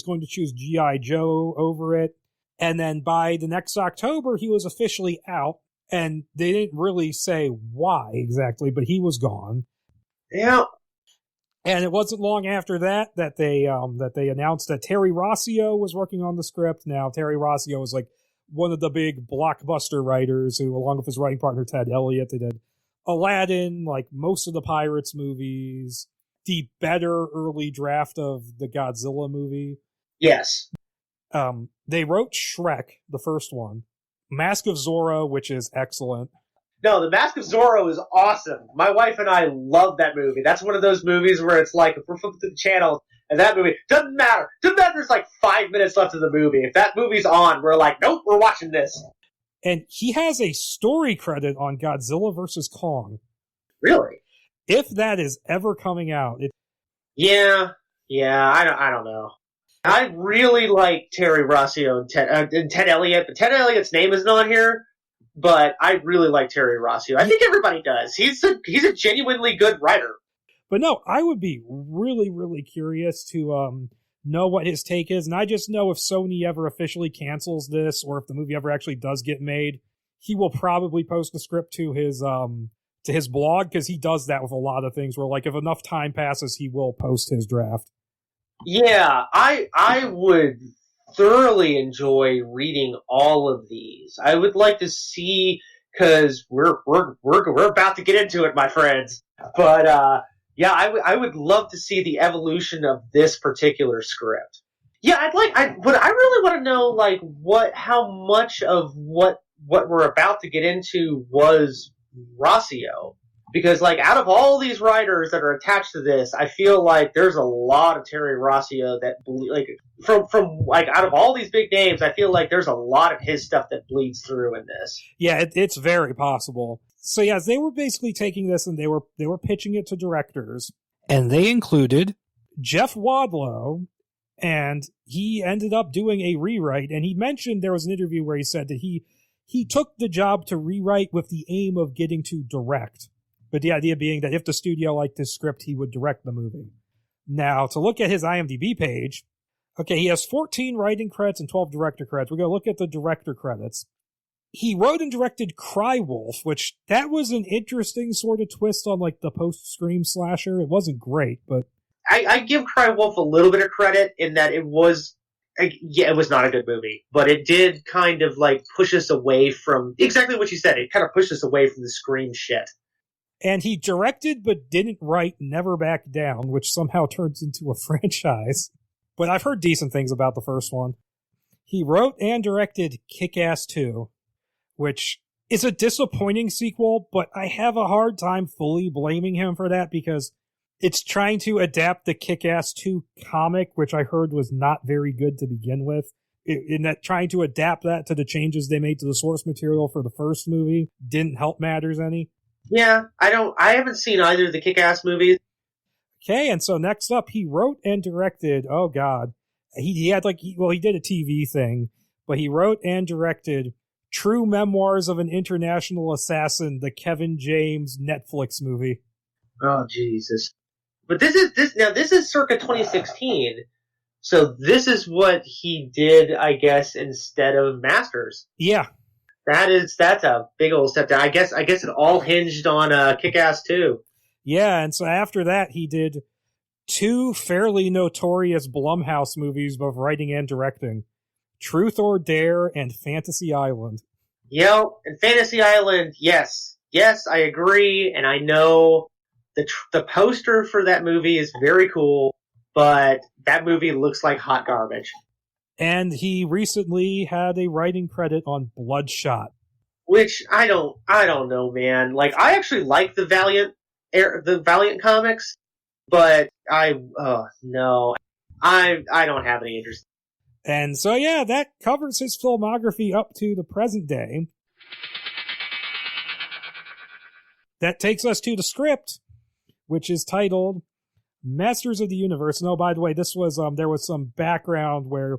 S1: going to choose G.I. Joe over it. And then by the next October, he was officially out. And they didn't really say why exactly, but he was gone.
S2: Yeah.
S1: And it wasn't long after that they announced that Terry Rossio was working on the script. Now, Terry Rossio is like one of the big blockbuster writers who, along with his writing partner Ted Elliott, they did Aladdin, like most of the Pirates movies, the better early draft of the Godzilla movie.
S2: Yes.
S1: They wrote Shrek, the first one, Mask of Zorro, which is excellent.
S2: No, The Mask of Zorro is awesome. My wife and I love that movie. That's one of those movies where it's like, if we're flipping through the channel, and that movie, doesn't matter. There's like 5 minutes left of the movie. If that movie's on, we're like, nope, we're watching this.
S1: And he has a story credit on Godzilla vs. Kong.
S2: Really?
S1: If that is ever coming out.
S2: Yeah, I don't know. I really like Terry Rossio and Ted Elliott, but Ted Elliott's name isn't on here. But I really like Terry Rossio. I think everybody does. He's a genuinely good writer.
S1: But no, I would be really, really curious to know what his take is. And I just know if Sony ever officially cancels this, or if the movie ever actually does get made, he will probably post the script to to his blog, because he does that with a lot of things where, like, if enough time passes, he will post his draft.
S2: Yeah, I would thoroughly enjoy reading all of these. I would like to see, because we're about to get into it, my friends. But yeah, I would love to see the evolution of this particular script. Yeah, but I really want to know, like, how much of what we're about to get into was Rossio. Because, like, out of all these writers that are attached to this, I feel like there's a lot of Terry Rossio that, like, from like, out of all these big names, I feel like there's a lot of his stuff that bleeds through in this.
S1: Yeah, it's very possible. So, yes, they were basically taking this and they were pitching it to directors. And they included Jeff Wadlow, and he ended up doing a rewrite. And he mentioned there was an interview where he said that he took the job to rewrite with the aim of getting to direct. But the idea being that if the studio liked his script, he would direct the movie. Now, to look at his IMDb page, okay, he has 14 writing credits and 12 director credits. We're going to look at the director credits. He wrote and directed Cry Wolf, which that was an interesting sort of twist on, like, the post-Scream slasher. It wasn't great, but...
S2: I give Cry Wolf a little bit of credit in that it was not a good movie, but it did kind of, like, push us away from... Exactly what you said. It kind of pushed us away from the Scream shit.
S1: And he directed but didn't write Never Back Down, which somehow turns into a franchise. But I've heard decent things about the first one. He wrote and directed Kick-Ass 2, which is a disappointing sequel, but I have a hard time fully blaming him for that because it's trying to adapt the Kick-Ass 2 comic, which I heard was not very good to begin with. In that trying to adapt that to the changes they made to the source material for the first movie didn't help matters any.
S2: Yeah, I haven't seen either of the Kick-Ass movies.
S1: Okay, and so next up, he wrote and directed, oh god, he had he did a TV thing, but he wrote and directed True Memoirs of an International Assassin, the Kevin James Netflix movie.
S2: Oh, Jesus. But this is circa 2016, so this is what he did, I guess, instead of Masters.
S1: Yeah.
S2: That's a big old step down. I guess it all hinged on Kick-Ass 2.
S1: Yeah, and so after that, he did 2 fairly notorious Blumhouse movies, both writing and directing. Truth or Dare and Fantasy Island.
S2: And Fantasy Island, yes. Yes, I agree, and I know the poster for that movie is very cool, but that movie looks like hot garbage.
S1: And he recently had a writing credit on Bloodshot.
S2: Which, I don't know, man. Like, I actually like the Valiant comics, but no. I don't have any interest.
S1: And so, yeah, that covers his filmography up to the present day. That takes us to the script, which is titled Masters of the Universe. And oh, by the way, this was, there was some background where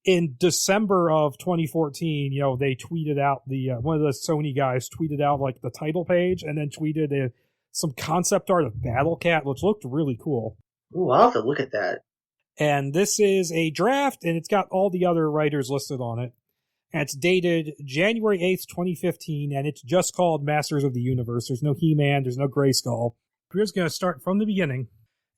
S1: in December of 2014, they tweeted out one of the Sony guys tweeted out like the title page and then tweeted some concept art of Battle Cat, which looked really cool.
S2: Ooh, I'll have to look at that.
S1: And this is a draft, and it's got all the other writers listed on it. And it's dated January 8th, 2015, and it's just called Masters of the Universe. There's no He-Man, there's no Grayskull. We're just going to start from the beginning.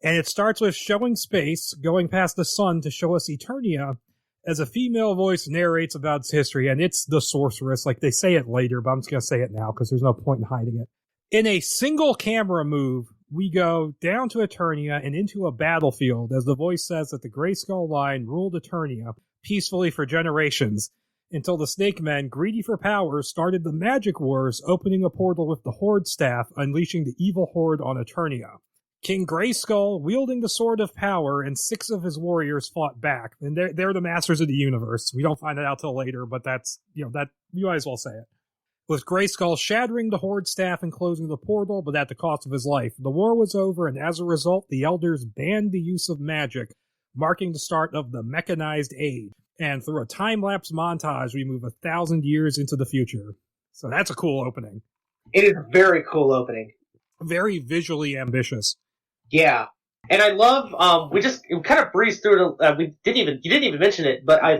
S1: And it starts with showing space, going past the sun to show us Eternia, as a female voice narrates about its history, and it's the sorceress. Like, they say it later, but I'm just going to say it now because there's no point in hiding it. In a single camera move, we go down to Eternia and into a battlefield as the voice says that the Grayskull line ruled Eternia peacefully for generations until the Snake Men, greedy for power, started the Magic Wars, opening a portal with the Horde staff, unleashing the evil Horde on Eternia. King Grayskull, wielding the Sword of Power, and 6 of his warriors fought back. And they're the Masters of the Universe. We don't find it out till later, but that's, that you might as well say it. With Grayskull shattering the Horde staff and closing the portal, but at the cost of his life. The war was over, and as a result, the Elders banned the use of magic, marking the start of the Mechanized Age. And through a time-lapse montage, we move 1,000 years into the future. So that's a cool opening.
S2: It is a very cool opening.
S1: Very visually ambitious.
S2: Yeah. And I love, we kind of breezed through it, you didn't even mention it, but I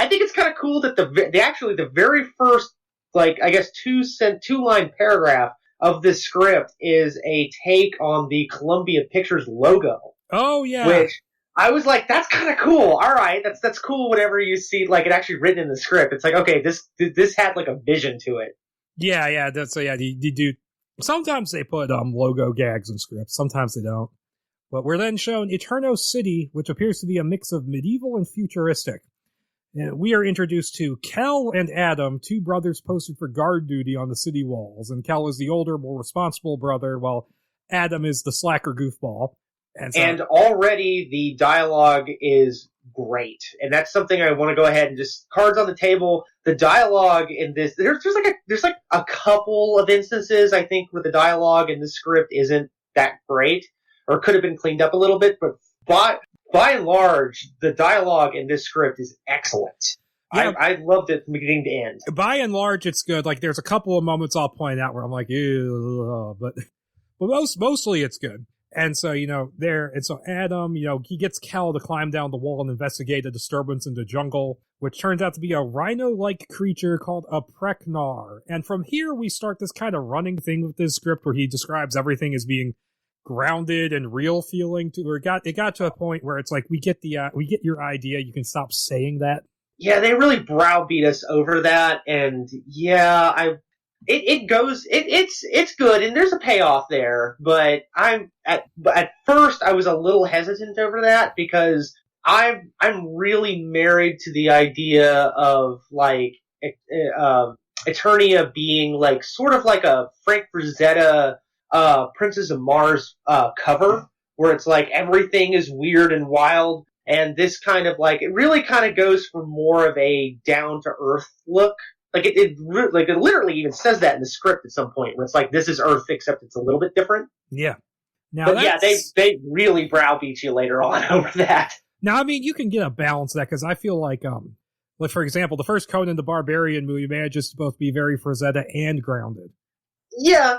S2: think it's kind of cool that the very first, like, I guess 2-line paragraph of this script is a take on the Columbia Pictures logo.
S1: Oh, yeah.
S2: Which I was like, that's kind of cool. All right, that's cool whenever you see, like, it actually written in the script. It's like, okay, this had, like, a vision to it.
S1: Yeah, they do. Sometimes they put logo gags in scripts. Sometimes they don't. But we're then shown Eterno City, which appears to be a mix of medieval and futuristic. And we are introduced to Kel and Adam, two brothers posted for guard duty on the city walls. And Kel is the older, more responsible brother, while Adam is the slacker goofball. And
S2: already the dialogue is great. And that's something I want to go ahead and just cards on the table. The dialogue in this, there's like a couple of instances, I think, where the dialogue in the script isn't that great, or could have been cleaned up a little bit, but by and large, the dialogue in this script is excellent. Yeah. I loved it from beginning to end.
S1: By and large, it's good. Like, there's a couple of moments I'll point out where I'm like, ew, but mostly it's good. And so, Adam, he gets Kel to climb down the wall and investigate a disturbance in the jungle, which turns out to be a rhino-like creature called a Preknar. And from here, we start this kind of running thing with this script where he describes everything as being grounded and real feeling to, or it got to a point where it's like, we get your idea. You can stop saying that.
S2: Yeah, they really browbeat us over that. And yeah, it's good, and there's a payoff there, but at first I was a little hesitant over that because I'm really married to the idea of like Eternia being like sort of like a Frank Frazetta Princess of Mars cover, where it's like everything is weird and wild, and this kind of like it really kind of goes for more of a down to earth look. Like it literally even says that in the script at some point, where it's like, this is Earth, except it's a little bit different.
S1: Yeah.
S2: They really browbeat you later on over that.
S1: Now, I mean, you can get a balance of that, because I feel like, for example, the first Conan the Barbarian movie manages to both be very Frazetta and grounded.
S2: Yeah.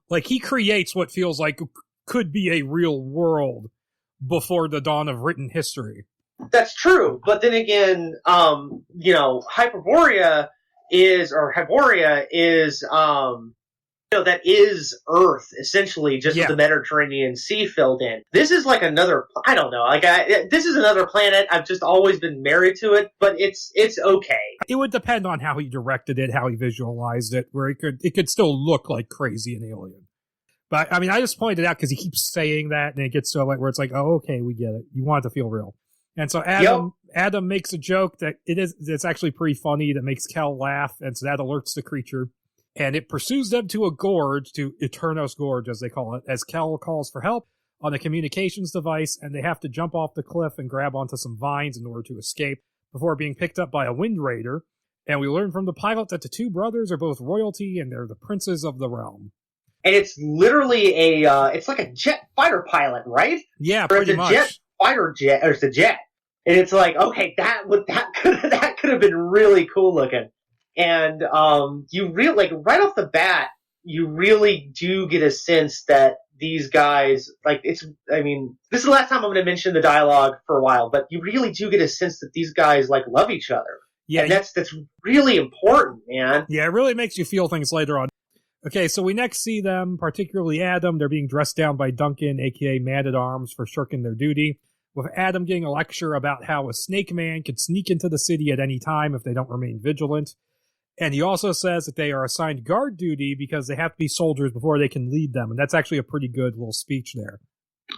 S1: Like, he creates what feels like could be a real world before the dawn of written history.
S2: That's true, but then again, Hyboria is, that is Earth, essentially, just with the Mediterranean Sea filled in. This is like another, I don't know, this is another planet. I've just always been married to it, but it's okay.
S1: It would depend on how he directed it, how he visualized it, where it could still look like crazy and alien. But, I mean, I just pointed out because he keeps saying that, and it gets to a point where it's like, oh, okay, we get it. You want it to feel real. And so Adam makes a joke that it's actually pretty funny, that makes Kel laugh, and so that alerts the creature. And it pursues them to a gorge, to Eternos Gorge, as they call it, as Kel calls for help on a communications device, and they have to jump off the cliff and grab onto some vines in order to escape before being picked up by a wind raider. And we learn from the pilot that the two brothers are both royalty, and they're the princes of the realm. And
S2: it's literally it's like a jet fighter pilot, right?
S1: Yeah, pretty much.
S2: Jet fighter jet, or it's a jet. And it's like, okay, that could have been really cool looking. And you really, like, right off the bat, you really do get a sense that these guys, like, this is the last time I'm going to mention the dialogue for a while, but you really do get a sense that these guys, like, love each other. Yeah. And that's really important, man.
S1: Yeah, it really makes you feel things later on. Okay, so we next see them, particularly Adam. They're being dressed down by Duncan, a.k.a. Man-at-Arms, for shirking their duty, with Adam getting a lecture about how a snake man could sneak into the city at any time if they don't remain vigilant. And he also says that they are assigned guard duty because they have to be soldiers before they can lead them. And that's actually a pretty good little speech there.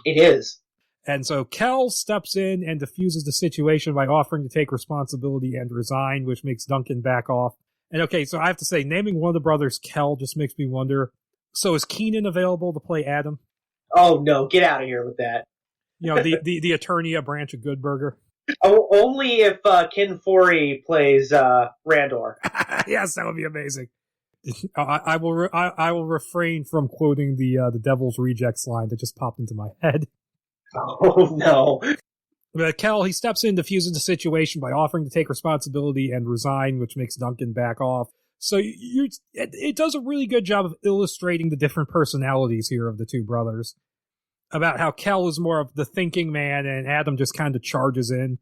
S2: It is.
S1: And so Kel steps in and diffuses the situation by offering to take responsibility and resign, which makes Duncan back off. And okay, so I have to say, naming one of the brothers Kel just makes me wonder, so is Keenan available to play Adam?
S2: Oh, no, get out of here with that.
S1: The Eternia branch of Goodburger.
S2: Oh, only if Ken Foree plays Randor.
S1: Yes, that would be amazing. I will refrain from quoting the Devil's Rejects line that just popped into my head.
S2: Oh, no.
S1: But Kel, he steps in, diffuses the situation by offering to take responsibility and resign, which makes Duncan back off. So it does a really good job of illustrating the different personalities here of the two brothers. About how Kel is more of the thinking man and Adam just kind of charges in.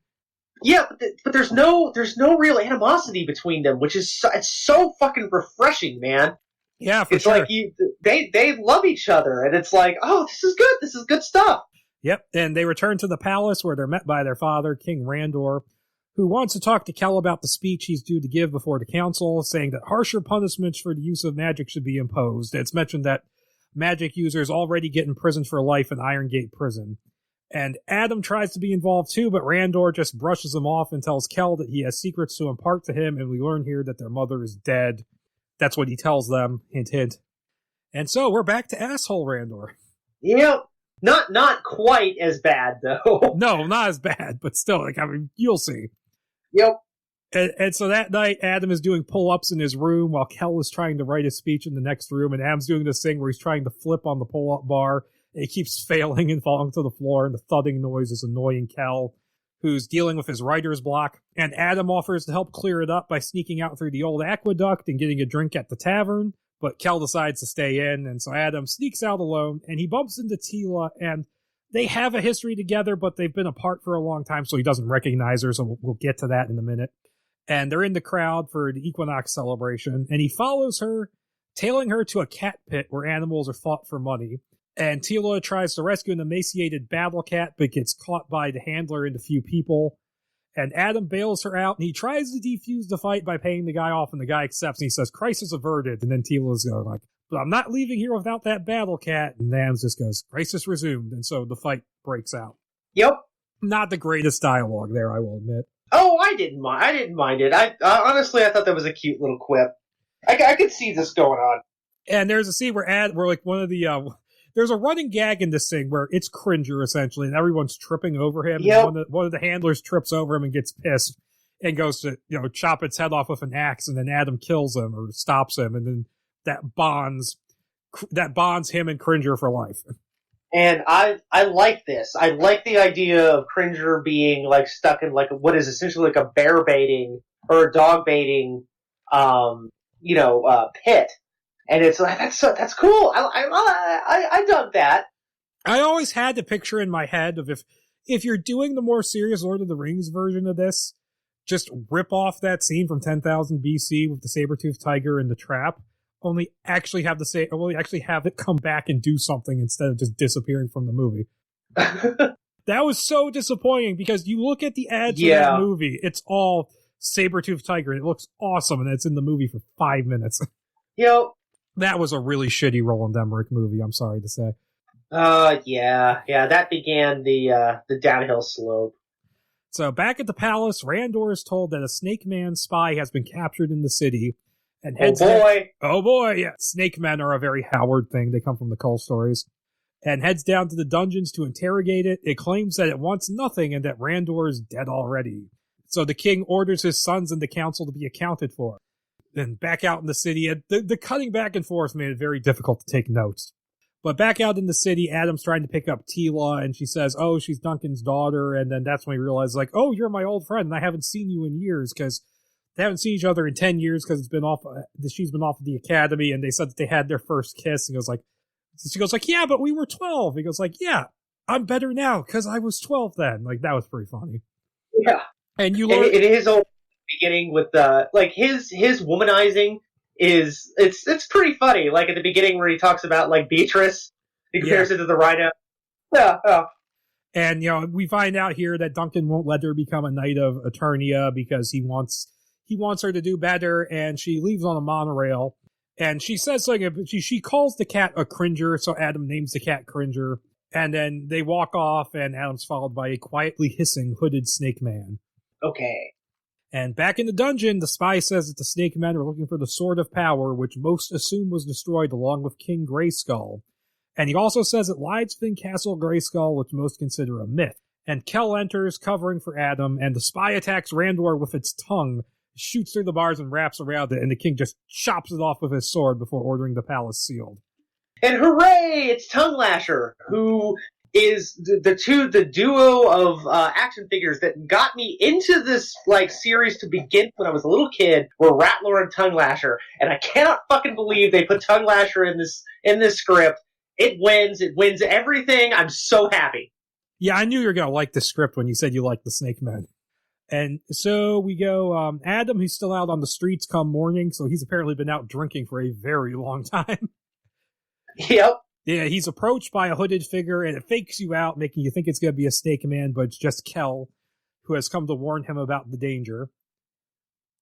S2: Yeah, but there's no real animosity between them, which is it's so fucking refreshing, man.
S1: Yeah, for
S2: it's
S1: sure.
S2: like they love each other, and it's like, oh, this is good. This is good stuff.
S1: Yep, and they return to the palace where they're met by their father, King Randor, who wants to talk to Kell about the speech he's due to give before the council, saying that harsher punishments for the use of magic should be imposed. It's mentioned that magic users already get imprisoned for life in Iron Gate Prison. And Adam tries to be involved too, but Randor just brushes him off and tells Kell that he has secrets to impart to him, and we learn here that their mother is dead. That's what he tells them, hint, hint. And so we're back to asshole Randor.
S2: Yep. Not quite as bad, though.
S1: No, not as bad, but still, you'll see.
S2: Yep.
S1: And so that night, Adam is doing pull-ups in his room while Kell is trying to write a speech in the next room, and Adam's doing this thing where he's trying to flip on the pull-up bar, and he keeps failing and falling to the floor, and the thudding noise is annoying Kell, who's dealing with his writer's block. And Adam offers to help clear it up by sneaking out through the old aqueduct and getting a drink at the tavern, but Kell decides to stay in, and so Adam sneaks out alone, and he bumps into Tila, and they have a history together, but they've been apart for a long time, so he doesn't recognize her, so we'll get to that in a minute. And they're in the crowd for the equinox celebration, and he follows her, tailing her to a cat pit where animals are fought for money. And Tila tries to rescue an emaciated battle cat, but gets caught by the handler and a few people. And Adam bails her out, and he tries to defuse the fight by paying the guy off, and the guy accepts, and he says, crisis averted. And then Tila's going like, but I'm not leaving here without that battle cat. And Adam just goes, crisis resumed. And so the fight breaks out.
S2: Yep.
S1: Not the greatest dialogue there, I will admit.
S2: Oh, I didn't mind it. Honestly, I thought that was a cute little quip. I could see this going on.
S1: And there's a scene where like one of the, there's a running gag in this thing where it's Cringer, essentially, and everyone's tripping over him.
S2: Yep.
S1: And one of the handlers trips over him and gets pissed and goes to, chop its head off with an axe, and then Adam kills him or stops him, and then that bonds him and Cringer for life.
S2: And I like this. I like the idea of Cringer being like stuck in like what is essentially like a bear baiting or a dog baiting, pit. And it's like, that's cool. I dug that.
S1: I always had the picture in my head of if you're doing the more serious Lord of the Rings version of this, just rip off that scene from 10,000 BC with the saber-toothed tiger and the trap, only actually have it come back and do something instead of just disappearing from the movie. That was so disappointing because you look at the ads of that movie, it's all saber-toothed tiger, and it looks awesome, and it's in the movie for 5 minutes.
S2: Yep.
S1: That was a really shitty Roland Emmerich movie, I'm sorry to say.
S2: Yeah, that began the downhill slope.
S1: So back at the palace, Randor is told that a Snake Man spy has been captured in the city. And oh boy, yeah. Snake Men are a very Howard thing. They come from the Cull stories. And heads down to the dungeons to interrogate it. It claims that it wants nothing and that Randor is dead already. So the king orders his sons and the council to be accounted for. Then back out in the city, the cutting back and forth made it very difficult to take notes. But back out in the city, Adam's trying to pick up Tila, and she says, oh, she's Duncan's daughter, and then that's when he realizes, like, oh, you're my old friend, and I haven't seen you in years, because they haven't seen each other in 10 years, because she's been off of the academy, and they said that they had their first kiss, and she goes like, yeah, but we were 12. He goes like, yeah, I'm better now, because I was 12 then. Like, that was pretty funny.
S2: Yeah.
S1: And you learn...
S2: In his own beginning with his womanizing it's pretty funny. Like at the beginning where he talks about like Beatrice, he compares it to the rhino. Yeah.
S1: And we find out here that Duncan won't let her become a Knight of Eternia because he wants her to do better, and she leaves on a monorail. And she says something. She calls the cat a Cringer, so Adam names the cat Cringer. And then they walk off, and Adam's followed by a quietly hissing hooded Snake Man.
S2: Okay.
S1: And back in the dungeon, the spy says that the Snake Men are looking for the Sword of Power, which most assume was destroyed along with King Greyskull. And he also says it lies within Castle Greyskull, which most consider a myth. And Kell enters, covering for Adam, and the spy attacks Randor with its tongue, shoots through the bars and wraps around it, and the king just chops it off with his sword before ordering the palace sealed.
S2: And hooray! It's Tongue Lasher, who is the duo of action figures that got me into this series to begin when I was a little kid were Rattler and Tongue Lasher, and I cannot fucking believe they put Tongue Lasher in this script. It wins everything. I'm so happy.
S1: Yeah, I knew you were gonna like the script when you said you liked the Snake Men. And so we go, Adam, who's still out on the streets come morning, so he's apparently been out drinking for a very long time.
S2: Yep.
S1: Yeah, he's approached by a hooded figure, and it fakes you out, making you think it's going to be a snake man, but it's just Kel, who has come to warn him about the danger.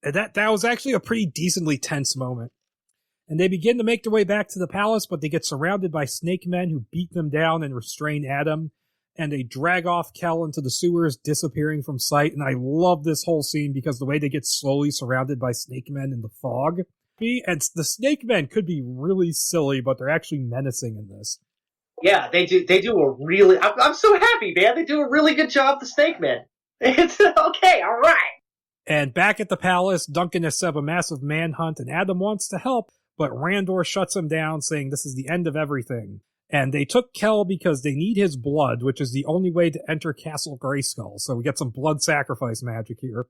S1: And that was actually a pretty decently tense moment. And they begin to make their way back to the palace, but they get surrounded by snake men who beat them down and restrain Adam. And they drag off Kel into the sewers, disappearing from sight. And I love this whole scene because the way they get slowly surrounded by snake men in the fog. And the snake men could be really silly, but they're actually menacing in this.
S2: Yeah, they do a really... I'm so happy, man. They do a really good job, the snake men. It's okay, all right.
S1: And back at the palace, Duncan has set up a massive manhunt, and Adam wants to help, but Randor shuts him down, saying this is the end of everything. And they took Kel because they need his blood, which is the only way to enter Castle Grayskull. So we get some blood sacrifice magic here.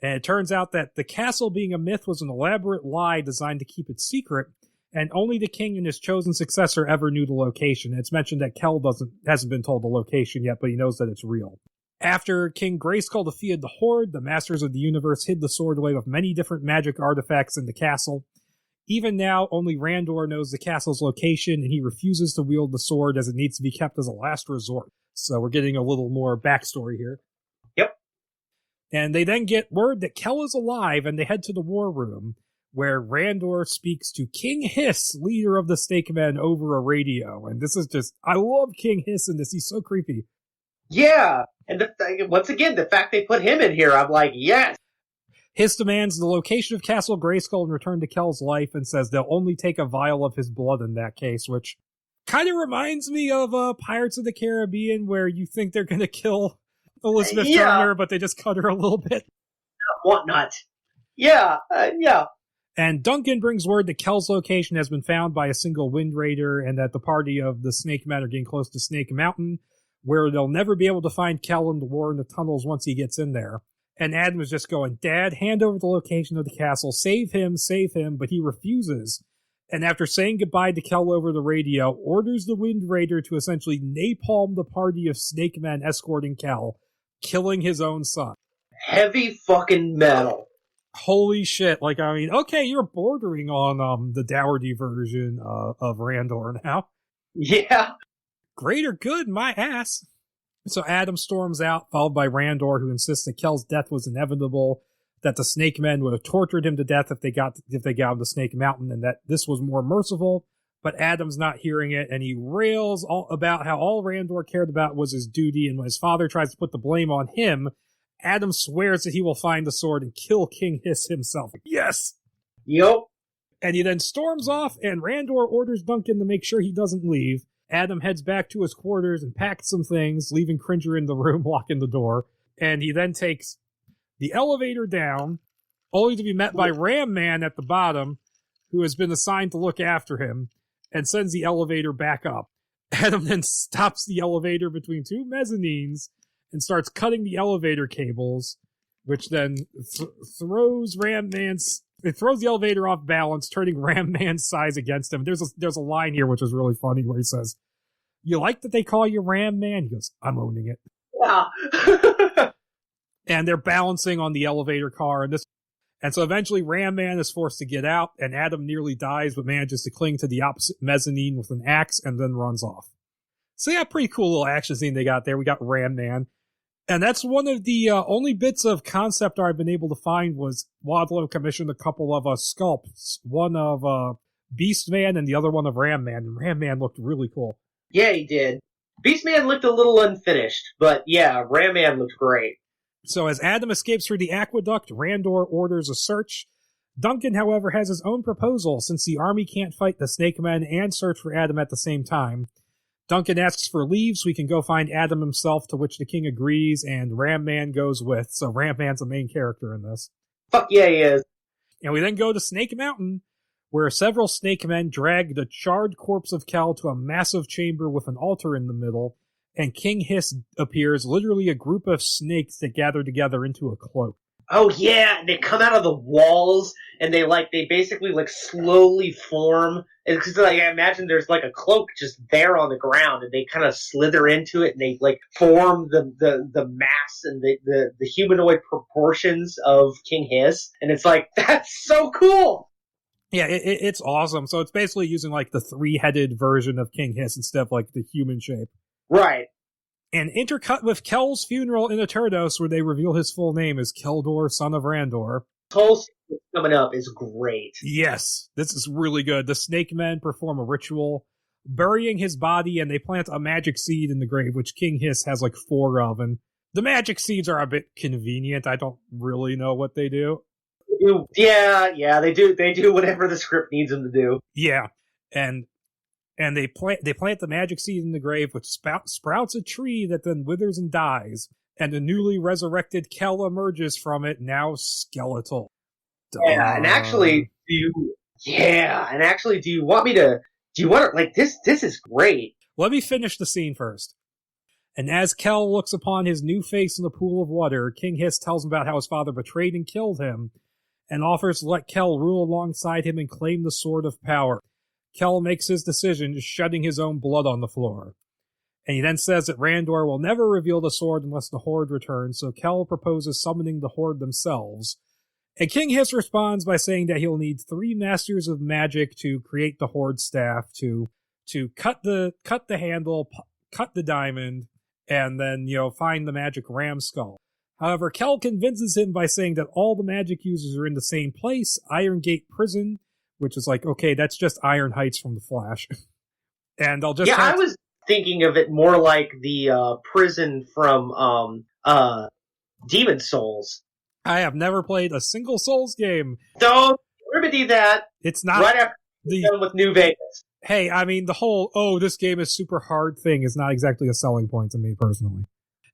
S1: And it turns out that the castle being a myth was an elaborate lie designed to keep it secret, and only the king and his chosen successor ever knew the location. It's mentioned that Kel hasn't been told the location yet, but he knows that it's real. After King Grayskull defeated the Horde, the Masters of the Universe hid the sword away with many different magic artifacts in the castle. Even now, only Randor knows the castle's location, and he refuses to wield the sword as it needs to be kept as a last resort. So we're getting a little more backstory here.
S2: Yep.
S1: And they then get word that Kel is alive, and they head to the war room, where Randor speaks to King Hiss, leader of the Snake Men, over a radio. And this is just... I love King Hiss in this. He's so creepy.
S2: Yeah. And once again, the fact they put him in here, I'm like, yes.
S1: Hiss demands the location of Castle Grayskull in return to Kel's life and says they'll only take a vial of his blood in that case, which kind of reminds me of Pirates of the Caribbean, where you think they're going to kill Elizabeth Turner, but they just cut her a little bit.
S2: Whatnot. Yeah, yeah.
S1: And Duncan brings word that Kel's location has been found by a single Wind Raider and that the party of the Snake Men are getting close to Snake Mountain, where they'll never be able to find Kel in the war in the tunnels once he gets in there. And Adam is just going, Dad, hand over the location of the castle, save him, but he refuses. And after saying goodbye to Kel over the radio, orders the Wind Raider to essentially napalm the party of snake men escorting Kel, killing his own son.
S2: Heavy fucking metal.
S1: Holy shit. Like, I mean, okay, you're bordering on the Daugherty version of Randor now.
S2: Yeah.
S1: Great or good, my ass. So Adam storms out, followed by Randor, who insists that Kel's death was inevitable, that the Snake Men would have tortured him to death if they got him to Snake Mountain, and that this was more merciful. But Adam's not hearing it, and he rails about how all Randor cared about was his duty, and when his father tries to put the blame on him, Adam swears that he will find the sword and kill King Hiss himself. Yes!
S2: Yup.
S1: And he then storms off, and Randor orders Duncan to make sure he doesn't leave. Adam heads back to his quarters and packs some things, leaving Cringer in the room, locking the door. And he then takes the elevator down, only to be met by Ram Man at the bottom, who has been assigned to look after him, and sends the elevator back up. Adam then stops the elevator between two mezzanines and starts cutting the elevator cables, which then throws it throws the elevator off balance, turning Ram Man's size against him. There's a line here which is really funny where he says, "You like that they call you Ram Man?" He goes, "I'm owning it."
S2: Yeah.
S1: And they're balancing on the elevator car, and so eventually Ram Man is forced to get out, and Adam nearly dies, but manages to cling to the opposite mezzanine with an axe and then runs off. So yeah, pretty cool little action scene they got there. We got Ram Man. And that's one of the only bits of concept art I've been able to find was Wadlow commissioned a couple of sculpts. One of Beast Man and the other one of Ram Man. And Ram Man looked really cool.
S2: Yeah, he did. Beast Man looked a little unfinished, but yeah, Ram Man looked great.
S1: So as Adam escapes through the aqueduct, Randor orders a search. Duncan, however, has his own proposal since the army can't fight the Snake Men and search for Adam at the same time. Duncan asks for leave so he can go find Adam himself, to which the king agrees, and Ram Man goes with. So Ram Man's the main character in this.
S2: Fuck yeah, he is.
S1: And we then go to Snake Mountain, where several snake men drag the charred corpse of Kel to a massive chamber with an altar in the middle, and King Hiss appears, literally a group of snakes that gather together into a cloak.
S2: Oh yeah, and they come out of the walls, and they basically slowly form. Because I imagine there's a cloak just there on the ground, and they kind of slither into it, and they form the mass and the humanoid proportions of King Hiss, and it's that's so cool.
S1: Yeah, it's awesome. So it's basically using the 3-headed version of King Hiss instead of the human shape.
S2: Right.
S1: And intercut with Kel's funeral in Eternos, where they reveal his full name as Keldor, son of Randor.
S2: The whole scene coming up is great.
S1: Yes, this is really good. The Snake Men perform a ritual, burying his body, and they plant a magic seed in the grave, which King Hiss has 4 of. And the magic seeds are a bit convenient. I don't really know what they do.
S2: Yeah, they do. They do whatever the script needs them to do.
S1: Yeah, and they plant the magic seed in the grave, which sprouts a tree that then withers and dies, and a newly resurrected Kel emerges from it, now skeletal.
S2: Yeah, and actually, do you want me to? Do you want to this is great.
S1: Let me finish the scene first. And as Kel looks upon his new face in the pool of water, King Hiss tells him about how his father betrayed and killed him, and offers to let Kel rule alongside him and claim the Sword of Power. Kel makes his decision, shedding his own blood on the floor. And he then says that Randor will never reveal the sword unless the Horde returns, so Kel proposes summoning the Horde themselves. And King Hiss responds by saying that he'll need 3 Masters of Magic to create the Horde staff, to cut the handle, cut the diamond, and then, find the magic ram skull. However, Kel convinces him by saying that all the magic users are in the same place, Iron Gate Prison, which is okay, that's just Iron Heights from The Flash. And I'll just...
S2: I was thinking of it more like the prison from Demon Souls.
S1: I have never played a single Souls game.
S2: Don't remedy that.
S1: It's not...
S2: Right after you're done with New Vegas.
S1: Hey, I mean, the whole, this game is super hard thing is not exactly a selling point to me, personally.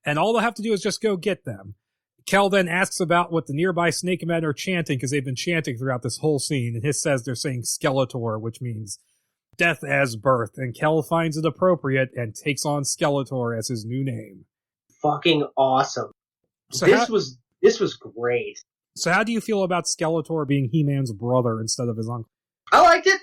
S1: And all they'll have to do is just go get them. Kel then asks about what the nearby Snake Men are chanting, because they've been chanting throughout this whole scene, and Hiss says they're saying Skeletor, which means death as birth, and Kel finds it appropriate and takes on Skeletor as his new name.
S2: Fucking awesome.
S1: So
S2: this was great.
S1: So how do you feel about Skeletor being He-Man's brother instead of his uncle?
S2: I liked it.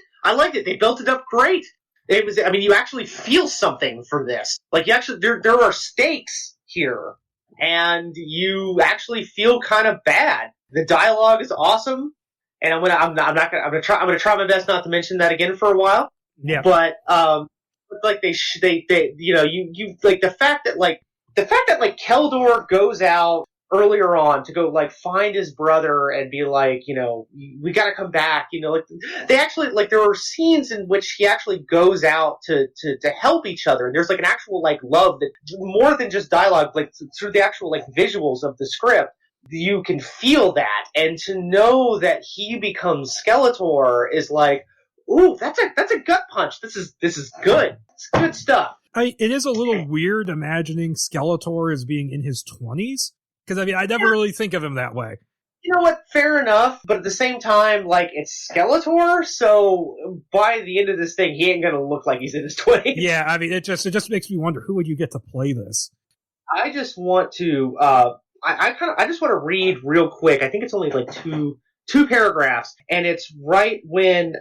S2: They built it up great. You actually feel something for this. There are stakes here, and you actually feel kind of bad. The dialogue is awesome, and I'm gonna try my best not to mention that again for a while.
S1: Yeah.
S2: But the fact that Keldor goes out earlier on to go find his brother and be we gotta come back, they actually there are scenes in which he actually goes out to help each other, and there's an actual love that more than just dialogue, through the actual visuals of the script, you can feel that, and to know that he becomes Skeletor is ooh, that's a gut punch. This is good. It's good stuff.
S1: It is a little weird imagining Skeletor as being in his 20s. Because, I never really think of him that way.
S2: You know what? Fair enough. But at the same time, it's Skeletor, so by the end of this thing, he ain't gonna look like he's in his 20s.
S1: Yeah, it just makes me wonder, who would you get to play this?
S2: I just want to, I just want to read real quick. I think it's only two paragraphs, and it's right when,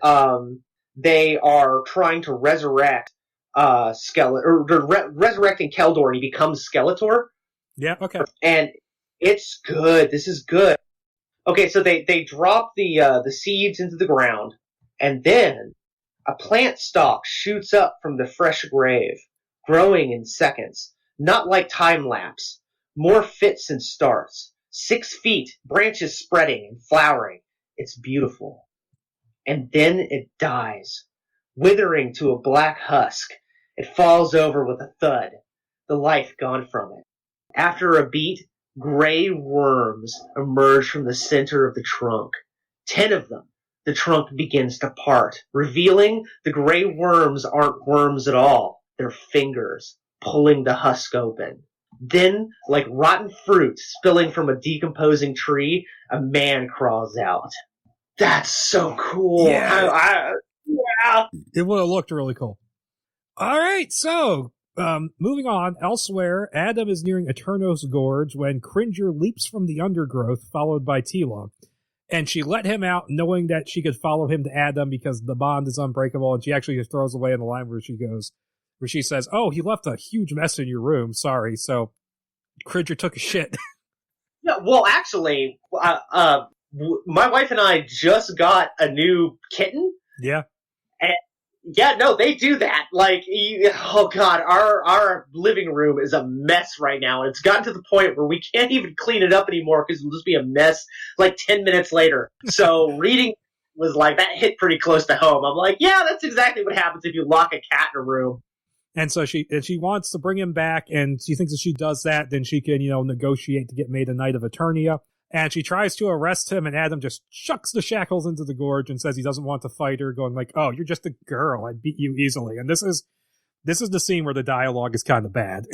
S2: they are trying to resurrect, resurrecting Keldor, and he becomes Skeletor.
S1: Yeah, okay.
S2: And it's good. This is good. Okay, so they drop the seeds into the ground, and then a plant stalk shoots up from the fresh grave, growing in seconds, not like time lapse, more fits and starts. 6 feet, branches spreading and flowering. It's beautiful. And then it dies, withering to a black husk. It falls over with a thud, the life gone from it. After a beat, gray worms emerge from the center of the trunk. 10 of them. The trunk begins to part, revealing the gray worms aren't worms at all. They're fingers, pulling the husk open. Then, like rotten fruit spilling from a decomposing tree, a man crawls out. That's so cool.
S1: Yeah.
S2: Yeah.
S1: It would have looked really cool. All right, so Moving on, elsewhere, Adam is nearing Eternos Gorge when Cringer leaps from the undergrowth, followed by Tila. And she let him out knowing that she could follow him to Adam because the bond is unbreakable, and she actually just throws away in the line where she says, "Oh, he left a huge mess in your room, sorry." So Cringer took a shit.
S2: Yeah, well, actually, my wife and I just got a new kitten.
S1: Yeah.
S2: And yeah, no, they do that. Like, oh god, our living room is a mess right now. And it's gotten to the point where we can't even clean it up anymore because it'll just be a mess like 10 minutes later. So reading was like, that hit pretty close to home. I'm like, yeah, that's exactly what happens if you lock a cat in a room.
S1: And so she wants to bring him back, and she thinks if she does that, then she can, negotiate to get made a Knight of Eternia. And she tries to arrest him, and Adam just chucks the shackles into the gorge and says he doesn't want to fight her, going like, "Oh, you're just a girl. I'd beat you easily." And this is the scene where the dialogue is kind of bad.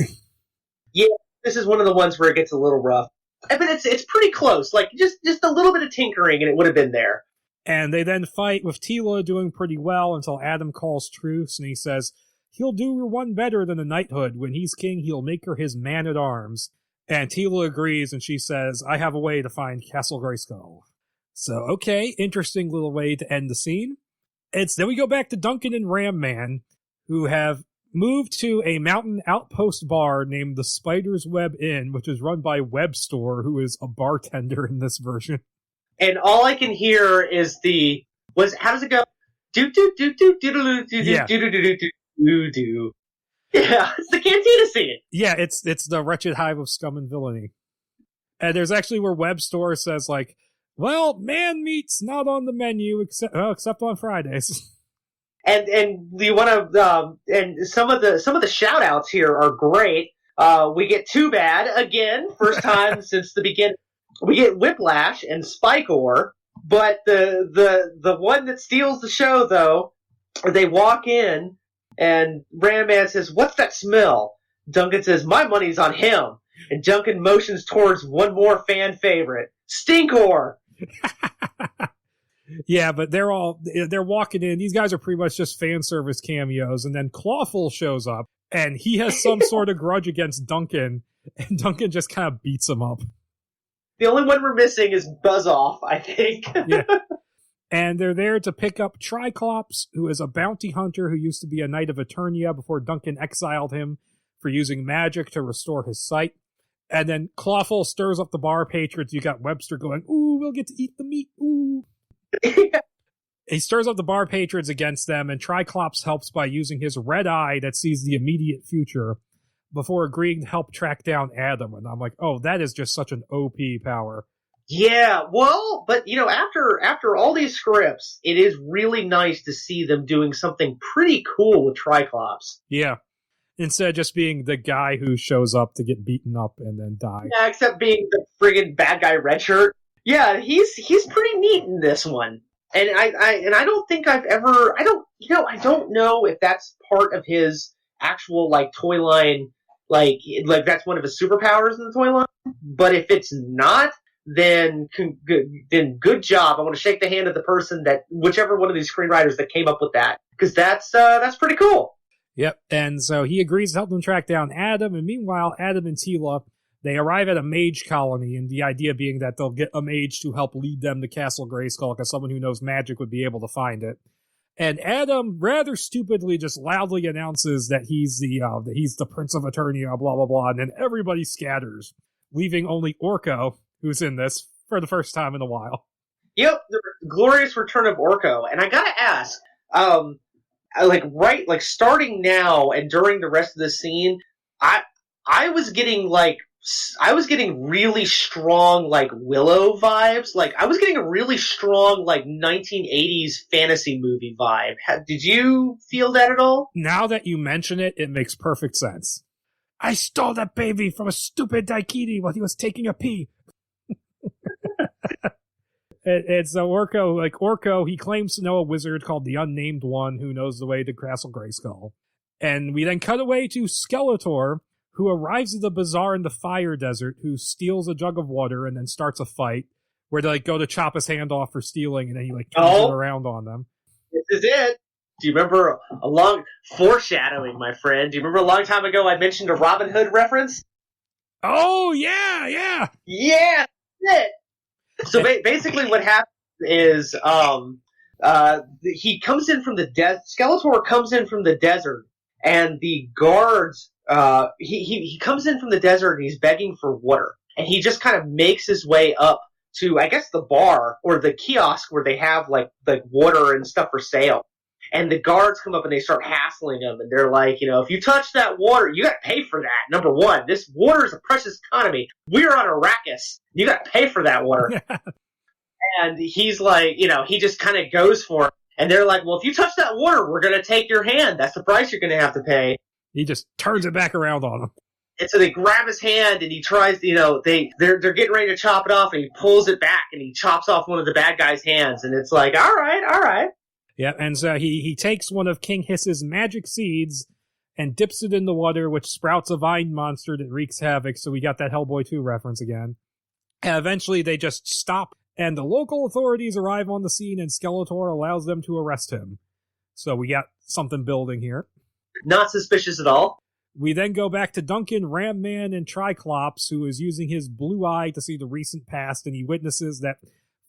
S2: Yeah, this is one of the ones where it gets a little rough. But it's pretty close. Like, just a little bit of tinkering, and it would have been there.
S1: And they then fight with Tila doing pretty well until Adam calls truce, and he says, "He'll do her one better than a knighthood. When he's king, he'll make her his man-at-arms." And Tila agrees, and she says, "I have a way to find Castle Grayskull." So, okay, interesting little way to end the scene. Then we go back to Duncan and Ram Man, who have moved to a mountain outpost bar named the Spider's Web Inn, which is run by Webstore, who is a bartender in this version.
S2: And all I can hear is how does it go? Do do do do do do do do do do do do. Yeah, it's the cantina scene.
S1: Yeah, it's the wretched hive of scum and villainy. And there's actually where Webstore says, like, "Well, man meat's not on the menu except on Fridays."
S2: And you want to and some of the shout outs here are great. We get Too Bad again, first time since the beginning. We get Whiplash and Spike-Ore, but the one that steals the show though, they walk in. And Ram Man says, "What's that smell?" Duncan says, "My money's on him." And Duncan motions towards one more fan favorite, Stinkor.
S1: Yeah, but they're walking in. These guys are pretty much just fan service cameos. And then Clawful shows up, and he has some sort of grudge against Duncan, and Duncan just kind of beats him up.
S2: The only one we're missing is Buzz-Off, I think.
S1: Yeah. And they're there to pick up Triclops, who is a bounty hunter who used to be a Knight of Eternia before Duncan exiled him for using magic to restore his sight. And then Clawful stirs up the bar patrons. You got Webster going, "Ooh, we'll get to eat the meat, ooh." He stirs up the bar patrons against them, and Triclops helps by using his red eye that sees the immediate future before agreeing to help track down Adam. And I'm like, oh, that is just such an OP power.
S2: Yeah, well, but after all these scripts, it is really nice to see them doing something pretty cool with Triclops.
S1: Yeah. Instead of just being the guy who shows up to get beaten up and then die.
S2: Yeah, except being the friggin' bad guy Redshirt. Yeah, he's pretty neat in this one. And I don't think I've ever, I don't know if that's part of his actual, like, toy line, like that's one of his superpowers in the toy line. But if it's not, then good job. I want to shake the hand of the person whichever one of these screenwriters that came up with that, because that's pretty cool.
S1: Yep. And so he agrees to help them track down Adam, and meanwhile, Adam and Tila, they arrive at a mage colony, and the idea being that they'll get a mage to help lead them to Castle Grayskull, because someone who knows magic would be able to find it. And Adam rather stupidly just loudly announces that he's the Prince of Eternia, blah blah blah, and then everybody scatters, leaving only Orko, who's in this for the first time in a while.
S2: Yep, the glorious return of Orko. And I gotta ask, starting now and during the rest of the scene, I was getting really strong, like, Willow vibes. Like, I was getting a really strong, like, 1980s fantasy movie vibe. Did you feel that at all?
S1: Now that you mention it, it makes perfect sense. "I stole that baby from a stupid Daikini while he was taking a pee." It's Orko, he claims to know a wizard called the Unnamed One who knows the way to Castle Grayskull. And we then cut away to Skeletor, who arrives at the bazaar in the Fire Desert, who steals a jug of water and then starts a fight where they go to chop his hand off for stealing, and then he turns it around on them.
S2: This is it. Do you remember a long foreshadowing, my friend? Do you remember a long time ago I mentioned a Robin Hood reference?
S1: Oh, yeah.
S2: Yeah, that's it. So basically what happens is he comes in from the desert. Skeletor comes in from the desert, and the guards, he comes in from the desert and he's begging for water. And he just kind of makes his way up to, I guess, the bar or the kiosk where they have like water and stuff for sale. And the guards come up and they start hassling him, and they're like, if you touch that water, you got to pay for that. Number one, this water is a precious economy. We're on Arrakis. You got to pay for that water. And he's like, he just kind of goes for it. And they're like, well, if you touch that water, we're going to take your hand. That's the price you're going to have to pay.
S1: He just turns it back around on him.
S2: And so they grab his hand, and he tries, they're getting ready to chop it off, and he pulls it back, and he chops off one of the bad guy's hands. And it's like, all right.
S1: Yeah, and so he takes one of King Hiss's magic seeds and dips it in the water, which sprouts a vine monster that wreaks havoc, so we got that Hellboy 2 reference again. And eventually they just stop, and the local authorities arrive on the scene, and Skeletor allows them to arrest him. So we got something building here.
S2: Not suspicious at all.
S1: We then go back to Duncan, Ram Man, and Triclops, who is using his blue eye to see the recent past, and he witnesses that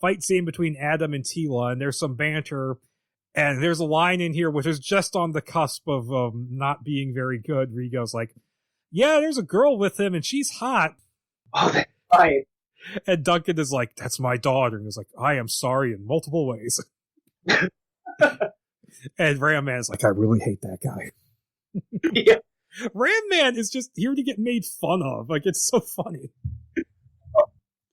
S1: fight scene between Adam and Teela, and there's some banter. And there's a line in here which is just on the cusp of not being very good, where he goes like, yeah, there's a girl with him, and she's hot.
S2: Oh, that's right.
S1: And Duncan is like, that's my daughter. And he's like, I am sorry in multiple ways. And Ram Man is like, I really hate that guy.
S2: Yeah.
S1: Ram Man is just here to get made fun of. Like, it's so funny.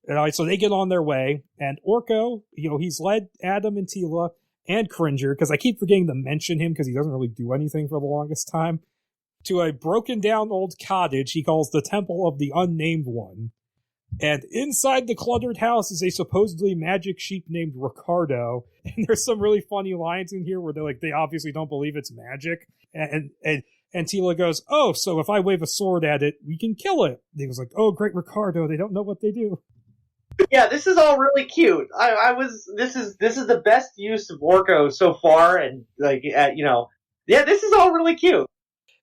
S1: And so they get on their way, and Orko, he's led Adam and Teela and Cringer, because I keep forgetting to mention him because he doesn't really do anything for the longest time, to a broken down old cottage he calls the Temple of the Unnamed One. And inside the cluttered house is a supposedly magic sheep named Ricardo. And there's some really funny lines in here where they obviously don't believe it's magic. And Teela goes, oh, so if I wave a sword at it, we can kill it. And he was like, oh, great Ricardo, they don't know what they do.
S2: Yeah, this is all really cute. This is the best use of Orko so far, and this is all really cute.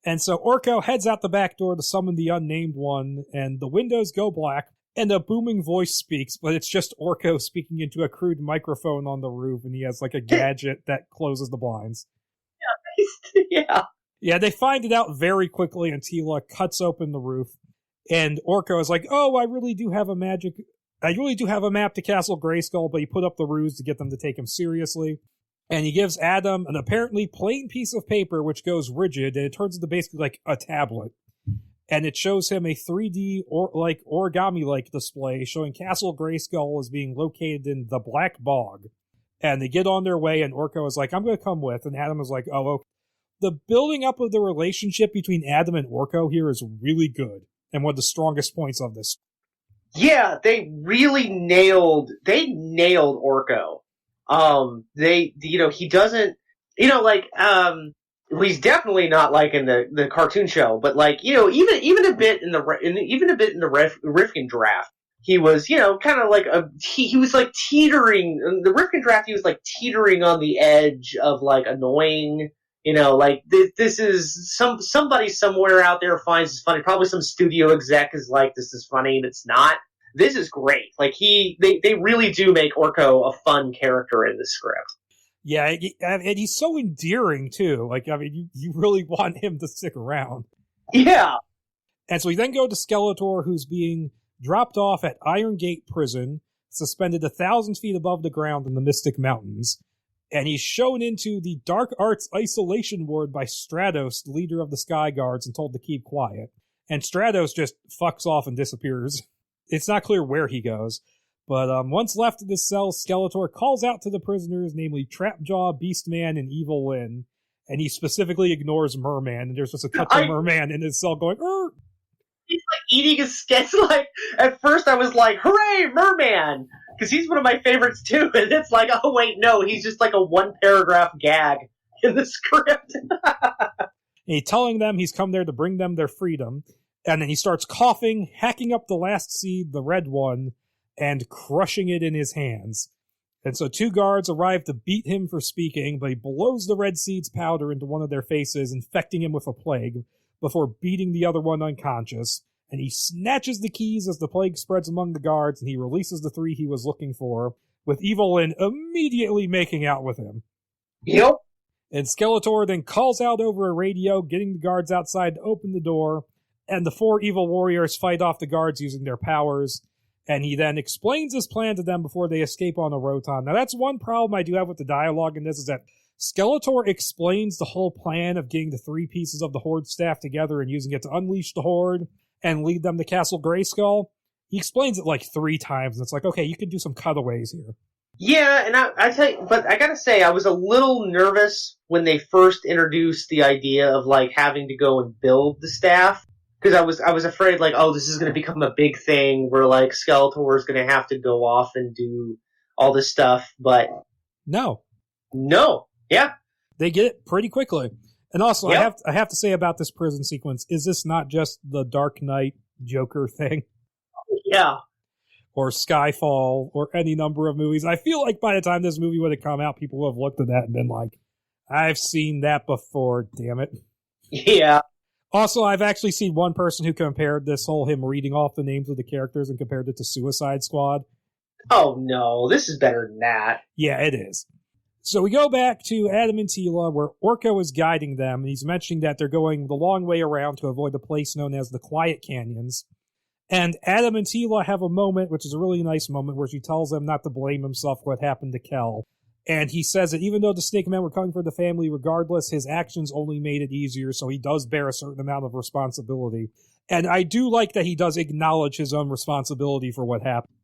S1: And so Orko heads out the back door to summon the Unnamed One, and the windows go black, and a booming voice speaks, but it's just Orko speaking into a crude microphone on the roof, and he has like a gadget that closes the blinds.
S2: Yeah.
S1: Yeah, they find it out very quickly, and Teela cuts open the roof, and Orko is like, oh, I really do have a map to Castle Grayskull, but he put up the ruse to get them to take him seriously. And he gives Adam an apparently plain piece of paper which goes rigid, and it turns into basically like a tablet. And it shows him a 3D origami-like display showing Castle Grayskull as being located in the Black Bog. And they get on their way, and Orko is like, I'm going to come with. And Adam is like, oh, okay. The building up of the relationship between Adam and Orko here is really good, and one of the strongest points of this.
S2: Yeah, they really nailed Orko. He doesn't, he's definitely not like in the cartoon show, but even a bit in the Rifkin Draft, he was, kind of like he was like teetering, in the Rifkin Draft, he was like teetering on the edge of like annoying, this is somebody somewhere out there finds this funny. Probably some studio exec is like, this is funny, and it's not. This is great. Like they really do make Orko a fun character in the script.
S1: Yeah, and he's so endearing too. Like, I mean, you really want him to stick around.
S2: Yeah.
S1: And so we then go to Skeletor, who's being dropped off at Iron Gate Prison, suspended 1,000 feet above the ground in the Mystic Mountains. And he's shown into the Dark Arts Isolation Ward by Stratos, the leader of the Sky Guards, and told to keep quiet. And Stratos just fucks off and disappears. It's not clear where he goes. But once left in his cell, Skeletor calls out to the prisoners, namely Trapjaw, Beastman, and Evil Lyn. And he specifically ignores Merman, and there's just a cut to Merman in his cell going, Arr!
S2: He's like eating his sketch. Like, at first I was like, hooray, Merman! Because he's one of my favorites too, and it's like, oh wait, no, he's just like a one-paragraph gag in the script.
S1: And he's telling them he's come there to bring them their freedom, and then he starts coughing, hacking up the last seed, the red one, and crushing it in his hands. And so 2 guards arrive to beat him for speaking, but he blows the red seeds powder into one of their faces, infecting him with a plague, before beating the other one unconscious. And he snatches the keys as the plague spreads among the guards, and he releases the 3 he was looking for, with Evil Lyn immediately making out with him.
S2: Yep.
S1: And Skeletor then calls out over a radio, getting the guards outside to open the door, and the 4 evil warriors fight off the guards using their powers, and he then explains his plan to them before they escape on a Roton. Now that's one problem I do have with the dialogue in this, is that Skeletor explains the whole plan of getting the 3 pieces of the Horde staff together and using it to unleash the Horde and lead them to Castle Grayskull. He explains it like 3 times, and it's like, okay, you can do some cutaways here.
S2: Yeah, and I tell you, but I gotta say, I was a little nervous when they first introduced the idea of like having to go and build the staff, because I was afraid like, oh, this is going to become a big thing where like Skeletor is going to have to go off and do all this stuff, but
S1: no,
S2: yeah,
S1: they get it pretty quickly. And also,
S2: yep.
S1: I have to say about this prison sequence, is this not just the Dark Knight Joker thing?
S2: Yeah.
S1: Or Skyfall, or any number of movies. I feel like by the time this movie would have come out, people would have looked at that and been like, I've seen that before, damn it.
S2: Yeah.
S1: Also, I've actually seen one person who compared this whole him reading off the names of the characters and compared it to Suicide Squad.
S2: Oh no, this is better than that.
S1: Yeah, it is. So we go back to Adam and Teela, where Orko is guiding them, and he's mentioning that they're going the long way around to avoid the place known as the Quiet Canyons. And Adam and Teela have a moment, which is a really nice moment, where she tells him not to blame himself for what happened to Kel. And he says that even though the Snake Men were coming for the family regardless, his actions only made it easier, so he does bear a certain amount of responsibility. And I do like that he does acknowledge his own responsibility for what happened.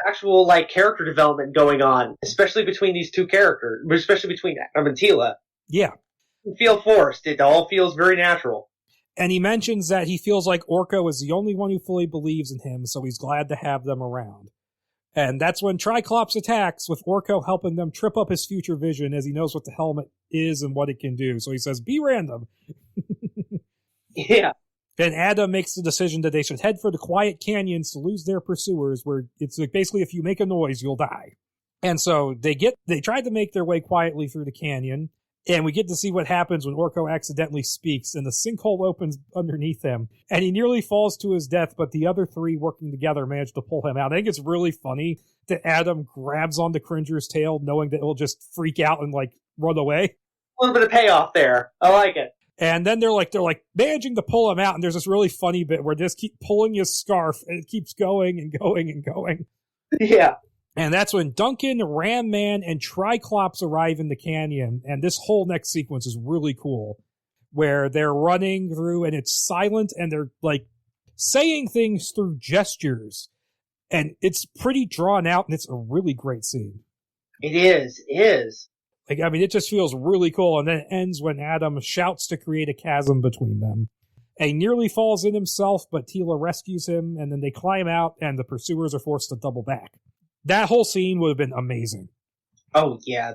S2: Actual, like, character development going on, especially between these 2 characters, especially between Adam and Teela.
S1: Yeah.
S2: You feel forced. It all feels very natural.
S1: And he mentions that he feels like Orko is the only one who fully believes in him, so he's glad to have them around. And that's when Triclops attacks, with Orko helping them trip up his future vision, as he knows what the helmet is and what it can do. So he says, be random.
S2: Yeah.
S1: Then Adam makes the decision that they should head for the Quiet Canyons to lose their pursuers, where it's like basically if you make a noise, you'll die. And so they try to make their way quietly through the canyon, and we get to see what happens when Orko accidentally speaks, and the sinkhole opens underneath him, and he nearly falls to his death, but the other 3 working together manage to pull him out. I think it's really funny that Adam grabs onto Cringer's tail, knowing that it'll just freak out and, like, run away.
S2: A little bit of payoff there. I like it.
S1: And then they're managing to pull him out, and there's this really funny bit where they just keep pulling his scarf, and it keeps going and going and going.
S2: Yeah.
S1: And that's when Duncan, Ram Man, and Triclops arrive in the canyon, and this whole next sequence is really cool, where they're running through, and it's silent, and they're, like, saying things through gestures, and it's pretty drawn out, and it's a really great scene.
S2: It is.
S1: Like, I mean, it just feels really cool, and then it ends when Adam shouts to create a chasm between them. And he nearly falls in himself, but Teela rescues him, and then they climb out, and the pursuers are forced to double back. That whole scene would have been amazing.
S2: Oh, yeah.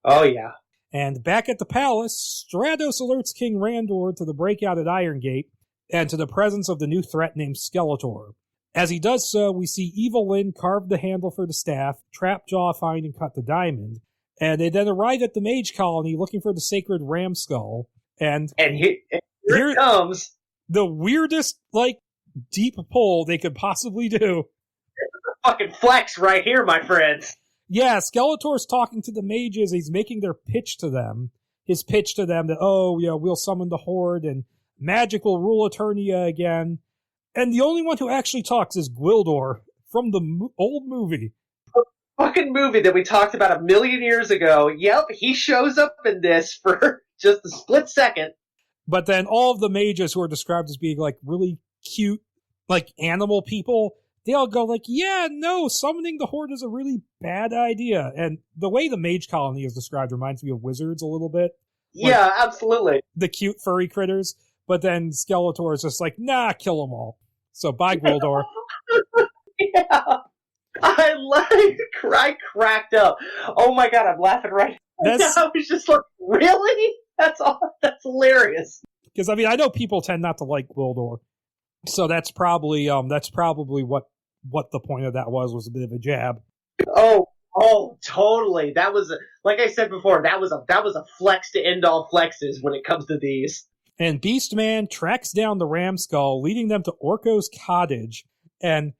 S2: Oh, yeah.
S1: And back at the palace, Stratos alerts King Randor to the breakout at Iron Gate and to the presence of the new threat named Skeletor. As he does so, we see Evil Lyn carve the handle for the staff, Trapjaw find and cut the diamond, and they then arrive at the Mage Colony looking for the sacred ram skull. And
S2: here it comes.
S1: The weirdest, like, deep pull they could possibly do.
S2: Fucking flex right here, my friends.
S1: Yeah, Skeletor's talking to the mages. He's making their pitch to them. His pitch to them that, we'll summon the Horde and magic will rule Eternia again. And the only one who actually talks is Gwildor from the old movie.
S2: The fucking movie that we talked about 1,000,000 years ago. Yep, he shows up in this for just a split second.
S1: But then all of the mages who are described as being, like, really cute, like, animal people, they all go like, yeah, no, summoning the Horde is a really bad idea. And the way the Mage Colony is described reminds me of Wizards a little bit.
S2: Yeah, like, absolutely.
S1: The cute furry critters. But then Skeletor is just like, nah, kill them all. So bye, Gwildor.
S2: Yeah. I cracked up. Oh my god, I'm laughing right now. I was just like, really? That's hilarious.
S1: Because, I mean, I know people tend not to like Gwildor. So that's probably what the point of that was a bit of a jab.
S2: Oh, Oh, totally. That was, like I said before, that was a flex to end all flexes when it comes to these.
S1: And Beastman tracks down the ram skull, leading them to Orko's cottage. And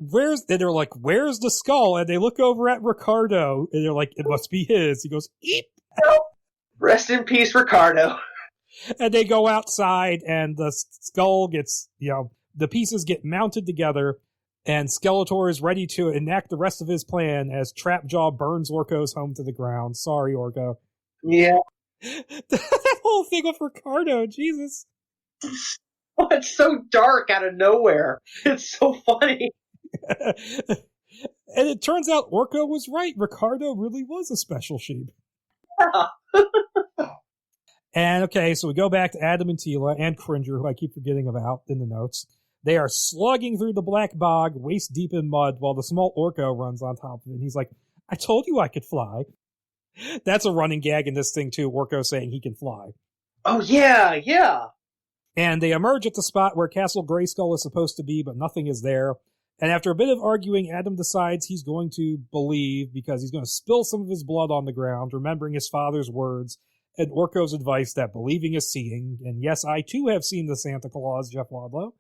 S1: they're like, where's the skull? And they look over at Ricardo, and they're like, it must be his. He goes, eep.
S2: Rest in peace, Ricardo.
S1: And they go outside, and the skull gets, the pieces get mounted together, and Skeletor is ready to enact the rest of his plan as Trapjaw burns Orko's home to the ground. Sorry, Orko.
S2: Yeah.
S1: That whole thing with Ricardo, Jesus.
S2: Oh, it's so dark out of nowhere. It's so funny.
S1: And it turns out Orko was right. Ricardo really was a special sheep.
S2: Yeah.
S1: And okay, so we go back to Adam and Tila and Cringer, who I keep forgetting about in the notes. They are slugging through the black bog, waist deep in mud, while the small Orko runs on top of it. And he's like, I told you I could fly. That's a running gag in this thing, too, Orko saying he can fly.
S2: Oh, yeah, yeah.
S1: And they emerge at the spot where Castle Grayskull is supposed to be, but nothing is there. And after a bit of arguing, Adam decides he's going to believe because he's going to spill some of his blood on the ground, remembering his father's words and Orko's advice that believing is seeing. And yes, I too have seen the Santa Claus, Jeff Wadlow.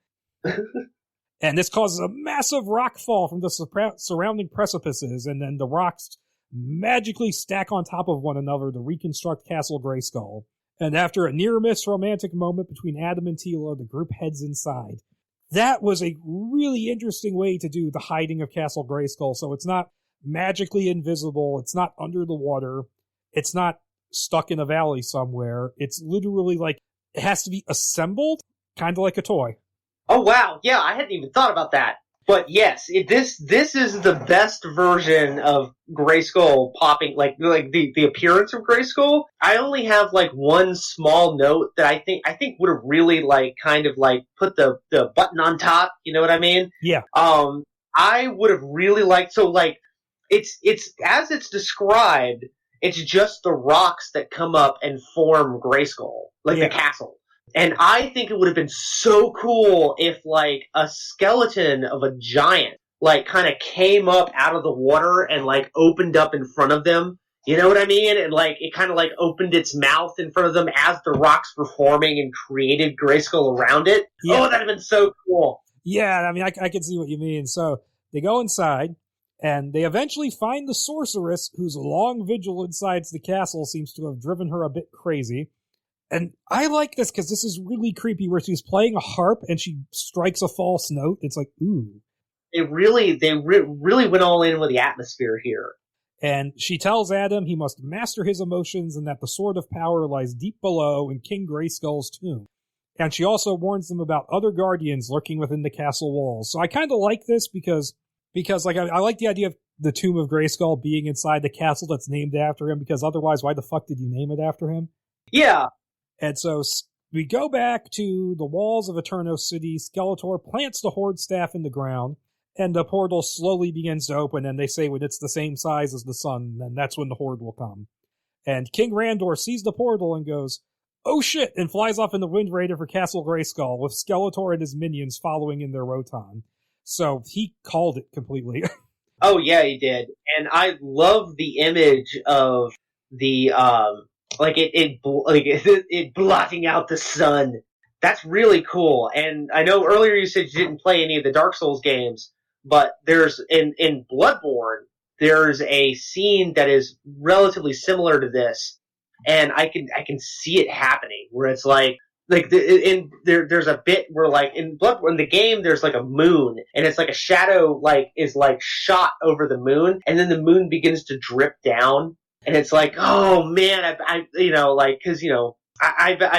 S1: And this causes a massive rock fall from the surrounding precipices, and then the rocks magically stack on top of one another to reconstruct Castle Grayskull. And after a near-miss romantic moment between Adam and Tila, the group heads inside. That was a really interesting way to do the hiding of Castle Grayskull, so it's not magically invisible, it's not under the water, it's not stuck in a valley somewhere, it's literally like, it has to be assembled, kind of like a toy.
S2: Oh, wow. Yeah, I hadn't even thought about that. But yes, this is the best version of Grayskull popping, like the appearance of Grayskull. I only have like one small note that I think would have really like kind of like put the button on top. You know what I mean?
S1: Yeah.
S2: I would have really liked, so like it's as it's described, it's just the rocks that come up and form Grayskull, like the castle. And I think it would have been so cool if, like, a skeleton of a giant, like, kind of came up out of the water and, like, opened up in front of them. You know what I mean? And, like, it kind of, like, opened its mouth in front of them as the rocks were forming and created Grayskull around it. Yeah. Oh, that'd have been so cool.
S1: Yeah, I mean, I can see what you mean. So they go inside, and they eventually find the sorceress, whose long vigil inside the castle seems to have driven her a bit crazy. And I like this because this is really creepy where she's playing a harp and she strikes a false note. It's like, ooh.
S2: They really went all in with the atmosphere here.
S1: And she tells Adam he must master his emotions and that the Sword of Power lies deep below in King Grayskull's tomb. And she also warns them about other guardians lurking within the castle walls. So I kind of like this because like I like the idea of the Tomb of Grayskull being inside the castle that's named after him, because otherwise why the fuck did you name it after him?
S2: Yeah.
S1: And so we go back to the walls of Eterno City. Skeletor plants the Horde staff in the ground, and the portal slowly begins to open, and they say when it's the same size as the sun, then that's when the Horde will come. And King Randor sees the portal and goes, oh shit, and flies off in the Wind Raider for Castle Grayskull, with Skeletor and his minions following in their Roton. So he called it completely.
S2: Oh yeah, he did. And I love the image of the, it blotting out the sun. That's really cool. And I know earlier you said you didn't play any of the Dark Souls games, but there's in Bloodborne, there's a scene that is relatively similar to this, and I can see it happening where it's there's a bit where like in Bloodborne, in the game, there's like a moon, and it's like a shadow is shot over the moon, and then the moon begins to drip down. And it's like, oh man, I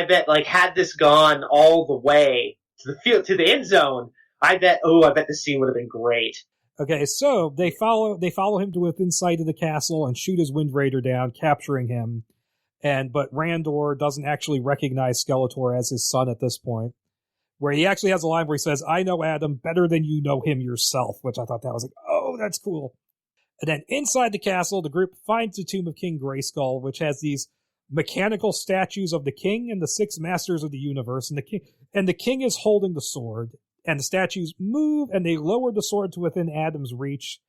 S2: bet like had this gone all the way to the field, to the end zone, I bet the scene would have been great.
S1: Okay, so they follow him to within sight of the castle and shoot his Wind Raider down, capturing him. But Randor doesn't actually recognize Skeletor as his son at this point, where he actually has a line where he says, I know Adam better than you know him yourself, which I thought that was like, oh, that's cool. And then inside the castle, the group finds the tomb of King Grayskull, which has these mechanical statues of the king and the 6 masters of the universe. And the king is holding the sword, and the statues move, and they lower the sword to within Adam's reach.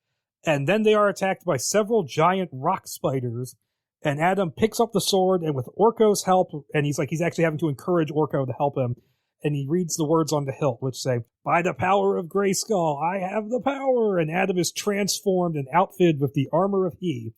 S1: And then they are attacked by several giant rock spiders. And Adam picks up the sword, and with Orko's help, and he's actually having to encourage Orko to help him. And he reads the words on the hilt, which say, "By the power of Grayskull, I have the power." And Adam is transformed and outfitted with the armor of he.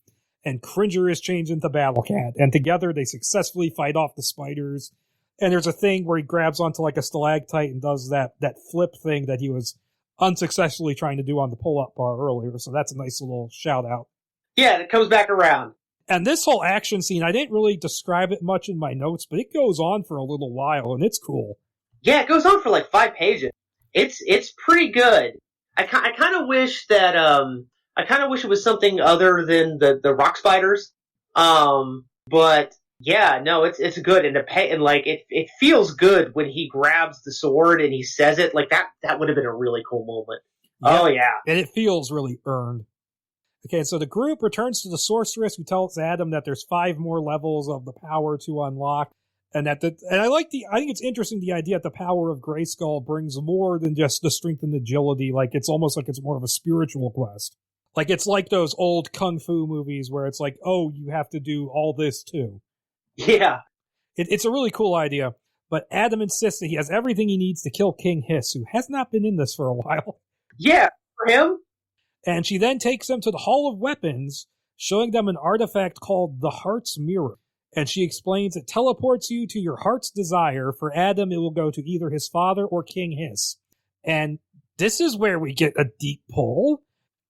S1: And Cringer is changed into Battle Cat. And together they successfully fight off the spiders. And there's a thing where he grabs onto like a stalactite and does that flip thing that he was unsuccessfully trying to do on the pull-up bar earlier. So that's a nice little shout-out.
S2: Yeah, it comes back around.
S1: And this whole action scene, I didn't really describe it much in my notes, but it goes on for a little while, and it's cool. Yeah,
S2: it goes on for like 5 pages. It's pretty good. I kind of wish that it was something other than the rock spiders. But yeah, no, it's good, and it feels good when he grabs the sword and he says it like that. That would have been a really cool moment. Yeah. Oh yeah,
S1: and it feels really earned. Okay, so the group returns to the sorceress, who tells Adam that there's 5 more levels of the power to unlock, and I think it's interesting, the idea that the power of Grayskull brings more than just the strength and agility. Like, it's almost like it's more of a spiritual quest. Like, it's like those old kung fu movies where it's like, oh, you have to do all this too.
S2: Yeah.
S1: It's a really cool idea, but Adam insists that he has everything he needs to kill King Hiss, who has not been in this for a while.
S2: Yeah, for him.
S1: And she then takes them to the Hall of Weapons, showing them an artifact called the Heart's Mirror. And she explains it teleports you to your heart's desire. For Adam, it will go to either his father or King Hiss. And this is where we get a deep pull.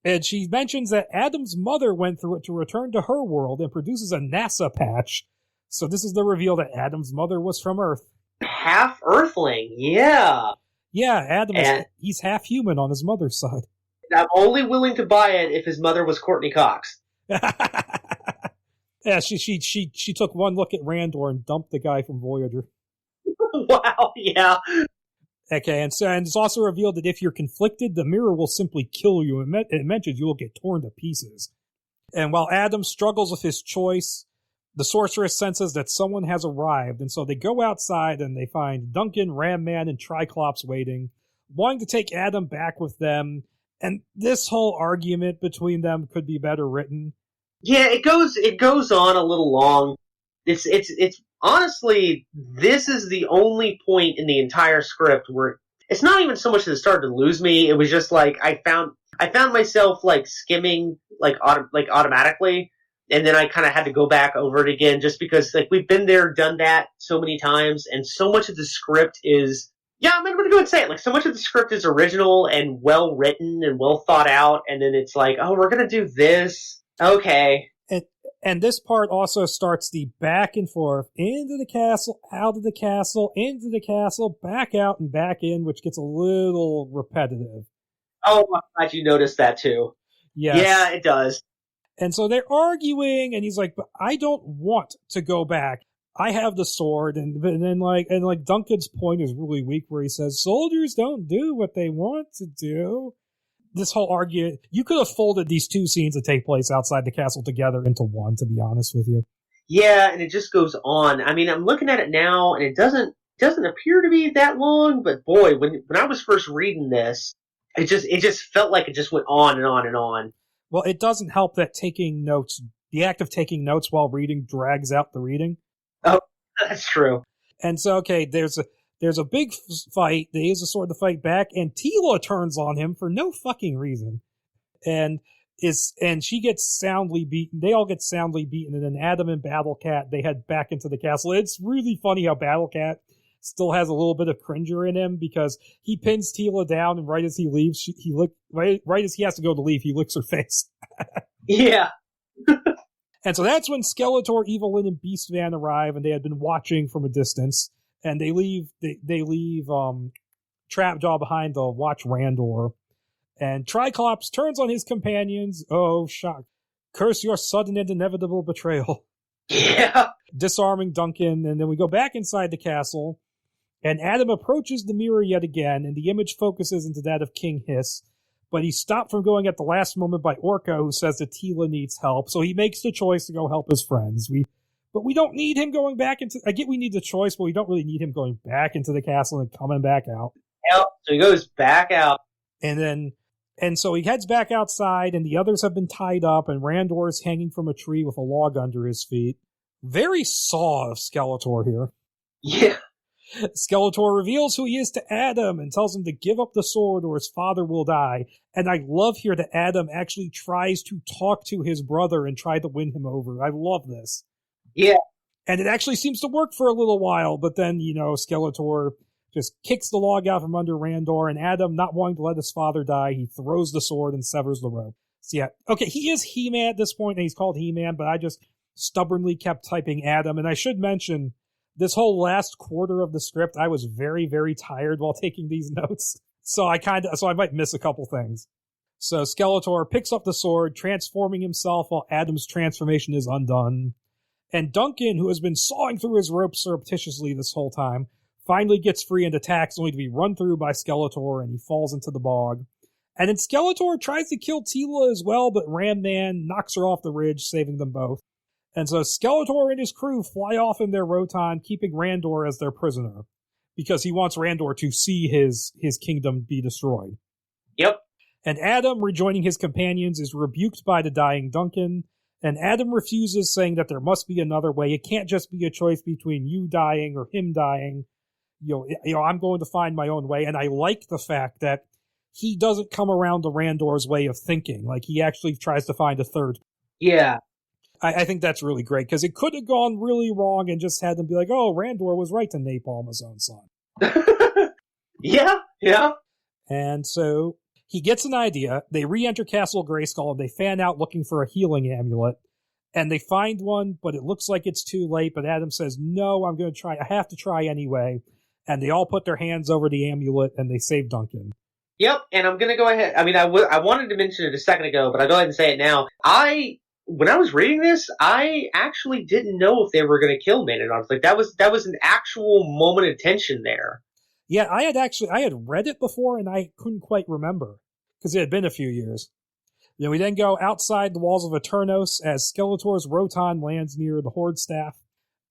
S1: And she mentions that Adam's mother went through it to return to her world and produces a NASA patch. So this is the reveal that Adam's mother was from Earth.
S2: Half Earthling, yeah.
S1: Yeah, Adam he's half human on his mother's side.
S2: I'm only willing to buy it if his mother was Courtney Cox.
S1: Yeah, she took one look at Randor and dumped the guy from Voyager.
S2: Wow, yeah.
S1: Okay, and it's also revealed that if you're conflicted, the mirror will simply kill you. It mentions you will get torn to pieces. And while Adam struggles with his choice, the sorceress senses that someone has arrived, and so they go outside and they find Duncan, Ram Man, and Triclops waiting, wanting to take Adam back with them. And this whole argument between them could be better written.
S2: Yeah, it goes on a little long. It's honestly, this is the only point in the entire script where it's not even so much that it started to lose me. It was just like I found myself like skimming like automatically, and then I kind of had to go back over it again just because like we've been there, done that so many times, and so much of the script is. Yeah, I'm going to go and say it. Like, so much of the script is original and well written and well thought out, and then it's like, oh, we're going to do this. Okay.
S1: And this part also starts the back and forth, into the castle, out of the castle, into the castle, back out and back in, which gets a little repetitive.
S2: Oh, I'm glad you noticed that too.
S1: Yes.
S2: Yeah, it does.
S1: And so they're arguing, and he's like, but I don't want to go back. I have the sword, and then Duncan's point is really weak, where he says soldiers don't do what they want to do. This whole argument, you could have folded these 2 scenes that take place outside the castle together into one, to be honest with you.
S2: Yeah, and it just goes on. I mean, I'm looking at it now, and it doesn't appear to be that long, but boy, when I was first reading this, it just felt like it just went on and on and on.
S1: Well, it doesn't help that the act of taking notes while reading drags out the reading.
S2: Oh, that's true.
S1: And so, okay, there's a big fight. They use a sword to fight back, and Tila turns on him for no fucking reason, and she gets soundly beaten. They all get soundly beaten, and then Adam and Battle Cat, they head back into the castle. It's really funny how Battle Cat still has a little bit of Cringer in him, because he pins Tila down, and right as he leaves, right as he has to go to leave, he licks her face.
S2: Yeah.
S1: And so that's when Skeletor, Evelyn, and Beastman arrive, and they had been watching from a distance. And they leave Trapjaw behind to watch Randor. And Triclops turns on his companions. Oh, shock. Curse your sudden and inevitable betrayal.
S2: Yeah.
S1: Disarming Duncan, and then we go back inside the castle. And Adam approaches the mirror yet again, and the image focuses into that of King Hiss. But he's stopped from going at the last moment by Orko, who says that Tila needs help. So he makes the choice to go help his friends. But we don't need him going back into... I get we need the choice, but we don't really need him going back into the castle and coming back out.
S2: Yep, so he goes back out.
S1: And then And so he heads back outside, and the others have been tied up, and Randor is hanging from a tree with a log under his feet. Very Saw of Skeletor here.
S2: Yeah.
S1: Skeletor reveals who he is to Adam and tells him to give up the sword or his father will die. And I love here that Adam actually tries to talk to his brother and try to win him over. I love this.
S2: Yeah.
S1: And it actually seems to work for a little while, but then, Skeletor just kicks the log out from under Randor, and Adam, not wanting to let his father die, he throws the sword and severs the rope. So yeah, okay, he is He-Man at this point, and he's called He-Man, but I just stubbornly kept typing Adam. And I should mention, this whole last quarter of the script, I was very, very tired while taking these notes. So I might miss a couple things. So Skeletor picks up the sword, transforming himself while Adam's transformation is undone. And Duncan, who has been sawing through his rope surreptitiously this whole time, finally gets free and attacks, only to be run through by Skeletor, and he falls into the bog. And then Skeletor tries to kill Teela as well, but Ram Man knocks her off the ridge, saving them both. And so Skeletor and his crew fly off in their Roton, keeping Randor as their prisoner, because he wants Randor to see his kingdom be destroyed.
S2: Yep.
S1: And Adam, rejoining his companions, is rebuked by the dying Duncan, and Adam refuses, saying that there must be another way. It can't just be a choice between you dying or him dying. I'm going to find my own way. And I like the fact that he doesn't come around to Randor's way of thinking. Like, he actually tries to find a third.
S2: Yeah.
S1: I think that's really great, because it could have gone really wrong and just had them be like, oh, Randor was right to napalm his own son.
S2: Yeah.
S1: And so he gets an idea. They re-enter Castle Grayskull, and they fan out looking for a healing amulet. And they find one, but it looks like it's too late. But Adam says, no, I'm going to try. I have to try anyway. And they all put their hands over the amulet, and they save Duncan.
S2: Yep, and I'm going to go ahead. I mean, I wanted to mention it a second ago, but I'll go ahead and say it now. When I was reading this, I actually didn't know if they were going to kill Man-at-Arms. Like, that was an actual moment of tension there.
S1: Yeah, I had read it before, and I couldn't quite remember, because it had been a few years. We then go outside the walls of Eternos as Skeletor's Roton lands near the Horde staff,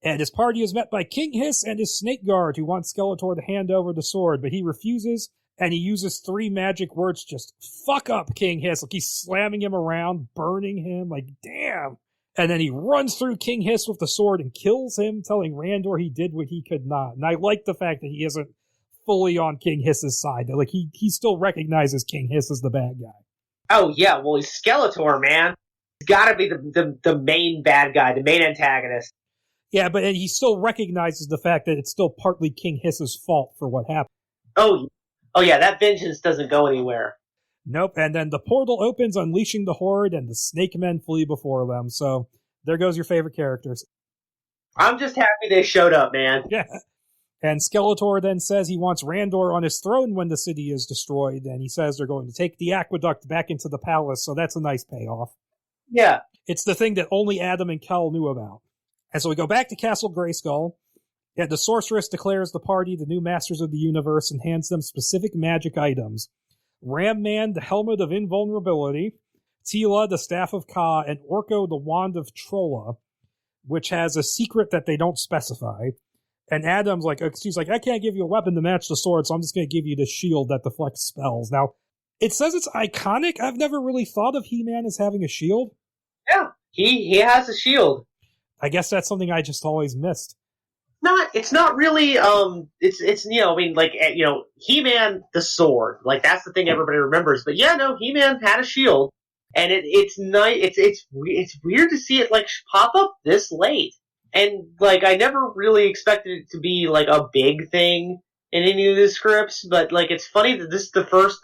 S1: and his party is met by King Hiss and his Snake Guard, who want Skeletor to hand over the sword, but he refuses, and he uses 3 magic words, just fuck up King Hiss. Like, he's slamming him around, burning him, like, damn. And then he runs through King Hiss with the sword and kills him, telling Randor he did what he could not. And I like the fact that he isn't fully on King Hiss's side. Like, he still recognizes King Hiss as the bad guy.
S2: Oh, yeah, well, he's Skeletor, man. He's gotta be the main bad guy, the main antagonist.
S1: Yeah, but he still recognizes the fact that it's still partly King Hiss's fault for what happened.
S2: Oh yeah, that vengeance doesn't go anywhere.
S1: Nope, and then the portal opens, unleashing the Horde, and the Snake Men flee before them. So, there goes your favorite characters.
S2: I'm just happy they showed up, man.
S1: Yeah. And Skeletor then says he wants Randor on his throne when the city is destroyed, and he says they're going to take the aqueduct back into the palace, so that's a nice payoff.
S2: Yeah.
S1: It's the thing that only Adam and Kel knew about. And so we go back to Castle Grayskull, and the sorceress declares the party the new masters of the universe and hands them specific magic items. Ram Man, the Helmet of Invulnerability, Teela, the Staff of Ka, and Orko, the Wand of Trolla, which has a secret that they don't specify. And Adam's like, she's like, I can't give you a weapon to match the sword, so I'm just going to give you the shield that deflects spells. Now, it says it's iconic. I've never really thought of He-Man as having a shield.
S2: Yeah, he has a shield.
S1: I guess that's something I just always missed.
S2: It's not really, it's He-Man, the sword. Like, that's the thing everybody remembers. But yeah, no, He-Man had a shield. And it's nice, it's weird to see it, like, pop up this late. And, like, I never really expected it to be, like, a big thing in any of the scripts, but, like, it's funny that this is the first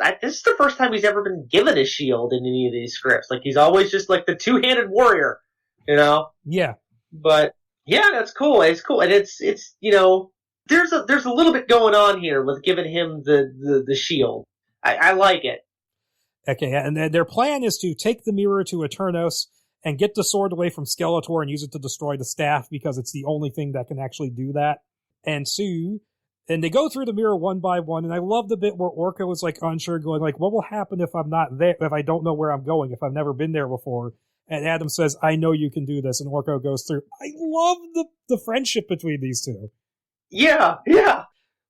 S2: time he's ever been given a shield in any of these scripts. Like, he's always just, like, the two-handed warrior, you know?
S1: Yeah.
S2: But, yeah, that's cool. It's cool. And it's there's a little bit going on here with giving him the shield. I like it.
S1: Okay, and their plan is to take the mirror to Eternos and get the sword away from Skeletor and use it to destroy the staff, because it's the only thing that can actually do that. And they go through the mirror one by one, and I love the bit where Orko is, like, unsure, going, like, what will happen if I'm not there, if I don't know where I'm going, if I've never been there before? And Adam says, I know you can do this, and Orko goes through. I love the friendship between these two.
S2: Yeah.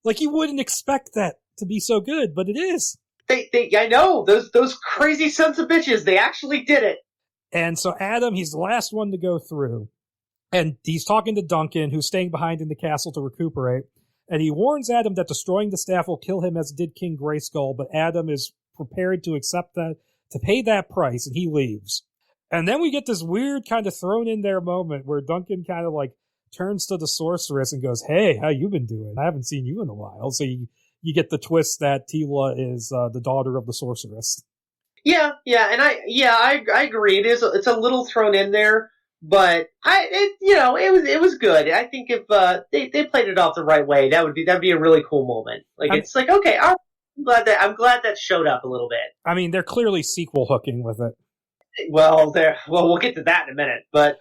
S1: Like, you wouldn't expect that to be so good, but it is.
S2: I know, those crazy sons of bitches, they actually did it.
S1: And so Adam, he's the last one to go through. And he's talking to Duncan, who's staying behind in the castle to recuperate. And he warns Adam that destroying the staff will kill him as it did King Grayskull, but Adam is prepared to accept that, to pay that price, and he leaves. And then we get this weird kind of thrown in there moment where Duncan kind of like turns to the sorceress and goes, "Hey, how you been doing? I haven't seen you in a while." So you get the twist that Tila is the daughter of the sorceress.
S2: Yeah, and I agree. It's a little thrown in there, but it was good. I think if they played it off the right way, that'd be a really cool moment. Like it's like, okay, I'm glad that showed up a little bit.
S1: I mean, they're clearly sequel hooking with it.
S2: Well, we'll get to that in a minute, but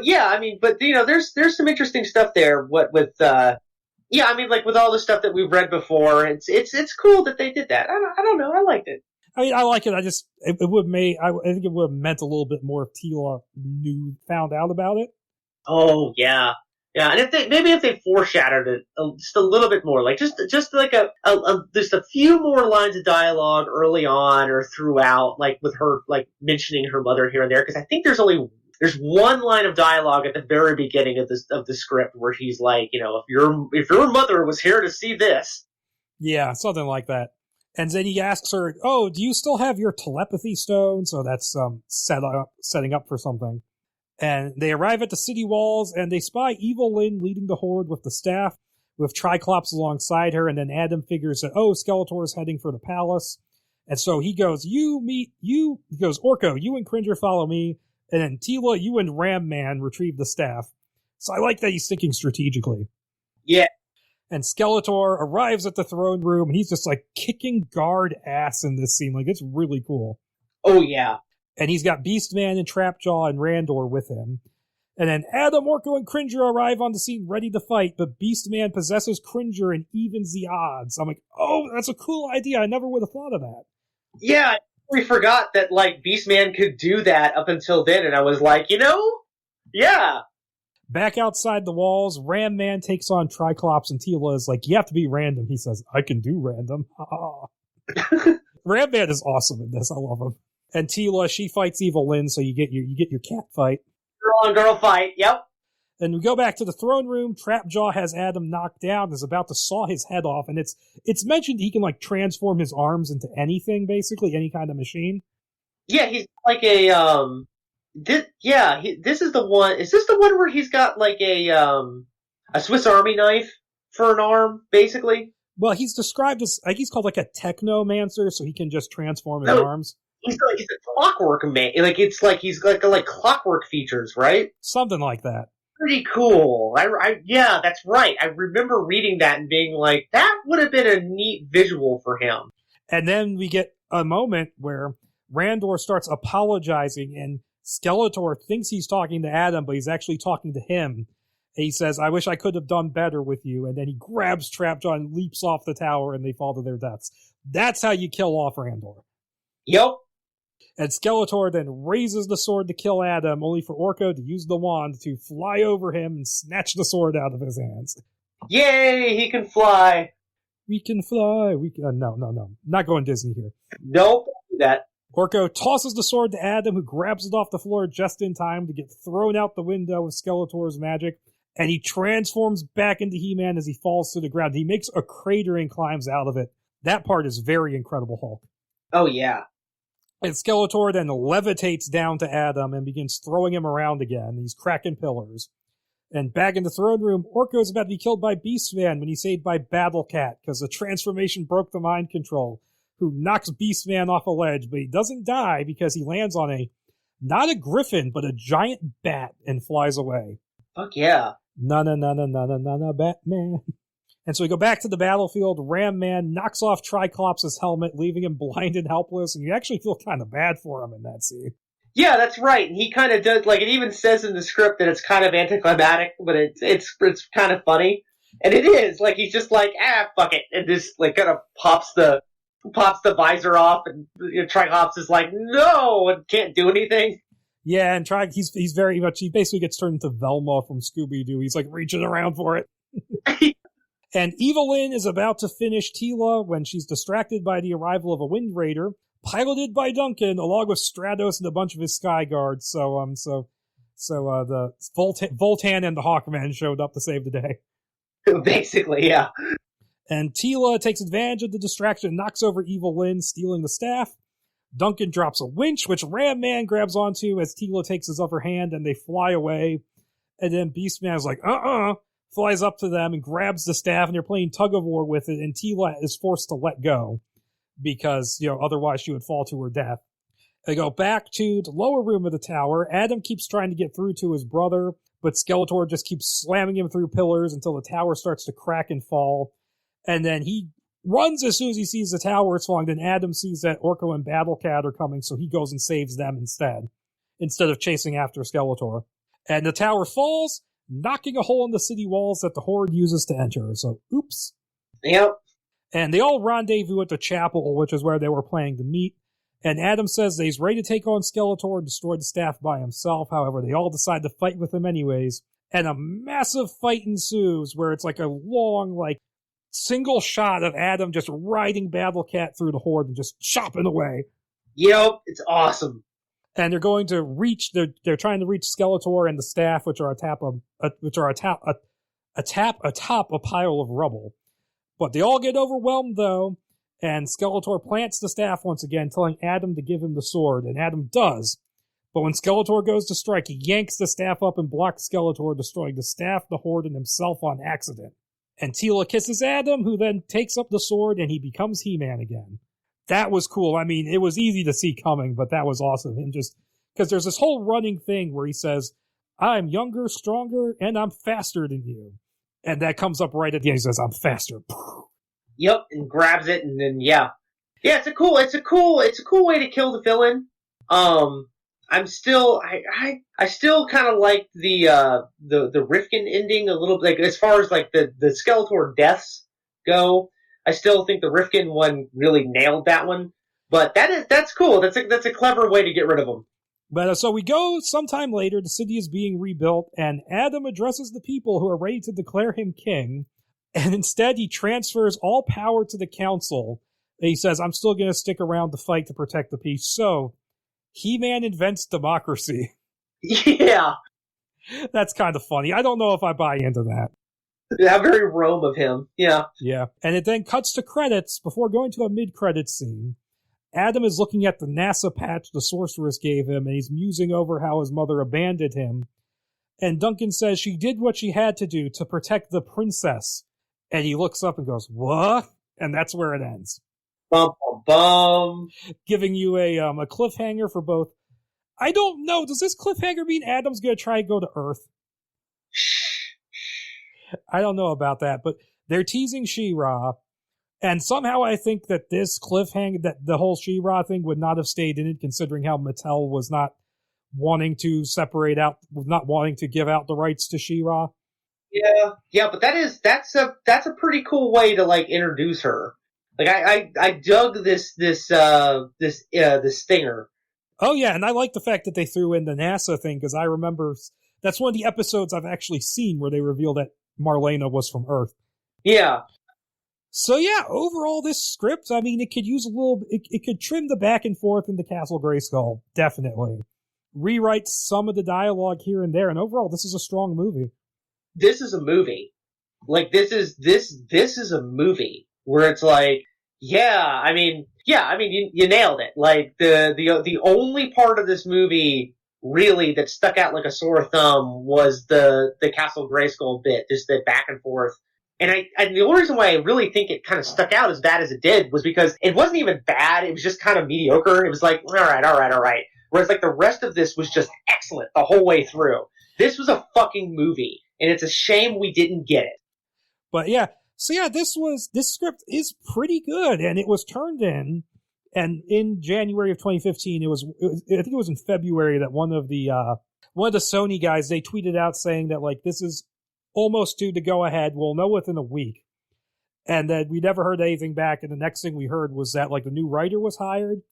S2: yeah, I mean, but there's some interesting stuff there. What with I mean, like with all the stuff that we've read before, it's cool that they did that. I don't know, I liked it.
S1: I mean, I like it. I just I think it would have meant a little bit more if Tila found out about it.
S2: Oh yeah, and if they foreshadowed it just a little bit more, like just like just a few more lines of dialogue early on or throughout, like with her like mentioning her mother here and there, because I think there's one line of dialogue at the very beginning of the script where he's like, if your mother was here to see this.
S1: Yeah, something like that. And then he asks her, "Oh, do you still have your telepathy stone?" So that's setting up for something. And they arrive at the city walls, and they spy Evil Lyn leading the horde with the staff, with Triclops alongside her. And then Adam figures that, Skeletor is heading for the palace. And so he goes, he goes, "Orko, you and Cringer follow me. And then Tila, you and Ram Man retrieve the staff." So I like that he's thinking strategically.
S2: Yeah.
S1: And Skeletor arrives at the throne room, and he's just like kicking guard ass in this scene. Like, it's really cool.
S2: Oh, yeah.
S1: And he's got Beastman and Trapjaw and Randor with him. And then Adam, Orko, and Cringer arrive on the scene ready to fight, but Beastman possesses Cringer and evens the odds. I'm like, oh, that's a cool idea. I never would have thought of that.
S2: Yeah, we forgot that, like, Beastman could do that up until then, and I was like, yeah.
S1: Back outside the walls, Ram Man takes on Triclops, and Tila is like, "You have to be random." He says, "I can do random." Ram Man is awesome in this. I love him. And Tila, she fights Evil Lyn, so you get your cat fight.
S2: Girl on girl fight, yep.
S1: Then we go back to the throne room. Trapjaw has Adam knocked down, is about to saw his head off, and it's mentioned he can like transform his arms into anything, basically, any kind of machine.
S2: Yeah, he's like a this is the one. Is this the one where he's got like a Swiss Army knife for an arm, basically?
S1: Well, he's described as he's called like a technomancer, so he can just transform his arms.
S2: He's a clockwork man. Like it's like he's got like clockwork features, right?
S1: Something like that.
S2: Pretty cool. Yeah, that's right. I remember reading that and being like, that would have been a neat visual for him.
S1: And then we get a moment where Randor starts apologizing, and Skeletor thinks he's talking to Adam, but he's actually talking to him. And he says, "I wish I could have done better with you." And then he grabs Trapjaw and leaps off the tower, and they fall to their deaths. That's how you kill off Randor.
S2: Yep.
S1: And Skeletor then raises the sword to kill Adam, only for Orko to use the wand to fly over him and snatch the sword out of his hands.
S2: Yay, he can fly.
S1: We can fly. No. Not going Disney here.
S2: Nope, don't do that.
S1: Orko tosses the sword to Adam, who grabs it off the floor just in time to get thrown out the window with Skeletor's magic, and he transforms back into He-Man as he falls to the ground. He makes a crater and climbs out of it. That part is very Incredible Hulk.
S2: Oh, yeah.
S1: And Skeletor then levitates down to Adam and begins throwing him around again. He's cracking pillars. And back in the throne room, Orko's about to be killed by Beastman when he's saved by Battlecat, because the transformation broke the mind control, who knocks Beastman off a ledge, but he doesn't die because he lands on not a griffin, but a giant bat and flies away.
S2: Fuck yeah.
S1: Na Batman. And so we go back to the battlefield. Ram Man knocks off Triclops' helmet, leaving him blind and helpless, and you actually feel kind of bad for him in that scene.
S2: Yeah, that's right. And he kind of does, like, it even says in the script that it's kind of anticlimactic, but it's kind of funny. And it is. Like, he's just like, fuck it. And just, like, kind of pops the visor off, and Triclops is like, no, and can't do anything.
S1: Yeah, and he's very much, he basically gets turned into Velma from Scooby-Doo. He's like reaching around for it. And Evelyn is about to finish Tila when she's distracted by the arrival of a Wind Raider, piloted by Duncan, along with Stratos and a bunch of his Sky Guards. So the Voltan and the Hawkman showed up to save the day.
S2: Basically, yeah.
S1: And Tila takes advantage of the distraction and knocks over Evelyn, stealing the staff. Duncan drops a winch, which Ram Man grabs onto as Tila takes his upper hand, and they fly away. And then Beastman is like, flies up to them and grabs the staff, and they're playing tug-of-war with it, and Tila is forced to let go because, otherwise she would fall to her death. They go back to the lower room of the tower. Adam keeps trying to get through to his brother, but Skeletor just keeps slamming him through pillars until the tower starts to crack and fall. And then he runs as soon as he sees the tower is falling. Then Adam sees that Orko and Battlecat are coming, so he goes and saves them instead of chasing after Skeletor. And the tower falls, knocking a hole in the city walls that the Horde uses to enter. So, oops.
S2: Yep.
S1: And they all rendezvous at the chapel, which is where they were planning to meet. And Adam says that he's ready to take on Skeletor and destroy the staff by himself. However, they all decide to fight with him anyways. And a massive fight ensues where it's like a long, single shot of Adam just riding Battlecat through the Horde and just chopping away.
S2: Yep, it's awesome.
S1: And they're going to they're trying to reach Skeletor and the staff, which are atop a pile of rubble. But they all get overwhelmed though, and Skeletor plants the staff once again, telling Adam to give him the sword, and Adam does. But when Skeletor goes to strike, he yanks the staff up and blocks Skeletor, destroying the staff, the Horde, and himself on accident. And Tila kisses Adam, who then takes up the sword, and he becomes He-Man again. That was cool. I mean, it was easy to see coming, but that was awesome. Him just, because there's this whole running thing where he says, I'm younger, stronger, and I'm faster than you. And that comes up right at the end. He says, I'm faster.
S2: Yep, and grabs it, and then, yeah. Yeah, it's a cool way to kill the villain. I'm still, I still kind of like the Rifkin ending a little bit, as far as, the Skeletor deaths go. I still think the Rifkin one really nailed that one, but that's cool. That's a clever way to get rid of them.
S1: But so we go sometime later. The city is being rebuilt, and Adam addresses the people who are ready to declare him king. And instead, he transfers all power to the council. And he says, "I'm still going to stick around to fight to protect the peace." So, He-Man invents democracy.
S2: Yeah,
S1: that's kind of funny. I don't know if I buy into that.
S2: Yeah, very Rome of him. Yeah.
S1: Yeah. And it then cuts to credits before going to a mid-credits scene. Adam is looking at the NASA patch the sorceress gave him, and he's musing over how his mother abandoned him. And Duncan says she did what she had to do to protect the princess. And he looks up and goes, "What?" And that's where it ends.
S2: Bum, bum, bum.
S1: Giving you a cliffhanger for both. I don't know. Does this cliffhanger mean Adam's going to try and go to Earth? I don't know about that, but they're teasing She-Ra, and somehow I think that this cliffhanger, that the whole She-Ra thing would not have stayed in it, considering how Mattel was not wanting to not wanting to give out the rights to She-Ra.
S2: Yeah, but that's a pretty cool way to introduce her. I dug this stinger.
S1: Oh yeah, and I like the fact that they threw in the NASA thing, because I remember that's one of the episodes I've actually seen where they reveal that Marlena was from Earth.
S2: Yeah.
S1: So yeah, overall this script, I mean, it could use it could trim the back and forth in the Castle Grayskull, definitely. Rewrite some of the dialogue here and there, and overall this is a strong movie.
S2: This is a movie. This is a movie where it's you nailed it. The only part of this movie really that stuck out like a sore thumb was the Castle Grayskull bit, just the back and forth. And the only reason why I really think it kind of stuck out as bad as it did was because it wasn't even bad. It was just kind of mediocre. It was all right. Whereas the rest of this was just excellent the whole way through. This was a fucking movie, and it's a shame we didn't get it.
S1: But yeah, so yeah, this script is pretty good, and it was turned in. And in January of 2015, I think it was in February that one of the Sony guys, they tweeted out saying that this is almost due to go ahead. We'll know within a week. And then we never heard anything back. And the next thing we heard was that the new writer was hired.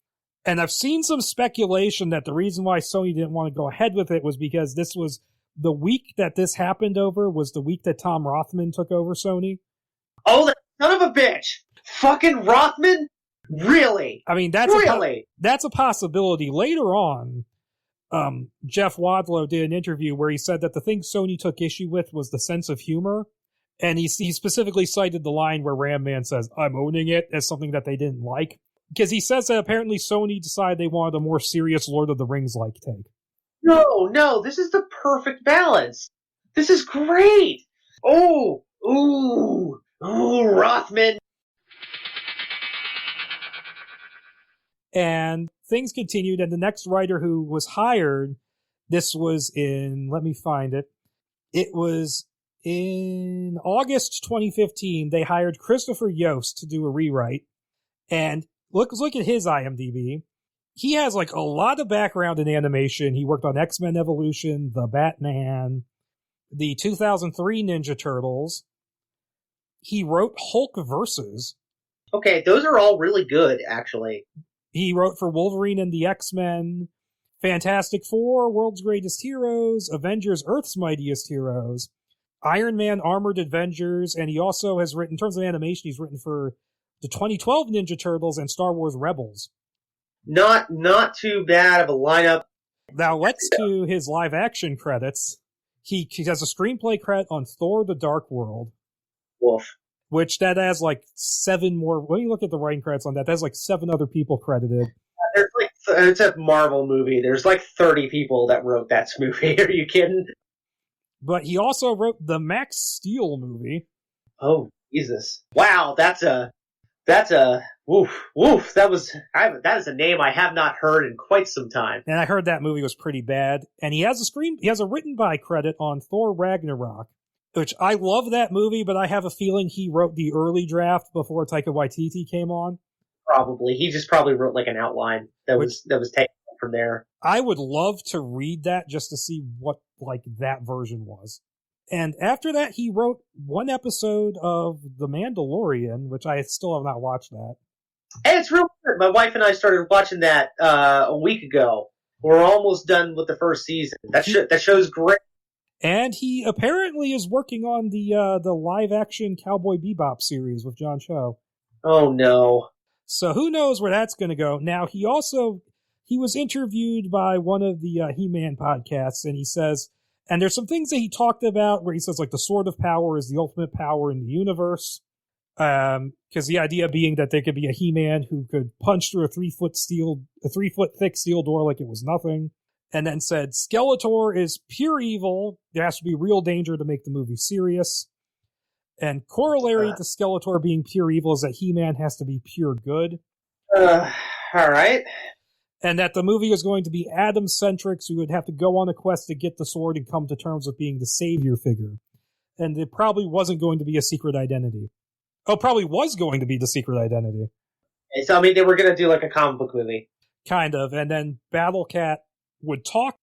S1: And I've seen some speculation that the reason why Sony didn't want to go ahead with it was because this was the week that this happened over was the week that Tom Rothman took over Sony.
S2: Oh, that son of a bitch! Fucking Rothman? Really?
S1: I mean, that's a possibility. Later on, Jeff Wadlow did an interview where he said that the thing Sony took issue with was the sense of humor. And he specifically cited the line where Ram Man says, "I'm owning it," as something that they didn't like. Because he says that apparently Sony decided they wanted a more serious Lord of the Rings-like take.
S2: No, this is the perfect balance. This is great. Oh, ooh, Rothman.
S1: And things continued, and the next writer who was hired, this was in, let me find it. It was in August 2015, they hired Christopher Yost to do a rewrite. And look at his IMDb. He has like a lot of background in animation. He worked on X-Men Evolution, The Batman, the 2003 Ninja Turtles. He wrote Hulk Versus.
S2: Okay, those are all really good, actually.
S1: He wrote for Wolverine and the X-Men, Fantastic Four, World's Greatest Heroes, Avengers, Earth's Mightiest Heroes, Iron Man, Armored Avengers, and he also has written, in terms of animation, he's written for the 2012 Ninja Turtles and Star Wars Rebels.
S2: Not too bad of a lineup.
S1: Now let's do his live action credits. He has a screenplay credit on Thor: The Dark World.
S2: Woof.
S1: Which that has like 7 more. When you look at the writing credits on that, there's like 7 other people credited.
S2: There's like, it's a Marvel movie. There's like 30 people that wrote that movie. Are you kidding?
S1: But he also wrote the Max Steel movie.
S2: Oh, Jesus. Wow, that's a woof. That is a name I have not heard in quite some time.
S1: And I heard that movie was pretty bad. And he has a written by credit on Thor Ragnarok, which I love that movie, but I have a feeling he wrote the early draft before Taika Waititi came on.
S2: Probably. He just probably wrote like an outline that was taken from there.
S1: I would love to read that just to see what like that version was. And after that, he wrote 1 episode of The Mandalorian, which I still have not watched that.
S2: And it's real good. My wife and I started watching that a week ago. We're almost done with the first season. That show's great.
S1: And he apparently is working on the live-action Cowboy Bebop series with John Cho.
S2: Oh, no.
S1: So who knows where that's going to go. Now, he was interviewed by one of the He-Man podcasts, and he says, and there's some things that he talked about where he says, like, the Sword of Power is the ultimate power in the universe. Because the idea being that there could be a He-Man who could punch through a 3-foot thick steel door like it was nothing. And then said, Skeletor is pure evil. There has to be real danger to make the movie serious. And corollary to Skeletor being pure evil is that He-Man has to be pure good.
S2: All right.
S1: And that the movie is going to be Adam-centric, so you would have to go on a quest to get the sword and come to terms with being the savior figure. And it probably wasn't going to be a secret identity. Oh, probably was going to be the secret identity.
S2: So, I mean, they were going to do like a comic book movie.
S1: Kind of. And then Battle Cat would talk,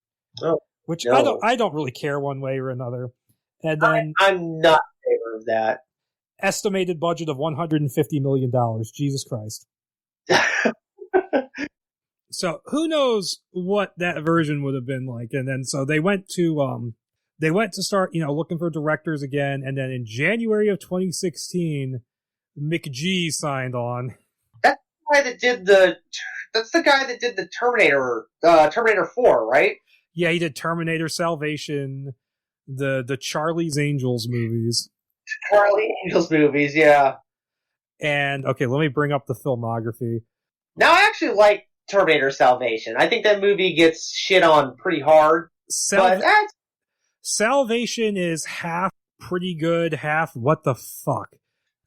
S1: which
S2: no.
S1: I don't really care one way or another. And then
S2: I'm not in favor of that.
S1: Estimated budget of $150 million. Jesus Christ. So who knows what that version would have been like. And then so they went to start, looking for directors again. And then in January of 2016, McG signed on.
S2: That's the guy that did the Terminator 4, right?
S1: Yeah, he did Terminator Salvation, the Charlie's Angels movies.
S2: Charlie Angels movies, yeah.
S1: And, okay, let me bring up the filmography.
S2: Now, I actually like Terminator Salvation. I think that movie gets shit on pretty hard.
S1: Salvation is half pretty good, half what the fuck.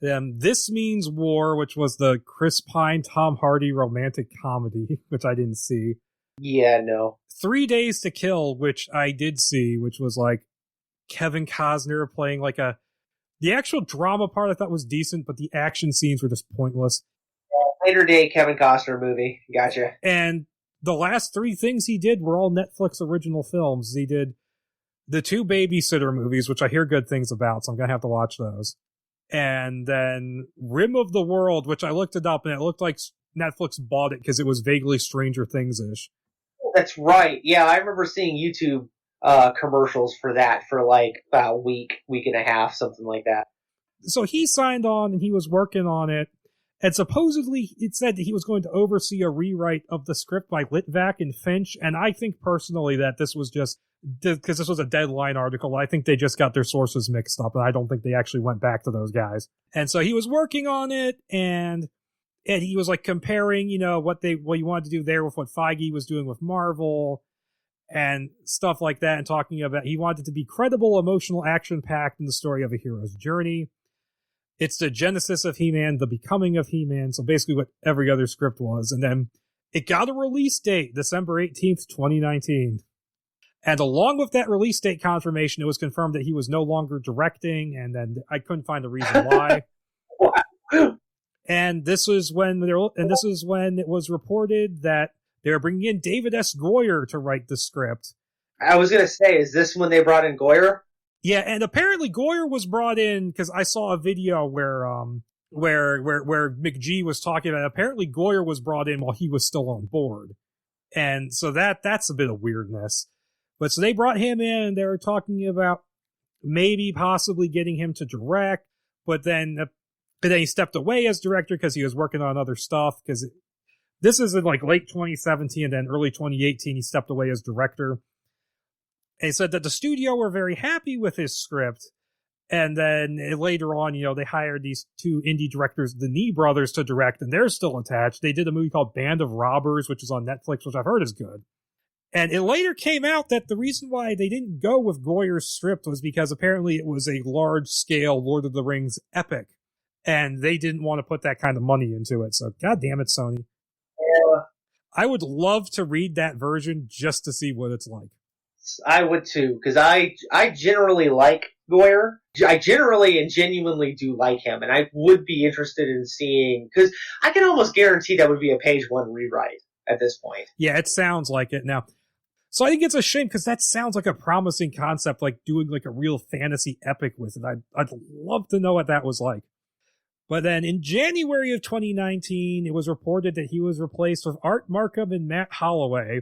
S1: This Means War, which was the Chris Pine, Tom Hardy romantic comedy, which I didn't see.
S2: Yeah, no.
S1: 3 Days to Kill, which I did see, which was like Kevin Costner playing like the actual drama part I thought was decent, but the action scenes were just pointless.
S2: Later day Kevin Costner movie. Gotcha.
S1: And the last 3 things he did were all Netflix original films. He did the 2 Babysitter movies, which I hear good things about, so I'm going to have to watch those. And then Rim of the World, which I looked it up, and it looked like Netflix bought it because it was vaguely Stranger Things-ish.
S2: That's right. Yeah, I remember seeing YouTube commercials for that for like about a week and a half, something like that.
S1: So he signed on and he was working on it. And supposedly it said that he was going to oversee a rewrite of the script by Litvak and Finch. And I think personally that this was just because this was a Deadline article. I think they just got their sources mixed up, and I don't think they actually went back to those guys. And so he was working on it, and he was like comparing, what he wanted to do there with what Feige was doing with Marvel and stuff like that, and talking about he wanted it to be credible, emotional, action-packed in the story of a hero's journey. It's the genesis of He-Man, the becoming of He-Man, so basically what every other script was. And then it got a release date, December 18th, 2019. And along with that release date confirmation, it was confirmed that he was no longer directing, and then I couldn't find the reason why.
S2: Wow.
S1: And this was when it was reported that they were bringing in David S. Goyer to write the script.
S2: I was going to say, is this when they brought in Goyer?
S1: Yeah, and apparently Goyer was brought in because I saw a video where McGee was talking about it. Apparently Goyer was brought in while he was still on board. And so that's a bit of weirdness. But so they brought him in, and they were talking about maybe possibly getting him to direct, but then he stepped away as director because he was working on other stuff, because this is in like late 2017, and then early 2018 he stepped away as director. And he said that the studio were very happy with his script, and then later on, they hired these two indie directors, the Nee brothers, to direct, and they're still attached. They did a movie called Band of Robbers, which is on Netflix, which I've heard is good. And it later came out that the reason why they didn't go with Goyer's script was because apparently it was a large-scale Lord of the Rings epic, and they didn't want to put that kind of money into it. So, God damn it, Sony.
S2: Yeah.
S1: I would love to read that version just to see what it's like.
S2: I would too, because I generally like Goyer. I generally and genuinely do like him, and I would be interested in seeing, because I can almost guarantee that would be a page one rewrite at this point.
S1: Yeah, it sounds like it now. So I think it's a shame, because that sounds like a promising concept, like doing like a real fantasy epic with it. I'd love to know what that was like. But then in January of 2019, it was reported that he was replaced with Art Markham and Matt Holloway,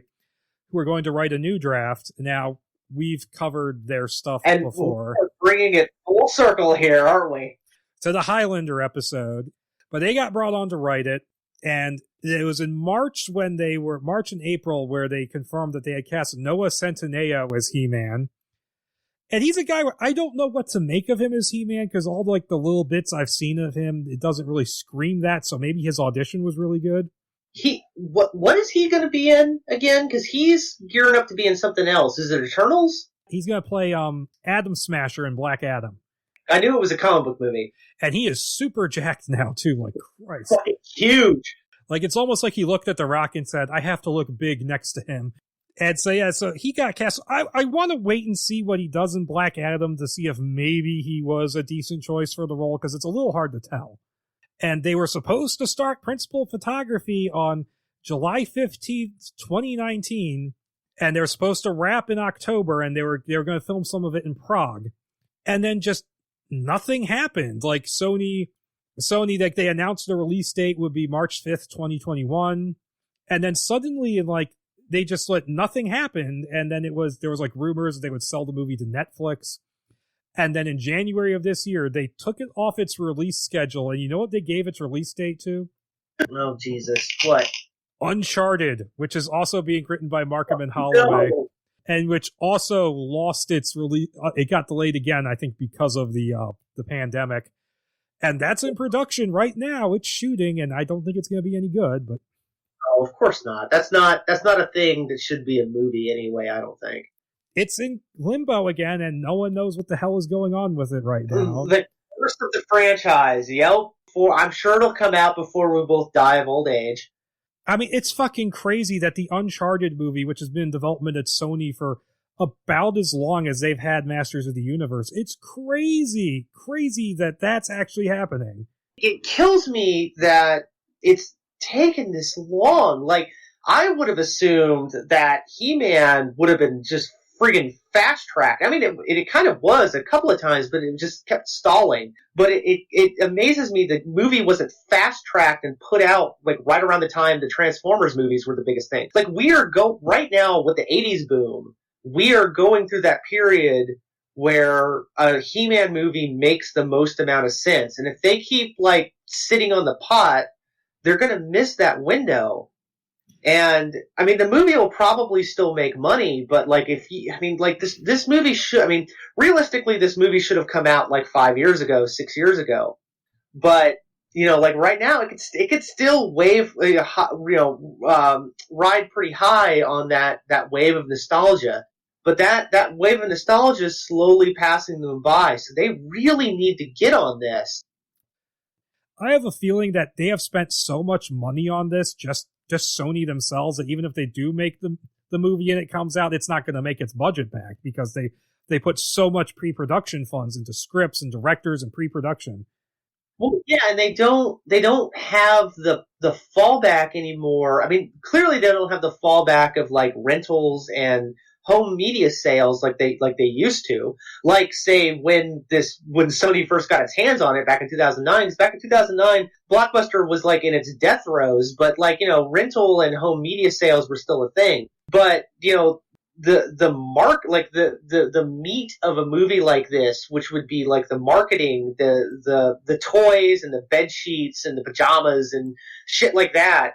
S1: who are going to write a new draft. Now, we've covered their stuff before.
S2: We're bringing it full circle here, aren't we?
S1: To the Highlander episode. But they got brought on to write it. And it was in March and April, where they confirmed that they had cast Noah Centineo as He-Man. And he's a guy where I don't know what to make of him as He-Man, because all like the little bits I've seen of him, it doesn't really scream that, so maybe his audition was really good.
S2: What is he going to be in again? Because he's gearing up to be in something else. Is it Eternals?
S1: He's going to play Atom Smasher in Black Adam.
S2: I knew it was a comic book movie.
S1: And he is super jacked now, too, like Christ.
S2: Fucking huge.
S1: Like, it's almost like he looked at The Rock and said, I have to look big next to him. And so, yeah, so he got cast. I want to wait and see what he does in Black Adam to see if maybe he was a decent choice for the role, because it's a little hard to tell. And they were supposed to start principal photography on July 15th, 2019, and they were supposed to wrap in October, and they were going to film some of it in Prague. And then just nothing happened. Like Sony, like they announced the release date would be March 5th, 2021. And then suddenly, they just let nothing happen. And then there was like rumors that they would sell the movie to Netflix. And then in January of this year, they took it off its release schedule. And you know what they gave its release date to?
S2: Oh, Jesus. What?
S1: Uncharted, which is also being written by Markham and Holloway. No. And which also lost its release. It got delayed again, I think, because of the pandemic. And that's in production right now. It's shooting, and I don't think it's going to be any good. But
S2: oh, of course not. That's not a thing that should be a movie anyway, I don't think.
S1: It's in limbo again, and no one knows what the hell is going on with it right now.
S2: The first of the franchise, I'm sure it'll come out before we both die of old age.
S1: I mean, it's fucking crazy that the Uncharted movie, which has been in development at Sony for about as long as they've had Masters of the Universe, it's crazy that that's actually happening.
S2: It kills me that it's taken this long. Like, I would have assumed that He-Man would have been just friggin' fast-tracked. I mean, it kind of was a couple of times, but it just kept stalling. But it amazes me the movie wasn't fast-tracked and put out, like, right around the time the Transformers movies were the biggest thing. Like, we are right now with the 80s boom, we are going through that period where a He-Man movie makes the most amount of sense. And if they keep like sitting on the pot, they're going to miss that window. And I mean, the movie will probably still make money, but like this movie should, I mean, realistically, this movie should have come out like 5 years ago, 6 years ago. But, you know, like right now, it could still ride pretty high on that wave of nostalgia. But that wave of nostalgia is slowly passing them by. So they really need to get on this.
S1: I have a feeling that they have spent so much money on this, just Sony themselves, that even if they do make the movie and it comes out, it's not going to make its budget back, because they put so much pre-production funds into scripts and directors and pre-production.
S2: Well, yeah, and they don't have the fallback anymore. I mean, clearly they don't have the fallback of like rentals and home media sales like they used to. Like, say, when Sony first got its hands on it back in 2009. Because back in 2009, Blockbuster was like in its death throes, but like, you know, rental and home media sales were still a thing. But, you know, the meat of a movie like this, which would be like the marketing, the toys and the bed sheets and the pajamas and shit like that,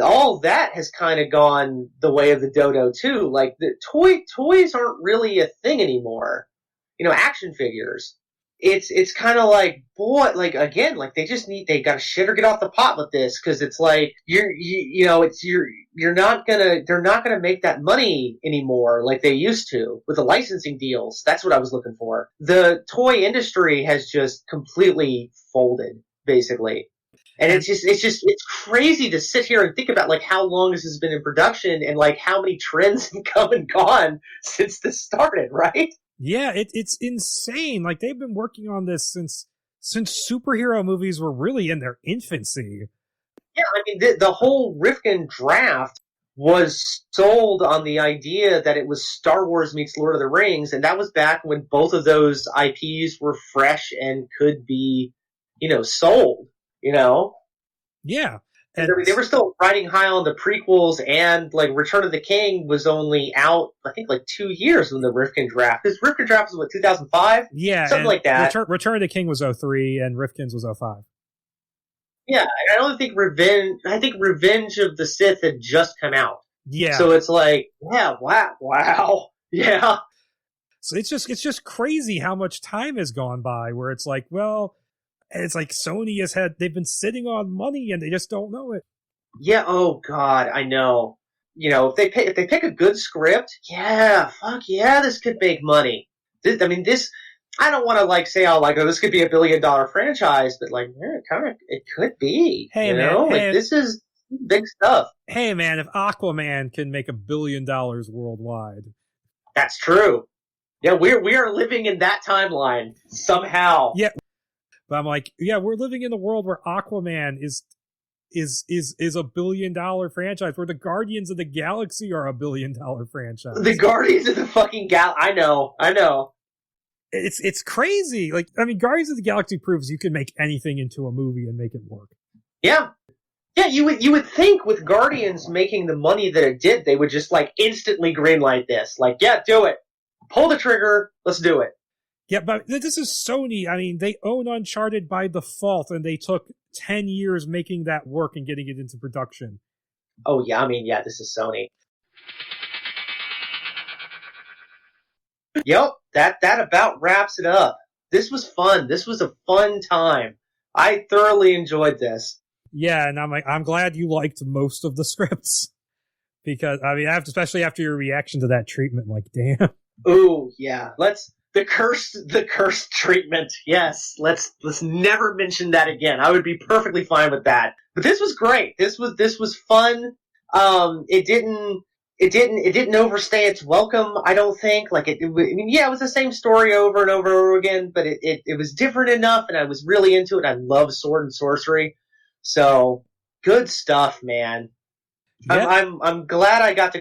S2: all that has kind of gone the way of the dodo too. Like, the toys aren't really a thing anymore. You know, action figures. It's kind of like, boy, like, again, like they gotta shit or get off the pot with this, because it's like they're not gonna make that money anymore like they used to with the licensing deals. That's what I was looking for. The toy industry has just completely folded, basically. And it's crazy to sit here and think about like how long this has been in production and like how many trends have come and gone since this started, right?
S1: Yeah, it's insane. Like, they've been working on this since superhero movies were really in their infancy.
S2: Yeah, I mean, the whole Rifkin Draft was sold on the idea that it was Star Wars meets Lord of the Rings, and that was back when both of those IPs were fresh and could be, you know, sold. You know?
S1: Yeah.
S2: And they were still riding high on the prequels, and like Return of the King was only out, I think, like 2 years when the Rifkin Draft. Because Rifkin Draft was what, 2005?
S1: Yeah.
S2: Something like that.
S1: Return of the King was 2003 and Rifkin's was 2005.
S2: Yeah, I don't think Revenge of the Sith had just come out.
S1: Yeah.
S2: So it's like, yeah, wow. Yeah.
S1: So it's just crazy how much time has gone by where it's like, well, it's like Sony they've been sitting on money and they just don't know it.
S2: Yeah, oh God, I know. You know, if they pick a good script, yeah, fuck yeah, this could make money. I don't want to like say, oh, like, oh, this could be $1 billion franchise, but like, yeah, it could be.
S1: Hey,
S2: you
S1: man,
S2: know? Like, this is big stuff.
S1: Hey, man, if Aquaman can make $1 billion worldwide.
S2: That's true. Yeah, we are living in that timeline somehow.
S1: Yeah. But I'm like, yeah, we're living in a world where Aquaman is $1 billion franchise, where the Guardians of the Galaxy are $1 billion franchise.
S2: The Guardians of the fucking I know.
S1: It's crazy. Like, I mean, Guardians of the Galaxy proves you can make anything into a movie and make it work.
S2: Yeah. Yeah, you would think with Guardians making the money that it did, they would just like instantly greenlight this. Like, yeah, do it. Pull the trigger. Let's do it.
S1: Yeah, but this is Sony. I mean, they own Uncharted by default, and they took 10 years making that work and getting it into production.
S2: Oh, yeah, I mean, yeah, this is Sony. Yep, that about wraps it up. This was fun. This was a fun time. I thoroughly enjoyed this.
S1: Yeah, and I'm glad you liked most of the scripts. Because, I mean, especially after your reaction to that treatment, like, damn.
S2: Ooh, yeah. The cursed treatment. Yes, let's never mention that again. I would be perfectly fine with that. But this was great. This was fun. It didn't overstay its welcome, I don't think. Like, it was the same story over and over and over again, but it was different enough, and I was really into it. I love sword and sorcery. So, good stuff, man. Yep. I'm glad I got to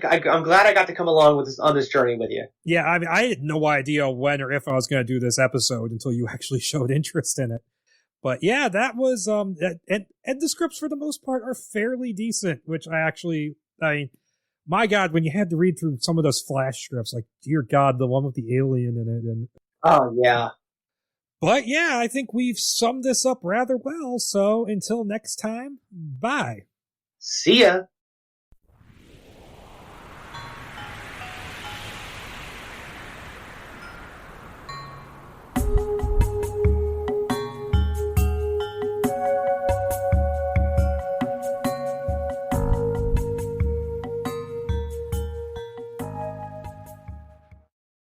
S2: come along with this on this journey with you.
S1: Yeah, I mean, I had no idea when or if I was going to do this episode until you actually showed interest in it. But yeah, that was and the scripts for the most part are fairly decent, which I mean, my God, when you had to read through some of those flash strips, like, dear God, the one with the alien in it. And
S2: Oh, yeah.
S1: But yeah, I think we've summed this up rather well. So until next time, bye.
S2: See ya.